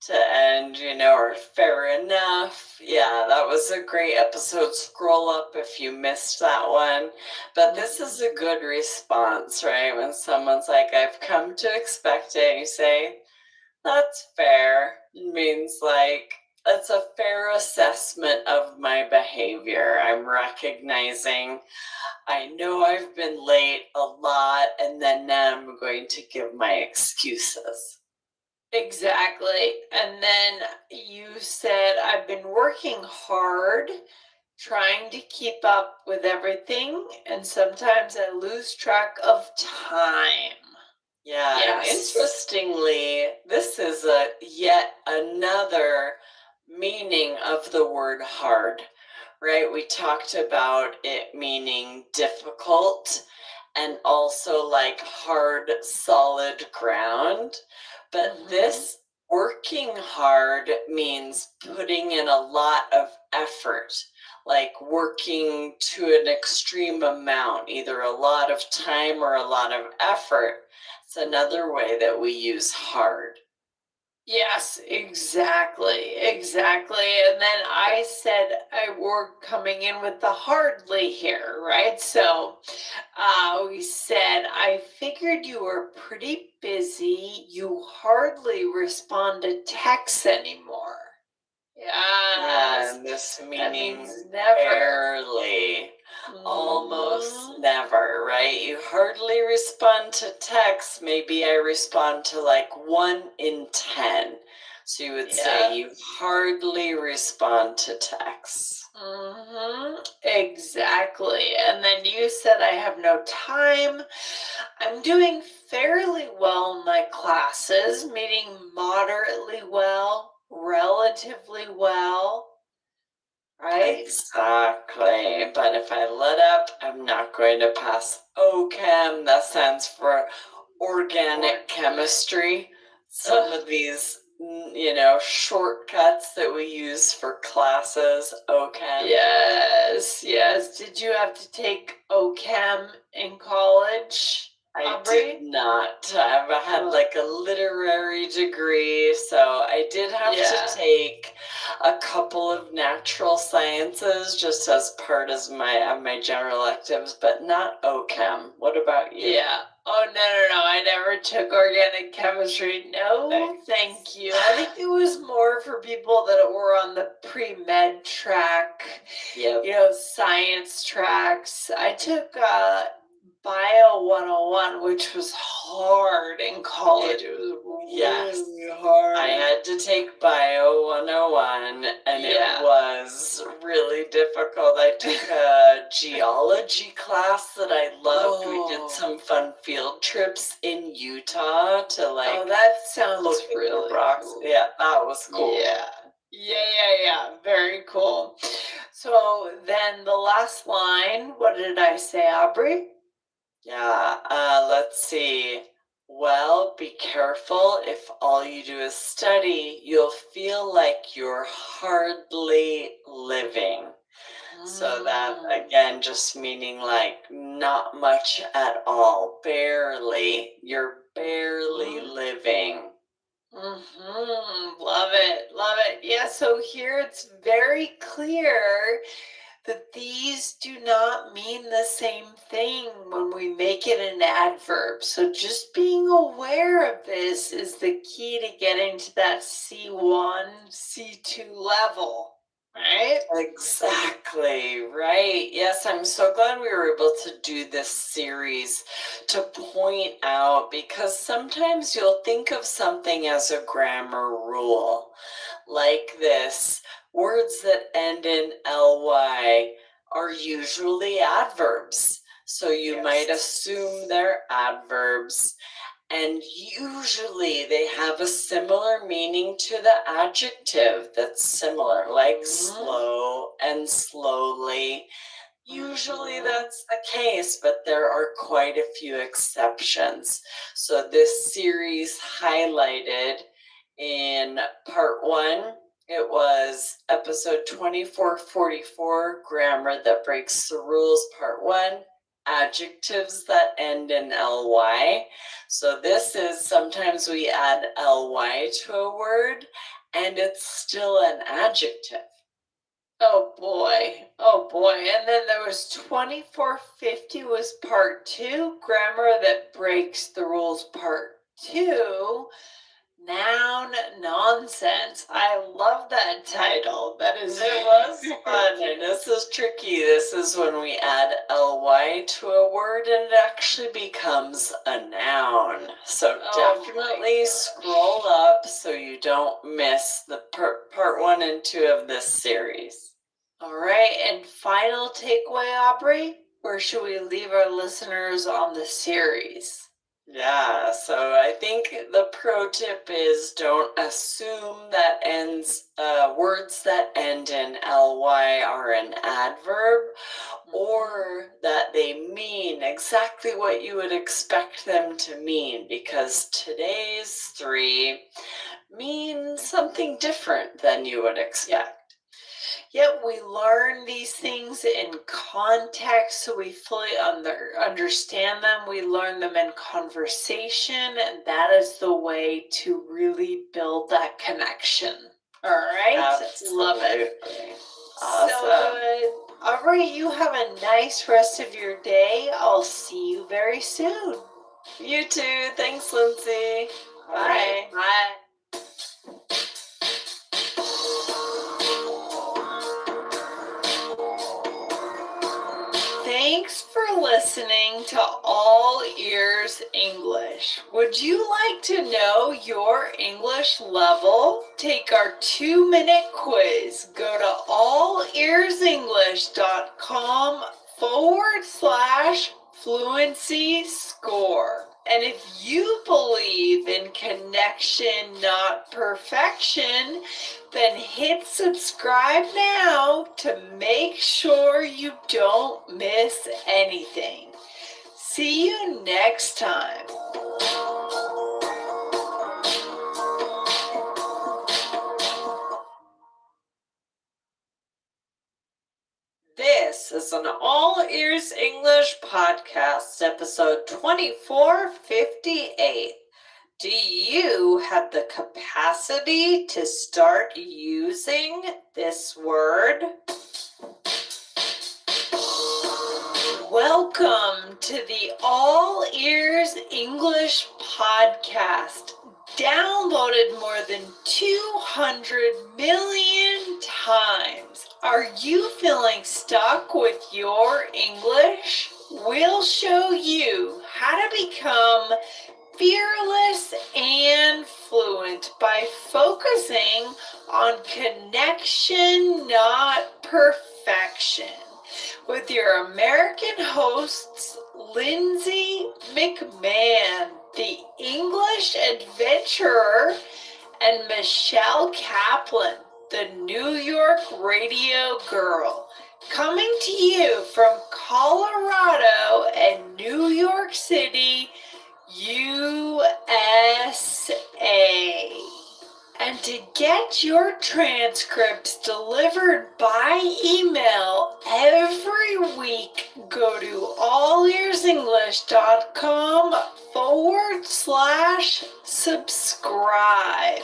to end, or fair enough. Yeah, that was a great episode. Scroll up if you missed that one. But this is a good response, right? When someone's like, I've come to expect it, you say, that's fair. It means like, it's a fair assessment of my behavior. I'm recognizing I know I've been late a lot, and then now I'm going to give my excuses. Exactly. And then you said, I've been working hard trying to keep up with everything, and sometimes I lose track of time. Yeah, Yes. and interestingly, this is yet another meaning of the word hard, right? We talked about it meaning difficult and also like hard, solid ground. But Mhm. this working hard means putting in a lot of effort, like working to an extreme amount, either a lot of time or a lot of effort. It's another way that we use hard. Yes, exactly, exactly. And then I said we're coming in with the hardly here, right? So we said, I figured you were pretty busy. You hardly respond to texts anymore. Yes. And this That meaning means never. barely, almost Mhm. never, right? You hardly respond to texts. Maybe I respond to like 1 in 10. So you would say you hardly respond to texts. Exactly. And then you said, I have no time. I'm doing fairly well in my classes, meaning moderately well, relatively well. Right? Exactly. But if I let up, I'm not going to pass OChem. That stands for organic chemistry. Some of these, shortcuts that we use for classes, OChem. Yes, yes. Did you have to take OChem in college? I did not. I had like a literary degree, so I did have to take a couple of natural sciences just as part of my general electives, but not OChem. What about you? Yeah. Oh, no. I never took organic chemistry. No, thank you. I think it was more for people that were on the pre-med track, science tracks. I took Bio 101, which was hard in college. It was really hard. I had to take Bio 101, and it was really difficult. I took a geology class that I loved. We did some fun field trips in Utah to that sounds look at really the rocks. cool. Yeah, that was cool. Yeah. Very cool. So then the last line, what did I say, Aubrey? Yeah, let's see. Well, be careful. If all you do is study, you'll feel like you're hardly living. So that, again, just meaning like not much at all, barely. You're barely living. Love it. Yeah, so here it's very clear that these do not mean the same thing when we make it an adverb. So just being aware of this is the key to getting to that C1, C2 level. Right? Exactly, right. Yes, I'm so glad we were able to do this series to point out, because sometimes you'll think of something as a grammar rule like this. Words that end in ly are usually adverbs. So you might assume they're adverbs, and usually they have a similar meaning to the adjective that's similar, like slow and slowly. Usually that's the case, but there are quite a few exceptions. So this series highlighted in part 1, it was episode 2444, grammar that breaks the rules, part 1, adjectives that end in ly. So this is sometimes we add ly to a word and it's still an adjective. Oh boy. Oh boy. And then there was 2450 was part 2, grammar that breaks the rules, part 2. Noun nonsense. I love that title. That is It was fun, and this is tricky. This is when we add ly to a word and it actually becomes a noun. So definitely scroll up so you don't miss the part 1 and 2 of this series. All right, and final takeaway, Aubrey, where should we leave our listeners on the series? Yeah, so I think the pro tip is don't assume that words that end in ly are an adverb or that they mean exactly what you would expect them to mean, because today's 3 mean something different than you would expect. Yet we learn these things in context so we fully understand them. We learn them in conversation, and that is the way to really build that connection. All right? Absolutely. Love it. Awesome. So good. Aubrey, you have a nice rest of your day. I'll see you very soon. You too. Thanks, Lindsay. Bye. Bye. Thanks for listening to All Ears English. Would you like to know your English level? Take our 2-minute quiz. Go to allearsenglish.com/fluency score. And if you believe in connection, not perfection, then hit subscribe now to make sure you don't miss anything. See you next time. This is an All Ears English podcast, episode 2458. Do you have the capacity to start using this word? Welcome to the All Ears English podcast, downloaded more than 200 million times. Are you feeling stuck with your English? We'll show you how to become fearless and fluent by focusing on connection, not perfection. With your American hosts, Lindsay McMahon, the English adventurer, and Michelle Kaplan, the New York radio girl, coming to you from Colorado and New York City, USA. And to get your transcripts delivered by email every week, go to allearsenglish.com/subscribe.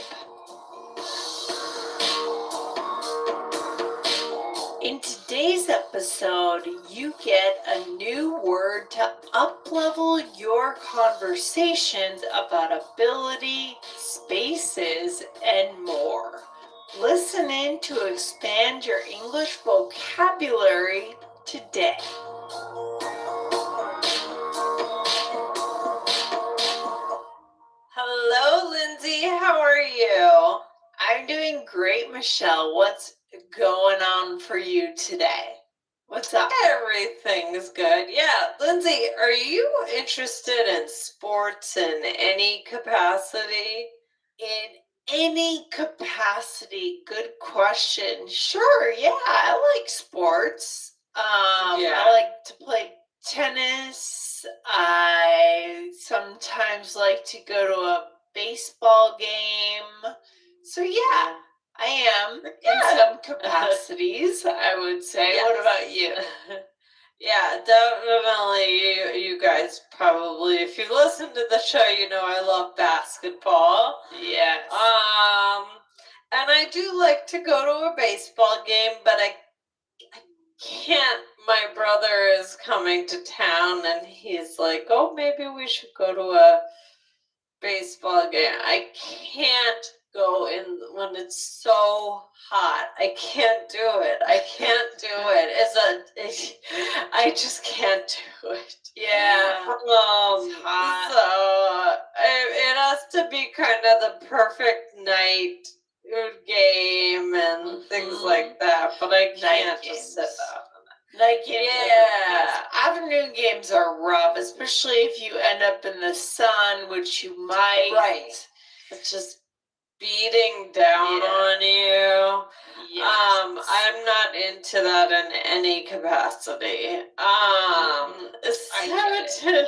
In today's episode, you get a new word to up-level your conversations about ability, spaces, and more. Listen in to expand your English vocabulary today. Hello, Lindsay. How are you? I'm doing great, Michelle. What's going on for you today? What's up? Everything's good. Yeah, Lindsay, are you interested in sports in any capacity? In any capacity, good question. Sure, yeah, I like sports. Yeah. I like to play tennis. I sometimes like to go to a baseball game. So yeah, I am in Good. some capacities, I would say. What about you? Yeah, definitely. You guys probably, if you listen to the show, you know I love basketball. Yes. And I do like to go to a baseball game, but I can't. My brother is coming to town, and he's like, "Oh, maybe we should go to a baseball game." I can't go in when it's so hot. I can't do it. I can't do it. I just can't do it. Yeah. It's hot. So it has to be kind of the perfect night game and things like that. But I can't just sit games. down. Night games. Yeah. Afternoon games are rough, especially if you end up in the sun, which you might. Right. It's just beating down on you. Yes. I'm not into that in any capacity. So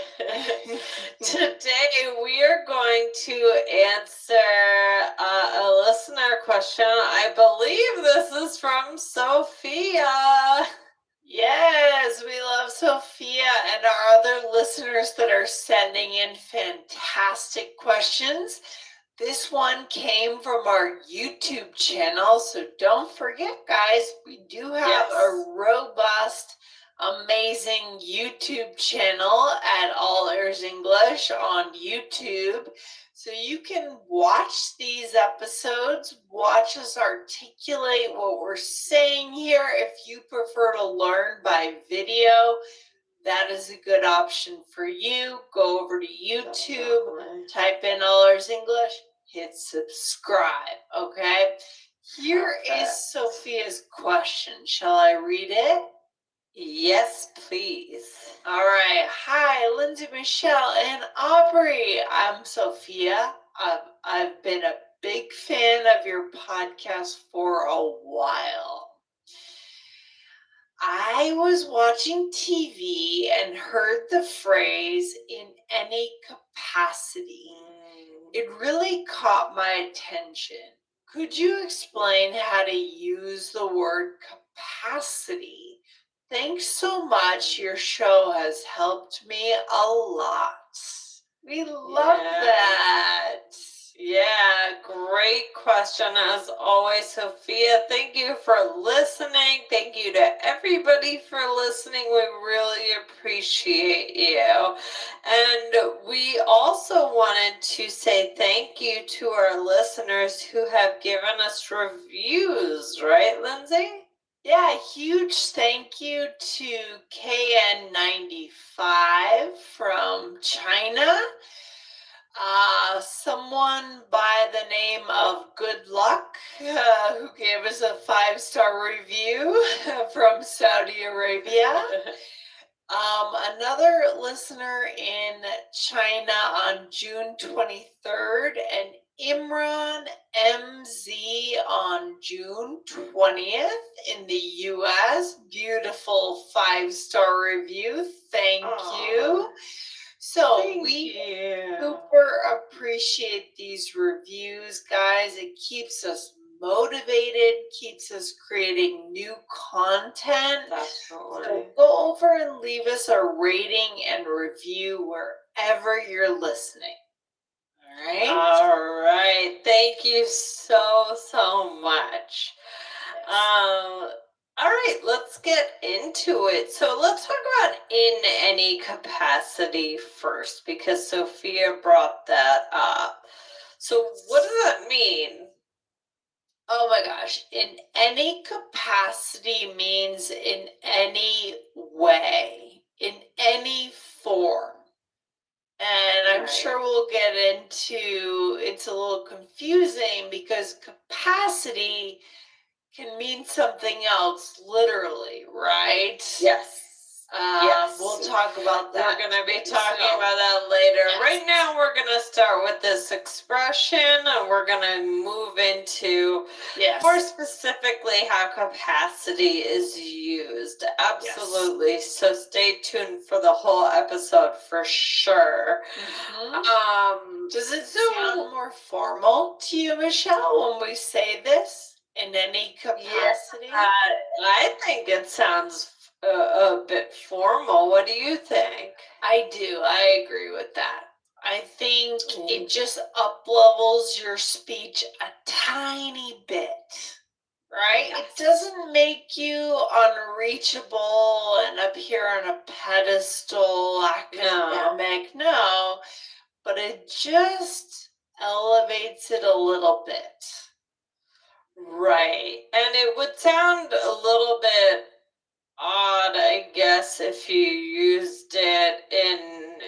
today we are going to answer a listener question. I believe this is from Sophia. Yes, we love Sophia and our other listeners that are sending in fantastic questions. This one came from our YouTube channel, so don't forget, guys, we do have a robust, amazing YouTube channel at All Ears English on YouTube. So you can watch these episodes, watch us articulate what we're saying here. If you prefer to learn by video, that is a good option for you. Go over to YouTube, type in All Ears English, hit subscribe, okay? Here is Sophia's question. Shall I read it? Yes, please. All right. Hi, Lindsay, Michelle, and Aubrey. I'm Sophia. I've been a big fan of your podcast for a while. I was watching TV and heard the phrase in any capacity. It really caught my attention. Could you explain how to use the word capacity? Thanks so much. Your show has helped me a lot. We love that. Yeah, great question as always, Sophia. Thank you for listening. Thank you to everybody for listening. We really appreciate you. And we also wanted to say thank you to our listeners who have given us reviews, right, Lindsay? Yeah, huge thank you to KN95 from China. Someone by the name of Good Luck who gave us a 5-star review from Saudi Arabia. Another listener in China on June 23rd, and Imran MZ on June 20th in the US. Beautiful 5-star review. Thank you. So we super appreciate these reviews, guys. It keeps us motivated, keeps us creating new content. So go over and leave us a rating and review wherever you're listening. All right. All right. Thank you so much. All right, let's get into it. So let's talk about in any capacity first, because Sophia brought that up. So what does that mean? Oh my gosh. In any capacity means in any way, in any form. And I'm sure we'll get into, it's a little confusing because capacity can mean something else literally, right? Yes. Yes. We'll talk about that. We're going to be too, talking so- about that later. Yes. Right now, we're going to start with this expression, and we're going to move into Yes. more specifically how capacity is used. Absolutely. So stay tuned for the whole episode for sure. Mhm. Does it sound more formal to you, Michelle, when we say this in any capacity? I think it sounds a bit formal. What do you think? I do. I agree with that. I think it just up levels your speech a tiny bit, right? Yes. It doesn't make you unreachable and up here on a pedestal academic, no, but it just elevates it a little bit. Right. And it would sound a little bit odd, I guess, if you used it in,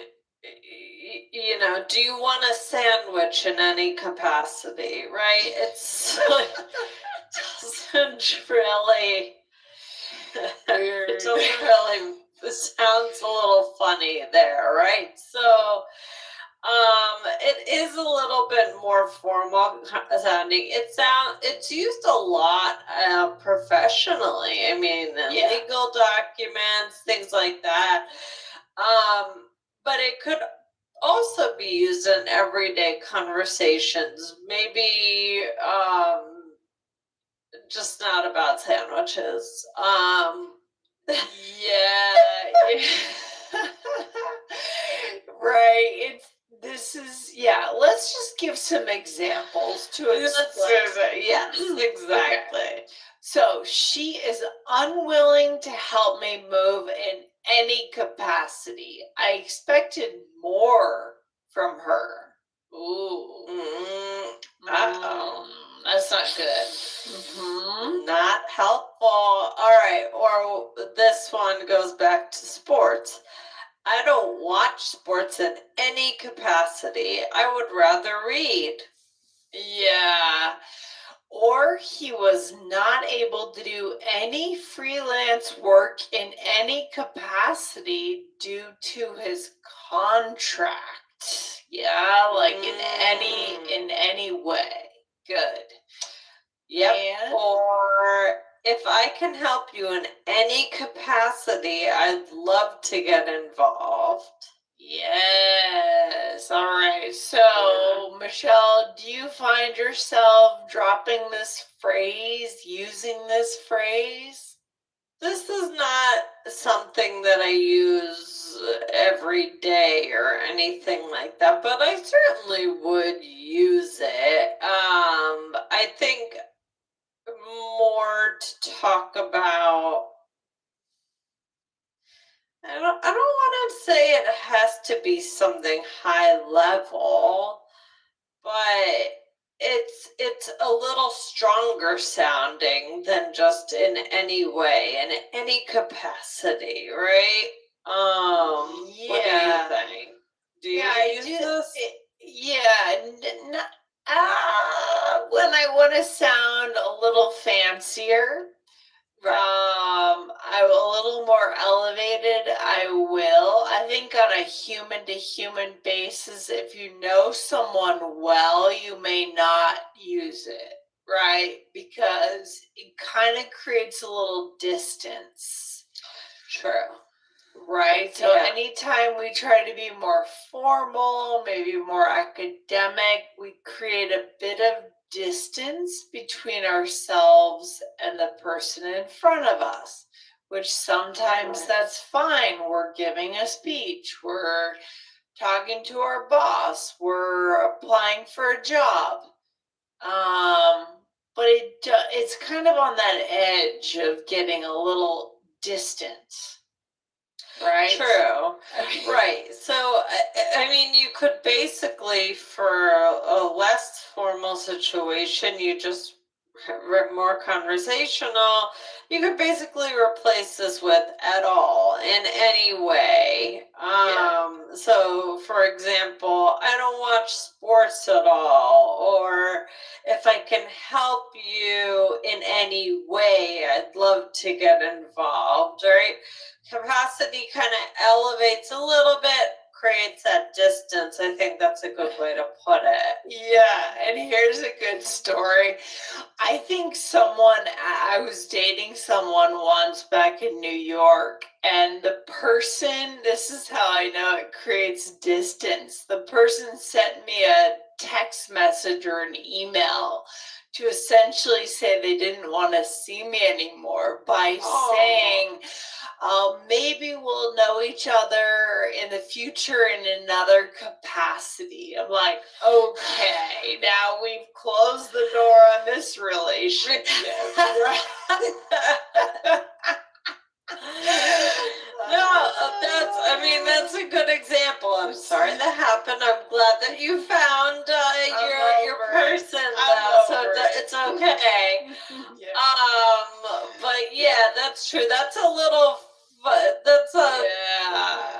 do you want a sandwich in any capacity, right? It's like, doesn't really, Weird. it doesn't really, it sounds a little funny there, right? So, it is a little bit more formal sounding. It's used a lot professionally. I mean, Yeah. legal documents, things like that. But it could also be used in everyday conversations. Maybe just not about sandwiches. Yeah. Right. Let's just give some examples to explain. Yes, exactly. So she is unwilling to help me move in any capacity. I expected more from her. Ooh. Uh-oh. That's not good. Not helpful. All right. Or this one goes back to sports. I don't watch sports in any capacity. I would rather read. Yeah. Or he was not able to do any freelance work in any capacity due to his contract. Yeah, like in any way. Good. Yep. And or if I can help you in any capacity, I'd love to get involved. yes. All right. So, Michelle, do you find yourself dropping this phrase, using this phrase? This is not something that I use every day or anything like that, but I certainly would use it. I think more to talk about. I don't want to say it has to be something high level, but it's a little stronger sounding than just in any way, in any capacity, right? What do you think? Do you use this? When I want to sound a little fancier, I'm a little more elevated, I will. I think on a human to human basis, if you know someone well, you may not use it, right? Because it kind of creates a little distance. True. Right. So Yeah. anytime we try to be more formal, maybe more academic, we create a bit of distance between ourselves and the person in front of us, which sometimes Right. that's fine. We're giving a speech, we're talking to our boss, we're applying for a job. But it's kind of on that edge of getting a little distant. Right. True. Right. So, I mean, you could basically, for a less formal situation, you just more conversational, you could basically replace this with at all, in any way. So for example, I don't watch sports at all, or if I can help you in any way, I'd love to get involved, right? Capacity kind of elevates a little bit, creates that distance. I think that's a good way to put it. Yeah, and here's a good story. I think I was dating someone once back in New York, and the person, this is how I know it creates distance. The person sent me a text message or an email to essentially say they didn't want to see me anymore by saying, maybe we'll know each other in the future in another capacity. I'm like, okay, now we've closed the door on this relationship. No, that's a good example. I'm sorry that happened. I'm glad that you found your person, so it's okay. But yeah, that's true. That's a little, that's a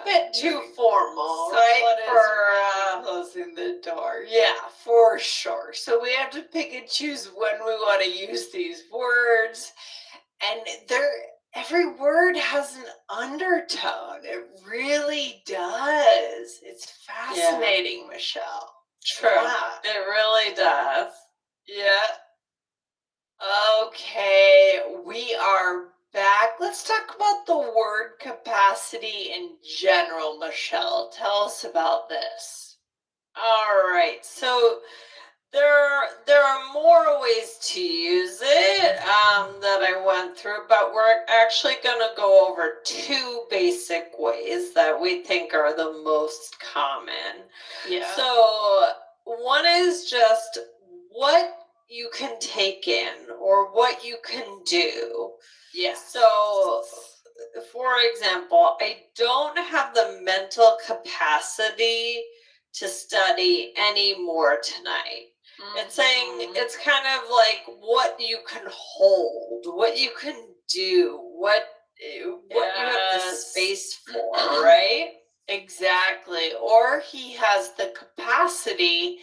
bit too formal, right? For closing the door. Yeah, for sure. So we have to pick and choose when we want to use these words. And every word has an undertone. It really does. It's fascinating, Michelle. True. It really does. Yeah. Okay, we are back. Let's talk about the word capacity in general, Michelle. Tell us about this. All right. So there are more ways to use it that I went through, but we're actually going to go over two basic ways that we think are the most common. Yeah. So one is just what you can take in or what you can do. Yeah. So, for example, I don't have the mental capacity to study anymore tonight. It's saying, it's kind of like what you can hold, what you can do, what you have the space for, right? Exactly. Or he has the capacity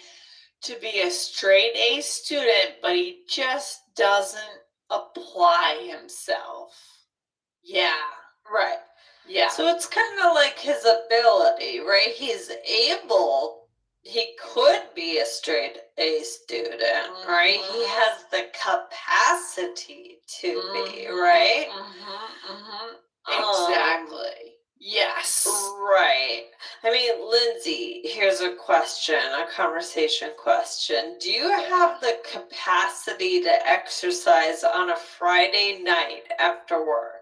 to be a straight A student, but he just doesn't apply himself. Yeah. Right. Yeah. So it's kind of like his ability, right? He could be a straight A student, right? He has the capacity to be, right? Exactly. Yes. Right. I mean, Lindsay, here's a question, a conversation question. Do you have the capacity to exercise on a Friday night after work?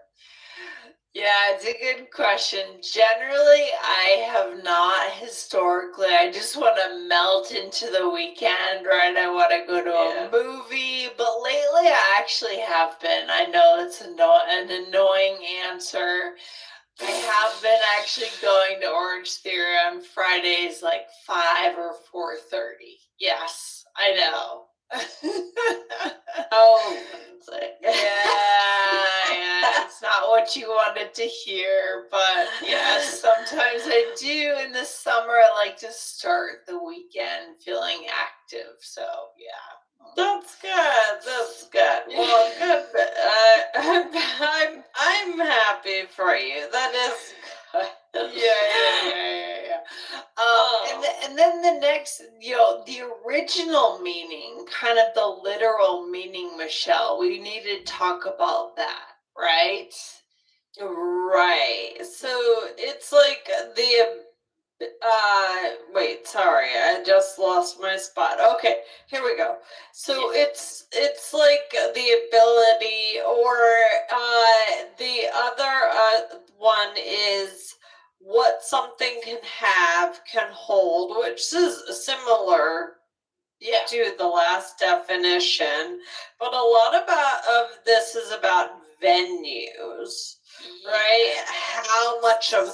Yeah, it's a good question. Generally, I have not historically. I just want to melt into the weekend, right? I want to go to a movie, but lately I actually have been. I know it's an annoying answer. I have been actually going to Orange Theory on Fridays, like 5 or 4:30. Yes, I know. Oh, yeah, it's not what you wanted to hear, but yes, sometimes I do. In the summer, I like to start the weekend feeling active. So yeah, that's good. That's good. Well, good. I'm happy for you. That is good. yeah. And then the next, the original meaning, kind of the literal meaning, Michelle, we need to talk about that, right? Right. So it's like wait, sorry, I just lost my spot. Okay, here we go. So it's like the ability, or the other one is what something can hold, which is similar to the last definition, but a lot of this is about venues, right? How much of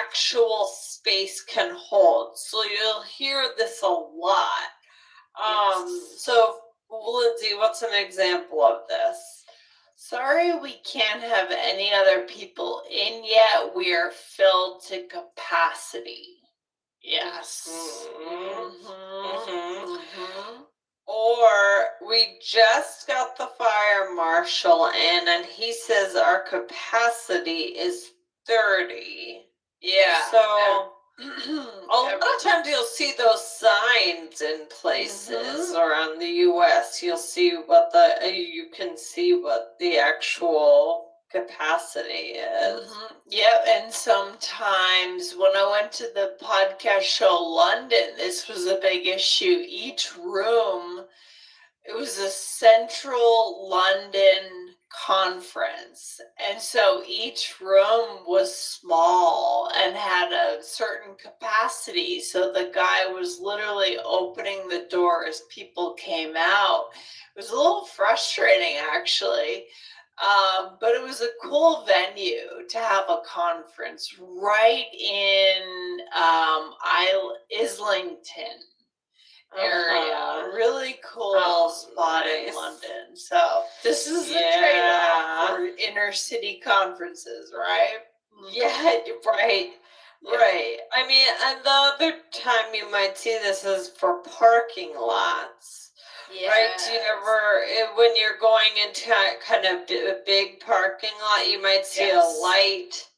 actual space can hold. So you'll hear this a lot. So Lindsay, what's an example of this? Sorry, we can't have any other people in yet. We are filled to capacity. Yes. Or we just got the fire marshal in and he says our capacity is 30. Yeah. So a lot of times you'll see those signs in places around the US. You'll see what you can see what the actual capacity is. Yep, and sometimes when I went to the podcast show London, this was a big issue. Each room, it was a central London conference, and so each room was small and had a certain capacity. So the guy was literally opening the door as people came out. It was a little frustrating, actually. But it was a cool venue to have a conference right in Islington area. Really cool spot in London. So this is the trade-off for inner city conferences, right? Yeah, right. Right. I mean, and the other time you might see this is for parking lots. Right, you never, when you're going into kind of a big parking lot, you might see a light,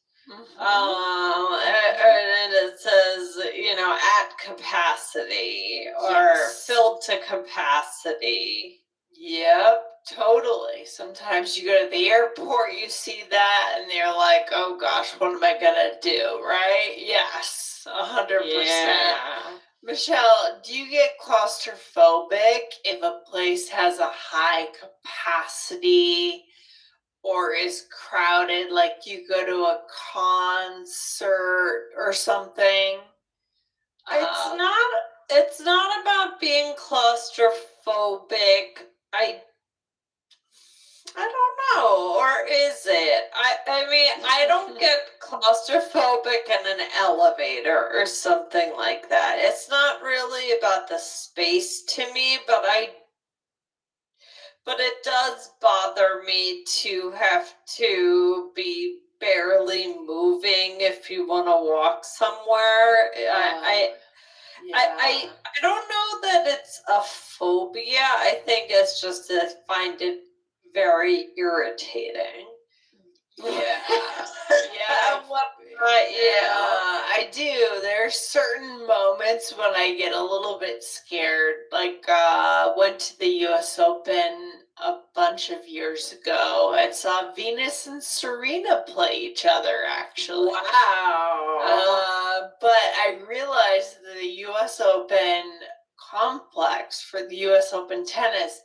and it says, at capacity or filled to capacity. Yep, totally. Sometimes you go to the airport, you see that, and you're like, oh gosh, what am I gonna do, right? Yes, 100%. Yeah. Michelle, do you get claustrophobic if a place has a high capacity or is crowded, like you go to a concert or something? It's not about being claustrophobic. I don't know, or is it? I mean, I don't get claustrophobic in an elevator or something like that. It's not really about the space to me, but it does bother me to have to be barely moving if you want to walk somewhere. I don't know that it's a phobia. I think it's just that I find it very irritating. Yeah. I do. There are certain moments when I get a little bit scared. Like, went to the US Open a bunch of years ago and saw Venus and Serena play each other, actually. Wow. But I realized that the US Open complex for the US Open tennis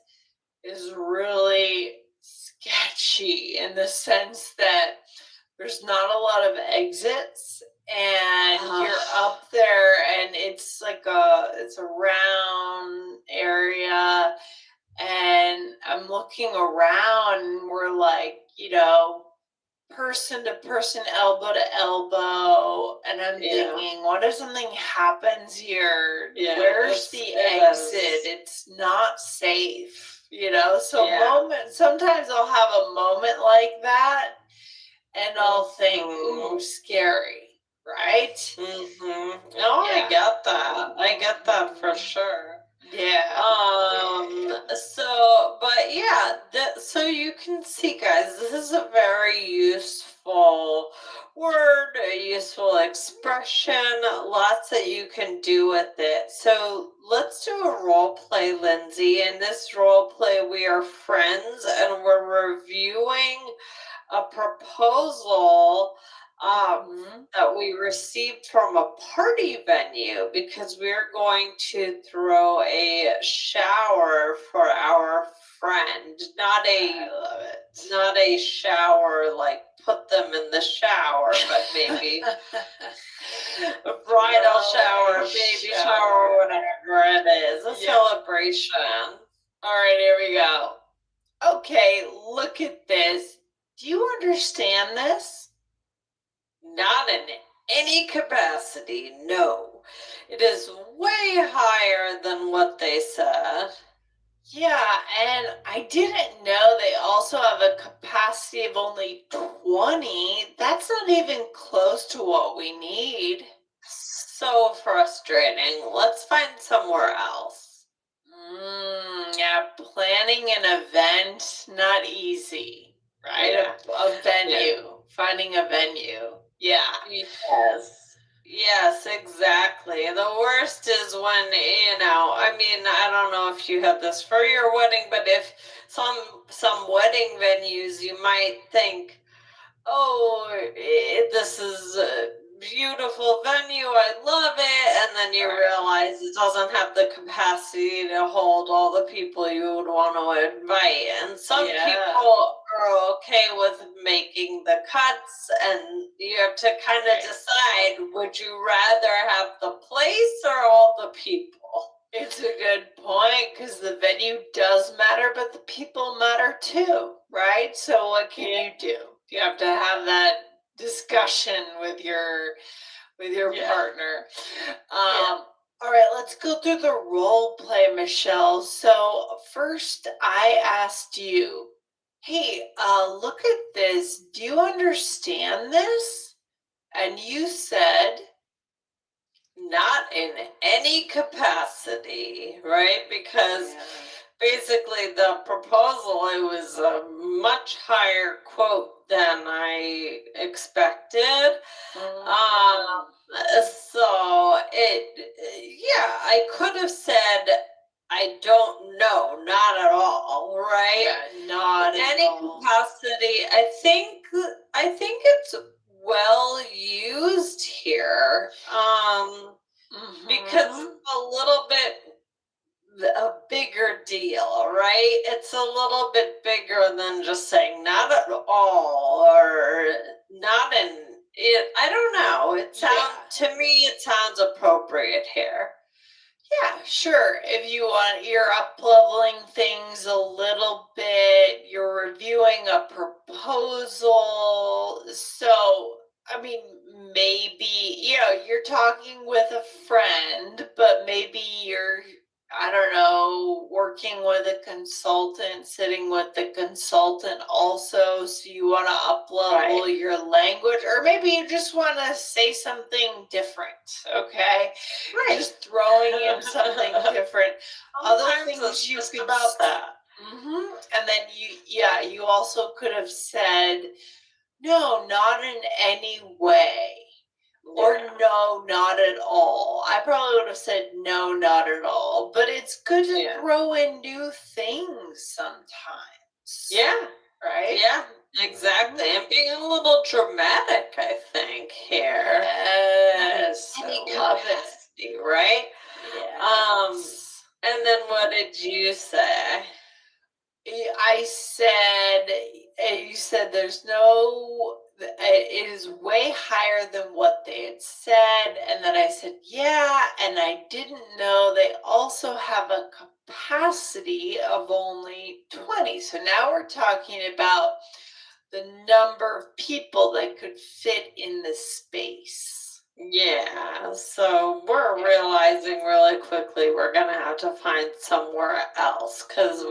is really sketchy in the sense that there's not a lot of exits and you're up there and it's like it's a round area and I'm looking around and we're like, person to person, elbow to elbow, and I'm thinking, what if something happens here? Where's the exit? It's not safe. Sometimes I'll have a moment like that and I'll think, ooh, scary, right? I get that. I get that for sure. So you can see, guys, this is a very useful word, a useful expression, lots that you can do with it. So let's do a role play, Lindsay. In this role play, we are friends and we're reviewing a proposal that we received from a party venue because we're going to throw a shower for our friend. I love it. Not a shower like put them in the shower, but maybe a bridal shower, baby shower, whatever it is, a celebration. All right, here we go. Okay, look at this. Do you understand this? Not in any capacity, no. It is way higher than what they said. Yeah, and I didn't know they also have a capacity of only 20. That's not even close to what we need. So frustrating. Let's find somewhere else. Yeah, planning an event, not easy, right? Yeah. A venue, finding a venue. Yeah. Yes. Yes, exactly. The worst is when, I mean, I don't know if you had this for your wedding, but if some wedding venues you might think, oh, this is a beautiful venue, I love it, and then you realize it doesn't have the capacity to hold all the people you would want to invite. And some people are okay with making the cuts, and you have to kind of decide, would you rather have the place or all the people? It's a good point because the venue does matter, but the people matter too, right? So what can you do? You have to have that discussion with your partner. All right, let's go through the role play, Michelle. So first, I asked you, "Hey, look at this. Do you understand this?" And you said, not in any capacity, right? Because basically the proposal, it was a much higher quote than I expected. So I could have said, I don't know, not at all, right? Yeah, not in at any all. capacity. I think it's well used here. Because it's a little bit a bigger deal, right? It's a little bit bigger than just saying not at all or not in it. I don't know. It sounds to me it sounds appropriate here. Yeah, sure. If you want, you're up leveling things a little bit, you're reviewing a proposal. So, I mean, maybe, you're talking with a friend, but maybe you're, I don't know, working with a consultant, sitting with the consultant also. So you want to up level your language, or maybe you just want to say something different. Okay. Just throwing in something different. Other things you could about that. And then you also could have said, no, not in any way. Or no, not at all. I probably would have said no, not at all. But it's good to throw in new things sometimes. Yeah. Right? Yeah, exactly. And being a little dramatic, I think, here. Yes. Any capacity, right? Yes. And then what did you say? I said, you said there's no, it is way higher than what they had said. And then I said, yeah, and I didn't know they also have a capacity of only 20. So now we're talking about the number of people that could fit in the space. Yeah, so we're realizing really quickly we're gonna have to find somewhere else because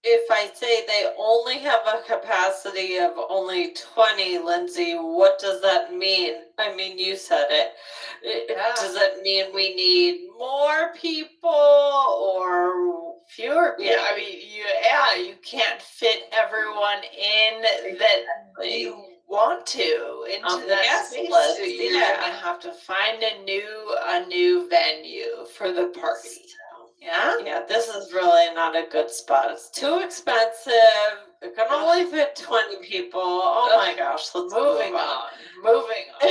if I say they only have a capacity of only 20, Lindsay, what does that mean? I mean, you said it. Does that mean we need more people or fewer people? I mean, you can't fit everyone in that you want to into that space. List. So you're gonna have to find a new venue for the party. Yeah, this is really not a good spot. It's too expensive. It can only fit 20 people. Oh my gosh, let's moving on. Moving on.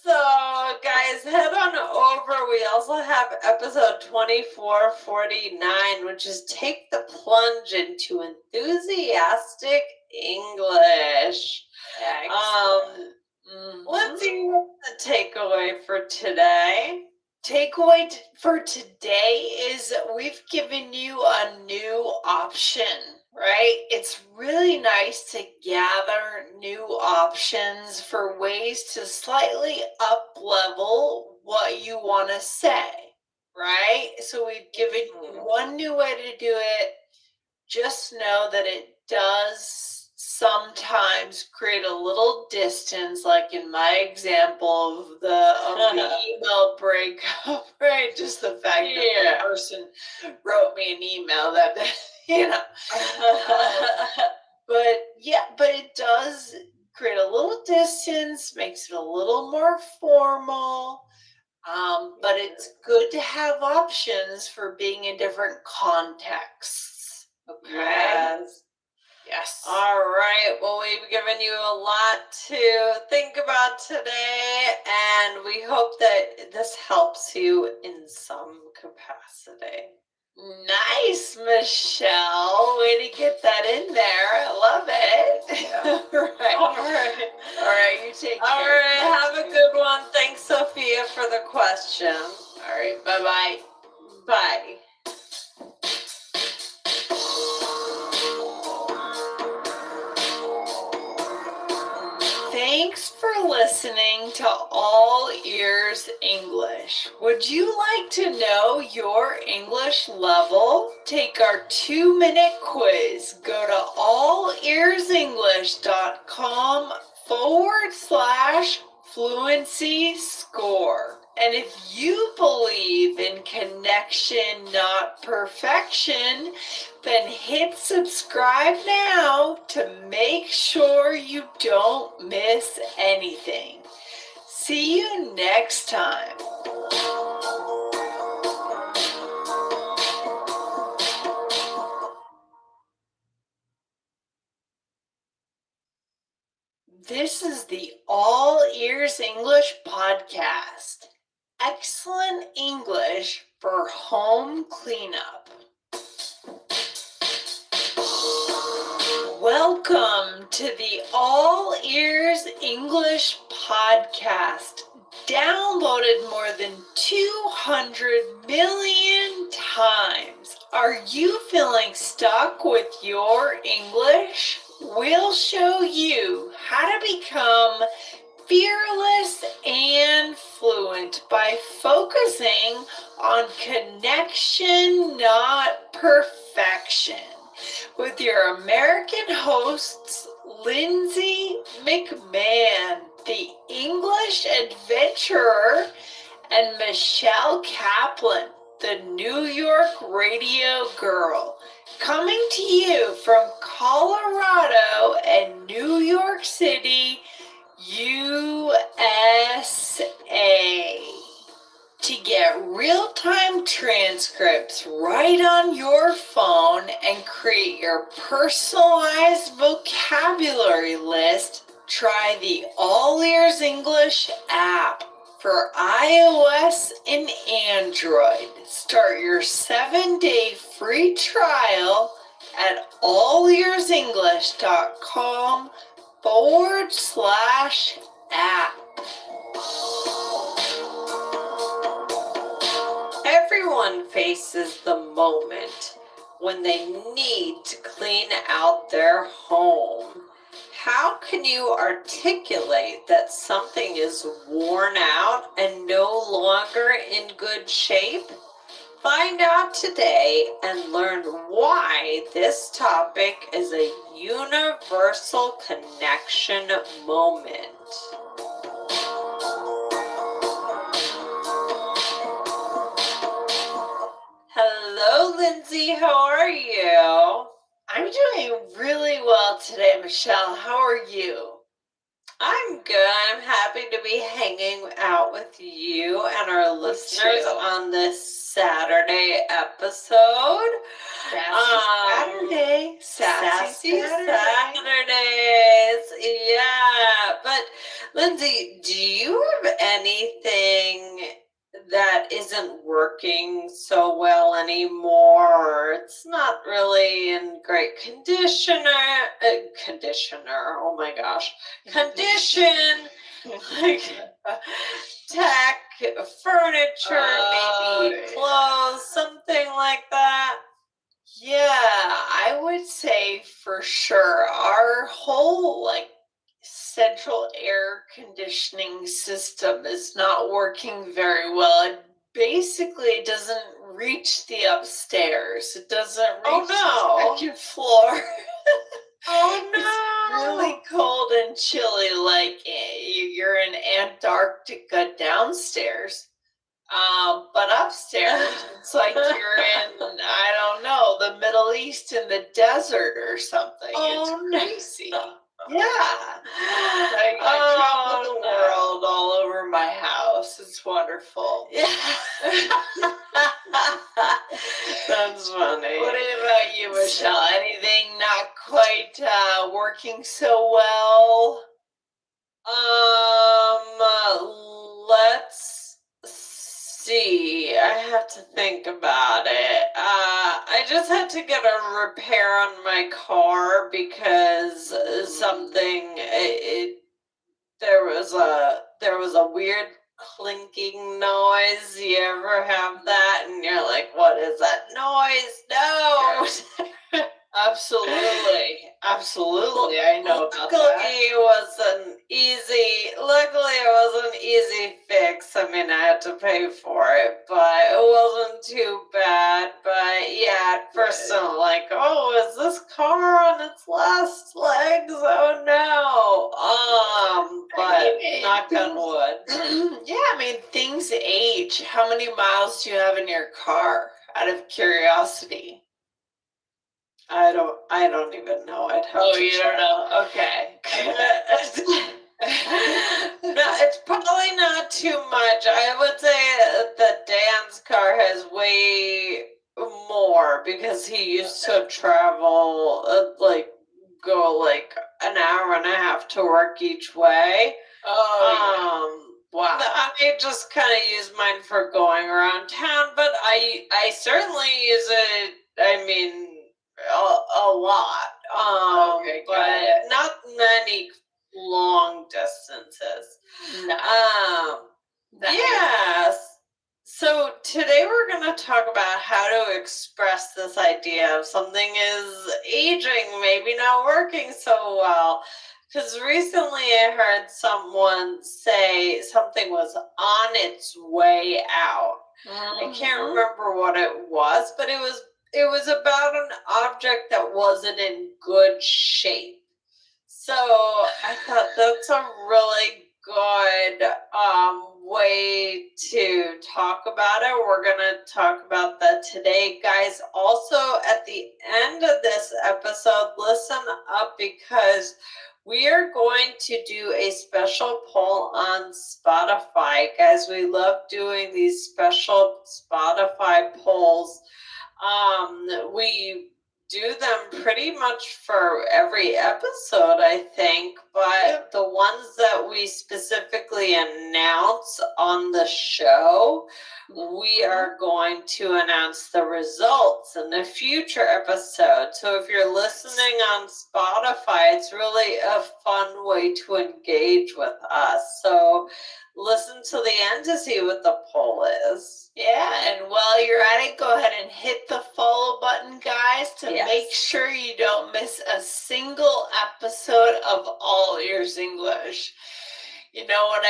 So guys, head on over. We also have episode 2449, which is Take the Plunge into Enthusiastic English. Excellent. Let's see what's the takeaway for today. For today is we've given you a new option right? It's really nice to gather new options for ways to slightly up level what you want to say, right? So we've given you one new way to do it. Just know that it does sometimes create a little distance, like in my example of the email breakup, right? Just the fact that the person wrote me an email that, you know. But it does create a little distance, makes it a little more formal. But it's good to have options for being in different contexts. Okay. Yes. All right. Well, we've given you a lot to think about today, and we hope that this helps you in some capacity. Nice, Michelle. Way to get that in there. I love it. Yeah. Right. All right. All right. You take care. All right. Have a good one. Thanks, Sophia, for the question. All right. Bye-bye. Bye. Thanks for listening to All Ears English. Would you like to know your English level? Take our 2-minute quiz. Go to allearsenglish.com/fluency score. And if you believe in connection, not perfection, then hit subscribe now to make sure you don't miss anything. See you next time. This is the All Ears English podcast. Excellent English for home cleanup. Welcome to the All Ears English podcast, downloaded more than 200 million times. Are you feeling stuck with your English? We'll show you how to become fearless and fluent by focusing on connection, not perfection, with your American hosts, Lindsay McMahon, the English adventurer, and Michelle Kaplan, the New York radio girl, coming to you from Colorado and New York City, USA. To get real-time transcripts right on your phone and create your personalized vocabulary list, try the All Ears English app for iOS and Android. Start your 7-day free trial at allearsenglish.com/app. Everyone faces the moment when they need to clean out their home. How can you articulate that something is worn out and no longer in good shape? Find out today and learn why this topic is a universal connection moment. Hello, Lindsay. How are you? I'm doing really well today, Michelle. How are you? I'm good. I'm happy to be hanging out with you and our listeners on this Saturday episode. Saturday. Sassy Saturdays. Yeah. But Lindsay, do you have anything that isn't working so well anymore, or it's not really in great condition, oh my gosh, condition, like tech, furniture, maybe clothes, something like that? Yeah, I would say for sure our whole like central air conditioning system is not working very well. It basically doesn't reach the upstairs. It doesn't reach Oh, the second floor. Oh It's really cold and chilly, like you're in Antarctica downstairs. But upstairs, it's like you're in, I don't know, the Middle East in the desert or something. Oh, It's no. crazy. Yeah. I travel the world all over my house. It's wonderful. Yeah. That's funny. What about you, Michelle? Anything not quite working so well? Let's see. I have to think about it. I just had to get a repair on my car because something there was a weird clinking noise. You ever have that? And you're like, what is that noise? No. Absolutely. Absolutely. I know about that. Luckily it was an easy fix. I mean, I had to pay for it, but it wasn't too bad. But yeah, at first I'm like, oh, is this car on its last legs? Oh no. But knock on wood. Yeah, I mean, things age. How many miles do you have in your car, out of curiosity? I don't even know. I'd have to you check. don't know? Okay. No, it's probably not too much. I would say that Dan's car has way more because he used to travel, go like an hour and a half to work each way. Wow. I just kind of use mine for going around town, but I certainly use it. I mean, a lot. Okay, but got it. not many long distances. Nice. Yes. So today we're going to talk about how to express this idea of something is aging, maybe not working so well. Because recently I heard someone say something was on its way out. I can't remember what it was, but it was about an object that wasn't in good shape. So I thought that's a really good way to talk about it. We're going to talk about that today. Guys, also at the end of this episode, listen up because we are going to do a special poll on Spotify. Guys, we love doing these special Spotify polls. We do them pretty much for every episode, I think, but the ones that we specifically announce on the show, we are going to announce the results in a future episode. So if you're listening on Spotify, it's really a fun way to engage with us. So listen to the end to see what the poll is. Yeah, and while you're at it, go ahead and hit the follow button, guys, to Yes. make sure you don't miss a single episode of All Ears English. You know, when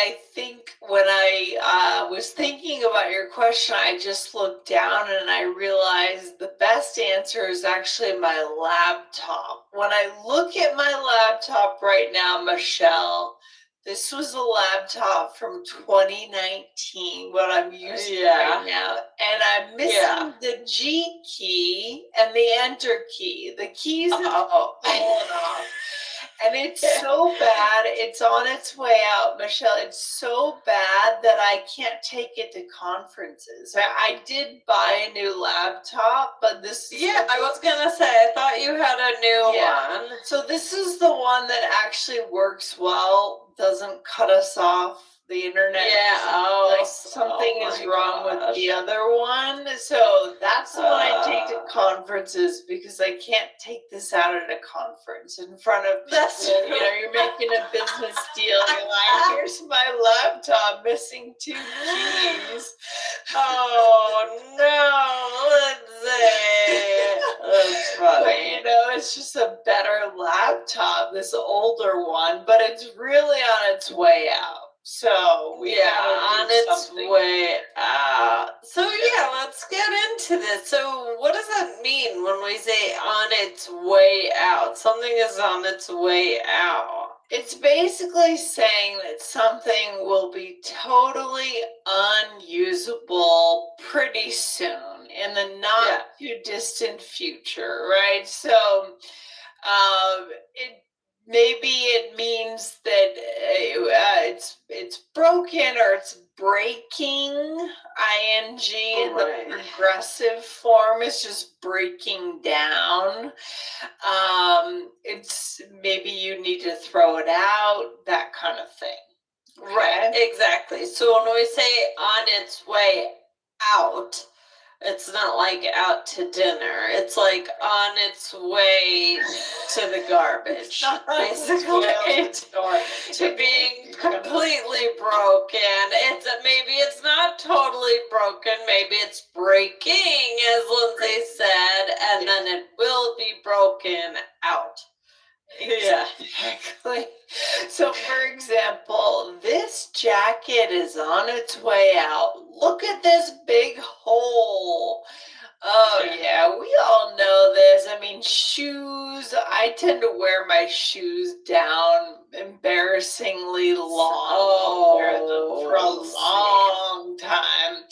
I was thinking about your question, I just looked down and I realized the best answer is actually my laptop. When I look at my laptop right now, Michelle, this was a laptop from 2019, what I'm using right now. And I'm missing the G key and the Enter key. The keys have fallen off. And it's so bad. It's on its way out, Michelle. It's so bad that I can't take it to conferences. I did buy a new laptop, but this is I was going to say, I thought you had a new one. So this is the one that actually works well, doesn't cut us off the internet. Something is wrong with the other one. So that's the one I take to conferences because I can't take this out at a conference in front of people. You're making a business deal. You're like, here's my laptop missing 2 keys. Oh no, Lindsay. older one, but it's really on its way out. So we Yeah, gotta on do its something. way out. So yeah, let's get into this. So what does that mean when we say on its way out? Something is on its way out. It's basically saying that something will be totally unusable pretty soon in the not too distant future, right? So maybe it means that it's broken or it's breaking. Ing in the Right. progressive form is just breaking down. It's maybe you need to throw it out, that kind of thing. Right, exactly. So when we say on its way out, it's not like out to dinner. It's like on its way to the garbage, basically, to being completely broken. Maybe it's not totally broken. Maybe it's breaking, as Lindsay said, and then it will be broken out. Yeah. Exactly. So, for example, this jacket is on its way out. Look at this big hole. Oh, yeah, we all know this. I mean, shoes. I tend to wear my shoes down embarrassingly long. I'll wear them for a long time.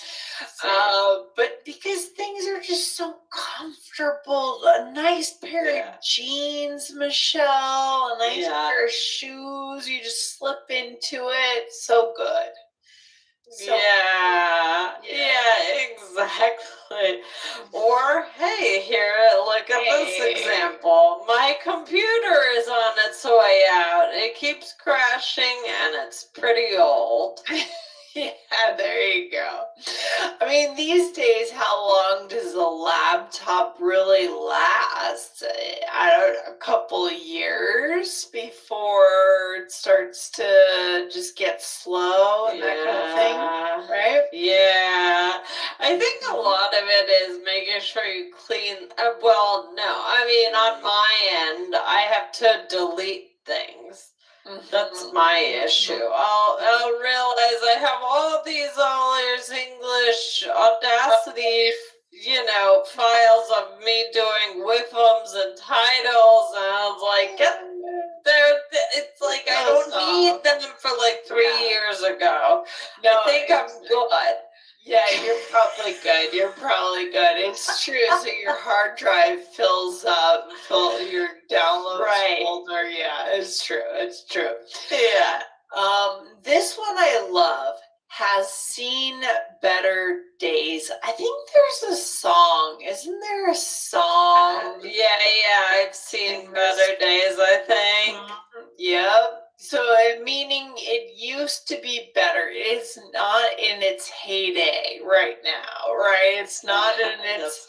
But because things are just so comfortable, a nice pair of jeans, Michelle, a nice pair of shoes, you just slip into it. So good. So Yeah, exactly. Or, hey, here, look at this example. My computer is on its way out. It keeps crashing and it's pretty old. Yeah, there you go. I mean, these days, how long does a laptop really last? I don't know, a couple of years before it starts to just get slow and that kind of thing, right? Yeah, I think a lot of it is making sure you clean. Well, no, I mean, on my end, I have to delete things. That's my issue. I'll realize I have all these ears English Audacity, files of me doing WIFMs and titles, and I was like, get there. It's like I don't need them for like 3 years ago. No, I think I'm good. Yeah, you're probably good. You're probably good. It's true. So your hard drive fills up, your downloads folder. Yeah, it's true. It's true. Yeah. This one I love. Has seen better days. I think there's a song. Isn't there a song? Yeah. I've seen better days, I think. Yep. So, meaning it used to be better. It's not in its heyday right now, right? It's not in its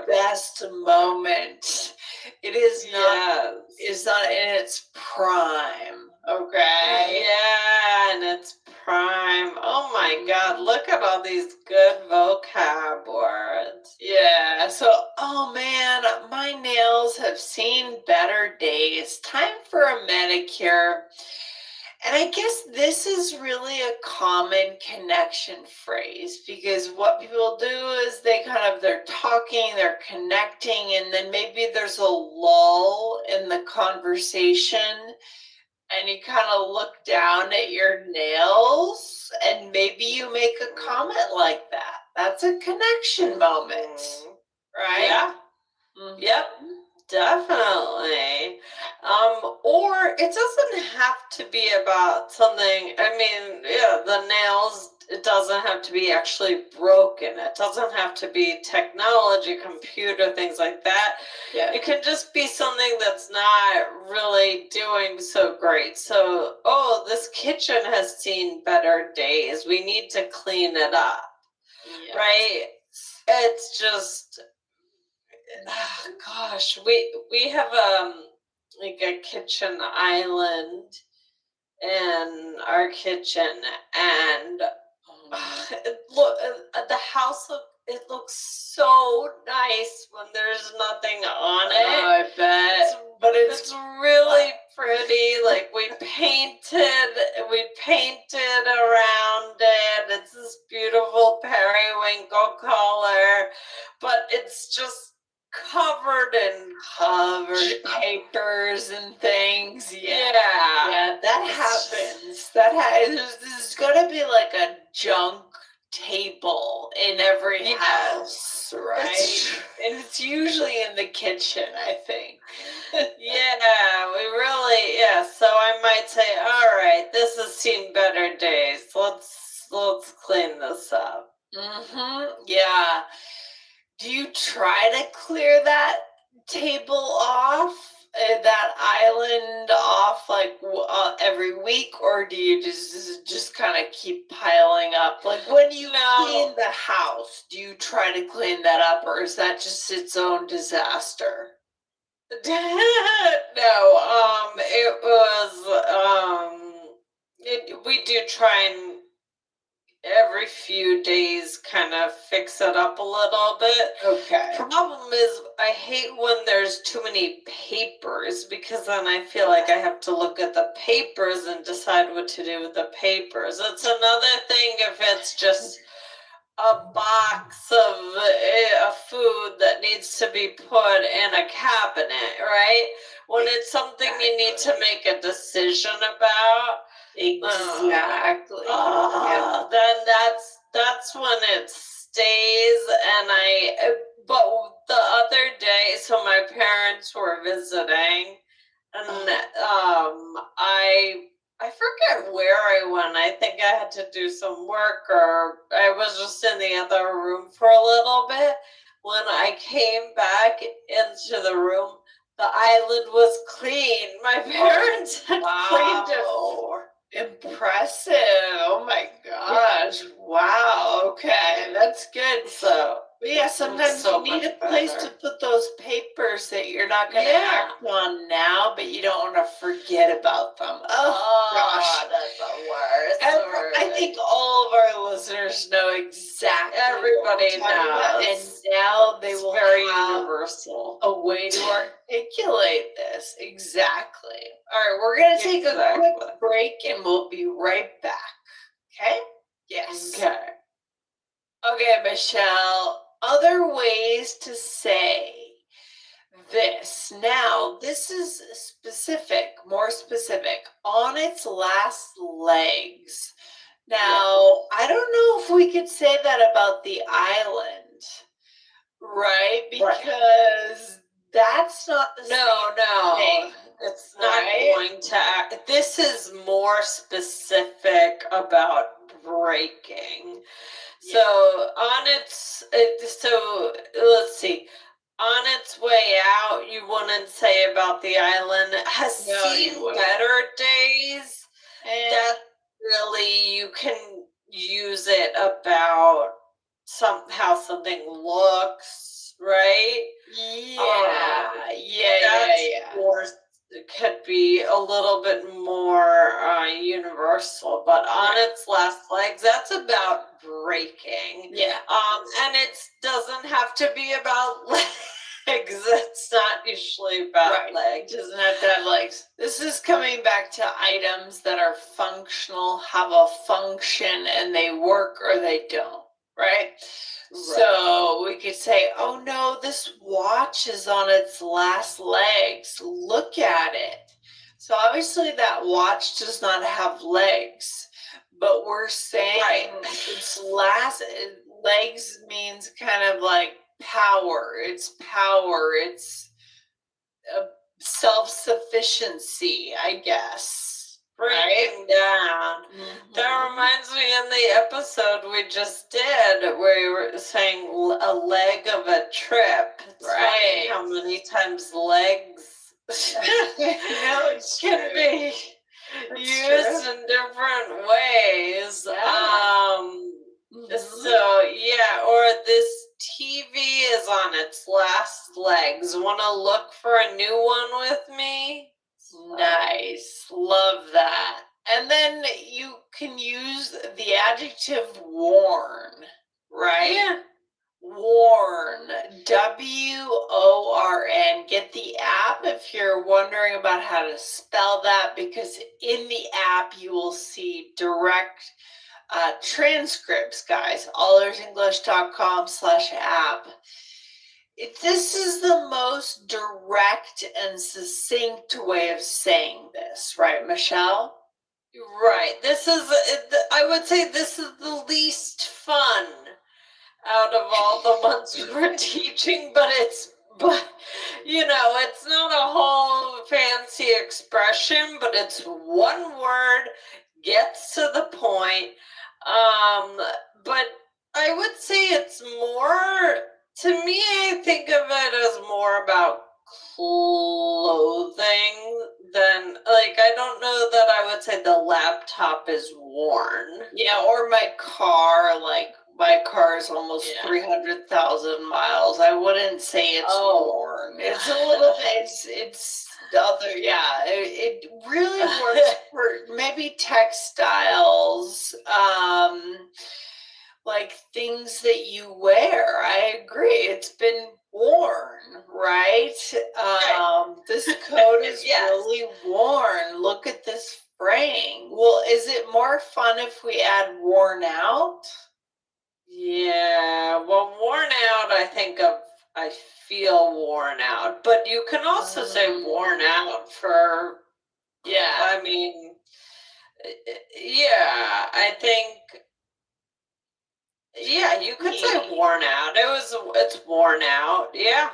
best moment. It is not. It's not in its prime. Okay. Yeah, and its prime. Oh my God! Look at all these good vocab words. Yeah. So, oh man, my nails have seen better days. Time for a manicure. And I guess this is really a common connection phrase because what people do is they're talking, they're connecting, and then maybe there's a lull in the conversation and you kind of look down at your nails and maybe you make a comment like that. That's a connection moment, right? Yeah. Mm-hmm. Yep. Definitely. Or it doesn't have to be about something. I mean, the nails, it doesn't have to be actually broken. It doesn't have to be technology, computer, things like that. Yeah. It can just be something that's not really doing so great. So, this kitchen has seen better days. We need to clean it up. Yes. Right? It's just, gosh, we have like a kitchen island in our kitchen, and the house it looks so nice when there's nothing on it. I bet. But it's really pretty. Like we painted around it. It's this beautiful periwinkle color, but it's just covered in papers and things. yeah. Yeah, that happens. There's gonna be like a junk table in every Yes. house, right? It's And it's usually in the kitchen, I think. Yeah, we really, yeah. So I might say, all right, this has seen better days. Let's clean this up. Yeah. Do you try to clear that table off, that island off, like every week, or do you just kind of keep piling up? Like when you clean the house, do you try to clean that up, or is that just its own disaster? No, it was we do try and every few days kind of fix it up a little bit. Okay. Problem is I hate when there's too many papers, because then I feel like I have to look at the papers and decide what to do with the papers. It's another thing if it's just a box of a food that needs to be put in a cabinet, right? When it's something you need to make a decision about. Exactly. Then that's when it stays. And but the other day, so my parents were visiting, and I forget where I went. I think I had to do some work, or I was just in the other room for a little bit. When I came back into the room, the island was clean. My parents had cleaned it. Impressive. Oh my gosh. Wow. Okay. That's good. So, but yeah, sometimes so you need a much place better. to put those papers that you're not going to Yeah. act on now, but you don't want to forget about them. Oh, gosh. That's the worst. I think all of our listeners know exactly. Everybody what we're talking about, knows. and now they It's will very have universal. a way to articulate this. Exactly. All right, we're going to take a quick break and we'll be right back. Okay? Yes. Okay. Okay, Michelle. Other ways to say this. Now, this is specific, more specific, on its last legs. Now, I don't know if we could say that about the island, right? Because that's not the same thing. It's not going to act. This is more specific about breaking. So on its, so let's see. On its way out, you wouldn't say about the island has seen better days. That really you can use it about how something looks, right? Yeah. More, could be a little bit more universal, but on its last legs, that's about breaking. Yeah. And it doesn't have to be about legs. It's not usually about legs. It doesn't have to have legs. This is coming back to items that are functional, have a function, and they work or they don't, right? So we could say, oh no, this watch is on its last legs. Look at it. So obviously that watch does not have legs, but we're saying its last legs means kind of like power. It's power. It's self-sufficiency, I guess. Breaking down. That reminds me in the episode we just did where you were saying a leg of a trip. It's funny how many times legs can be used in different ways. So yeah, or this TV is on its last legs. Want to look for a new one with me? Nice. Love that. And then you can use the adjective worn, right? Yeah. Worn. WORN. Get the app if you're wondering about how to spell that, because in the app you will see direct transcripts, guys. AllEarsEnglish.com/app. This is the most direct and succinct way of saying this, right, Michelle? Right. I would say this is the least fun out of all the ones we're teaching, but it's not a whole fancy expression, but it's one word, gets to the point. But I would say it's more, to me, I think of it as more about clothing than, I don't know that I would say the laptop is worn. Yeah, or my car, my car is almost 300,000 miles. I wouldn't say it's worn. It's a little bit, it's the other, it really works for maybe textiles, like things that you wear. I agree. It's been worn, right? This coat is really worn. Look at this fraying. Well, is it more fun if we add worn out? Yeah, well, worn out, I feel worn out, but you can also say worn out for, I mean, I think, you could say worn out. It's worn out, yeah.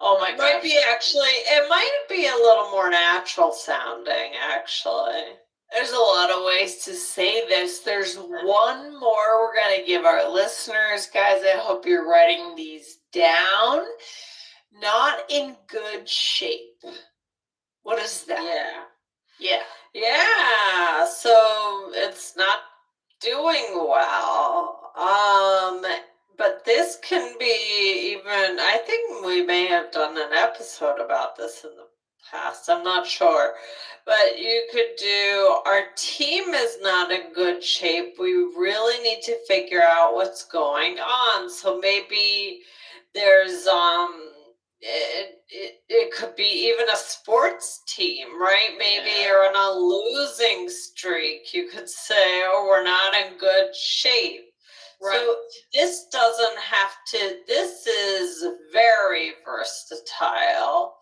Oh my gosh. It might be a little more natural sounding, actually. There's a lot of ways to say this. There's one more we're going to give our listeners. Guys, I hope you're writing these down. Not in good shape. What is that? Yeah, so it's not doing well. But this can be even, I think we may have done an episode about this in the past, I'm not sure. But you could do, our team is not in good shape. We really need to figure out what's going on. So maybe there's, it could be even a sports team, right? Maybe you're on a losing streak. You could say, oh, we're not in good shape. Right. So this doesn't have to, this is very versatile.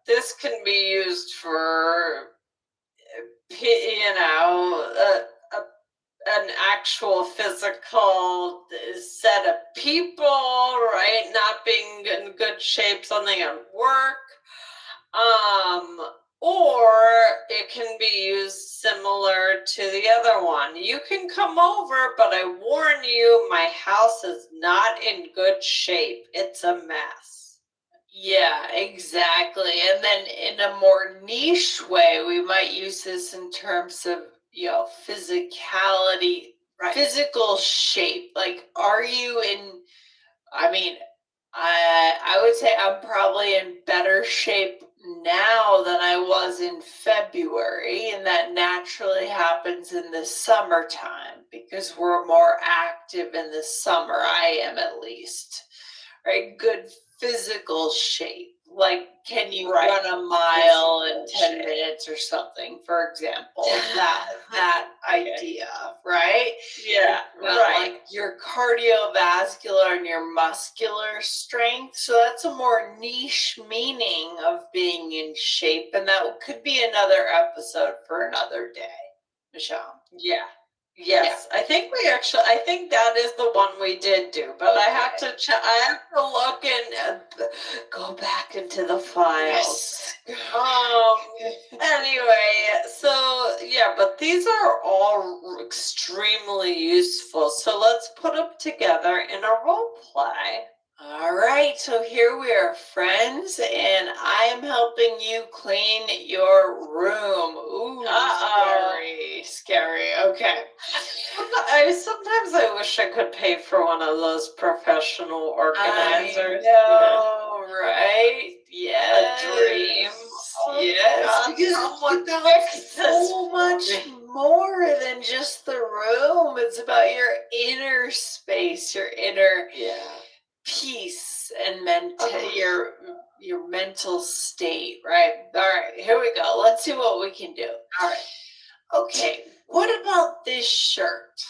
This can be used for, an actual physical set of people, right? Not being in good shape, something at work. Or it can be used similar to the other one. You can come over, but I warn you, my house is not in good shape. It's a mess. Yeah, exactly. And then in a more niche way, we might use this in terms of, physicality, physical shape. Like, are you in, I would say I'm probably in better shape now than I was in February, and that naturally happens in the summertime because we're more active in the summer. I am, at least, right? Good physical shape. Like, can you run a mile in 10 minutes or something, for example? That idea, right? Yeah, Like your cardiovascular and your muscular strength. So that's a more niche meaning of being in shape. And that could be another episode for another day, Michelle. Yes, I think I think that is the one we did do, but I have to look and go back into the files. Anyway, so but these are all extremely useful. So let's put them together in a role play. All right, so here we are, friends, and I am helping you clean your room. Ooh, scary. Okay. Sometimes I wish I could pay for one of those professional organizers. I know, right? Yes. A dream. Yes, because someone it's so much more than just the room. It's it's about your inner space, your inner Yeah. peace and your mental state, right? All right, here we go. Let's see what we can do. All right. Okay, what about this shirt?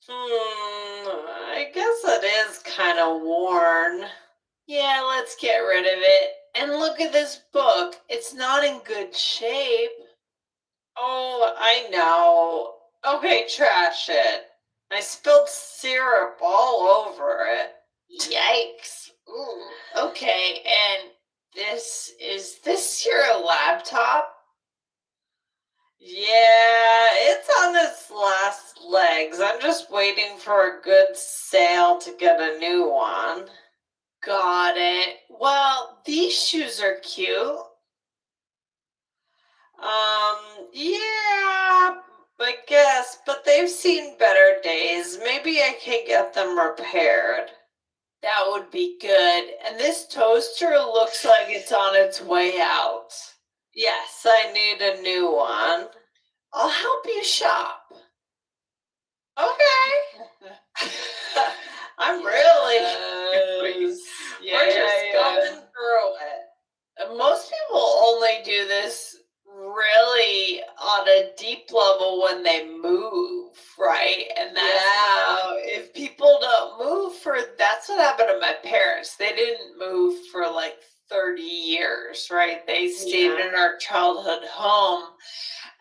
I guess it is kind of worn. Yeah, let's get rid of it. And look at this book. It's not in good shape. Oh, I know. Okay, trash it. I spilled syrup all over it. Yikes. Ooh. Okay, and is this your laptop? Yeah, it's on its last legs. I'm just waiting for a good sale to get a new one. Got it. Well, these shoes are cute. Yeah, I guess, but they've seen better days. Maybe I can get them repaired. That would be good. And this toaster looks like it's on its way out. Yes, I need a new one. I'll help you shop. Okay. I'm really Yes. We're just going through it. Most people only do this really on a deep level when they move, right? And that's if people don't move that's what happened to my parents. They didn't move for like 30 years, right? They stayed in our childhood home.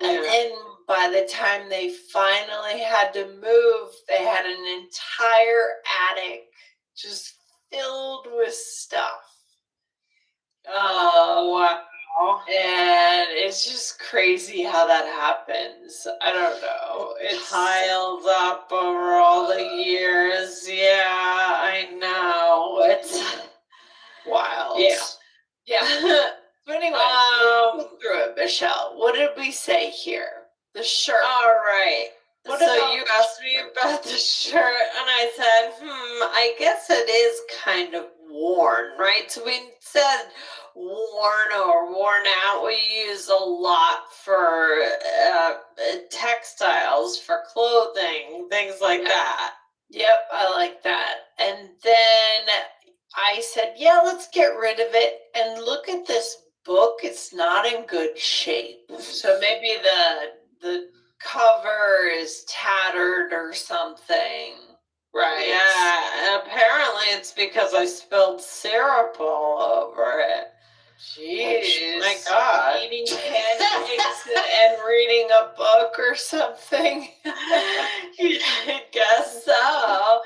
And then by the time they finally had to move, they had an entire attic just filled with stuff. Oh, wow. And it's just crazy how that happens. I don't know. It's piled up over all the years. Yeah, I know. It's wild. Yeah. So anyway, let's go through it, Michelle. What did we say here? The shirt. All right. What so about you asked me about the shirt, and I said, I guess it is kind of worn, right? So we said worn or worn out. We use a lot for textiles, for clothing, things like that. Yep, I like that. And then I said, yeah, let's get rid of it. And look at this book. It's not in good shape. So maybe the cover is tattered or something. Right. Yeah, apparently it's because I spilled syrup all over it. Jeez. My God. Eating pancakes and reading a book or something. I guess so.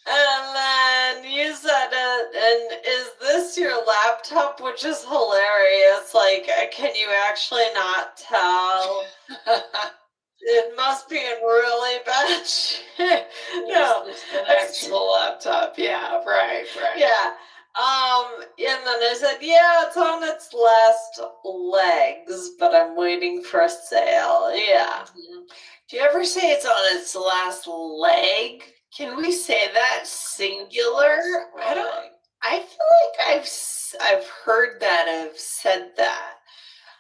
And then you said it, and is this your laptop? Which is hilarious. Like, can you actually not tell? It must be in really bad shape. No, it's an actual laptop. Yeah, right. Yeah. And then I said, yeah, it's on its last legs, but I'm waiting for a sale. Yeah. Mm-hmm. Do you ever say it's on its last leg? Can we say that singular? I feel like I've heard that. I've said that.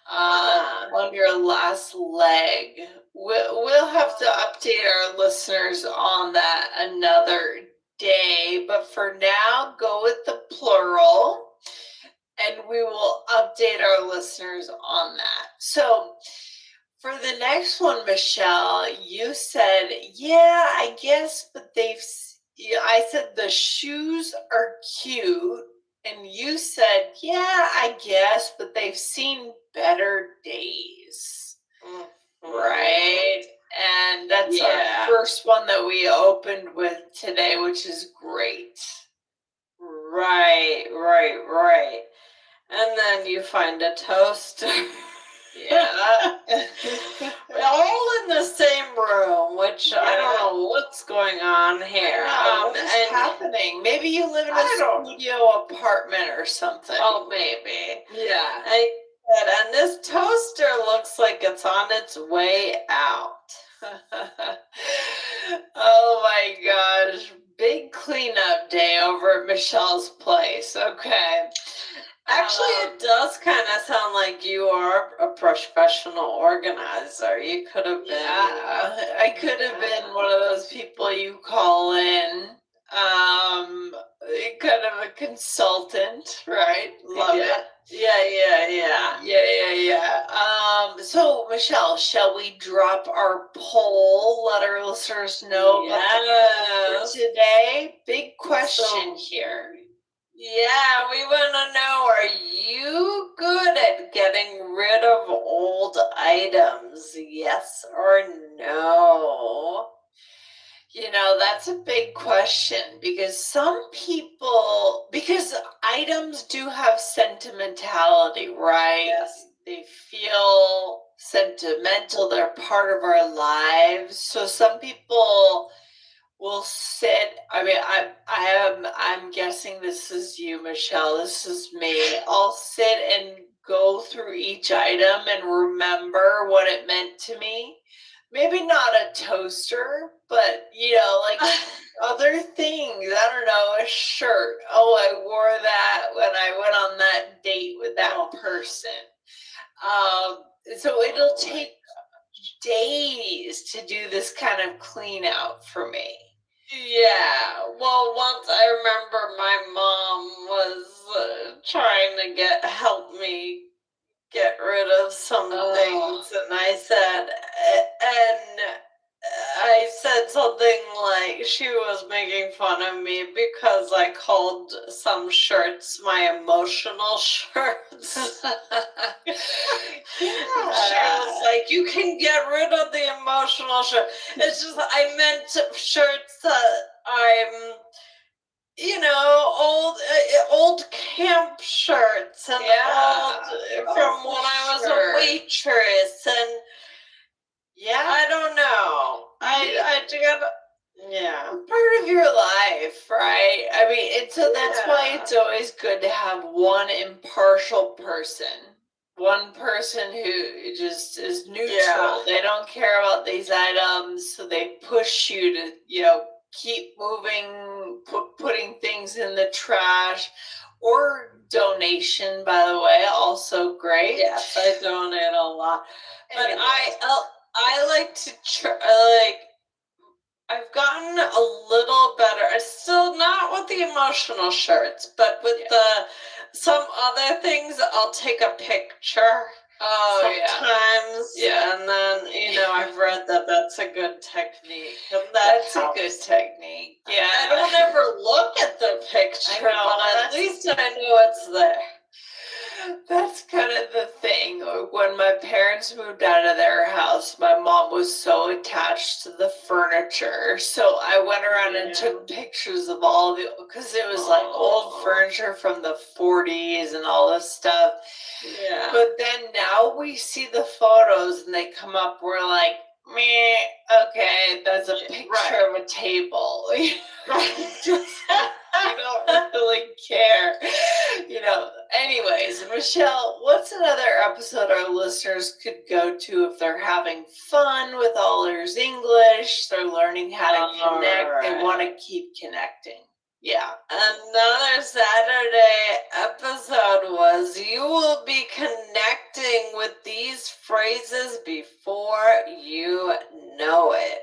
On your last leg. We'll have to update our listeners on that another day, but for now, go with the plural, and we will update our listeners on that. So for the next one, Michelle, you said, yeah, I guess, but I said the shoes are cute. And you said, yeah, I guess, but they've seen better days. Right? And that's our first one that we opened with today, which is great. Right. And then you find a toaster. Yeah. All in the same room, which I don't know what's going on here. What is happening? Maybe you live in a studio apartment or something. Oh, maybe. Yeah. And this toaster looks like it's on its way out. Oh my gosh. Big cleanup day over at Michelle's place. Okay. Actually, it does kind of sound like you are a professional organizer. You could have been. Yeah, I could have been one of those people you call in, kind of a consultant, right? Love Yeah. it. Yeah. So Michelle, shall we drop our poll? Let our listeners know about the Yes. for today. Big question So- here. Yeah, we want to know, are you good at getting rid of old items? Yes or no? You know, that's a big question because some people, because items do have sentimentality, right? Yes. They feel sentimental, they're part of our lives. So some people will sit, I mean, I'm guessing this is you, Michelle. This is me. I'll sit and go through each item and remember what it meant to me. Maybe not a toaster, but you know, like other things. I don't know, a shirt. Oh, I wore that when I went on that date with that person. So it'll take days to do this kind of clean out for me. Yeah, well, once I remember my mom was trying to help me get rid of some things, and I said something like she was making fun of me because I called some shirts my emotional shirts. She was like, you can get rid of the emotional shirt. It's just, I meant shirts that I'm, old camp shirts and old from when I was a waitress, and I don't know. Part of your life, right? I mean, so that's why it's always good to have one impartial person. One person who just is neutral. Yeah. They don't care about these items, so they push you to, keep moving, putting things in the trash, or donation, by the way, also great. Yes, I donate a lot, but Anyways. I like to I've gotten a little better. It's still not with the emotional shirts, but with some other things, I'll take a picture. Sometimes, and then I've read that that's a good technique. And That's a good technique. Yeah, I don't ever look at the picture, but at least I know it's there. That's kind of the thing. When my parents moved out of their house, my mom was so attached to the furniture. So I went around and took pictures of all the, because it was like old furniture from the 40s and all this stuff. Yeah. But then now we see the photos and they come up, we're like, meh, okay, that's a picture of a table. I don't really care. Anyways, Michelle, what's another episode our listeners could go to if they're having fun with all their English, they're learning how to connect, they want to keep connecting? Yeah. Another Saturday episode was you will be connecting with these phrases before you know it.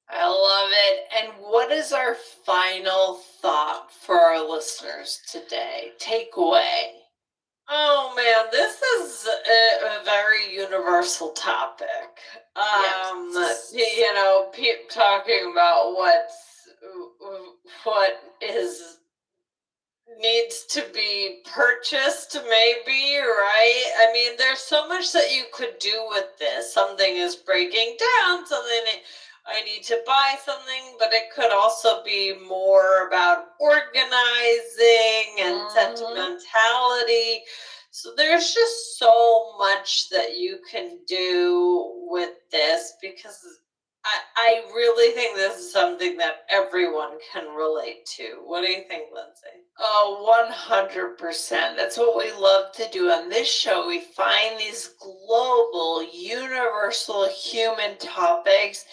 I love it. And what is our final thought for our listeners today? Takeaway. Oh man, this is a very universal topic. Talking about what needs to be purchased, maybe, right? I mean, there's so much that you could do with this. Something is breaking down, I need to buy something, but it could also be more about organizing and sentimentality. So there's just so much that you can do with this, because I really think this is something that everyone can relate to. What do you think, Lindsay? Oh, 100%. That's what we love to do on this show. We find these global, universal human topics,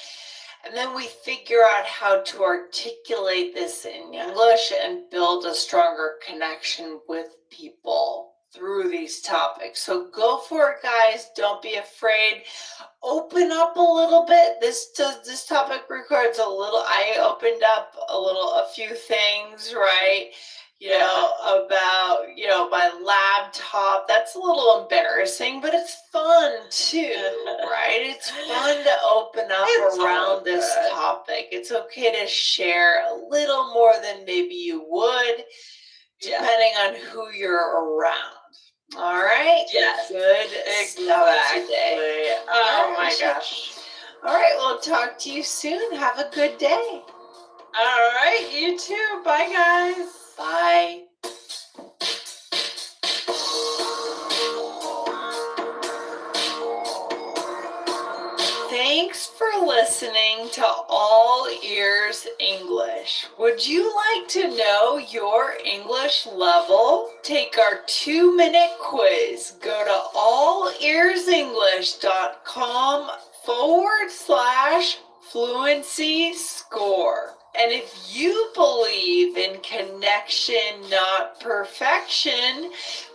and then we figure out how to articulate this in English and build a stronger connection with people. through these topics. So go for it, guys. Don't be afraid. Open up a little bit. This topic requires a little. I opened up a few things, right? About my laptop. That's a little embarrassing, but it's fun too, right? It's fun to open up around this topic. It's okay to share a little more than maybe you would, depending on who you're around. All right. Yes. Good. Exactly. Oh my gosh. All right. We'll talk to you soon. Have a good day. All right. You too. Bye, guys. Bye. Thanks for listening to All Ears English. Would you like to know your English level? Take our 2-minute quiz. Go to allearsenglish.com/fluency score. And if you believe in connection, not perfection,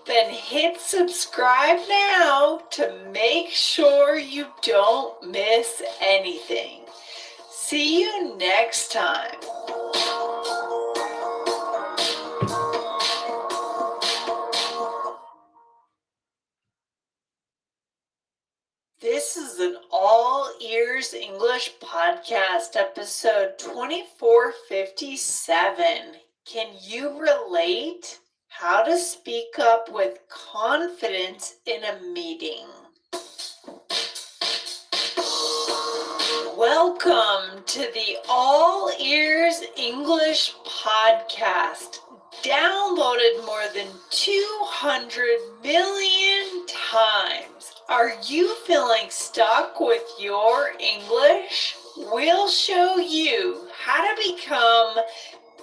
then hit subscribe now to make sure you don't miss anything. See you next time. This is an All Ears English podcast, episode 2457. Can you relate? How to speak up with confidence in a meeting. Welcome to the All Ears English podcast, downloaded more than 200 million times. Are you feeling stuck with your English? We'll show you how to become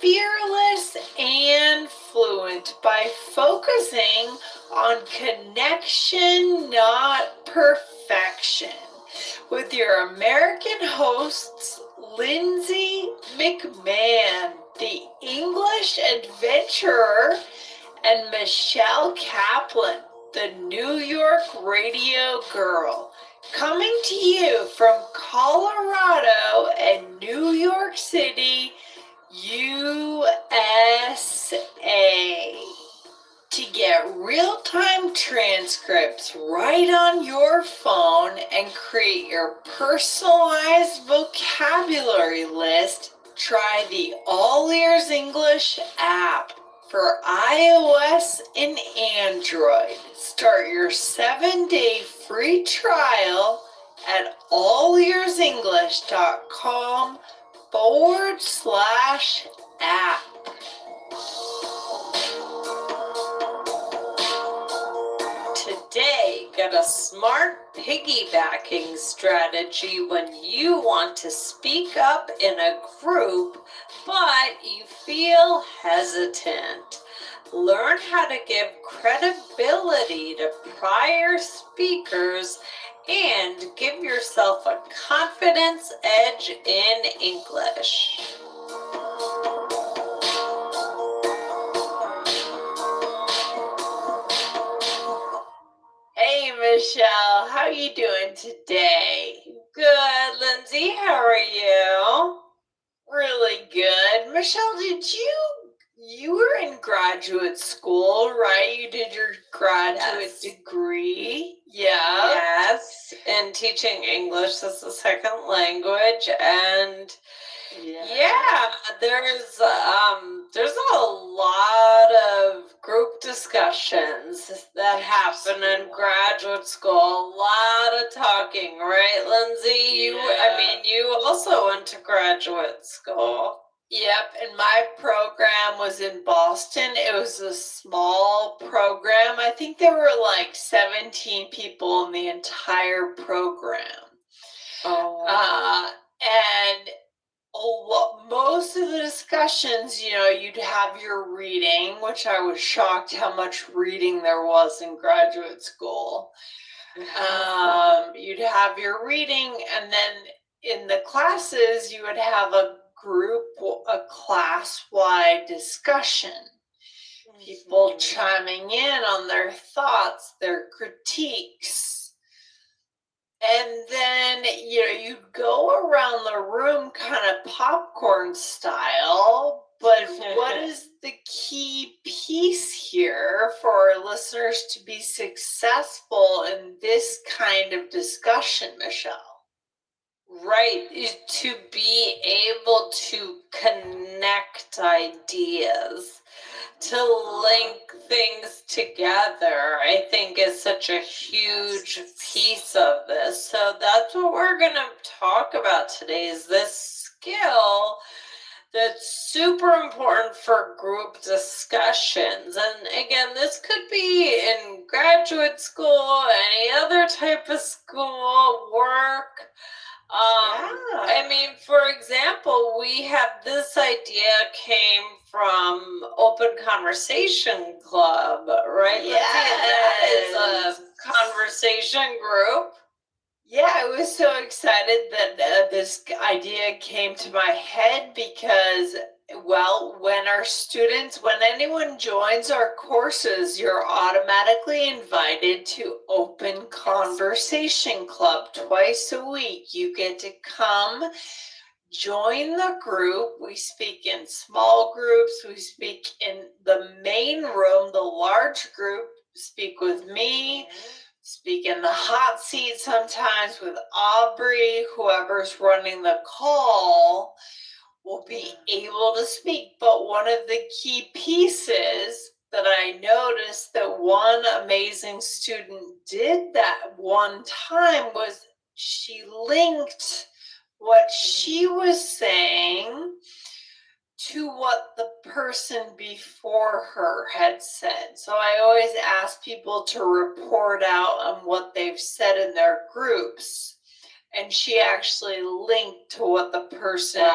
fearless and fluent by focusing on connection, not perfection. With your American hosts, Lindsay McMahon, the English adventurer, and Michelle Kaplan, the New York radio girl, coming to you from Colorado and New York City, USA. To get real-time transcripts right on your phone and create your personalized vocabulary list, try the All Ears English app for iOS and Android. Start your 7-day free trial at allearsenglish.com/app. Today, get a smart piggybacking strategy when you want to speak up in a group, but you feel hesitant. Learn how to give credibility to prior speakers and give yourself a confidence edge in English. Hey, Michelle, how are you doing today? Good, Lindsay. How are you? Really good. Michelle, you were in graduate school, right? You did your graduate degree. Yeah. Yes, and teaching English as a second language, and yeah, there's a lot of group discussions that happen in graduate school. A lot of talking, right, Lindsay? You also went to graduate school. Yep, and my program was in Boston. It was a small program. I think there were like 17 people in the entire program. And most of the discussions, you'd have your reading, which I was shocked how much reading there was in graduate school. You'd have your reading, and then in the classes, you would have a class-wide discussion. people chiming in on their thoughts, their critiques. And then, you'd go around the room kind of popcorn style. But what is the key piece here for our listeners to be successful in this kind of discussion, Michelle? Right, is to be able to connect ideas, to link things together, I think is such a huge piece of this. So that's what we're going to talk about today, is this skill that's super important for group discussions. And again, this could be in graduate school, any other type of school, work. I mean, for example, we have this idea came from Open Conversation Club, right? Yes. That is a conversation group. Yeah, I was so excited that this idea came to my head because, well, when anyone joins our courses, you're automatically invited to Open Conversation Club twice a week. You get to come join the group. We speak in small groups. We speak in the main room, the large group, speak with me. Speak in the hot seat sometimes with Aubrey, whoever's running the call will be able to speak. But one of the key pieces that I noticed that one amazing student did that one time was she linked what she was saying to what the person before her had said. So I always ask people to report out on what they've said in their groups. And she actually linked to what the person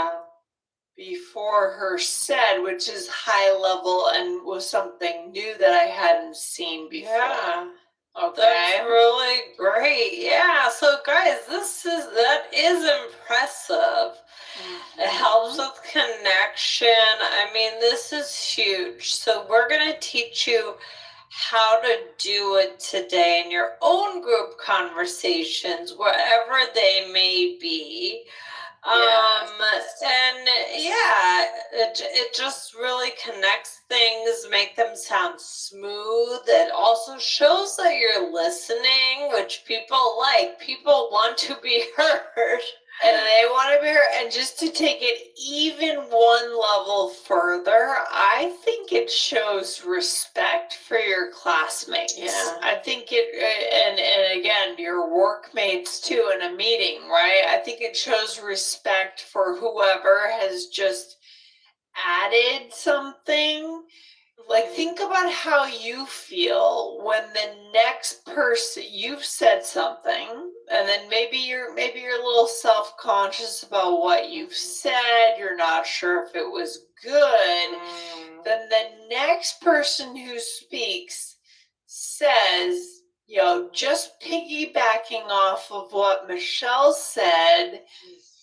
before her said, which is high level and was something new that I hadn't seen before. Yeah. Okay. That's really great. Yeah. So guys, that is impressive. It helps with connection. I mean, this is huge. So we're going to teach you how to do it today in your own group conversations, wherever they may be. And yeah, it just really connects things, make them sound smooth. It also shows that you're listening, which people like. People want to be heard. And they want to be heard. And just to take it even one level further, I think it shows respect for your classmates. Yeah. I think and again, your workmates too in a meeting, right? I think it shows respect for whoever has just added something. Like, think about how you feel when the next person, you've said something, and then maybe you're a little self-conscious about what you've said. You're not sure if it was good. Then the next person who speaks says, just piggybacking off of what Michelle said,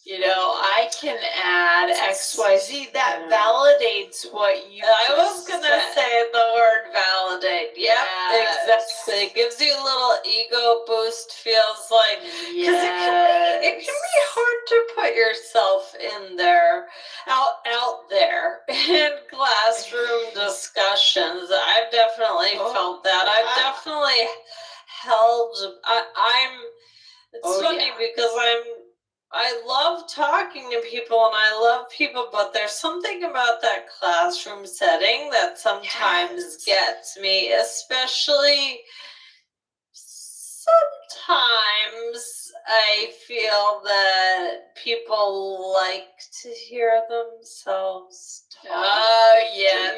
I can add XYZ. That validates what you I was going to say the word validate. Yep, exactly. It gives you a little ego boost, feels like. Because it can be hard to put yourself in there, out there in classroom discussions. I've definitely felt that. I've definitely held, it's funny because I love talking to people and I love people, but there's something about that classroom setting that sometimes gets me, especially sometimes I feel that people like to hear themselves talk. Oh, yeah.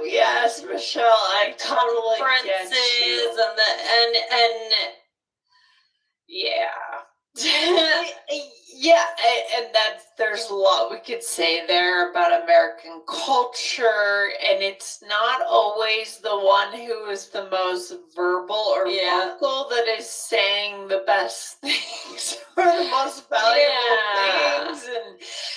Yes, Michelle, I totally get you. And yeah. Yeah, and there's a lot we could say there about American culture, and it's not always the one who is the most verbal or vocal that is saying the best things or the most valuable things,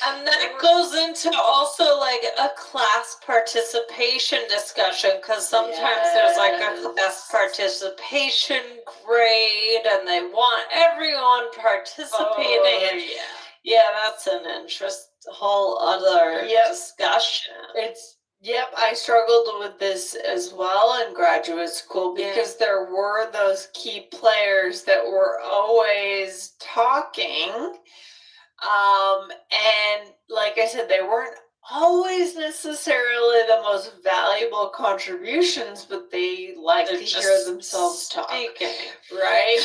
and that goes into also like a class participation discussion, because sometimes there's like a class participation grade and they want everyone participating. Yeah, that's an whole other discussion. I struggled with this as well in graduate school because there were those key players that were always talking. And like I said, they weren't always necessarily the most valuable contributions, but they like to hear themselves talk. Right?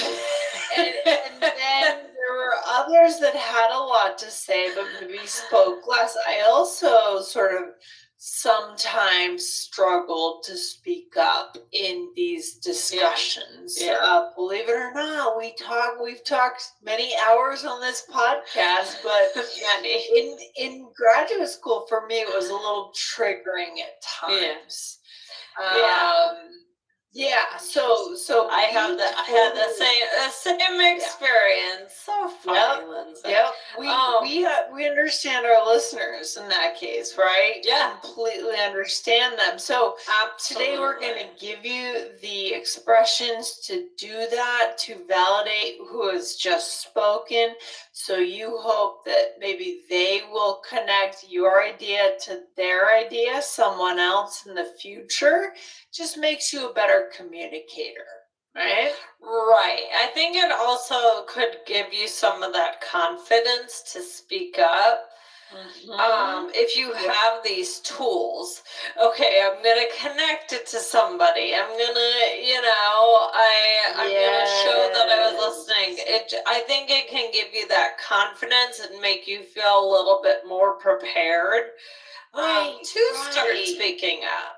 and then there were others that had a lot to say, but maybe spoke less. I also sort of sometimes struggled to speak up in these discussions. Believe it or not, we've talked many hours on this podcast, but in graduate school, for me, it was a little triggering at times. So I had the same experience. So funny, Lindsay. We understand our listeners in that case, right? Completely understand them. So today we're going to give you the expressions to do that, to validate who has just spoken. So you hope that maybe they will connect your idea to their idea, someone else in the future. Just makes you a better communicator, right? Right. I think it also could give you some of that confidence to speak up. If you have these tools, okay, I'm going to connect it to somebody. I'm going to, I'm going to show that I was listening. I think it can give you that confidence and make you feel a little bit more prepared to start speaking up.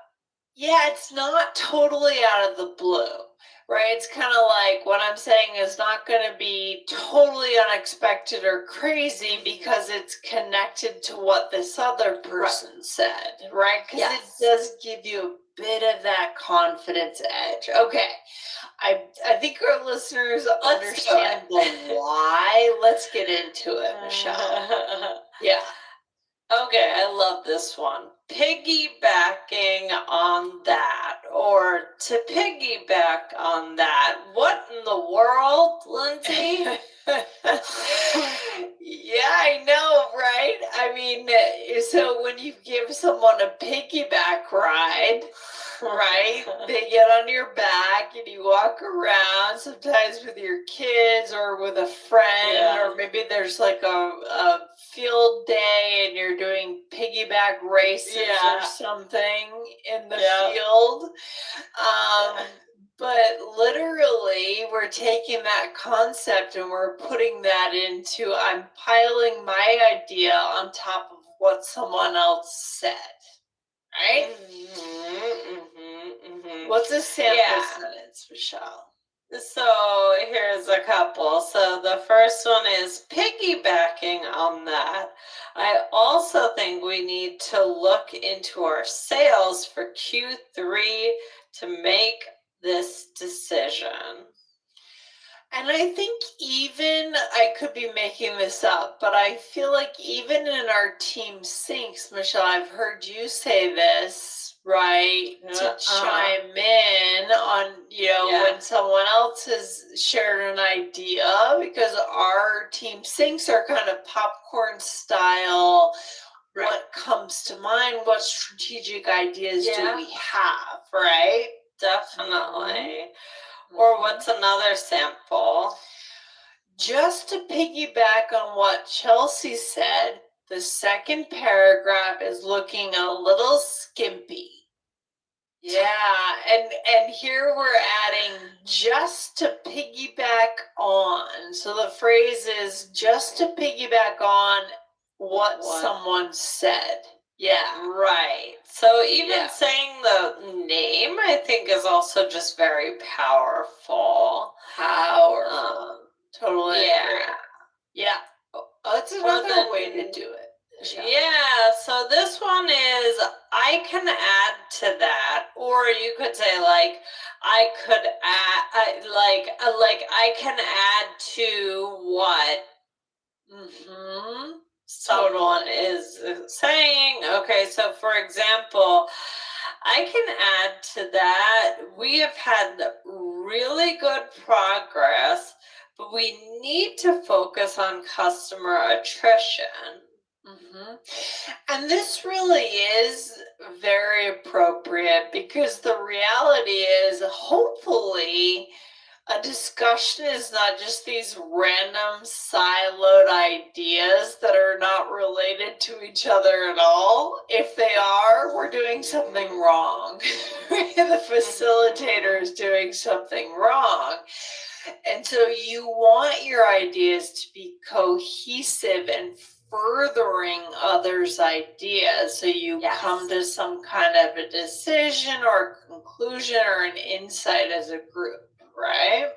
Yeah, it's not totally out of the blue, right? It's kind of like what I'm saying is not going to be totally unexpected or crazy because it's connected to what this other person said, right? Because it does give you a bit of that confidence edge. Okay, I think our listeners understand the why. Let's get into it, Michelle. Okay, I love this one. Piggybacking on that, or to piggyback on that. What in the world, Lindsay? Yeah, I know, right? I mean, so when you give someone a piggyback ride, right? They get on your back and you walk around, sometimes with your kids or with a friend, or maybe there's like a field day and you're doing piggyback races or something in the field. But literally, we're taking that concept and we're putting that into, I'm piling my idea on top of what someone else said, right? What's a sample sentence, Michelle? So here's a couple. So the first one is piggybacking on that. I also think we need to look into our sales for Q3 to make this decision. And I think even, I could be making this up, but I feel like even in our team syncs, Michelle, I've heard you say this, right? To chime in on, when someone else has shared an idea, because our team syncs are kind of popcorn style. What comes to mind? What strategic ideas do we have, right? Definitely. Or what's another sample? Just to piggyback on what Chelsea said, the second paragraph is looking a little skimpy. And here we're adding just to piggyback on. So the phrase is just to piggyback on what someone said. Right. So even saying the name, I think, is also just very powerful. Totally agree. Oh, that's another way to do it. Michelle. Yeah, so this one is I can add to that, or you could say like I could add like I can add to what someone is saying. Okay, so for example, I can add to that. We have had really good progress, but we need to focus on customer attrition. And this really is very appropriate because the reality is, hopefully, a discussion is not just these random siloed ideas that are not related to each other at all. If they are, we're doing something wrong. The facilitator is doing something wrong. And so you want your ideas to be cohesive and furthering others' ideas, so you come to some kind of a decision or a conclusion or an insight as a group, right?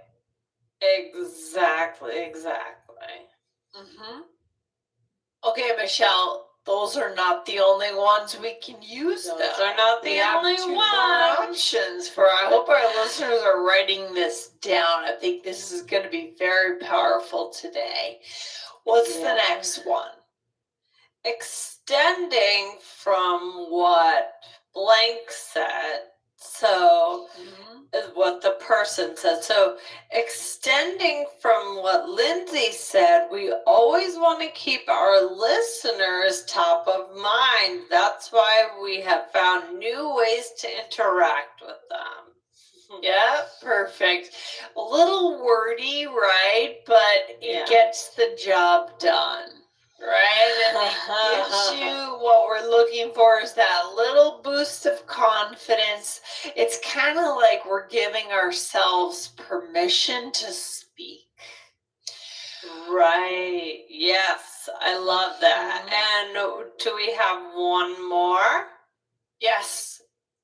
Exactly. Okay, Michelle, those are not the only ones we can use. Those are not the only two more ones. options for. I hope our listeners are writing this down. I think this is going to be very powerful today. What's the next one? Extending from what blank said. So is what the person said. So extending from what Lindsay said, we always want to keep our listeners top of mind. That's why we have found new ways to interact with them. Yeah, perfect. A little wordy, right? But it gets the job done. Right? And it gives you what we're looking for is that little boost of confidence. It's kind of like we're giving ourselves permission to speak. Right. Yes, I love that. And do we have one more? Yes.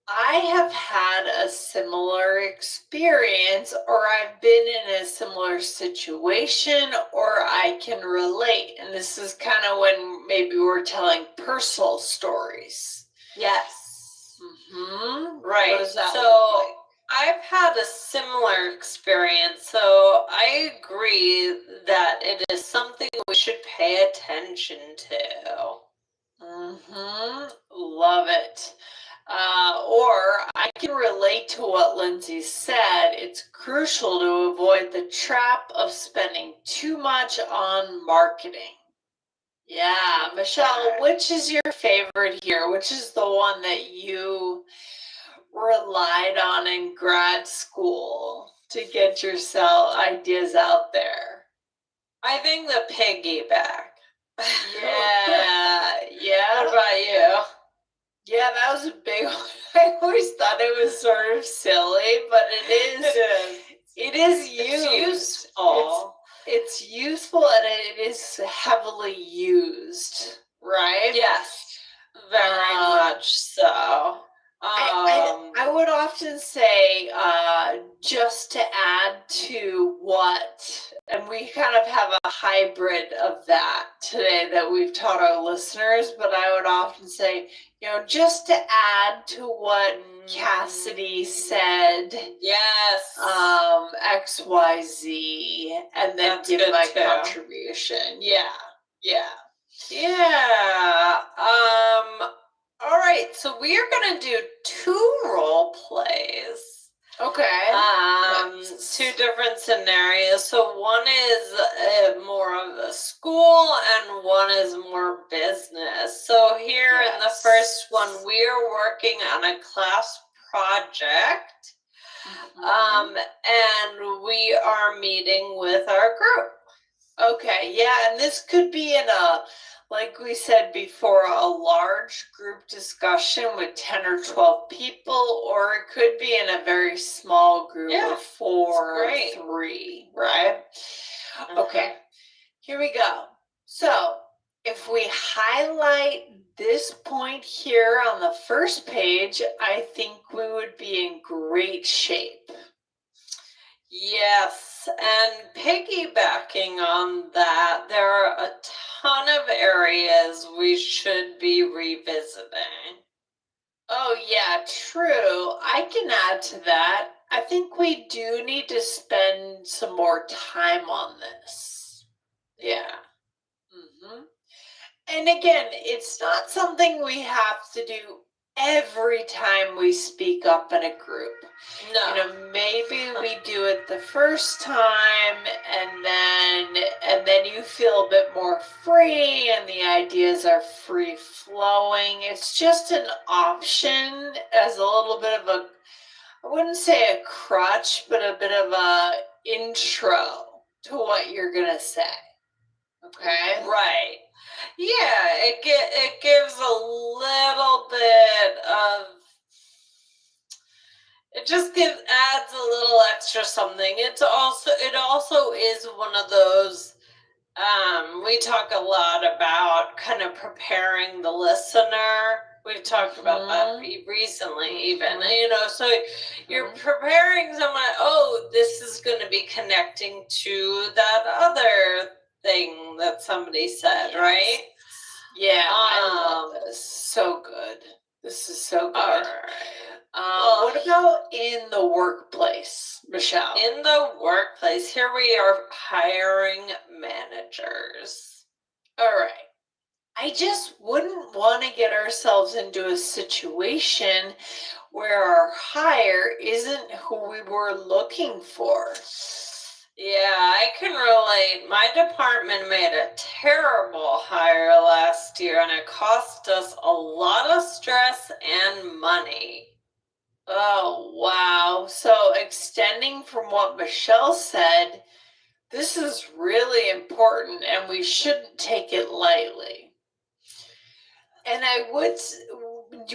I have had a similar experience, or I've been in a similar situation, or I can relate. And this is kind of when maybe we're telling personal stories. Yes. Right. What does that so look like? I've had a similar experience. So I agree that it is something we should pay attention to. Love it. Or I can relate to what Lindsay said. It's crucial to avoid the trap of spending too much on marketing. Yeah, Michelle, which is your favorite here? Which is the one that you relied on in grad school to get yourself ideas out there? I think the piggyback. Yeah. What about you? Yeah, that was a big one. I always thought it was sort of silly, but it is used. It's useful. It's useful and it is heavily used, right? Yes, very much so. I would often say just to add to what, and we kind of have a hybrid of that today that we've taught our listeners, but I would often say, just to add to what Cassidy said. Yes. X, Y, Z, and then That's give good my too. contribution. Yeah. All right, so we are going to do 2 role plays. Okay. Nice. 2 different scenarios. So one is more of a school and one is more business. So here in the first one, we are working on a class project. And we are meeting with our group. Okay, yeah, and this could be in like we said before, a large group discussion with 10 or 12 people, or it could be in a very small group of 4 or 3, right? Okay, here we go. So if we highlight this point here on the first page, I think we would be in great shape. Yes, and piggybacking on that, there are a ton of areas we should be revisiting. Oh, yeah, true. I can add to that. I think we do need to spend some more time on this. Yeah. hmm And again, it's not something we have to do every time we speak up in a group. No. You know, maybe we do it the first time and then you feel a bit more free and the ideas are free flowing. It's just an option as a little bit of a, I wouldn't say a crutch, but a bit of a intro to what you're gonna say. Okay. Right. Yeah, it gives a little bit of, it just adds a little extra something. It also is one of those, we talk a lot about kind of preparing the listener. We've talked about that recently, even, so you're preparing someone, oh, this is going to be connecting to that other thing that somebody said, right? Yeah, I love this. So good. This is so good. All right. What about in the workplace, Michelle? In the workplace, here we are hiring managers. All right. I just wouldn't want to get ourselves into a situation where our hire isn't who we were looking for. Yeah, I can relate. My department made a terrible hire last year and it cost us a lot of stress and money. Oh, wow. So extending from what Michelle said, this is really important and we shouldn't take it lightly. And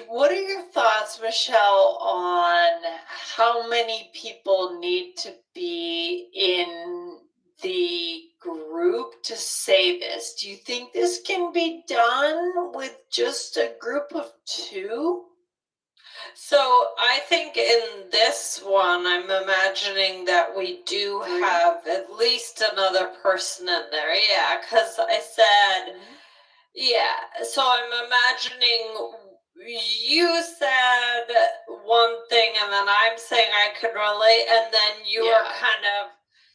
what are your thoughts, Michelle, on how many people need to be in the group to say this? Do you think this can be done with just a group of 2? So I think in this one, I'm imagining that we do have at least another person in there. Yeah, because I said, yeah. So I'm imagining you said one thing and then I'm saying I could relate and then you are kind of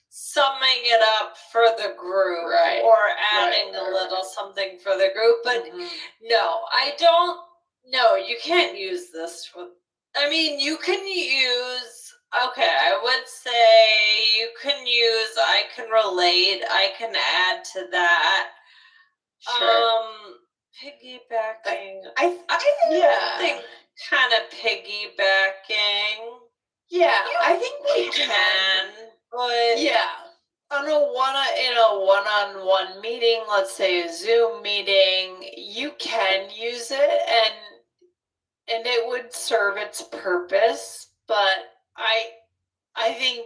summing it up for the group or adding a little something for the group. But no, I don't. No, you can't use this. I mean, you can use, okay, I would say you can use I can relate, I can add to that. Sure. Piggybacking. I think kind of piggybacking. Yeah, I think we can. But yeah. In a one-on-one meeting, let's say a Zoom meeting, you can use it and it would serve its purpose, but I think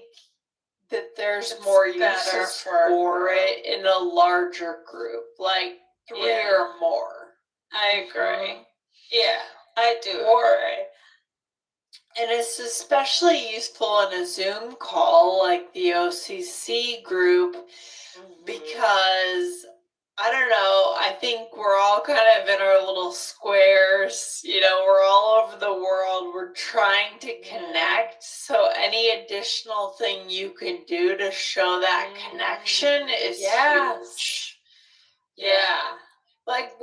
that there's more uses for it in a larger group, like 3 or more. I agree. Yeah, I do agree. And it's especially useful in a Zoom call like the OCC group because, I don't know, I think we're all kind of in our little squares, we're all over the world, we're trying to connect, so any additional thing you can do to show that connection is huge. Yeah. Like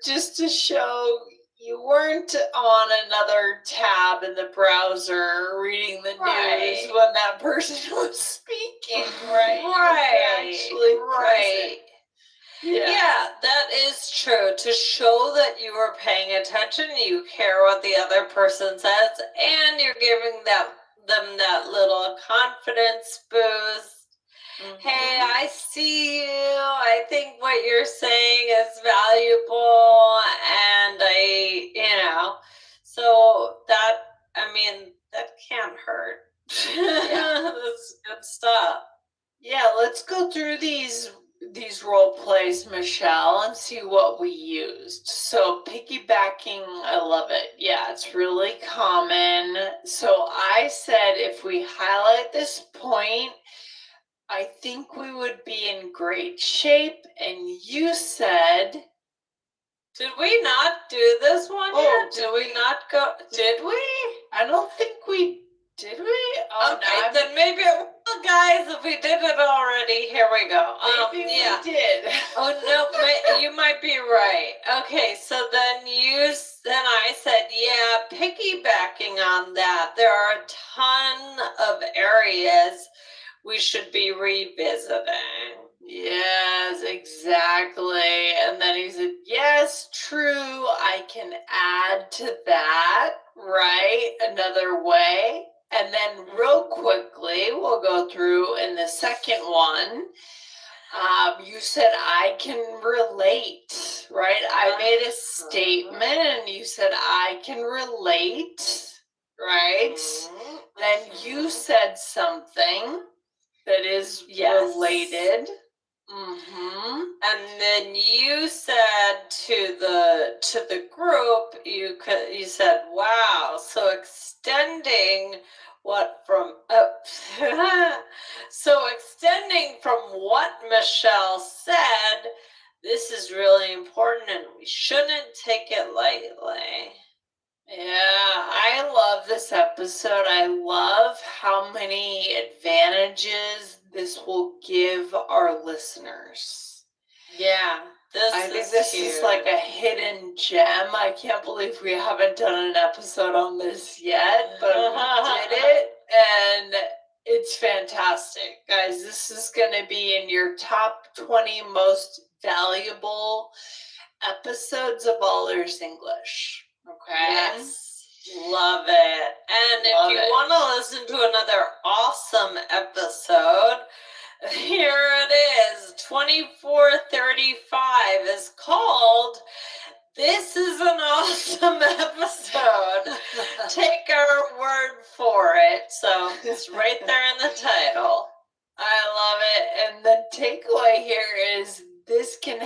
just to show you weren't on another tab in the browser reading the news when that person was speaking, right? Actually, Yeah, that is true. To show that you are paying attention, you care what the other person says, and you're giving them that little confidence boost. Hey, I see you. I think what you're saying is valuable. And so that can't hurt. That's good stuff. Yeah, let's go through these role plays, Michelle, and see what we used. So piggybacking, I love it. Yeah, it's really common. So I said if we highlight this point, I think we would be in great shape. And you said, Did we not do this one Oh, yet? Did we not go? Did we? I don't think we did. We? Oh, Okay, then maybe, well, guys, if we did it already, here we go. maybe Yeah. we did. Oh no, you might be right. Okay, so then I said, yeah, piggybacking on that, there are a ton of areas we should be revisiting. Yes, exactly. And then he said, yes, true. I can add to that, right? Another way. And then real quickly, we'll go through in the second one. You said I can relate, right? I made a statement and you said I can relate, right? Mhm. Then you said something that is Yes. related. Mm-hmm. And then you said to the group, you said, "Wow!" So extending from what Michelle said, this is really important, and we shouldn't take it lightly. Yeah, I love this episode. I love how many advantages this will give our listeners. Yeah, I think this is like a hidden gem. I can't believe we haven't done an episode on this yet, but we did it, and it's fantastic. Guys, this is going to be in your top 20 most valuable episodes of All Ears English. Okay? Yes. Love it. And Love if you it. want to listen to another awesome episode, here it is. 2435 is called This is an Awesome Episode. Take our word for it. So it's right there in the title. I love it. And the takeaway here is this can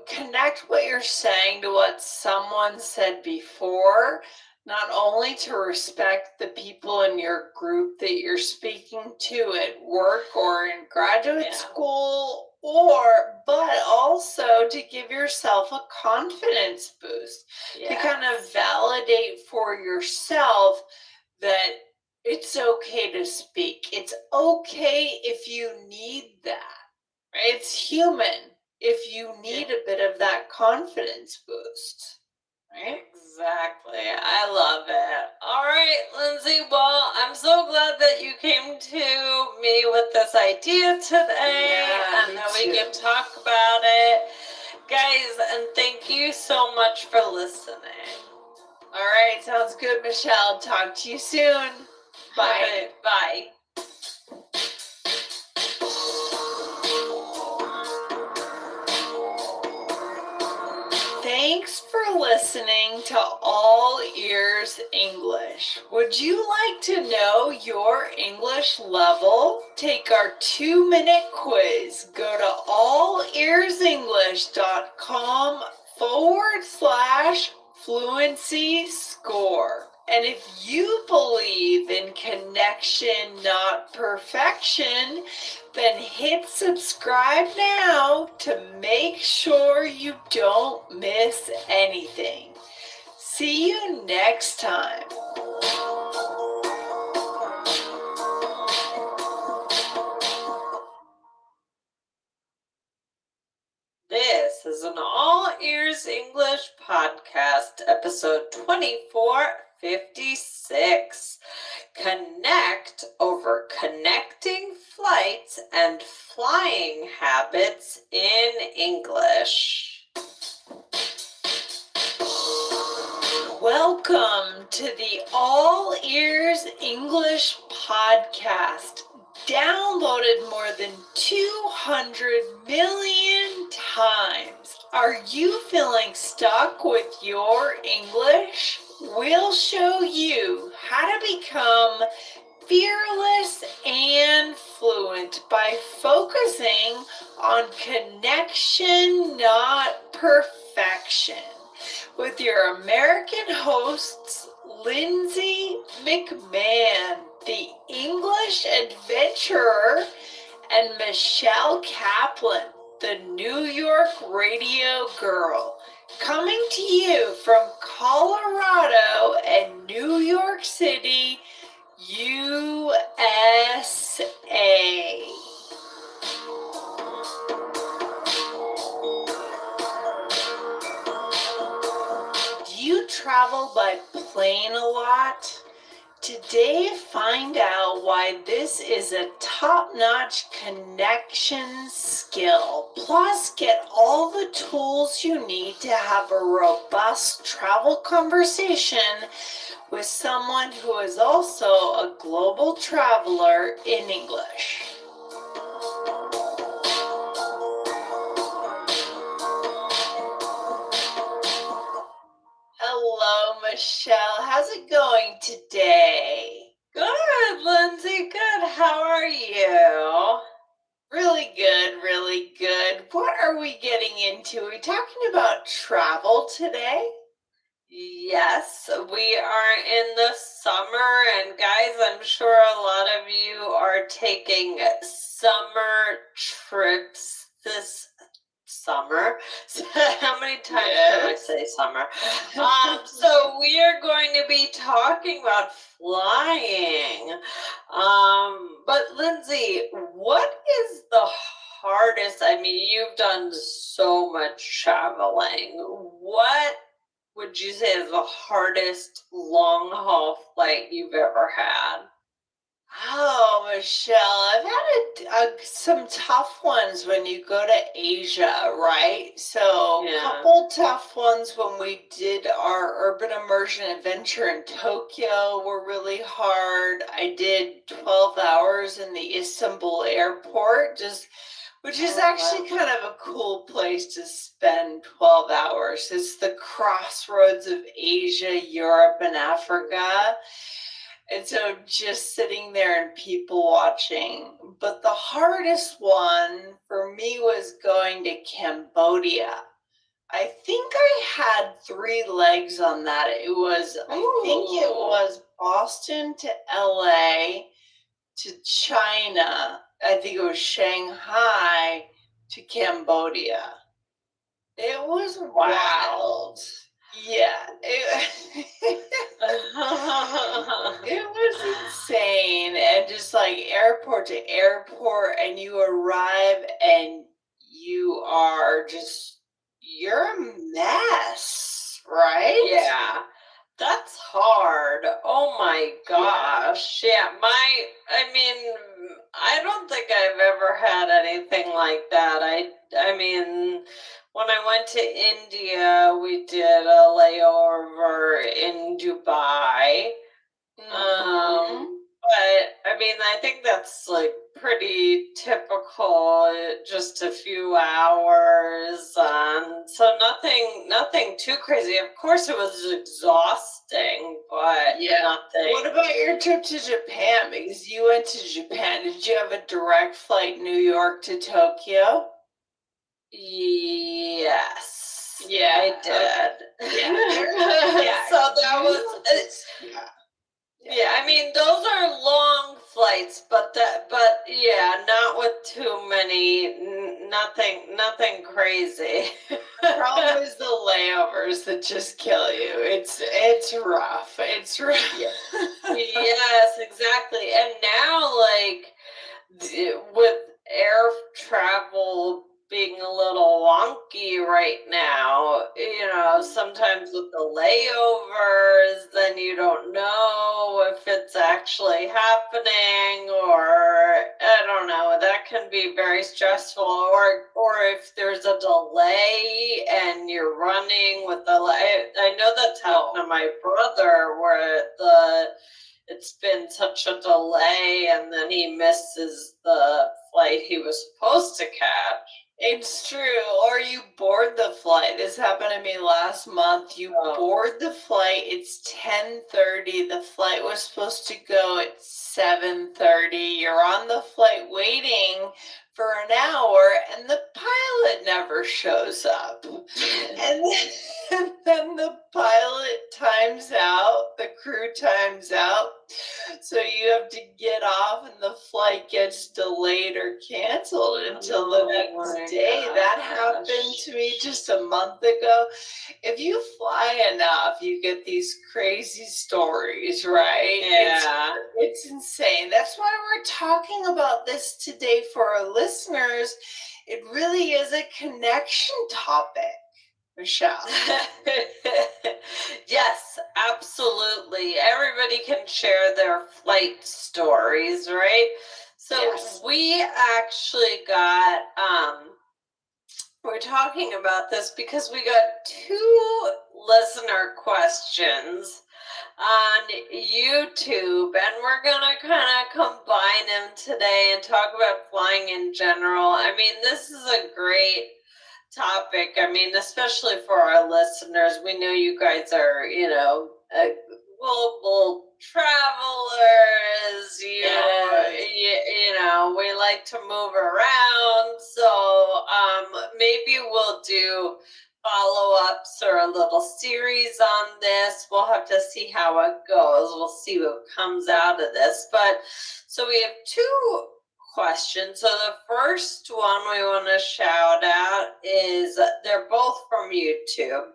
connect what you're saying to what someone said before, not only to respect the people in your group that you're speaking to at work or in graduate school, but also to give yourself a confidence boost, to kind of validate for yourself that it's okay to speak. It's okay if you need that. Right? It's human if you need a bit of that confidence boost. Right? Exactly. I love it. All right, Lindsay. Well, I'm so glad that you came to me with this idea today and that we can talk about it. Guys, and thank you so much for listening. All right, sounds good, Michelle. Talk to you soon. Bye. Bye. Thanks for listening to All Ears English. Would you like to know your English level? Take our 2-minute quiz. Go to allearsenglish.com/fluency score. And if you believe in connection, not perfection, then hit subscribe now to make sure you don't miss anything. See you next time. This is an All Ears English podcast, episode 2456. Connect over connecting flights and flying habits in English. Welcome to the All Ears English podcast. Downloaded more than 200 million times. Are you feeling stuck with your English? We'll show you how to become fearless and fluent by focusing on connection, not perfection. With your American hosts, Lindsay McMahon, the English adventurer, and Michelle Kaplan, the New York radio girl, coming to you from Colorado and New York City, USA. Do you travel by plane a lot? Today, find out why this is a top-notch connection skill. Plus, get all the tools you need to have a robust travel conversation with someone who is also a global traveler in English. Hello, Michelle. How's it going today? Good, Lindsay. Good. How are you? Really good, really good. What are we getting into? Are we talking about travel today? Yes, we are in the summer, and guys, I'm sure a lot of you are taking summer trips this summer. So how many times can I say summer? So we are going to be talking about flying. But Lindsay, what is the hardest? I mean, you've done so much traveling. What would you say is the hardest long haul flight you've ever had? Oh, Michelle, I've had some tough ones when you go to Asia, right? So a Yeah. couple tough ones when we did our urban immersion adventure in Tokyo were really hard. I did 12 hours in the Istanbul airport, which is actually kind of a cool place to spend 12 hours. It's the crossroads of Asia, Europe, and Africa. And so just sitting there and people watching. But the hardest one for me was going to Cambodia. I think I had 3 legs on that. I think it was Boston to LA to China. I think it was Shanghai to Cambodia. It was wild. Yeah. It was insane. And just like airport to airport, and you arrive and you're a mess, right? Yeah, that's hard. Oh my gosh. Yeah, I mean, I don't think I've ever had anything like that. I mean, when I went to India, we did a layover in Dubai. But I mean, I think that's like pretty typical, just a few hours, so nothing too crazy. Of course, it was exhausting, but nothing. What about your trip to Japan? Because you went to Japan. Did you have a direct flight New York to Tokyo? Yes. Yeah, I did. Yeah. So that was. Yeah, I mean those are long flights, but yeah, not with too many, nothing crazy. Problem is the layovers that just kill you. It's rough. It's rough. Yes, exactly. And now, like with air travel being a little wonky right now, sometimes with the layovers, then you don't know if it's actually happening, or I don't know, that can be very stressful, or if there's a delay and you're running with I know that's happened to my brother, where it's been such a delay and then he misses the flight he was supposed to catch. It's true. Or you board the flight. This happened to me last month. You board the flight. It's 10:30. The flight was supposed to go at 7:30. You're on the flight waiting for an hour, and the pilot never shows up. And then And then the pilot times out, the crew times out. So you have to get off and the flight gets delayed or canceled until the my next day. That happened gosh. to me just a month ago. If you fly enough, you get these crazy stories, right? Yeah. It's insane. That's why we're talking about this today for our listeners. It really is a connection topic, Michelle. Yes, absolutely. Everybody can share their flight stories, right? So Yes. we actually got we're talking about this because we got 2 listener questions on YouTube, and we're gonna kind of combine them today and talk about flying in general. I mean, this is a great topic. I mean, especially for our listeners, we know you guys are, global travelers. We like to move around. So maybe we'll do follow-ups or a little series on this. We'll have to see how it goes. We'll see what comes out of this. But so we have 2 questions. So the first one we want to shout out is they're both from YouTube.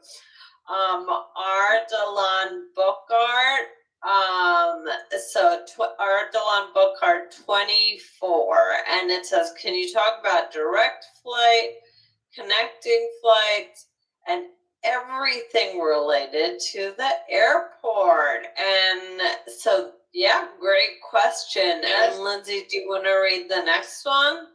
Ardalan Bookart. Ardalan Bookart 24, and it says, can you talk about direct flight, connecting flights, and everything related to the airport? And so, yeah, great question. Yes. And Lindsay, do you want to read the next one?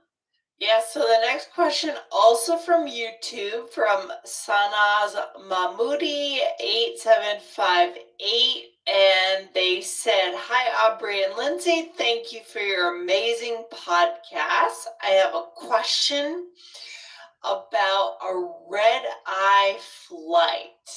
Yeah, so the next question, also from YouTube, from Sanaz Mahmoudi 8758, and they said, hi, Aubrey and Lindsay, thank you for your amazing podcast. I have a question about a red-eye flight.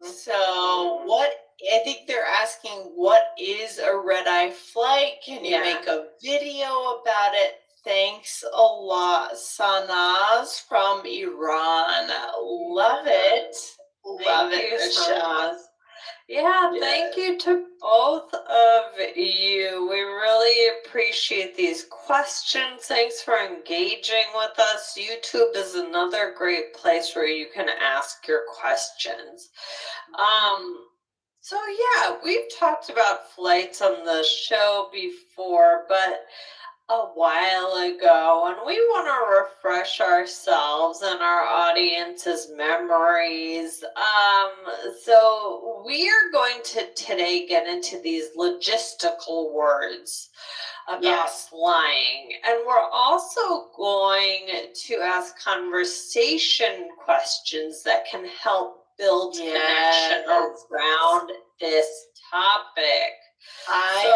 So I think they're asking, what is a red-eye flight? Can you make a video about it? Thanks a lot, Sanaz from Iran. Love it. Love it, Michelle. Sanaz. Yeah, thank you to both of you. We really appreciate these questions. Thanks for engaging with us. YouTube is another great place where you can ask your questions. So yeah, we've talked about flights on the show before, but a while ago, and we want to refresh ourselves and our audience's memories. So we are going to today get into these logistical words about flying, and we're also going to ask conversation questions that can help build connection around this topic. I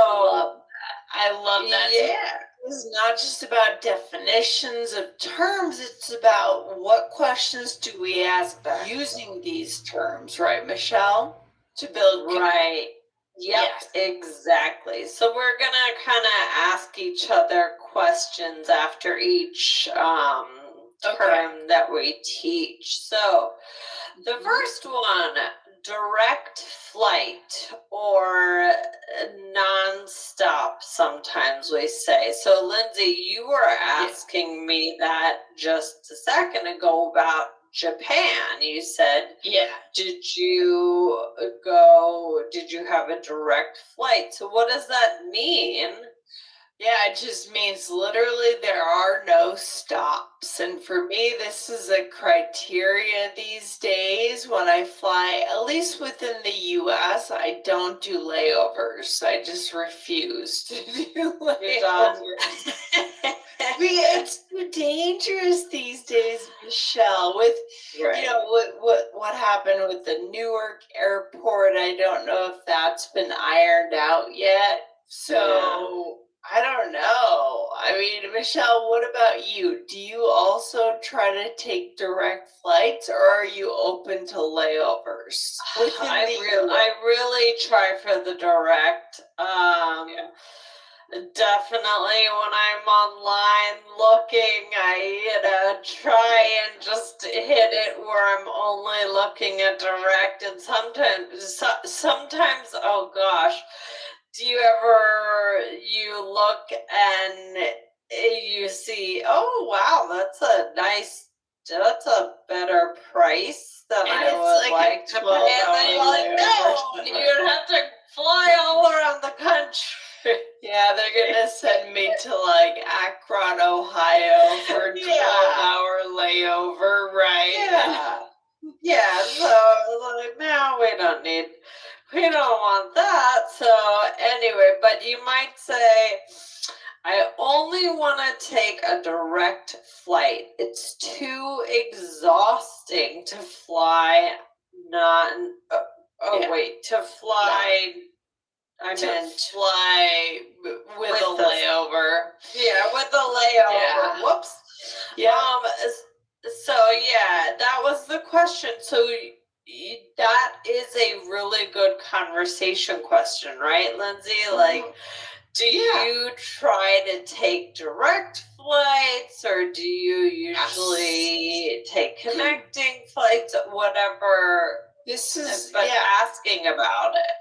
love that. Yeah. It's not just about definitions of terms, it's about what questions do we ask using these terms, right, Michelle? To build Right. Yep, exactly. So we're going to kind of ask each other questions after each term that we teach. So the first one, direct flight or non-stop, sometimes we say. So Lindsay, you were asking me that just a second ago about Japan. You said, did you have a direct flight? So what does that mean? Yeah, it just means literally there are no stops. And for me, this is a criteria these days when I fly, at least within the US, I don't do layovers. I just refuse to do layovers. It's too dangerous these days, Michelle. With what happened with the Newark airport, I don't know if that's been ironed out yet. So I don't know. I mean, Michelle, what about you? Do you also try to take direct flights, or are you open to layovers? I really try for the direct. definitely when I'm online looking, I try and just hit it where I'm only looking at direct, and sometimes, oh gosh, do you look and you see, oh wow, that's a better price than And I it's would like a like to pay, and then you're like, no, you'd have to fly all around the country. Yeah, they're gonna send me to like Akron, Ohio for a 12-hour layover, right? Yeah, so like, no, we don't want that. So anyway, but you might say, I only want to take a direct flight. It's too exhausting to fly, not, to fly. I To meant fly with a layover. Yeah, with the layover. Yeah. Whoops. Yeah. So yeah, that was the question. So that is a really good conversation question, right, Lindsay? Like, do you try to take direct flights, or do you usually take connecting flights, whatever? This is But asking about it.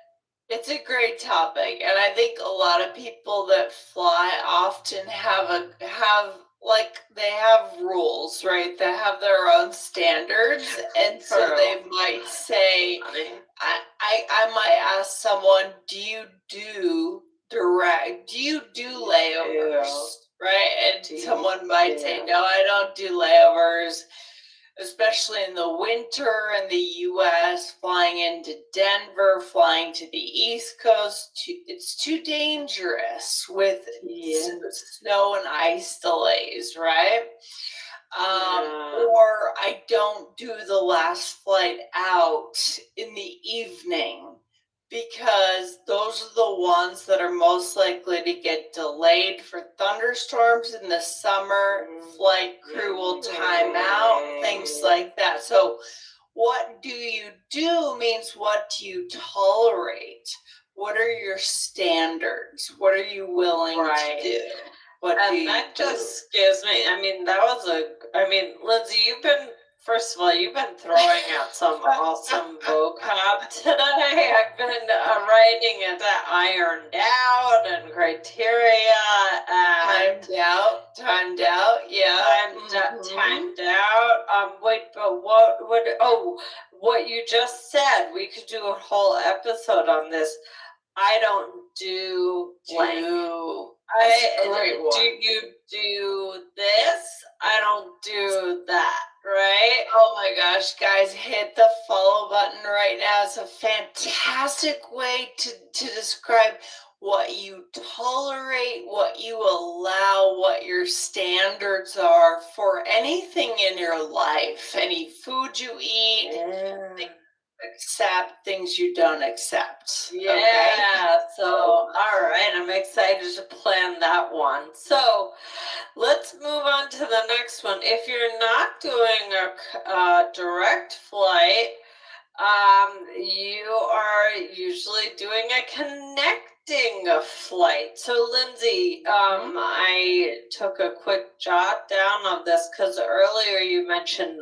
It's a great topic, and I think a lot of people that fly often have rules, right? They have their own standards, and so they might say, I might ask someone, do you do layovers, right? And someone might say, no, I don't do layovers. Especially in the winter in the US, flying into Denver, flying to the East Coast, it's too dangerous with snow and ice delays, right? Or I don't do the last flight out in the evening, because those are the ones that are most likely to get delayed for thunderstorms in the summer. Flight crew will time out, things like that. So what do you do means, what do you tolerate? What are your standards? What are you willing to do? That just gives me, Lindsay, first of all, you've been throwing out some awesome vocab today. I've been writing it ironed out and criteria and timed out, yeah. timed out. Wait, but what you just said, we could do a whole episode on this. I don't do blank. Do you do this? I don't do that, right? Oh my gosh, guys, hit the follow button right now. It's a fantastic way to describe what you tolerate, what you allow, what your standards are for anything in your life, any food you eat, accept, things you don't accept. Yeah. Okay? So, all right, I'm excited to plan that one. So, let's move on to the next one. If you're not doing a direct flight, you are usually doing a connecting flight. So, Lindsay, I took a quick jot down of this because earlier you mentioned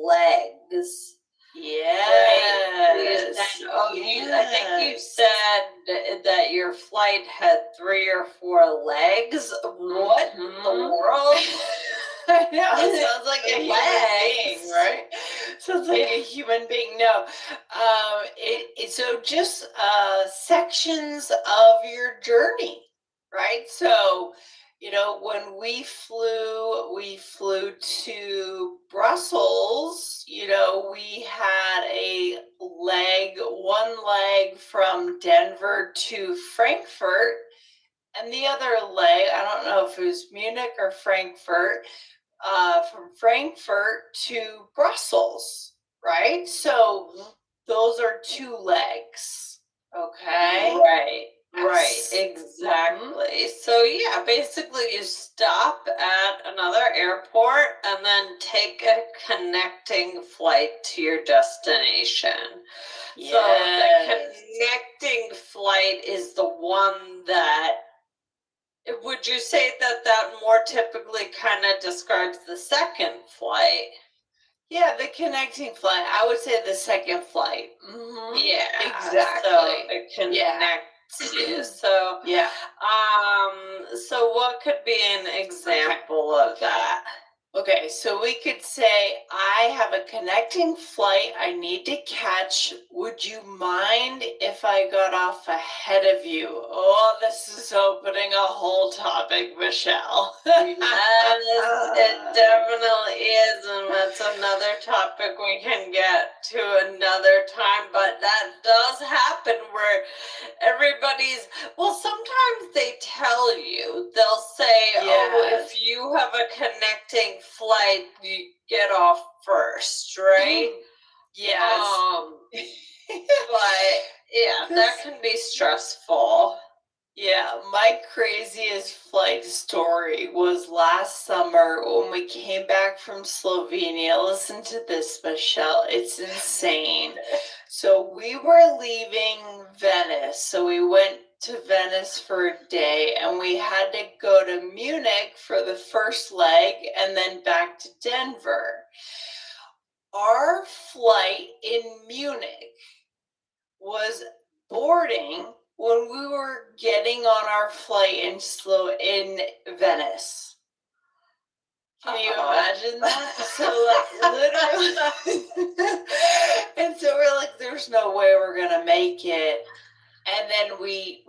legs. Yes. I think you said that your flight had 3 or 4 legs. What in the world? I know, it sounds like a human being, right? Sounds like a human being. No, so just sections of your journey, right? So, when we flew to Brussels, we had one leg from Denver to Frankfurt, and the other leg, I don't know if it was Munich or Frankfurt, from Frankfurt to Brussels, right? So those are 2 legs, okay? Right, exactly. So yeah, basically you stop at another airport and then take a connecting flight to your destination. Yes. So the connecting flight is the one that Would you say that that more typically kind of describes the second flight? Yeah, the connecting flight. I would say the second flight. Mm-hmm. Yeah, exactly. So it Yeah. connects you. So Yeah. so what could be an example of that? Okay, so we could say, I have a connecting flight I need to catch. Would you mind if I got off ahead of you? Oh, this is opening a whole topic, Michelle. Yes, it definitely is, and that's another topic we can get to another time, but that does happen where everybody's, well, sometimes they tell you, they'll say, oh, Yes. if you have a connecting flight, you get off first, right? Yes. But yeah, that can be stressful. Yeah, my craziest flight story was last summer when we came back from Slovenia. Listen to this, Michelle. It's insane. So we were leaving Venice. So we went to Venice for a day and we had to go to Munich for the first leg and then back to Denver. Our flight in Munich was boarding when we were getting on our flight in Venice. Can you imagine that? So literally, and so we're like, there's no way we're gonna make it. And then we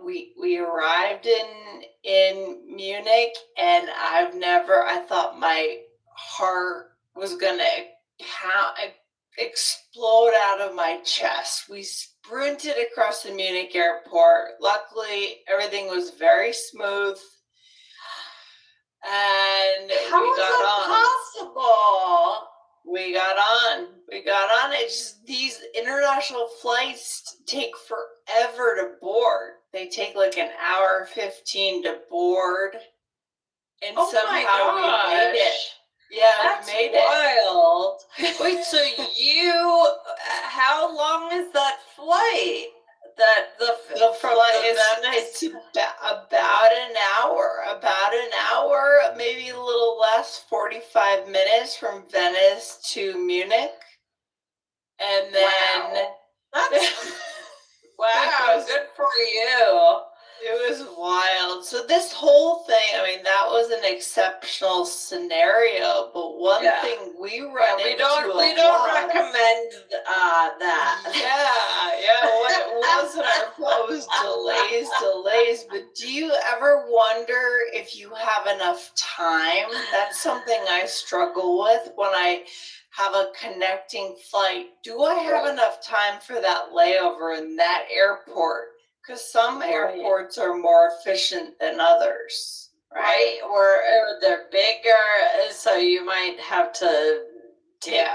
arrived in Munich, and I thought my heart was gonna explode out of my chest. We sprinted across the Munich airport. Luckily, everything was very smooth. And How we is got that on. possible? We got on. It's just these international flights take forever to board. They take like an hour 15 to board. And Oh my somehow we made it. gosh. Yeah, That's we made wild. it. Wait, so how long is that flight? That the from flight the it's Venice? about an hour, maybe a little less, 45 minutes from Venice to Munich. And then Wow. That's wow, It was- good for you. it was wild. So this whole thing, I mean, that was an exceptional scenario. But one Yeah. thing we run we into don't a recommend that. Yeah. What was our post? Delays. But do you ever wonder if you have enough time? That's something I struggle with when I have a connecting flight. Do I have enough time for that layover in that airport? Because some Right. airports are more efficient than others, right? Or they're bigger, so you might have to take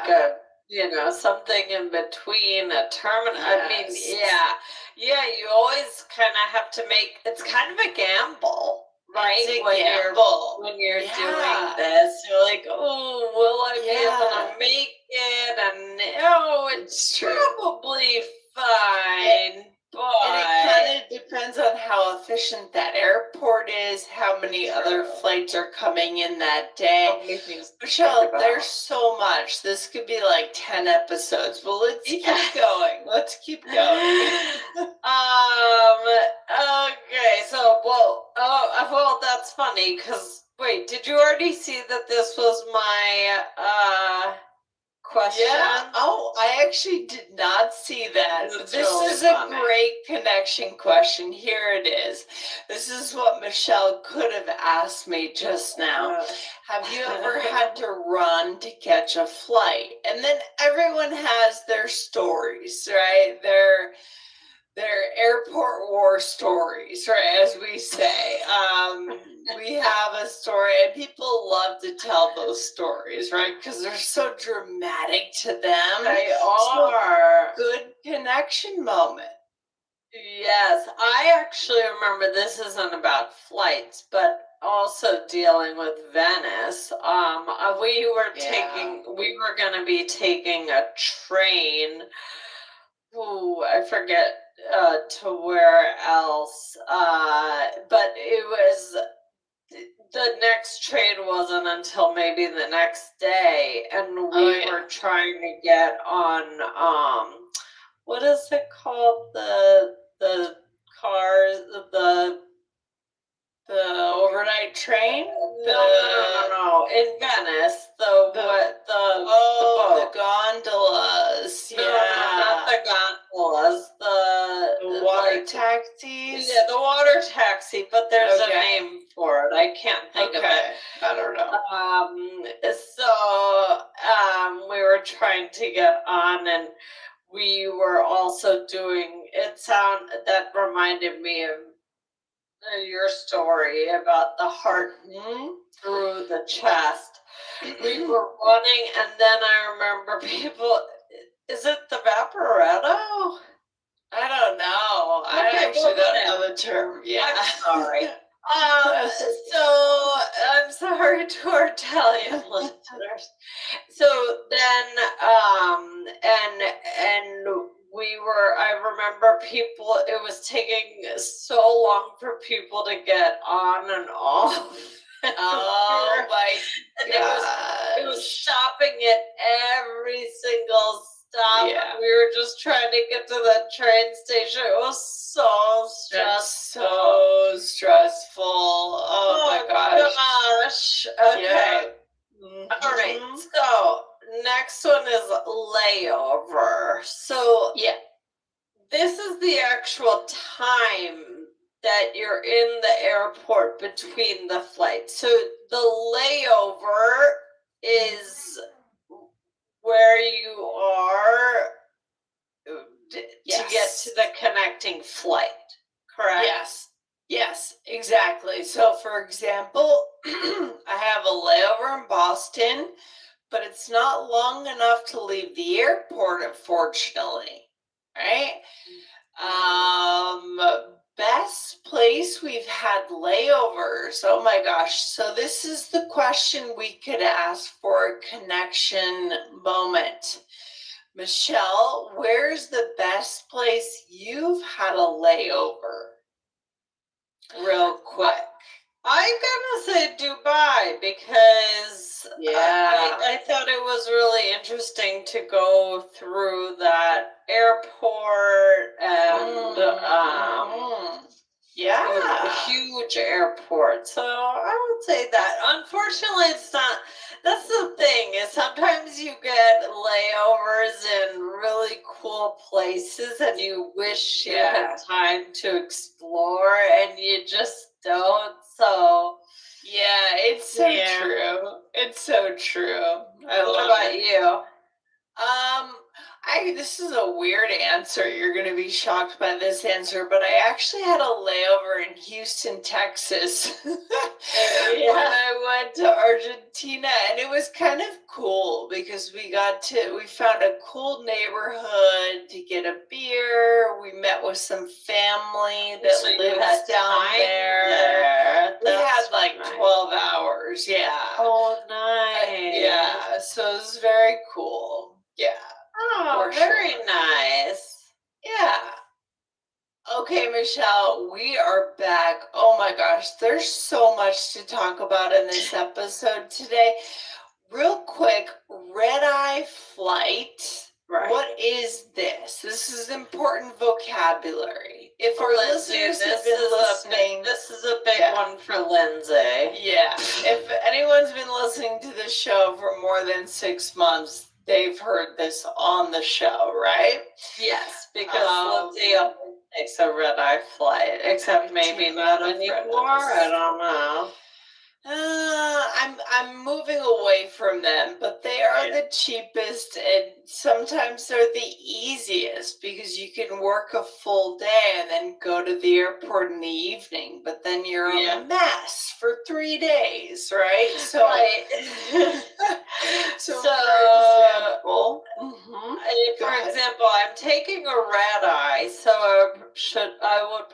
something in between a terminal. I mean, Yes. yeah, you always kind of have to make, it's kind of a gamble, right? It's a when gamble. when you're Yeah. doing this, you're like, oh, will I be able Yeah. to make it? And it's It's true. probably fine. And it kind of depends on how efficient that airport is, how many other flights are coming in that day. Michelle, there's so much. This could be like 10 episodes, but let's keep going. Let's keep going. Okay, so well, that's funny because wait, did you already see that this was my question? Yeah. Oh, I actually did not see that. That's This really is a funny. great connection question. Here it is. This is what Michelle could have asked me just now. Have you ever had to run to catch a flight? And then everyone has their stories, right? Their airport war stories, right? As we say. We have a story, and people love to tell those stories, right? Because they're so dramatic to them. They So, are. good connection moment. Yes, I actually remember this isn't about flights, but also dealing with Venice. We were going to be taking a train. Ooh, I forget to where else. But it was the next train wasn't until maybe the next day, and we were trying to get on what is it called, the cars, The overnight train? No, in Venice, the boat. The gondolas. No, not the gondolas. The water taxis. Yeah, the water taxi, but there's a Okay. name for it. I can't think of it. I don't know. So we were trying to get on, and we were also doing that reminded me of your story about the heart through the chest. We were running, and then I remember people. Is it the Vaporetto? I don't know. Okay, I actually well, don't know the term. Yeah. I'm sorry. So I'm sorry to our Italian listeners. So then, and I remember people, it was taking so long for people to get on and off. Oh my And god. it was stopping at every single stop. Yeah. We were just trying to get to the train station. It was so stressful. So stressful. Oh my gosh. Okay. Yeah. All right. So next one is layover. So Yeah. this is the actual time that you're in the airport between the flights. So the layover is where you are to get to the connecting flight, correct? Yes, exactly. So for example, I have a layover in Boston, but it's not long enough to leave the airport, unfortunately. Right? Best place we've had layovers. Oh my gosh. So this is the question we could ask for a connection moment. Michelle, where's the best place you've had a layover? Real quick. I'm gonna say Dubai because I thought it was really interesting to go through that airport and it was a huge airport. So I would say that. Unfortunately, it's not. That's the thing, is sometimes you get layovers in really cool places and you wish you had time to explore and you just don't. So yeah, it's so true. It's so true. What about you? This is a weird answer. You're going to be shocked by this answer, but I actually had a layover in Houston, Texas when I went to Argentina, and it was kind of cool because we found a cool neighborhood to get a beer. We met with some family that lives down there. We had like 12 hours. Yeah. Oh, nice. Yeah. So it was very cool. Yeah. Oh, very nice. Yeah. Okay, Michelle, we are back. Oh my gosh, there's so much to talk about in this episode today. Real quick, red-eye flight. Right. What is this? This is important vocabulary. If our listeners have been listening, this is a big one for Lindsay. Yeah. If anyone's been listening to this show for more than 6 months, they've heard this on the show, right? Yes, because Lindsay takes a red-eye flight, except maybe not anymore. I don't know. I'm moving away from them, but they are the cheapest, and sometimes they're the easiest because you can work a full day and then go to the airport in the evening, but then you're a mess for 3 days, right? So, for example, I'm taking a red eye, so I will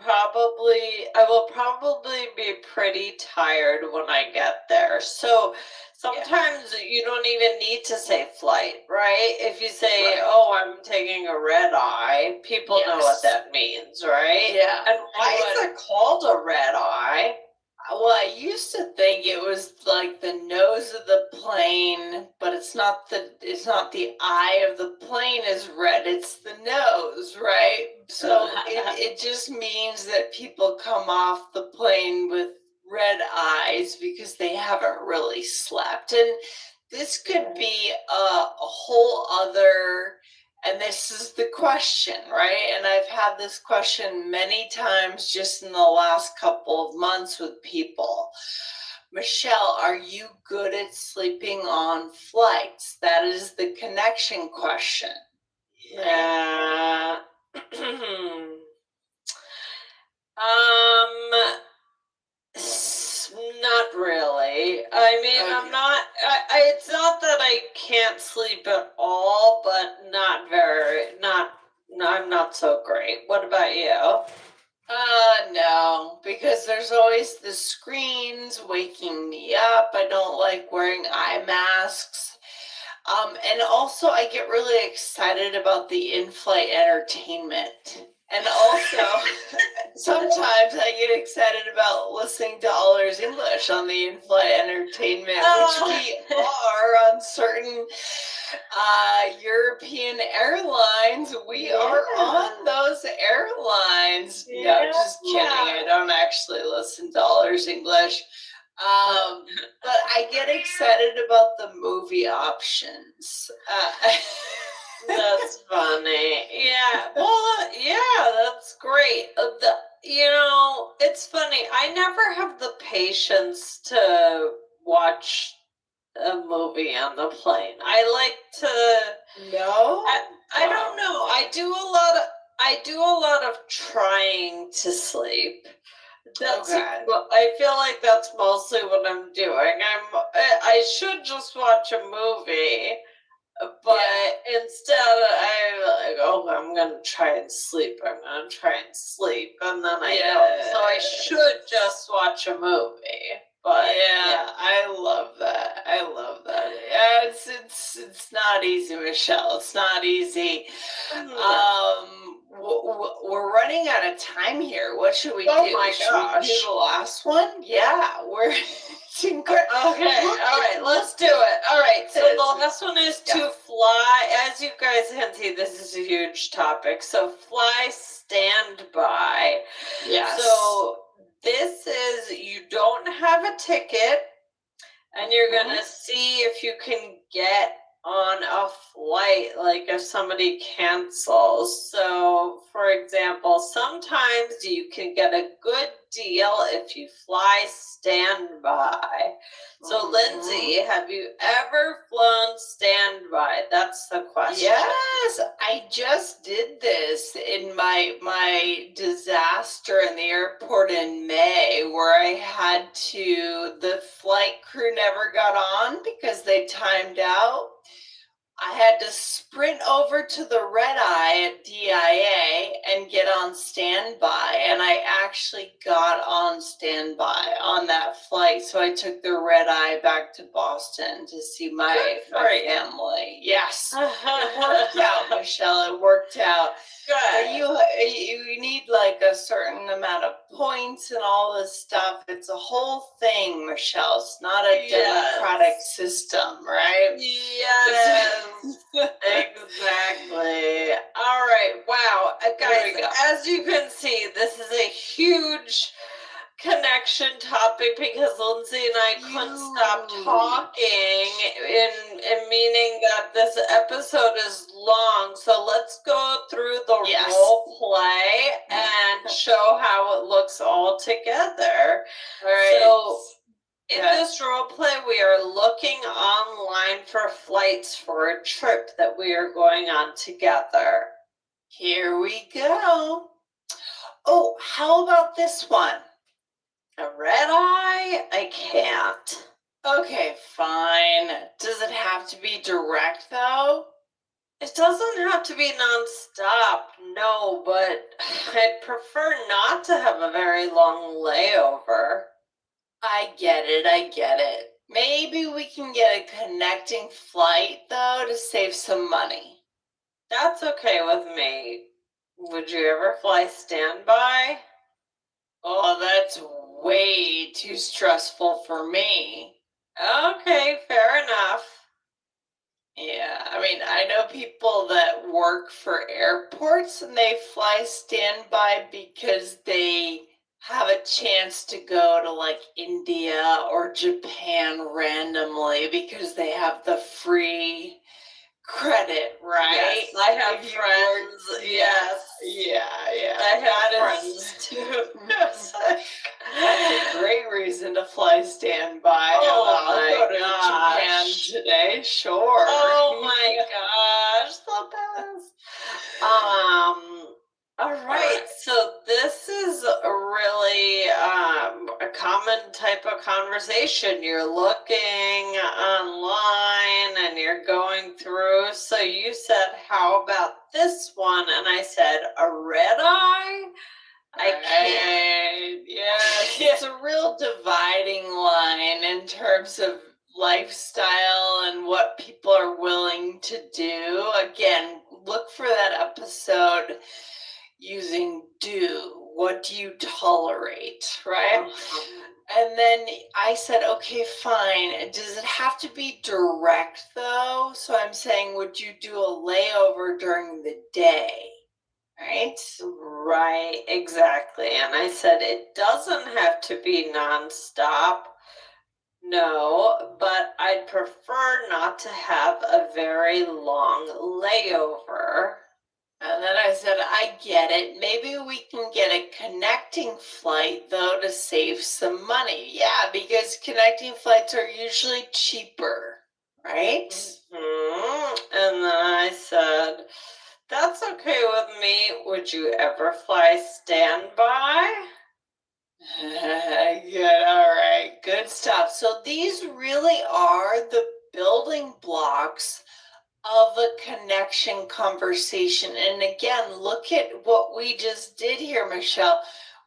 probably be pretty tired when I get there. So sometimes you don't even need to say flight, right? If you say, "Oh, I'm taking a red eye," people know what that means, right? Yeah. And why is it called a red eye? Well, I used to think it was like the nose of the plane, but it's not the eye of the plane is red, it's the nose, right? So it just means that people come off the plane with red eyes because they haven't really slept. And this could be a whole other, and this is the question, right? And I've had this question many times just in the last couple of months with people. Michelle, are you good at sleeping on flights? That is the connection question. Yeah. Not really. I mean, Okay. I'm not. It's not that I can't sleep at all, but not very. Not. No, I'm not so great. What about you? No, because there's always the screens waking me up. I don't like wearing eye masks. And also I get really excited about the in-flight entertainment. And also sometimes I get excited about listening to All Ears English on the in-flight entertainment, which we are on certain European airlines. We are on those airlines. No, just kidding. I don't actually listen to All Ears English. But I get excited about the movie options. That's funny. Yeah. Well, yeah, that's great. It's funny. I never have the patience to watch a movie on the plane. I like to. No, I don't know. I do a lot of trying to sleep. That's. Okay. I feel like that's mostly what I'm doing. I should just watch a movie, but instead I'm like, oh, I'm gonna try and sleep. I'm gonna try and sleep, and then I don't. So I should just watch a movie. But yeah, I love that. I love that. Yeah, it's not easy, Michelle. It's not easy. We're running out of time here. What should we do? Oh my Should we gosh. do the last one? Yeah, we're it's incredible. Okay, all right, let's do it. All right, so the last one is to fly. As you guys can see, this is a huge topic. So fly standby. Yes. So this is, you don't have a ticket, and you're gonna see if you can get on a flight, like if somebody cancels. So for example, sometimes you can get a good deal if you fly standby. So Lindsay, have you ever flown standby? That's the question. Yes, I just did this in my disaster in the airport in May, where I had the flight crew never got on because they timed out. I had to sprint over to the red eye at DIA and get on standby. And I actually got on standby on that flight. So I took the red eye back to Boston to see my family. Yes. It worked out, Michelle. It worked out. But you need like a certain amount of points and all this stuff. It's a whole thing, Michelle. It's not a democratic system, right? Yes, exactly. All right, wow, guys, as you can see, this is a huge connection topic because Lindsay and I couldn't stop talking, in meaning that this episode is long. So let's go through the role play and show how it looks all together. All right. So in this role play, we are looking online for flights for a trip that we are going on together. Here we go. Oh, how about this one? A red eye? I can't. Okay, fine. Does it have to be direct though? It doesn't have to be nonstop, no, but I'd prefer not to have a very long layover. I get it. Maybe we can get a connecting flight though to save some money. That's okay with me. Would you ever fly standby? Oh, that's way too stressful for me. Okay, fair enough. Yeah, I mean, I know people that work for airports and they fly standby because they have a chance to go to like India or Japan randomly because they have the free credit, right? Yes, I have If you friends. work- Yes. Yeah. I have That friends is- too. That's a great reason to fly standby. Oh I'll my go to Japan gosh. today, sure. Oh my gosh, the best. All right, so this is a really a common type of conversation. You're looking online and you're going through. So you said, how about this one? And I said, a red eye? I can't. Yes, it's a real dividing line in terms of lifestyle and what people are willing to do. Again, look for that episode using do. What do you tolerate, right? And then I said, okay, fine. Does it have to be direct though? So I'm saying, would you do a layover during the day? Right? Right, exactly. And I said it doesn't have to be nonstop. No, but I'd prefer not to have a very long layover. And then I said, I get it. Maybe we can get a connecting flight though to save some money. Yeah, because connecting flights are usually cheaper, right? And then I said, that's okay with me. Would you ever fly standby? Good, all right, good stuff. So these really are the building blocks of a connection conversation. And again, look at what we just did here, Michelle.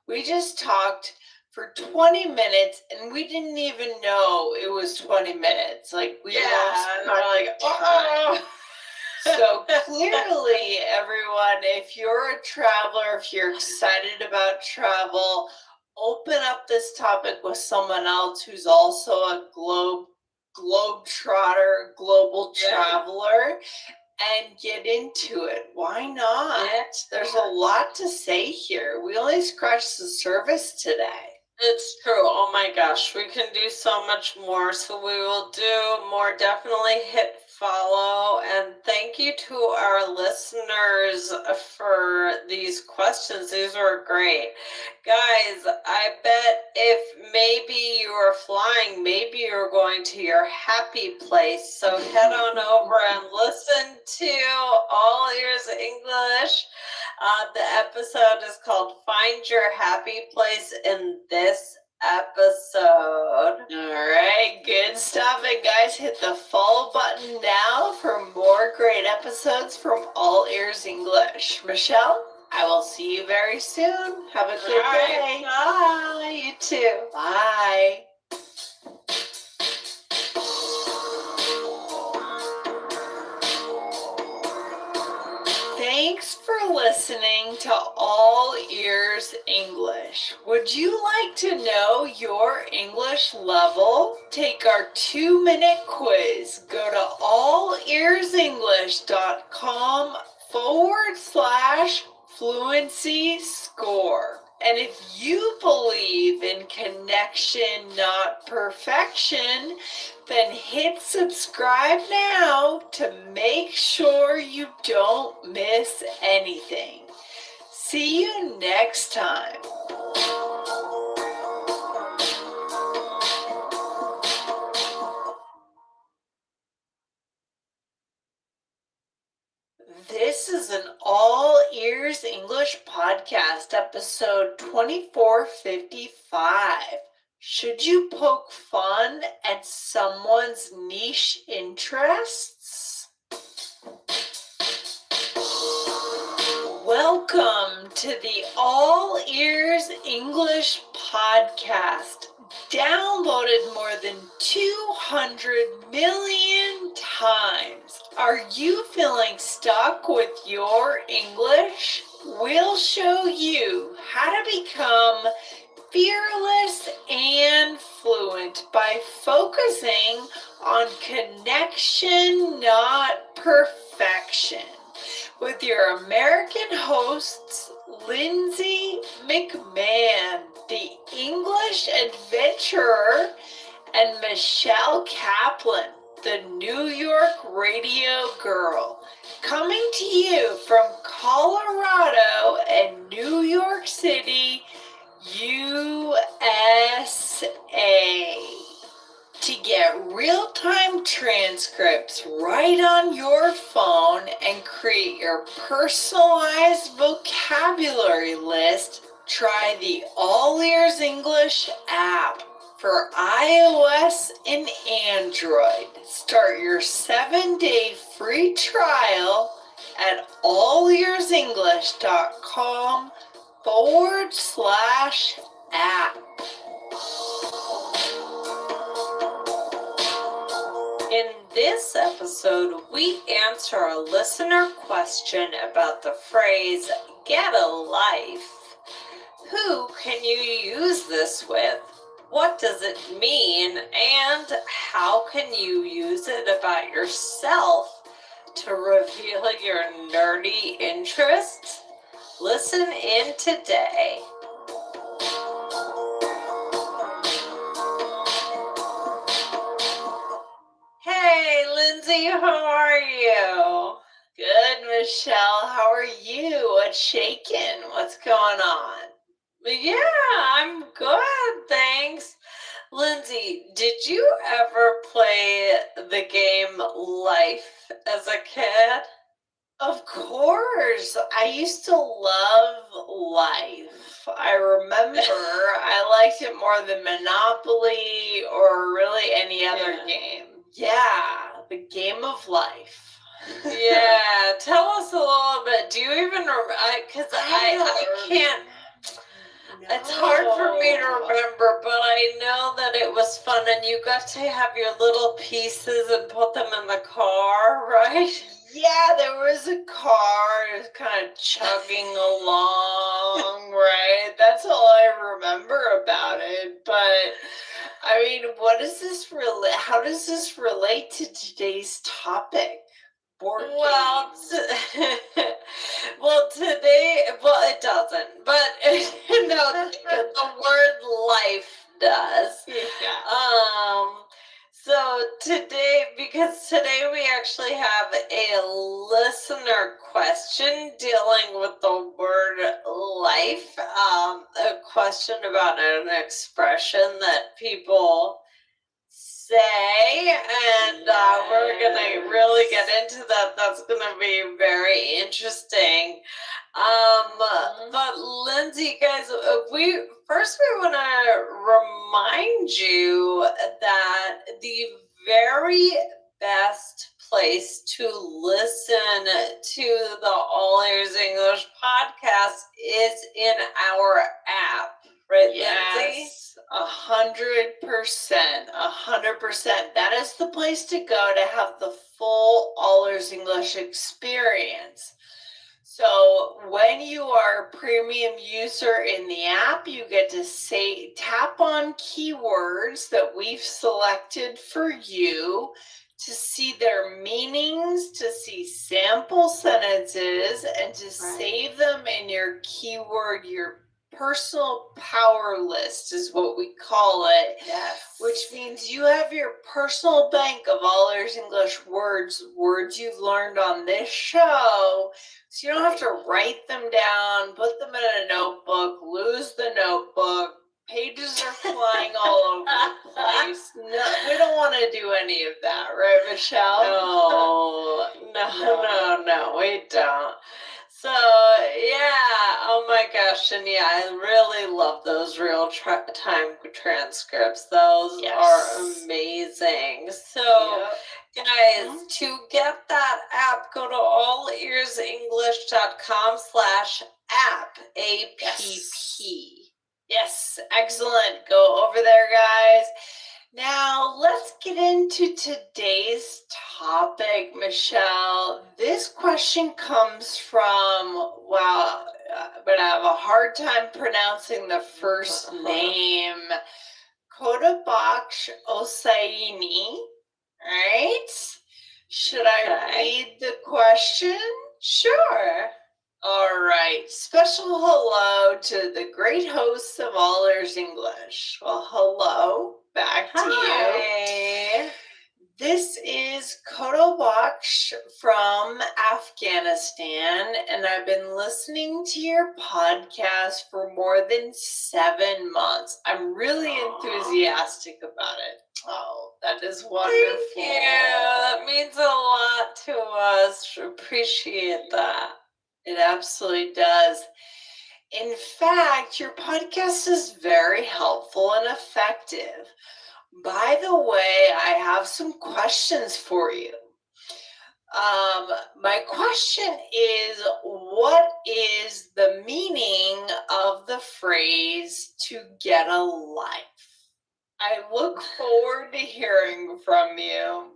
We just talked for 20 minutes and we didn't even know it was 20 minutes. Like we lost and we're like, time. So clearly, everyone, if you're a traveler, if you're excited about travel, open up this topic with someone else who's also a globetrotter, global traveler, and get into it. Why not? Yeah. There's a lot to say here. We only scratched the surface today. It's true. Oh my gosh, we can do so much more. So we will do more. Definitely hit follow. And thank you to our listeners for these questions. These were great. Guys, I bet if maybe you are flying, maybe you're going to your happy place. So head on over and listen to All Ears English. The episode is called Find Your Happy Place in this episode. All right, good stuff. And guys, hit the follow button now for more great episodes from All Ears English. Michelle, I will see you very soon. Have a good day. Bye. You too. Bye. Thanks for listening to All Ears English. Would you like to know your English level? Take our 2-minute quiz. Go to allearsenglish.com/fluency score. And if you believe in connection, not perfection, then hit subscribe now to make sure you don't miss anything. See you next time. This is an All Ears English podcast, episode 2455. Should you poke fun at someone's niche interests? Welcome to the All Ears English podcast, downloaded more than 200 million times. Are you feeling stuck with your English? We'll show you how to become fearless and fluent by focusing on connection, not perfection. With your American hosts, Lindsay McMahon, the English adventurer, and Michelle Kaplan, the New York radio girl, coming to you from Colorado and New York City, USA. To get real-time transcripts right on your phone and create your personalized vocabulary list, try the All Ears English app for iOS and Android. Start your 7-day free trial at allearsenglish.com/app. In this episode, we answer a listener question about the phrase, get a life. Who can you use this with? What does it mean? And how can you use it about yourself to reveal your nerdy interests? Listen in today. Hey, Lindsay, how are you? Good, Michelle. How are you? What's shaking? What's going on? Yeah, I'm good, thanks. Lindsay, did you ever play the game Life as a kid? Of course. I used to love life. I remember I liked it more than Monopoly or really any other Yeah. game. Yeah, the game of life. Yeah, tell us a little bit. Do you even remember? Because I can't. It's hard for me to remember, but I know that it was fun and you got to have your little pieces and put them in the car, right? Yeah, there was a car. It was kind of chugging along, right? That's all I remember about it. But I mean, what does this relate? How does this relate to today's topic? Board Well, games. today, it doesn't, but no, the word life does. Yeah. So because today we actually have a listener question dealing with the word life, a question about an expression that people say, and we're gonna really get into that. That's gonna be very interesting. But Lindsay, guys, we want to remind you that the very best place to listen to the All Ears English podcast is in our app, right, Lindsay? Yes, 100%. That is the place to go to have the full All Ears English experience. So when you are a premium user in the app, you get to tap on keywords that we've selected for you to see their meanings, to see sample sentences, and to save them in your personal power list is what we call it. Yes. Which means you have your personal bank of All Ears English words you've learned on this show. So you don't have to write them down, put them in a notebook, lose the notebook. Pages are flying all over the place. No, we don't want to do any of that, right, Michelle? No, we don't. So, yeah, oh my gosh, and yeah, I really love those real-time transcripts. Those are amazing. So, guys, to get that app, go to allearsenglish.com/app, A-P-P. Yes, excellent. Go over there, guys. Now, let's get into today's topic, Michelle. This question comes from, wow, but I have a hard time pronouncing the first name, Kodabaksh Osaini, right? Should I read the question? Sure. All right. Special hello to the great hosts of All Ears English. Well, hello. Back to you. Hi. This is Kodabaksh from Afghanistan, and I've been listening to your podcast for more than 7 months. I'm really enthusiastic about it. Oh, that is wonderful. Thank you. That means a lot to us. Appreciate that. It absolutely does. In fact, your podcast is very helpful and effective. By the way, I have some questions for you. My question is, what is the meaning of the phrase "to get a life"? I look forward to hearing from you.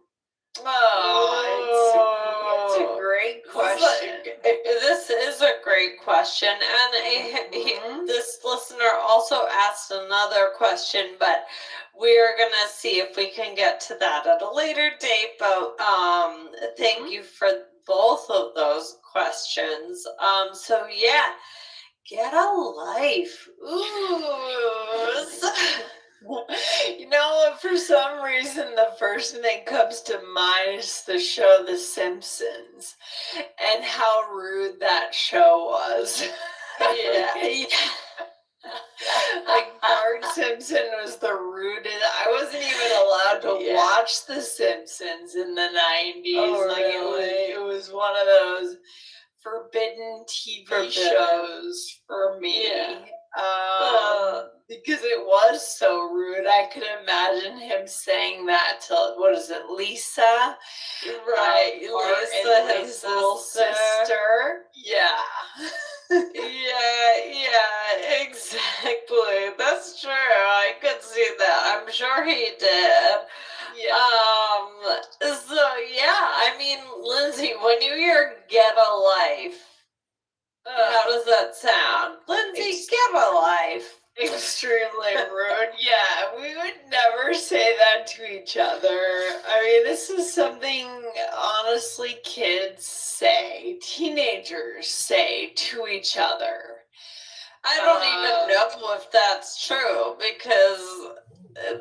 Oh, it's a great question. This is a great question. And this listener also asked another question, but we're going to see if we can get to that at a later date. But thank you for both of those questions. So, yeah, get a life. Ooh. You know, for some reason, the first thing that comes to mind is the show The Simpsons and how rude that show was. Yeah. Like Bart Simpson was the rudest. I wasn't even allowed to watch The Simpsons in the 90s. Oh, like really? it was one of those forbidden TV shows for me. Yeah. Because it was so rude. I could imagine him saying that to, what is it, Lisa? Right, Lisa, his little sister. Yeah. Yeah, exactly. That's true. I could see that. I'm sure he did. Yeah. So yeah, I mean, Lindsay, when you hear "get a life," how does that sound? Lindsay, get a life. Extremely rude. Yeah, we would never say that to each other. I mean, this is something, honestly, kids say, teenagers say to each other. I don't even know if that's true, because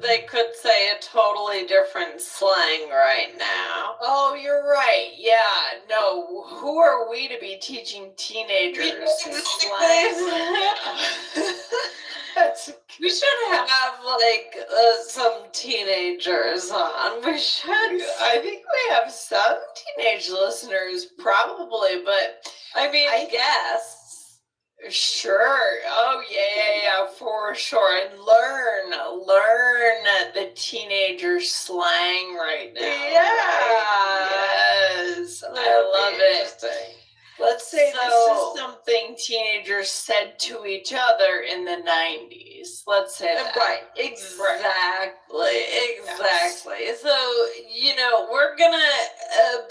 they could say a totally different slang right now. Oh, you're right. Yeah, no. Who are we to be teaching teenagers slang? We should have like some teenagers on. We should. I think we have some teenage listeners, probably, but I mean, guests. Sure. Oh, yeah, for sure. And learn the teenager slang right now. Yeah. Right? Yes. I love it. Let's say this is something teenagers said to each other in the 90s. Let's say that. Right. Exactly. Yes. So, you know, we're gonna,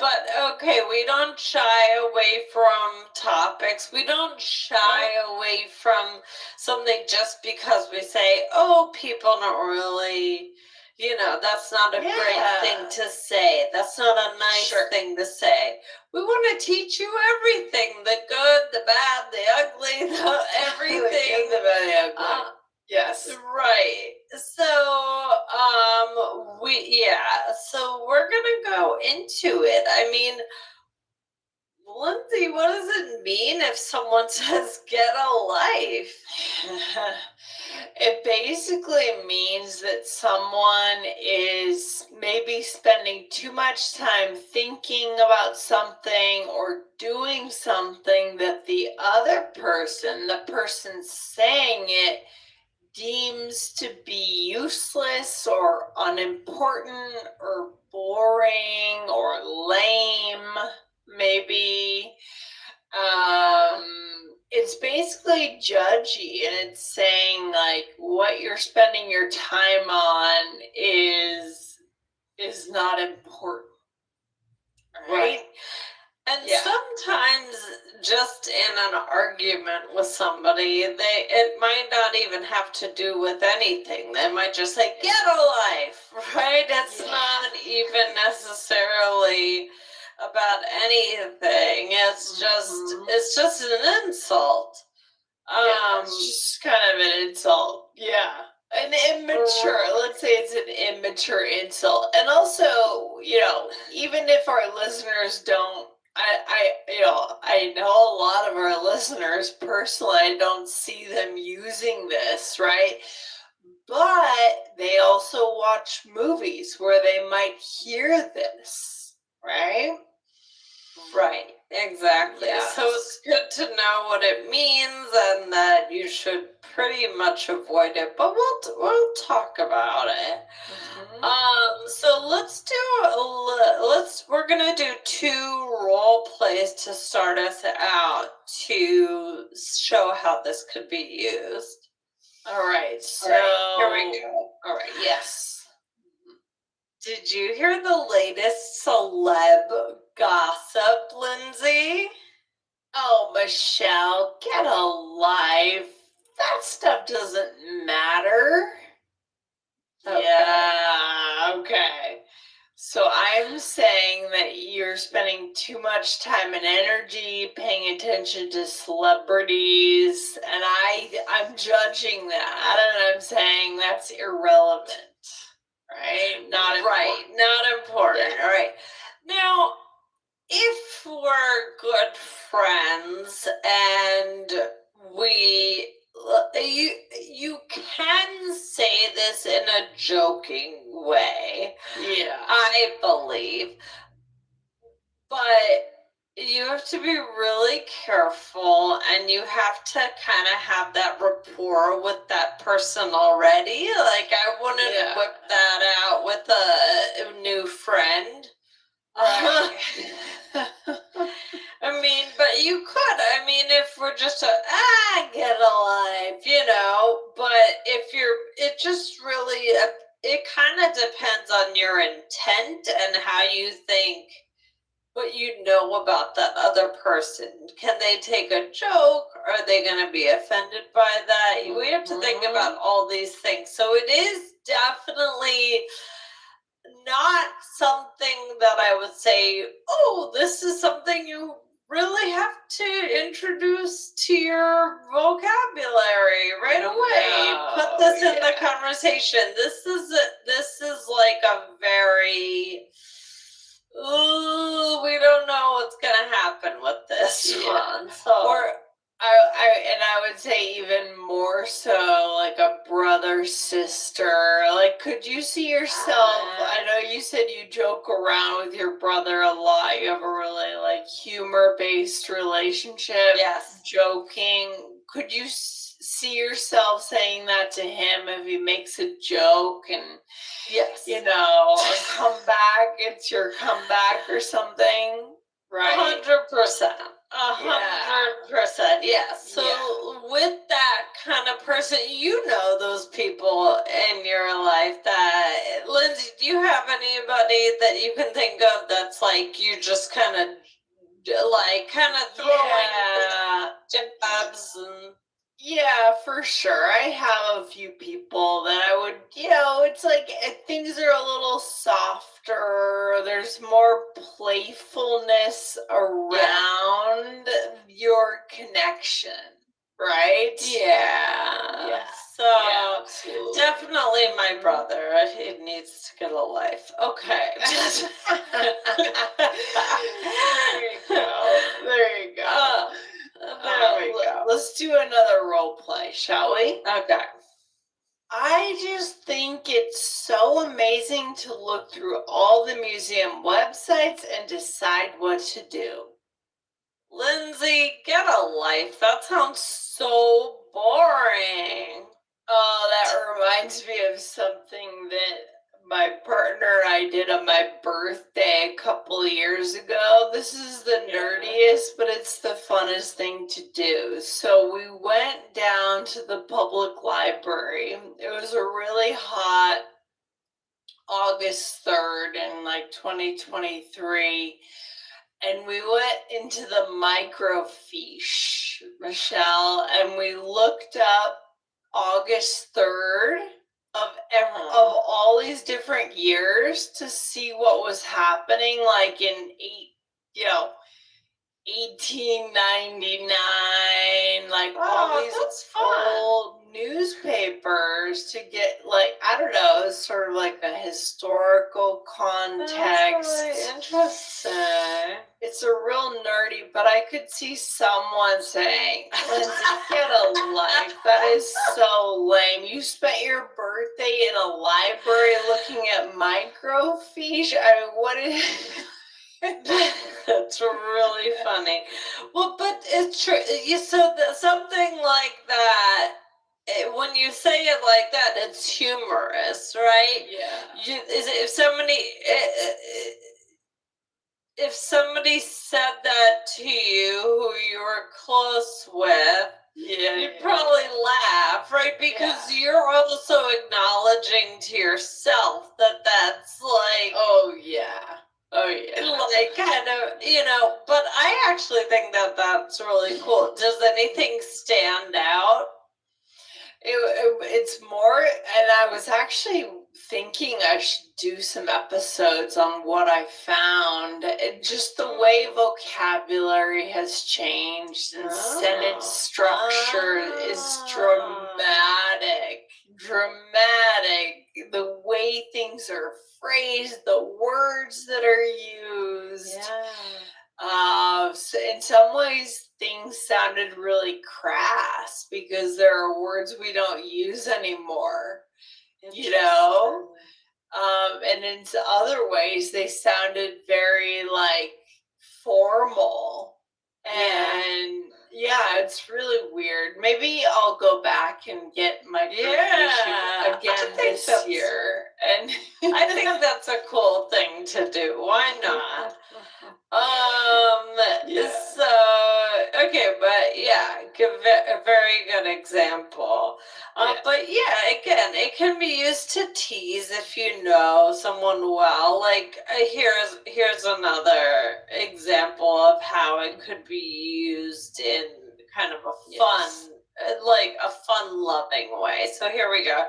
but okay, we don't shy away from topics. We don't shy away from something just because we say, oh, people don't really, you know, that's not a great thing to say. That's not a nice thing to say. We want to teach you everything, the good, the bad, the ugly, everything. The good, the bad, the ugly. Yes. Right. So, so we're going to go into it. I mean, Lindsay, what does it mean if someone says get a life? It basically means that someone is maybe spending too much time thinking about something or doing something that the other person, the person saying it, deems to be useless or unimportant or boring or lame, maybe. it's basically judgy, and it's saying like what you're spending your time on is not important, right? And Yeah. sometimes just in an argument with somebody, it might not even have to do with anything. They might just say, get a life, right? It's Yeah. not even necessarily about anything. It's just an insult. It's just kind of an insult. Yeah. An immature, let's say it's an immature insult. And also, even if our listeners don't, I know a lot of our listeners personally, I don't see them using this, right? But they also watch movies where they might hear this, right? Right, exactly. Yes. So it's good to know what it means and that you should pretty much avoid it, but we'll talk about it. So we're gonna do 2 role plays to start us out to show how this could be used. All right, so here we go. All right, yes. Did you hear the latest celeb gossip, Lindsay? Oh, Michelle, get a life. That stuff doesn't matter. Okay. Yeah, okay. So I'm saying that you're spending too much time and energy paying attention to celebrities, and I'm judging that, and I'm saying that's irrelevant, right? Not important. Right, not important. Yeah. All right. Now, if we're good friends and you can say this in a joking way, Yeah. I believe, but you have to be really careful, and you have to kind of have that rapport with that person already. Like, I wouldn't whip that out with a new friend. Right. I mean, but you could. I mean, if we're just get a life, but if it just really, it kind of depends on your intent and how you think, what you know about that other person. Can they take a joke? Are they going to be offended by that? We have to think about all these things. So it is definitely not something that I would say, oh, this is something you really have to introduce to your vocabulary right away. Put this in the conversation. This is like a very, we don't know what's gonna happen with this one. So Or I would say even more so like a brother sister. Like, could you see yourself? I know you said you joke around with your brother a lot. You have a really like humor based relationship. Yes. Joking. Could you see yourself saying that to him if he makes a joke and yes, a comeback? It's your comeback or something, right? 100%. 100%. Yeah. So with that kind of person, those people in your life that, Lindsay, do you have anybody that you can think of that's like you just kind of throwing jabs and... Yeah, for sure. I have a few people that I would, it's like things are a little softer. There's more playfulness around your connection, right? Yeah. So definitely my brother. He needs to get a life. Okay. There you go. There we go. Let's do another role play, shall we? Okay. I just think it's so amazing to look through all the museum websites and decide what to do. Lindsay, get a life. That sounds so boring. Oh, that reminds me of something that my partner and I did on my birthday a couple of years ago. This is the Yeah. nerdiest, but it's the funnest thing to do. So we went down to the public library. It was a really hot August 3rd in like 2023. And we went into the microfiche, Michelle, and we looked up August 3rd of all these different years to see what was happening, like in 1899, like all Oh, these that's fun. old newspapers to get, like, I don't know, it's sort of like a historical context. That's really interesting. It's a real nerdy, but I could see someone saying, Lindsay, get a life. That is so lame. You spent your birthday in a library looking at microfiche? I mean, what is... That's really funny. Well, but it's true. Something like that, when you say it like that, it's humorous, right? Yeah. If somebody said that to you who you were close with, you'd probably laugh, right? Because you're also acknowledging to yourself that that's like, oh yeah, like kind of, but I actually think that that's really cool. Does anything stand out? It's more, and I was actually thinking I should do some episodes on what I found. Just the way vocabulary has changed and sentence structure is dramatic. The way things are phrased, the words that are used. So in some ways, things sounded really crass because there are words we don't use anymore, and in other ways, they sounded very like formal. And it's really weird. Maybe I'll go back and get my again this year. And I think that's a cool thing to do. Why not? So okay, but a very good example. But again, it can be used to tease if you know someone well. Like here's another example of how it could be used in kind of a fun, like a fun-loving way. So here we go.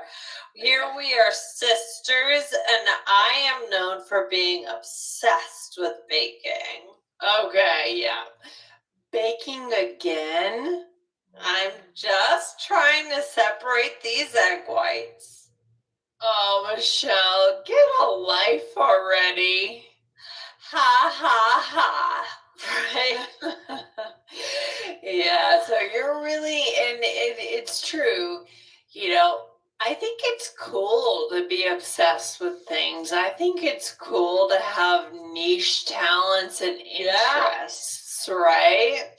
Here we are sisters, and I am known for being obsessed with baking. Okay, yeah. Baking again? I'm just trying to separate these egg whites. Oh, Michelle, get a life already. Ha ha ha. Right? Yeah, so you're really, and it's true, I think it's cool to be obsessed with things. I think it's cool to have niche talents and interests, right?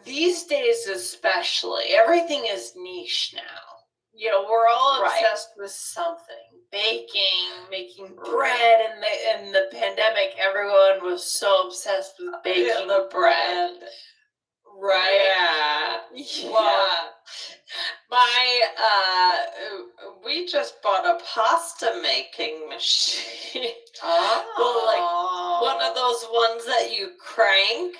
These days especially, everything is niche now. We're all obsessed with something. Baking, making bread. In the pandemic, everyone was so obsessed with baking the bread. Right? Yeah. Well, we just bought a pasta making machine. Well, like one of those ones that you crank.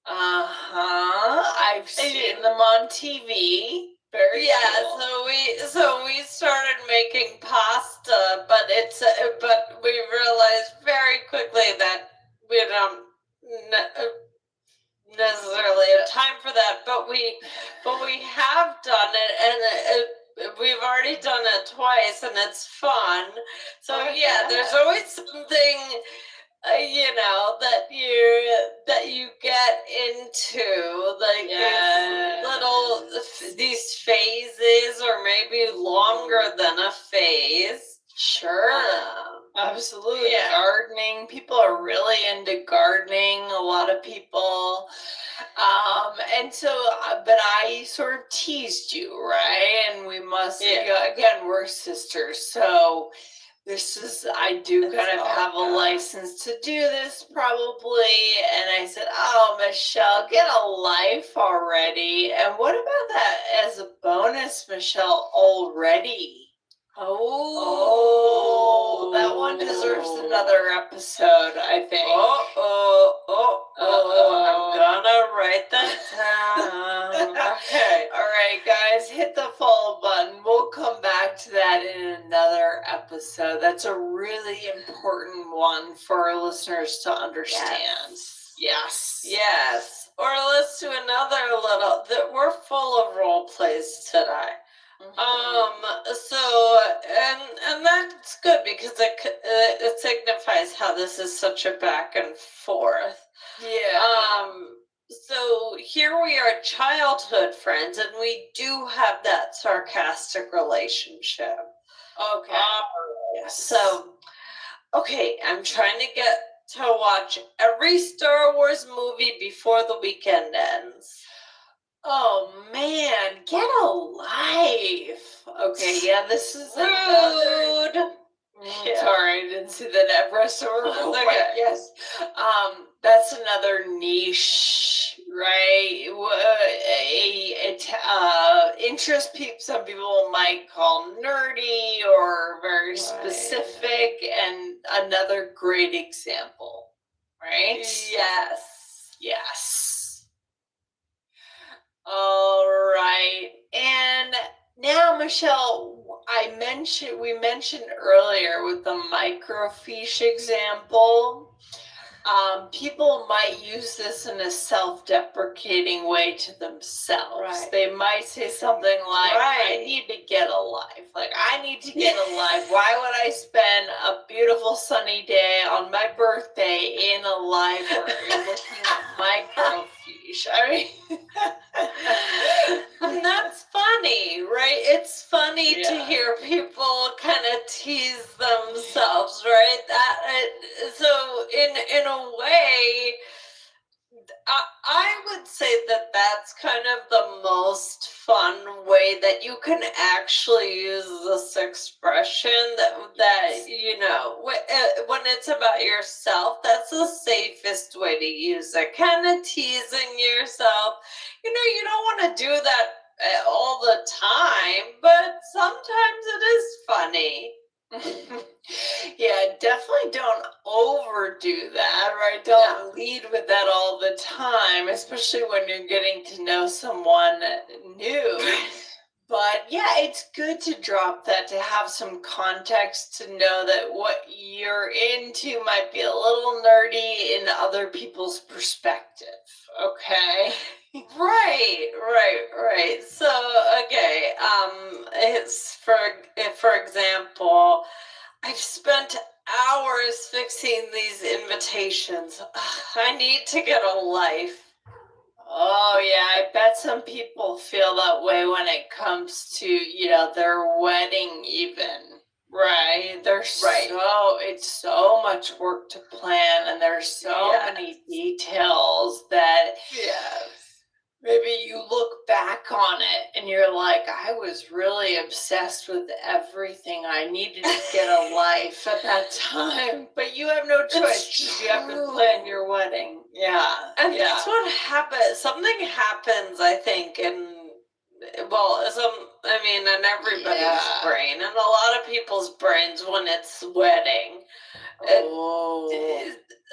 I've seen them on TV. Very cool. So we started making pasta, but we realized very quickly that we don't necessarily have time for that. But we have done it, and we've already done it twice, and it's fun. So there's always something that you get into, like these phases, or maybe longer than a phase. Sure. Absolutely. Gardening. People are really into gardening. A lot of people. And so, but I sort of teased you, right? And we must, again, we're sisters. So I do It's kind of all have a good. license to do this probably. And I said, oh, Michelle, get a life already. And what about that as a bonus, Michelle, already? Oh, that one deserves another episode, I think. I'm gonna write that down. Okay. All right, guys, hit the follow button. We'll come back to that in another episode. That's a really important one for our listeners to understand. Yes. Yes. Or let's do another little, that we're full of role plays today. So, and that's good because it signifies how this is such a back and forth. Yeah. So here we are, childhood friends, and we do have that sarcastic relationship. Okay. Yes. So, okay, I'm trying to get to watch every Star Wars movie before the weekend ends. Oh man, get a life. Okay, yeah, this is Rude. Yeah. Sorry, I didn't see that rest of our Okay. Yes. That's another niche, right? Interest some people might call nerdy or very specific, and another great example, right? Yes. Yes. All right. And now, Michelle, we mentioned earlier with the microfiche example, people might use this in a self-deprecating way to themselves. Right. They might say something like, I need to get a life. Like, I need to get a life. Why would I spend a beautiful sunny day on my birthday in a library looking at microfiche? I mean... And that's funny, right? It's funny to Yeah. hear people kind of tease themselves, right? So in a way, I would say that that's kind of the most fun way that you can actually use this expression, that you know, when it's about yourself, that's the safest way to use it. Kind of teasing yourself. You know, you don't want to do that all the time, but sometimes it is funny. Yeah, definitely don't overdo that, right? Don't lead with that all the time, especially when you're getting to know someone new. But yeah, it's good to drop that, to have some context, to know that what you're into might be a little nerdy in other people's perspective. Okay. Right. So, okay, it's for example, I've spent hours fixing these invitations. I need to get a life. Oh yeah, I bet some people feel that way when it comes to, you know, their wedding even. Right. It's so much work to plan, and there's so many details that maybe you look back on it and you're like, I was really obsessed with everything. I needed to get a life at that time. But you have no choice. You have to plan your wedding. Yeah. And that's what happens. Something happens, I think, in everybody's brain, and a lot of people's brains when it's wedding.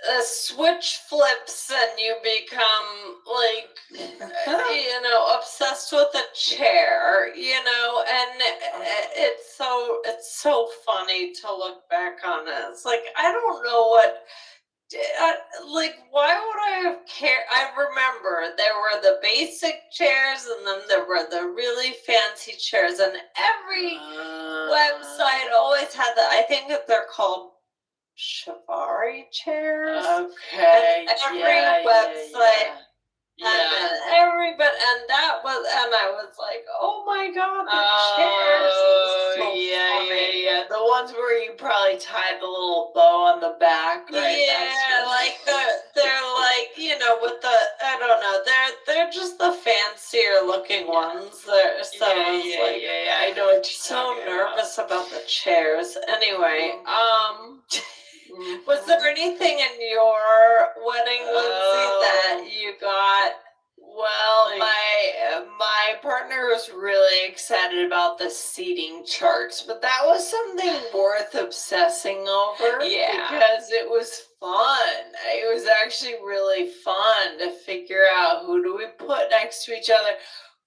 A switch flips and you become like, you know, obsessed with a chair, you know, and it's so funny to look back on it. It's like, I don't know what, like, why would I have cared? I remember there were the basic chairs, and then there were the really fancy chairs, and every website always had I think that they're called Shivari chairs. Okay. And every website and I was like, oh my god, the chairs. Yeah. The ones where you probably tied the little bow on the back, right? Yeah, like they're like, you know, with the, I don't know, they're just the fancier looking ones. I know what you're I know what you're so nervous about the chairs. Anyway, was Mhm. there anything in your wedding, Lindsay, that Oh. you got? Well, Like- my partner was really excited about the seating charts, but that was something worth obsessing over. Yeah. Because it was fun. It was actually really fun to figure out who do we put next to each other,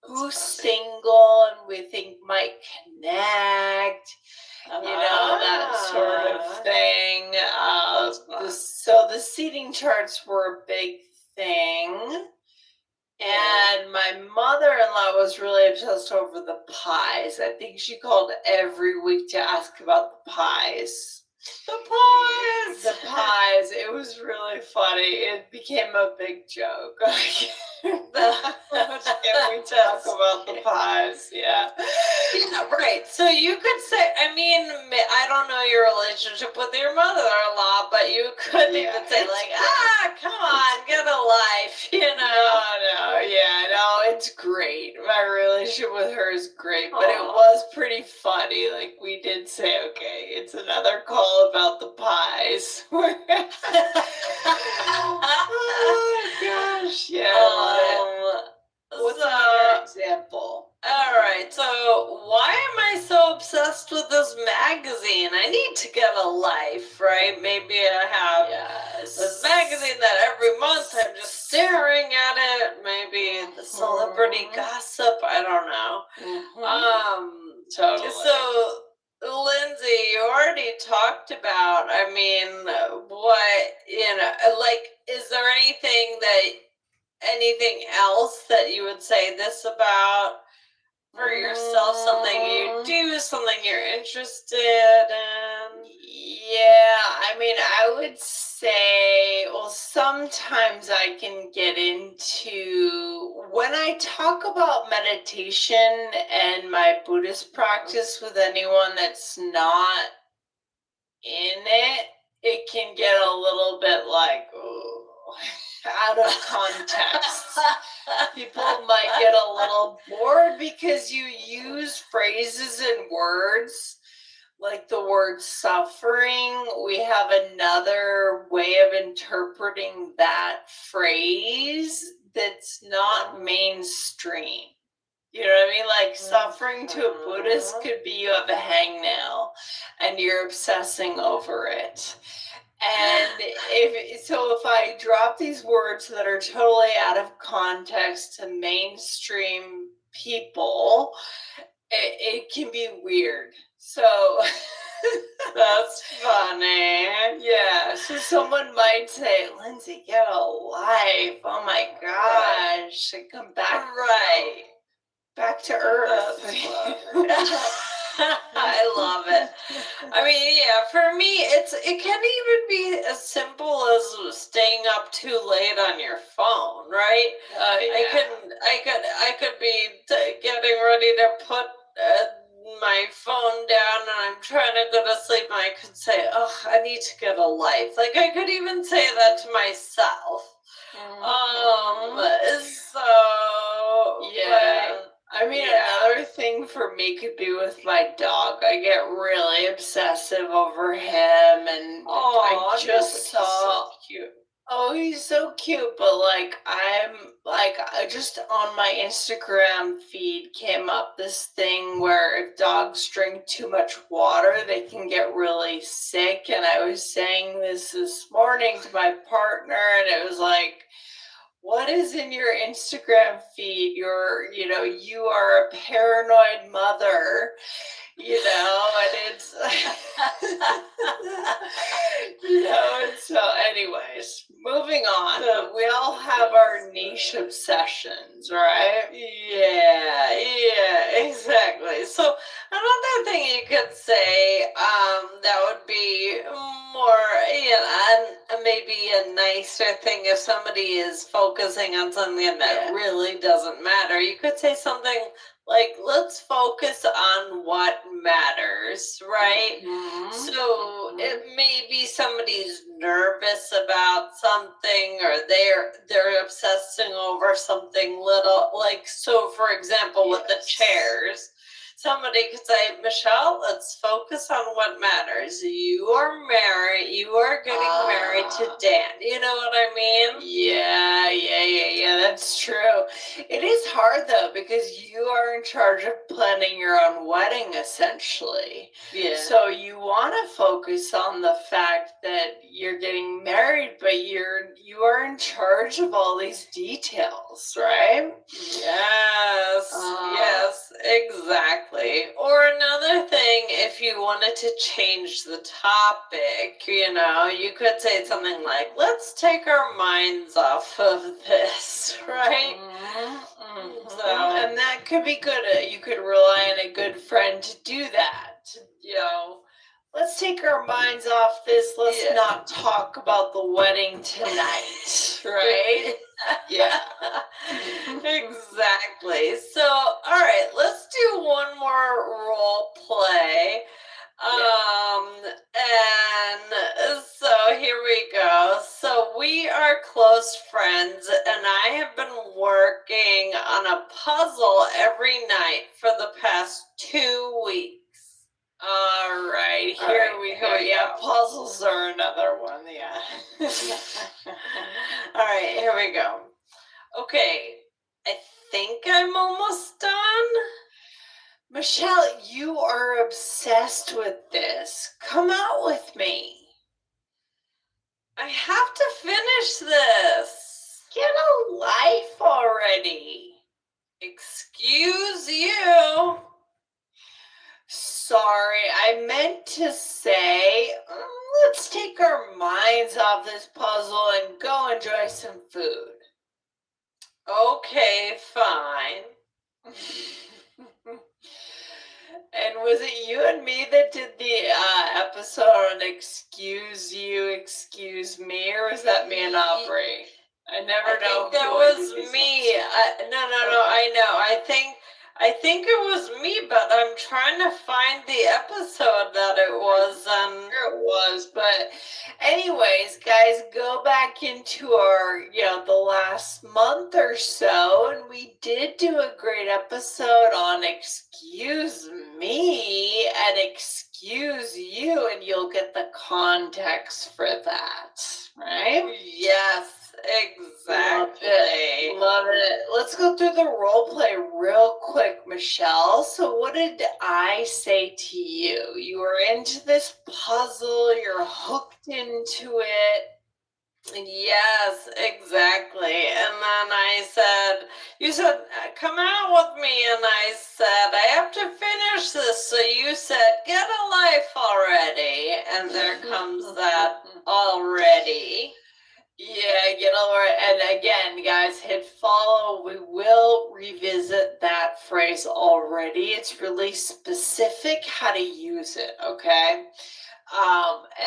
who's single and we think might connect. That sort of thing. That's fun. So the seating charts were a big thing. And my mother-in-law was really obsessed over the pies. I think she called every week to ask about the pies. The pies. The pies. It was really funny. It became a big joke. How much can we talk about the pies? Yeah. Yeah, right. So you could say, I mean, I don't know your relationship with your mother-in-law, but you could Yeah, even say it's like, great. come on, get a life, No, it's great. My relationship with her is great, but it Aw. was pretty funny. Like, we did say, okay, it's another call about the pies. Oh gosh, yeah. What's another example? All right, so why am I so obsessed with this magazine? I need to get a life, right? Maybe I have Yes. this magazine that every month I'm just staring at it. Maybe the celebrity Mhm. gossip. I don't know. Totally. So, Lindsay, you already talked about, I mean, like, is there anything else that you would say this about for yourself? Something you do, something you're interested in? Yeah, I mean, I would say, well, sometimes I can get into when I talk about meditation and my Buddhist practice with anyone that's not in it, it can get a little bit like out of context. People might get a little bored because you use phrases and words like the word suffering. We have another way of interpreting that phrase that's not mainstream. You know what I mean? Like suffering to a Buddhist could be you have a hangnail and you're obsessing over it. And if I drop these words that are totally out of context to mainstream people, it can be weird. So That's funny. yeah. So someone might say, Lindsay, get a life. Oh my gosh. Come back. Right. Back to earth. I love it. I mean, yeah, for me, it can even be as simple as staying up too late on your phone, right? I could be getting ready to put my phone down and I'm trying to go to sleep, and I could say, "Oh, I need to get a life." Like I could even say that to myself. So yeah. but- I mean, Yeah. another thing for me could be with my dog. I get really obsessive over him, and I just saw. cute. Oh, he's so cute, but like I just on my Instagram feed came up this thing where if dogs drink too much water, they can get really sick. And I was saying this morning to my partner, and it was like, what is in your Instagram feed? You are a paranoid mother, and it's, and so anyways, moving on. That's We all have our niche obsessions, right? Yeah, exactly. So another thing you could say, that would be more, and maybe a nicer thing if somebody is focusing on something that really doesn't matter. You could say something like, let's focus on what matters, right? So it may be somebody's nervous about something, or they're obsessing over something little. Like, so for example, with the chairs, somebody could say, Michelle, let's focus on what matters. You are married. You are getting married to Dan. You know what I mean? Yeah, that's true. It is hard though, because you are in charge of planning your own wedding essentially. Yeah. So you want to focus on the fact that you're getting married, but you are in charge of all these details, right? Yes, yes, exactly. Or another thing, if you wanted to change the topic, you could say something like, let's take our minds off of this, right? And that could be good. You could rely on a good friend to do that. Let's take our minds off this. Let's not talk about the wedding tonight, right? Yeah, exactly. So, all right, let's do one more role play. And so here we go. So we are close friends, and I have been working on a puzzle every night for the past 2 weeks. All right, here we go. Yeah, puzzles are another one. Yeah. All right, here we go. Okay, I think I'm almost done. Michelle, you are obsessed with this. Come out with me. I have to finish this. Get a life already. Excuse you. Sorry, I meant to say, let's take our minds off this puzzle and go enjoy some food. Okay, fine. And was it you and me that did the episode on excuse you, excuse me, or was that me and Aubrey? I never know. I think that was me. No, I know. I think it was me, but I'm trying to find the episode that it was. Sure it was, but anyways, guys, go back into our, the last month or so, and we did do a great episode on excuse me and excuse you, and you'll get the context for that, right? Yes, exactly. Love it. Let's go through the role play real quick, Michelle. So what did I say to you? You were into this puzzle, you're hooked into it. Yes, exactly. And then you said, come out with me. And I said, I have to finish this. So you said, get a life already. And there comes that already. Yeah, get over it. And again, guys, hit follow. We will revisit that phrase already. It's really specific how to use it, okay?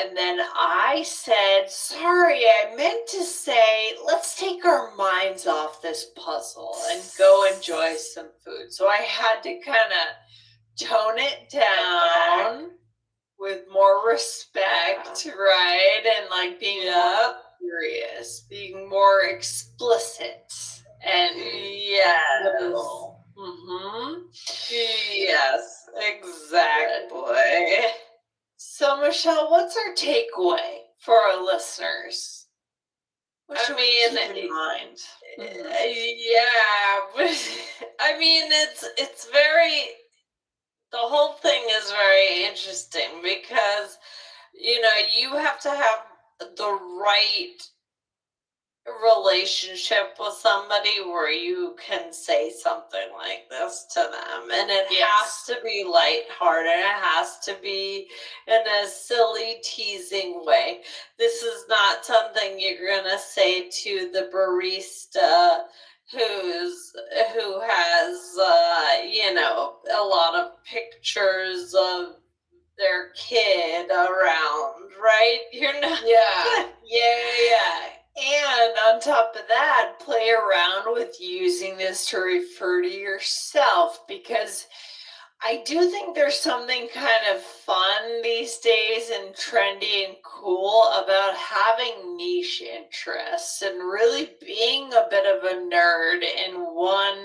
And then I said, sorry, I meant to say, let's take our minds off this puzzle and go enjoy some food. So I had to kind of tone it down with more respect, right? And like being more serious, being more explicit and literal. Yes, exactly. So, Michelle, what's our takeaway for our listeners? What should we keep in mind? Yeah, but I mean, it's very. The whole thing is very interesting because you have to have the right relationship with somebody where you can say something like this to them, and it has to be lighthearted. It has to be in a silly, teasing way. This is not something you're gonna say to the barista who has a lot of pictures of their kid around, right? You're not. Yeah. And on top of that, play around with using this to refer to yourself, because I do think there's something kind of fun these days and trendy and cool about having niche interests and really being a bit of a nerd in one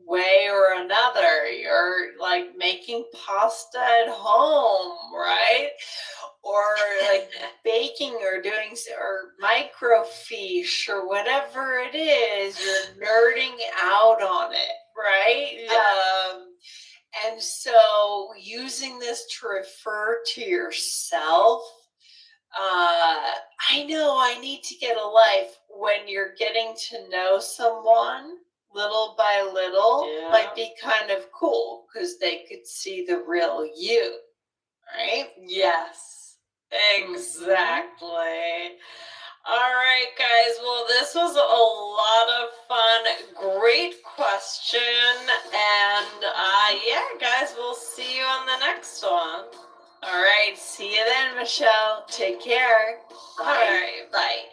way or another. You're like making pasta at home, right? Or like baking or doing or microfiche or whatever it is, you're nerding out on it, right? Yeah. And so using this to refer to yourself, I know I need to get a life, when you're getting to know someone little by little, might be kind of cool because they could see the real you, right? Yes, exactly. All right, guys. Well, this was a lot of fun. Great question. And yeah, guys, we'll see you on the next one. All right. See you then, Michelle. Take care. All right. Bye.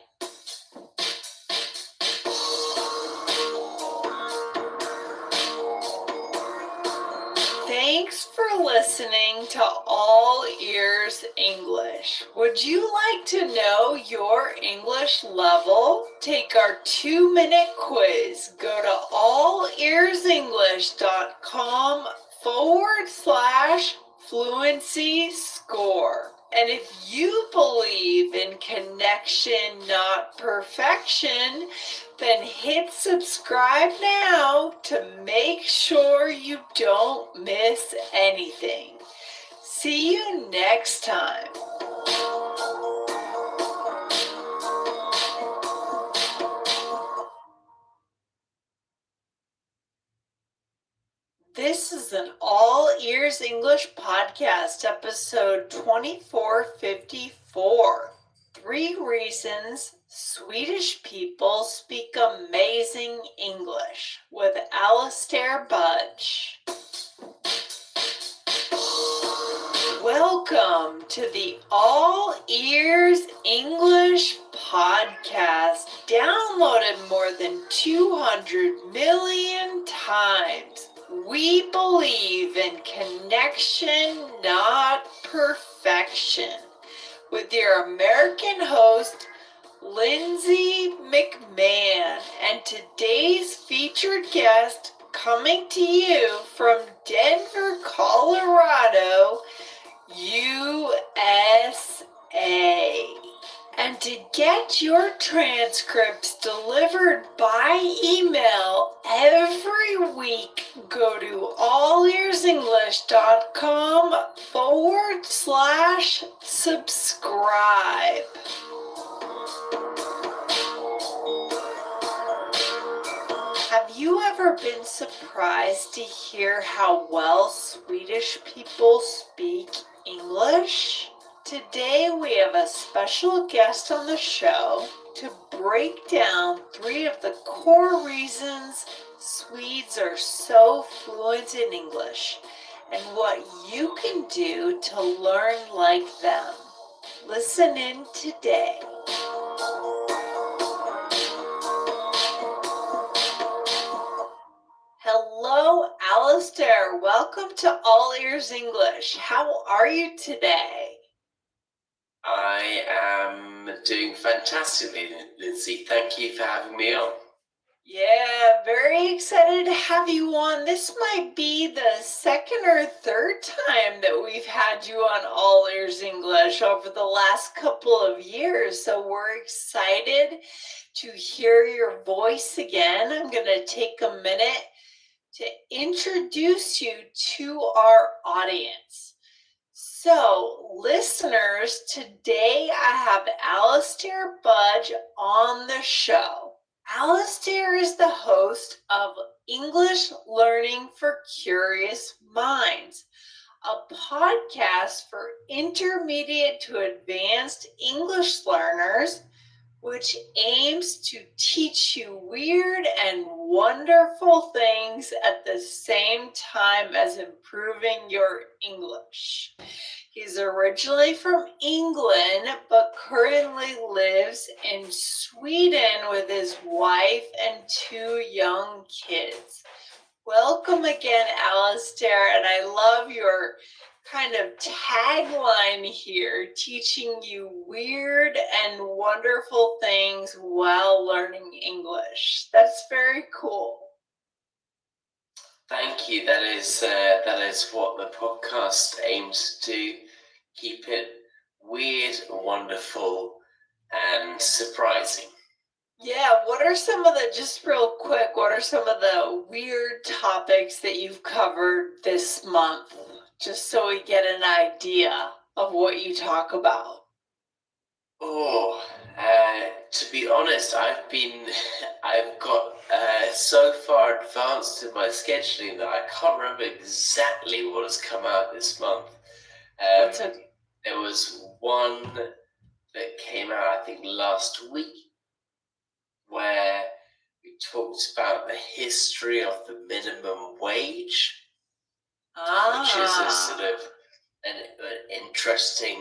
Thanks for listening to All Ears English. Would you like to know your English level? Take our 2-minute quiz. Go to allearsenglish.com/fluency score. And if you believe in connection, not perfection, then hit subscribe now to make sure you don't miss anything. See you next time. This is an All Ears English podcast, episode 2454. 3 reasons Swedish people speak amazing English, with Alistair Budge. Welcome to the All Ears English podcast, downloaded more than 200 million times. We believe in connection, not perfection. With your American host, Lindsay McMahon, and today's featured guest, coming to you from Denver, Colorado, USA. And to get your transcripts delivered by email every week, go to allearsenglish.com/subscribe. Have you ever been surprised to hear how well Swedish people speak English? Today we have a special guest on the show to break down 3 of the core reasons Swedes are so fluent in English and what you can do to learn like them. Listen in today. Hello, Alistair. Welcome to All Ears English. How are you today? I am doing fantastically, Lindsay. Thank you for having me on. Yeah, very excited to have you on. This might be the 2nd or 3rd time that we've had you on All Ears English over the last couple of years. So we're excited to hear your voice again. I'm going to take a minute to introduce you to our audience. So, listeners, today I have Alistair Budge on the show. Alistair is the host of English Learning for Curious Minds, a podcast for intermediate to advanced English learners, which aims to teach you weird and wonderful things at the same time as improving your English. He's originally from England, but currently lives in Sweden with his wife and 2 young kids. Welcome again, Alistair, and I love your kind of tagline here, teaching you weird and wonderful things while learning English. That's very cool. Thank you. That is what the podcast aims to do. Keep it weird, wonderful, and surprising. Yeah, what are some of the, just real quick, what are some of the weird topics that you've covered this month? Just so we get an idea of what you talk about. Oh, to be honest, I've got so far advanced in my scheduling that I can't remember exactly what has come out this month. That's okay. There was one that came out, I think, last week, where we talked about the history of the minimum wage, which is a sort of an interesting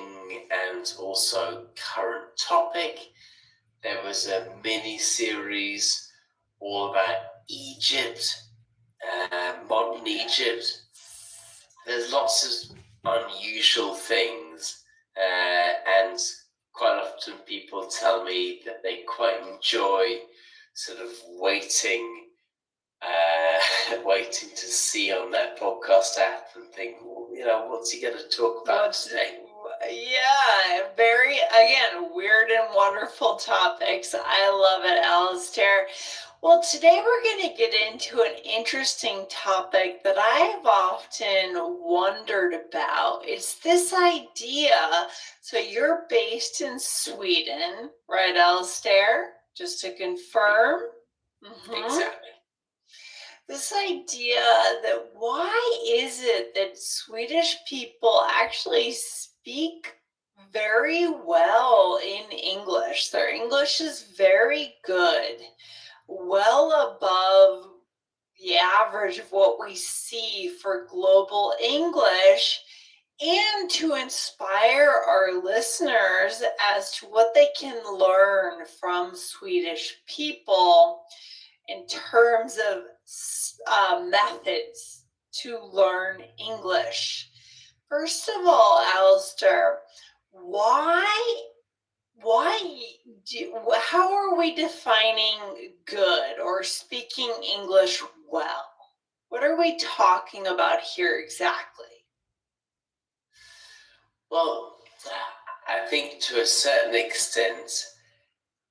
and also current topic. There was a mini series all about Egypt, modern Egypt. There's lots of unusual things, and quite often people tell me that they quite enjoy sort of waiting to see on their podcast app and think, well, what's he going to talk about today? Yeah, very, again, weird and wonderful topics. I love it, Alistair. Well, today we're going to get into an interesting topic that I've often wondered about. It's this idea. So you're based in Sweden, right, Alistair? Just to confirm. Exactly. This idea that why is it that Swedish people actually speak very well in English? Their English is very good, well above the average of what we see for global English, and to inspire our listeners as to what they can learn from Swedish people in terms of methods to learn English. First of all, Alistair, how are we defining good or speaking English well? What are we talking about here exactly? Well, I think to a certain extent,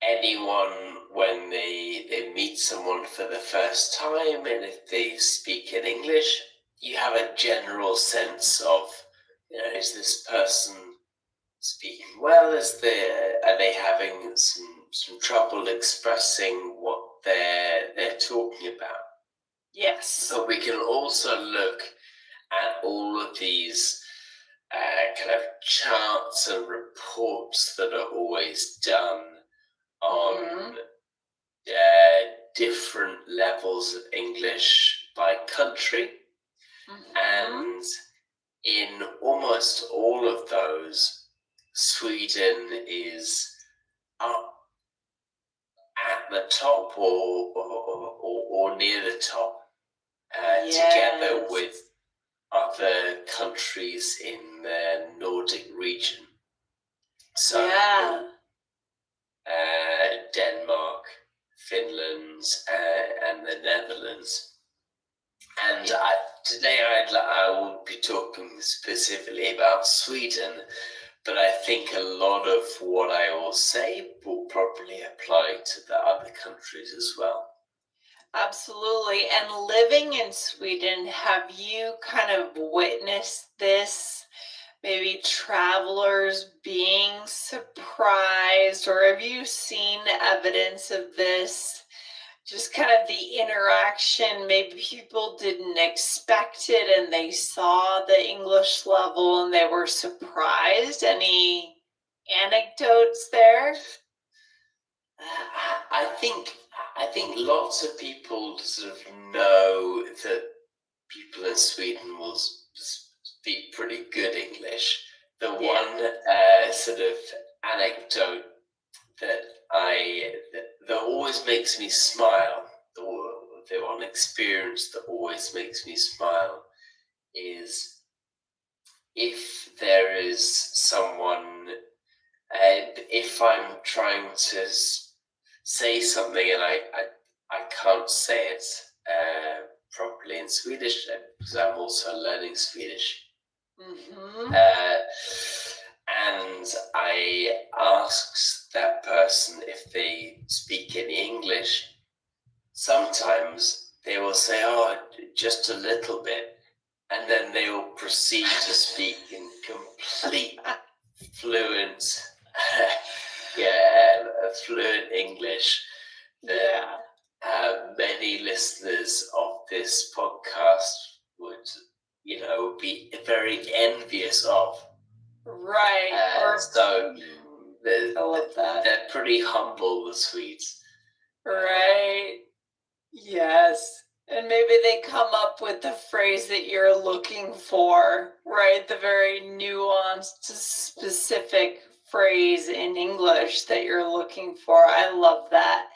anyone, when they meet someone for the first time, and if they speak in English, you have a general sense of, is this person speaking well? Are they having some trouble expressing what they're talking about? Yes. But we can also look at all of these kind of charts and reports that are always done on different levels of English by country. And in almost all of those, Sweden is up at the top or near the top, together with other countries in the Nordic region. So Denmark, Finland, and the Netherlands. And today I will be talking specifically about Sweden, but I think a lot of what I will say will probably apply to the other countries as well. Absolutely. And living in Sweden, have you kind of witnessed this? Maybe travelers being surprised, or have you seen evidence of this? Just kind of the interaction, maybe people didn't expect it and they saw the English level and they were surprised. Any anecdotes there? I think lots of people sort of know that people in Sweden will speak pretty good English. The one sort of anecdote that always makes me smile, the one experience that always makes me smile, is if there is someone, if I'm trying to say something and I can't say it properly in Swedish because I'm also learning Swedish. Mm-hmm. And I asked that person if they speak any English. Sometimes they will say, "Oh, just a little bit," and then they will proceed to speak in complete fluent, fluent English. Yeah. Many listeners of this podcast would, be very envious of. Right. So I love that. they're pretty humble, the Swedes. Right. Yes. And maybe they come up with the phrase that you're looking for, right? The very nuanced, specific phrase in English that you're looking for. I love that.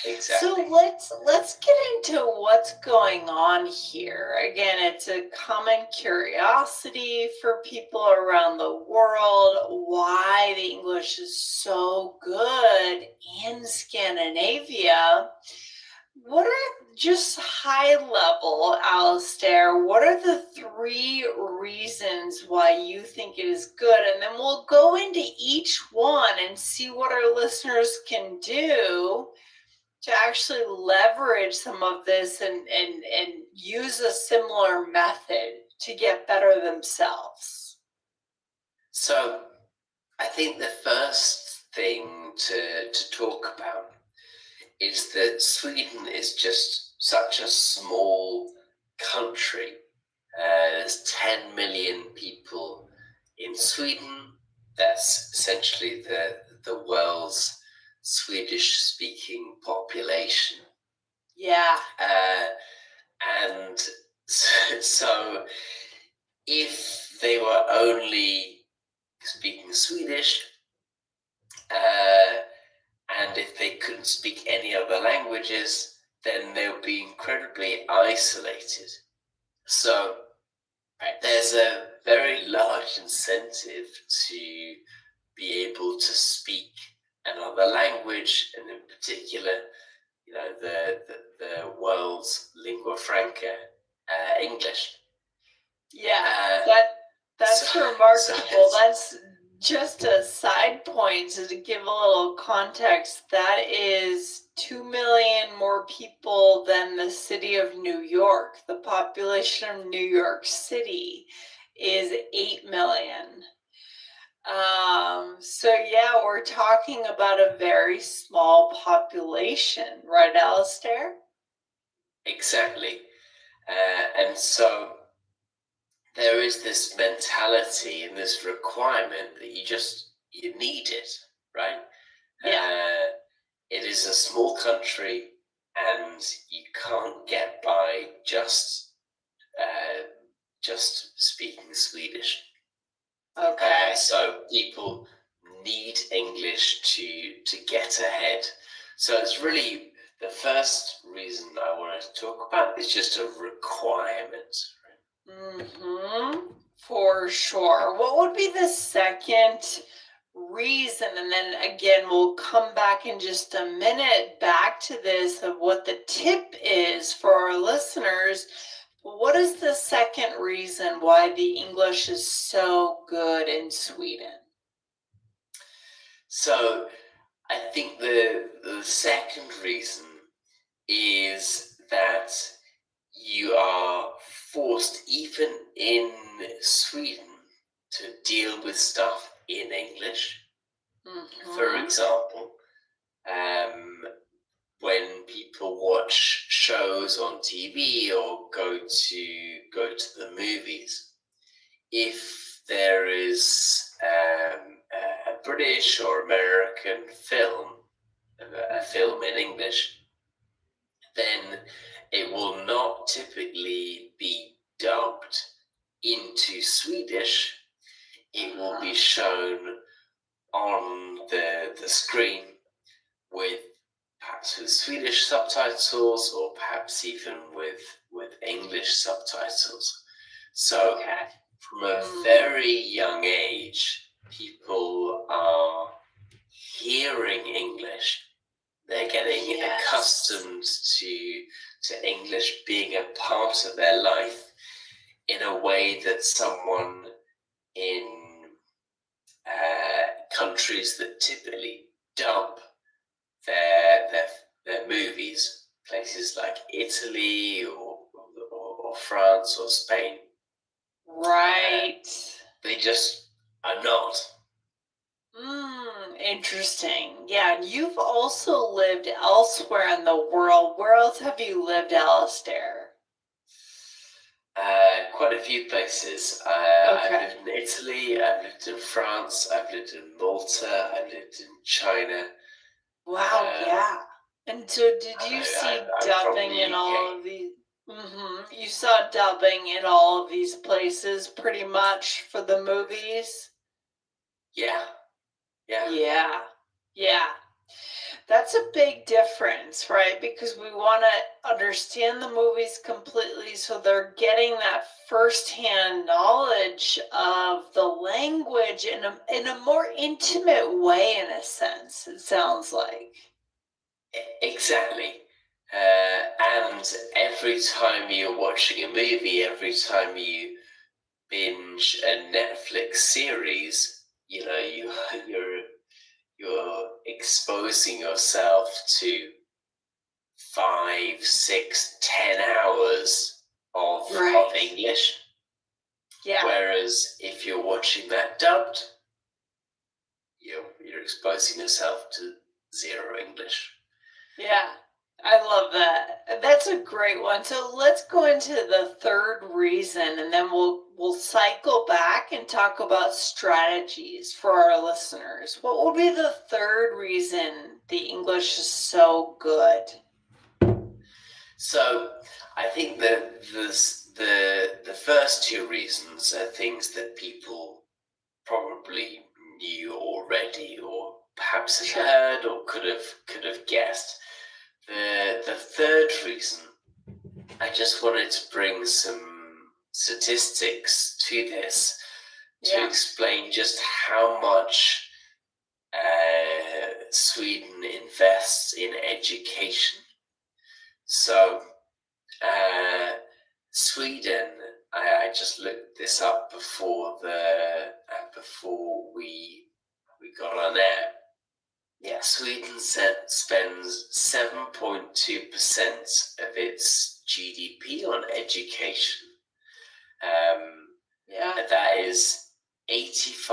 Exactly. So let's get into what's going on here. Again, it's a common curiosity for people around the world why the English is so good in Scandinavia. What are, just high level, Alistair, what are the 3 reasons why you think it is good? And then we'll go into each one and see what our listeners can do to actually leverage some of this and use a similar method to get better themselves. So I think the first thing to talk about is that Sweden is just such a small country. There's 10 million people in Sweden. That's essentially the world's Swedish-speaking population. Yeah. And so if they were only speaking Swedish, and if they couldn't speak any other languages, then they would be incredibly isolated. So there's a very large incentive to be able to speak another language, and in particular, the world's lingua franca, English. Yeah, that's remarkable. That's just a side point, so to give a little context, that is 2 million more people than the city of New York. The population of New York City is 8 million. So yeah, we're talking about a very small population, right, Alistair? Exactly. And so there is this mentality and this requirement that you need it, right? Yeah. It is a small country, and you can't get by just speaking Swedish. Okay. So people need English to get ahead. So it's really the first reason I wanted to talk about is just a requirement. Mm-hmm. For sure. What would be the second reason? And then again, we'll come back in just a minute back to this of what the tip is for our listeners. What is the second reason why the English is so good in Sweden? So I think the second reason is that you are forced, even in Sweden, to deal with stuff in English. Mm-hmm. For example, when people watch shows on TV or go to the movies, if there is a British or American film, a film in English, then it will not typically be dubbed into Swedish. It will be shown on the screen perhaps with Swedish subtitles, or perhaps even with English subtitles. So from a very young age, people are hearing English They're getting Yes. accustomed to English being a part of their life in a way that someone in countries that typically dub their movies, places like Italy or France or Spain, Right. they just are not. Interesting. Yeah, and you've also lived elsewhere in the world. Where else have you lived, Alistair? Quite a few places. Okay. I've lived in Italy, I've lived in France, I've lived in Malta, I've lived in China. Wow, yeah. And so did you see I'm from dubbing the in all UK. of these? You saw dubbing in all of these places pretty much for the movies? Yeah. Yeah. Yeah. That's a big difference, right? Because we want to understand the movies completely so they're getting that firsthand knowledge of the language in a more intimate way, in a sense, it sounds like. Exactly. And every time you're watching a movie, every time you binge a Netflix series, you know, you're exposing yourself to 5, 6, 10 hours of Right. English. Yeah. Whereas if you're watching that dubbed, you're exposing yourself to 0 English. Yeah, I love that. That's a great one. So let's go into the third reason, and then we'll cycle back and talk about strategies for our listeners. What would be the third reason the English is so good? So I think that the first 2 reasons are things that people probably knew already, or perhaps had Sure. heard, or could have guessed. The third reason, I just wanted to bring some statistics to this to Yeah. explain just how much Sweden invests in education. So Sweden, I just looked this up before we got on air. Yeah. Sweden spends 7.2% of its GDP on education. Yeah. That is 85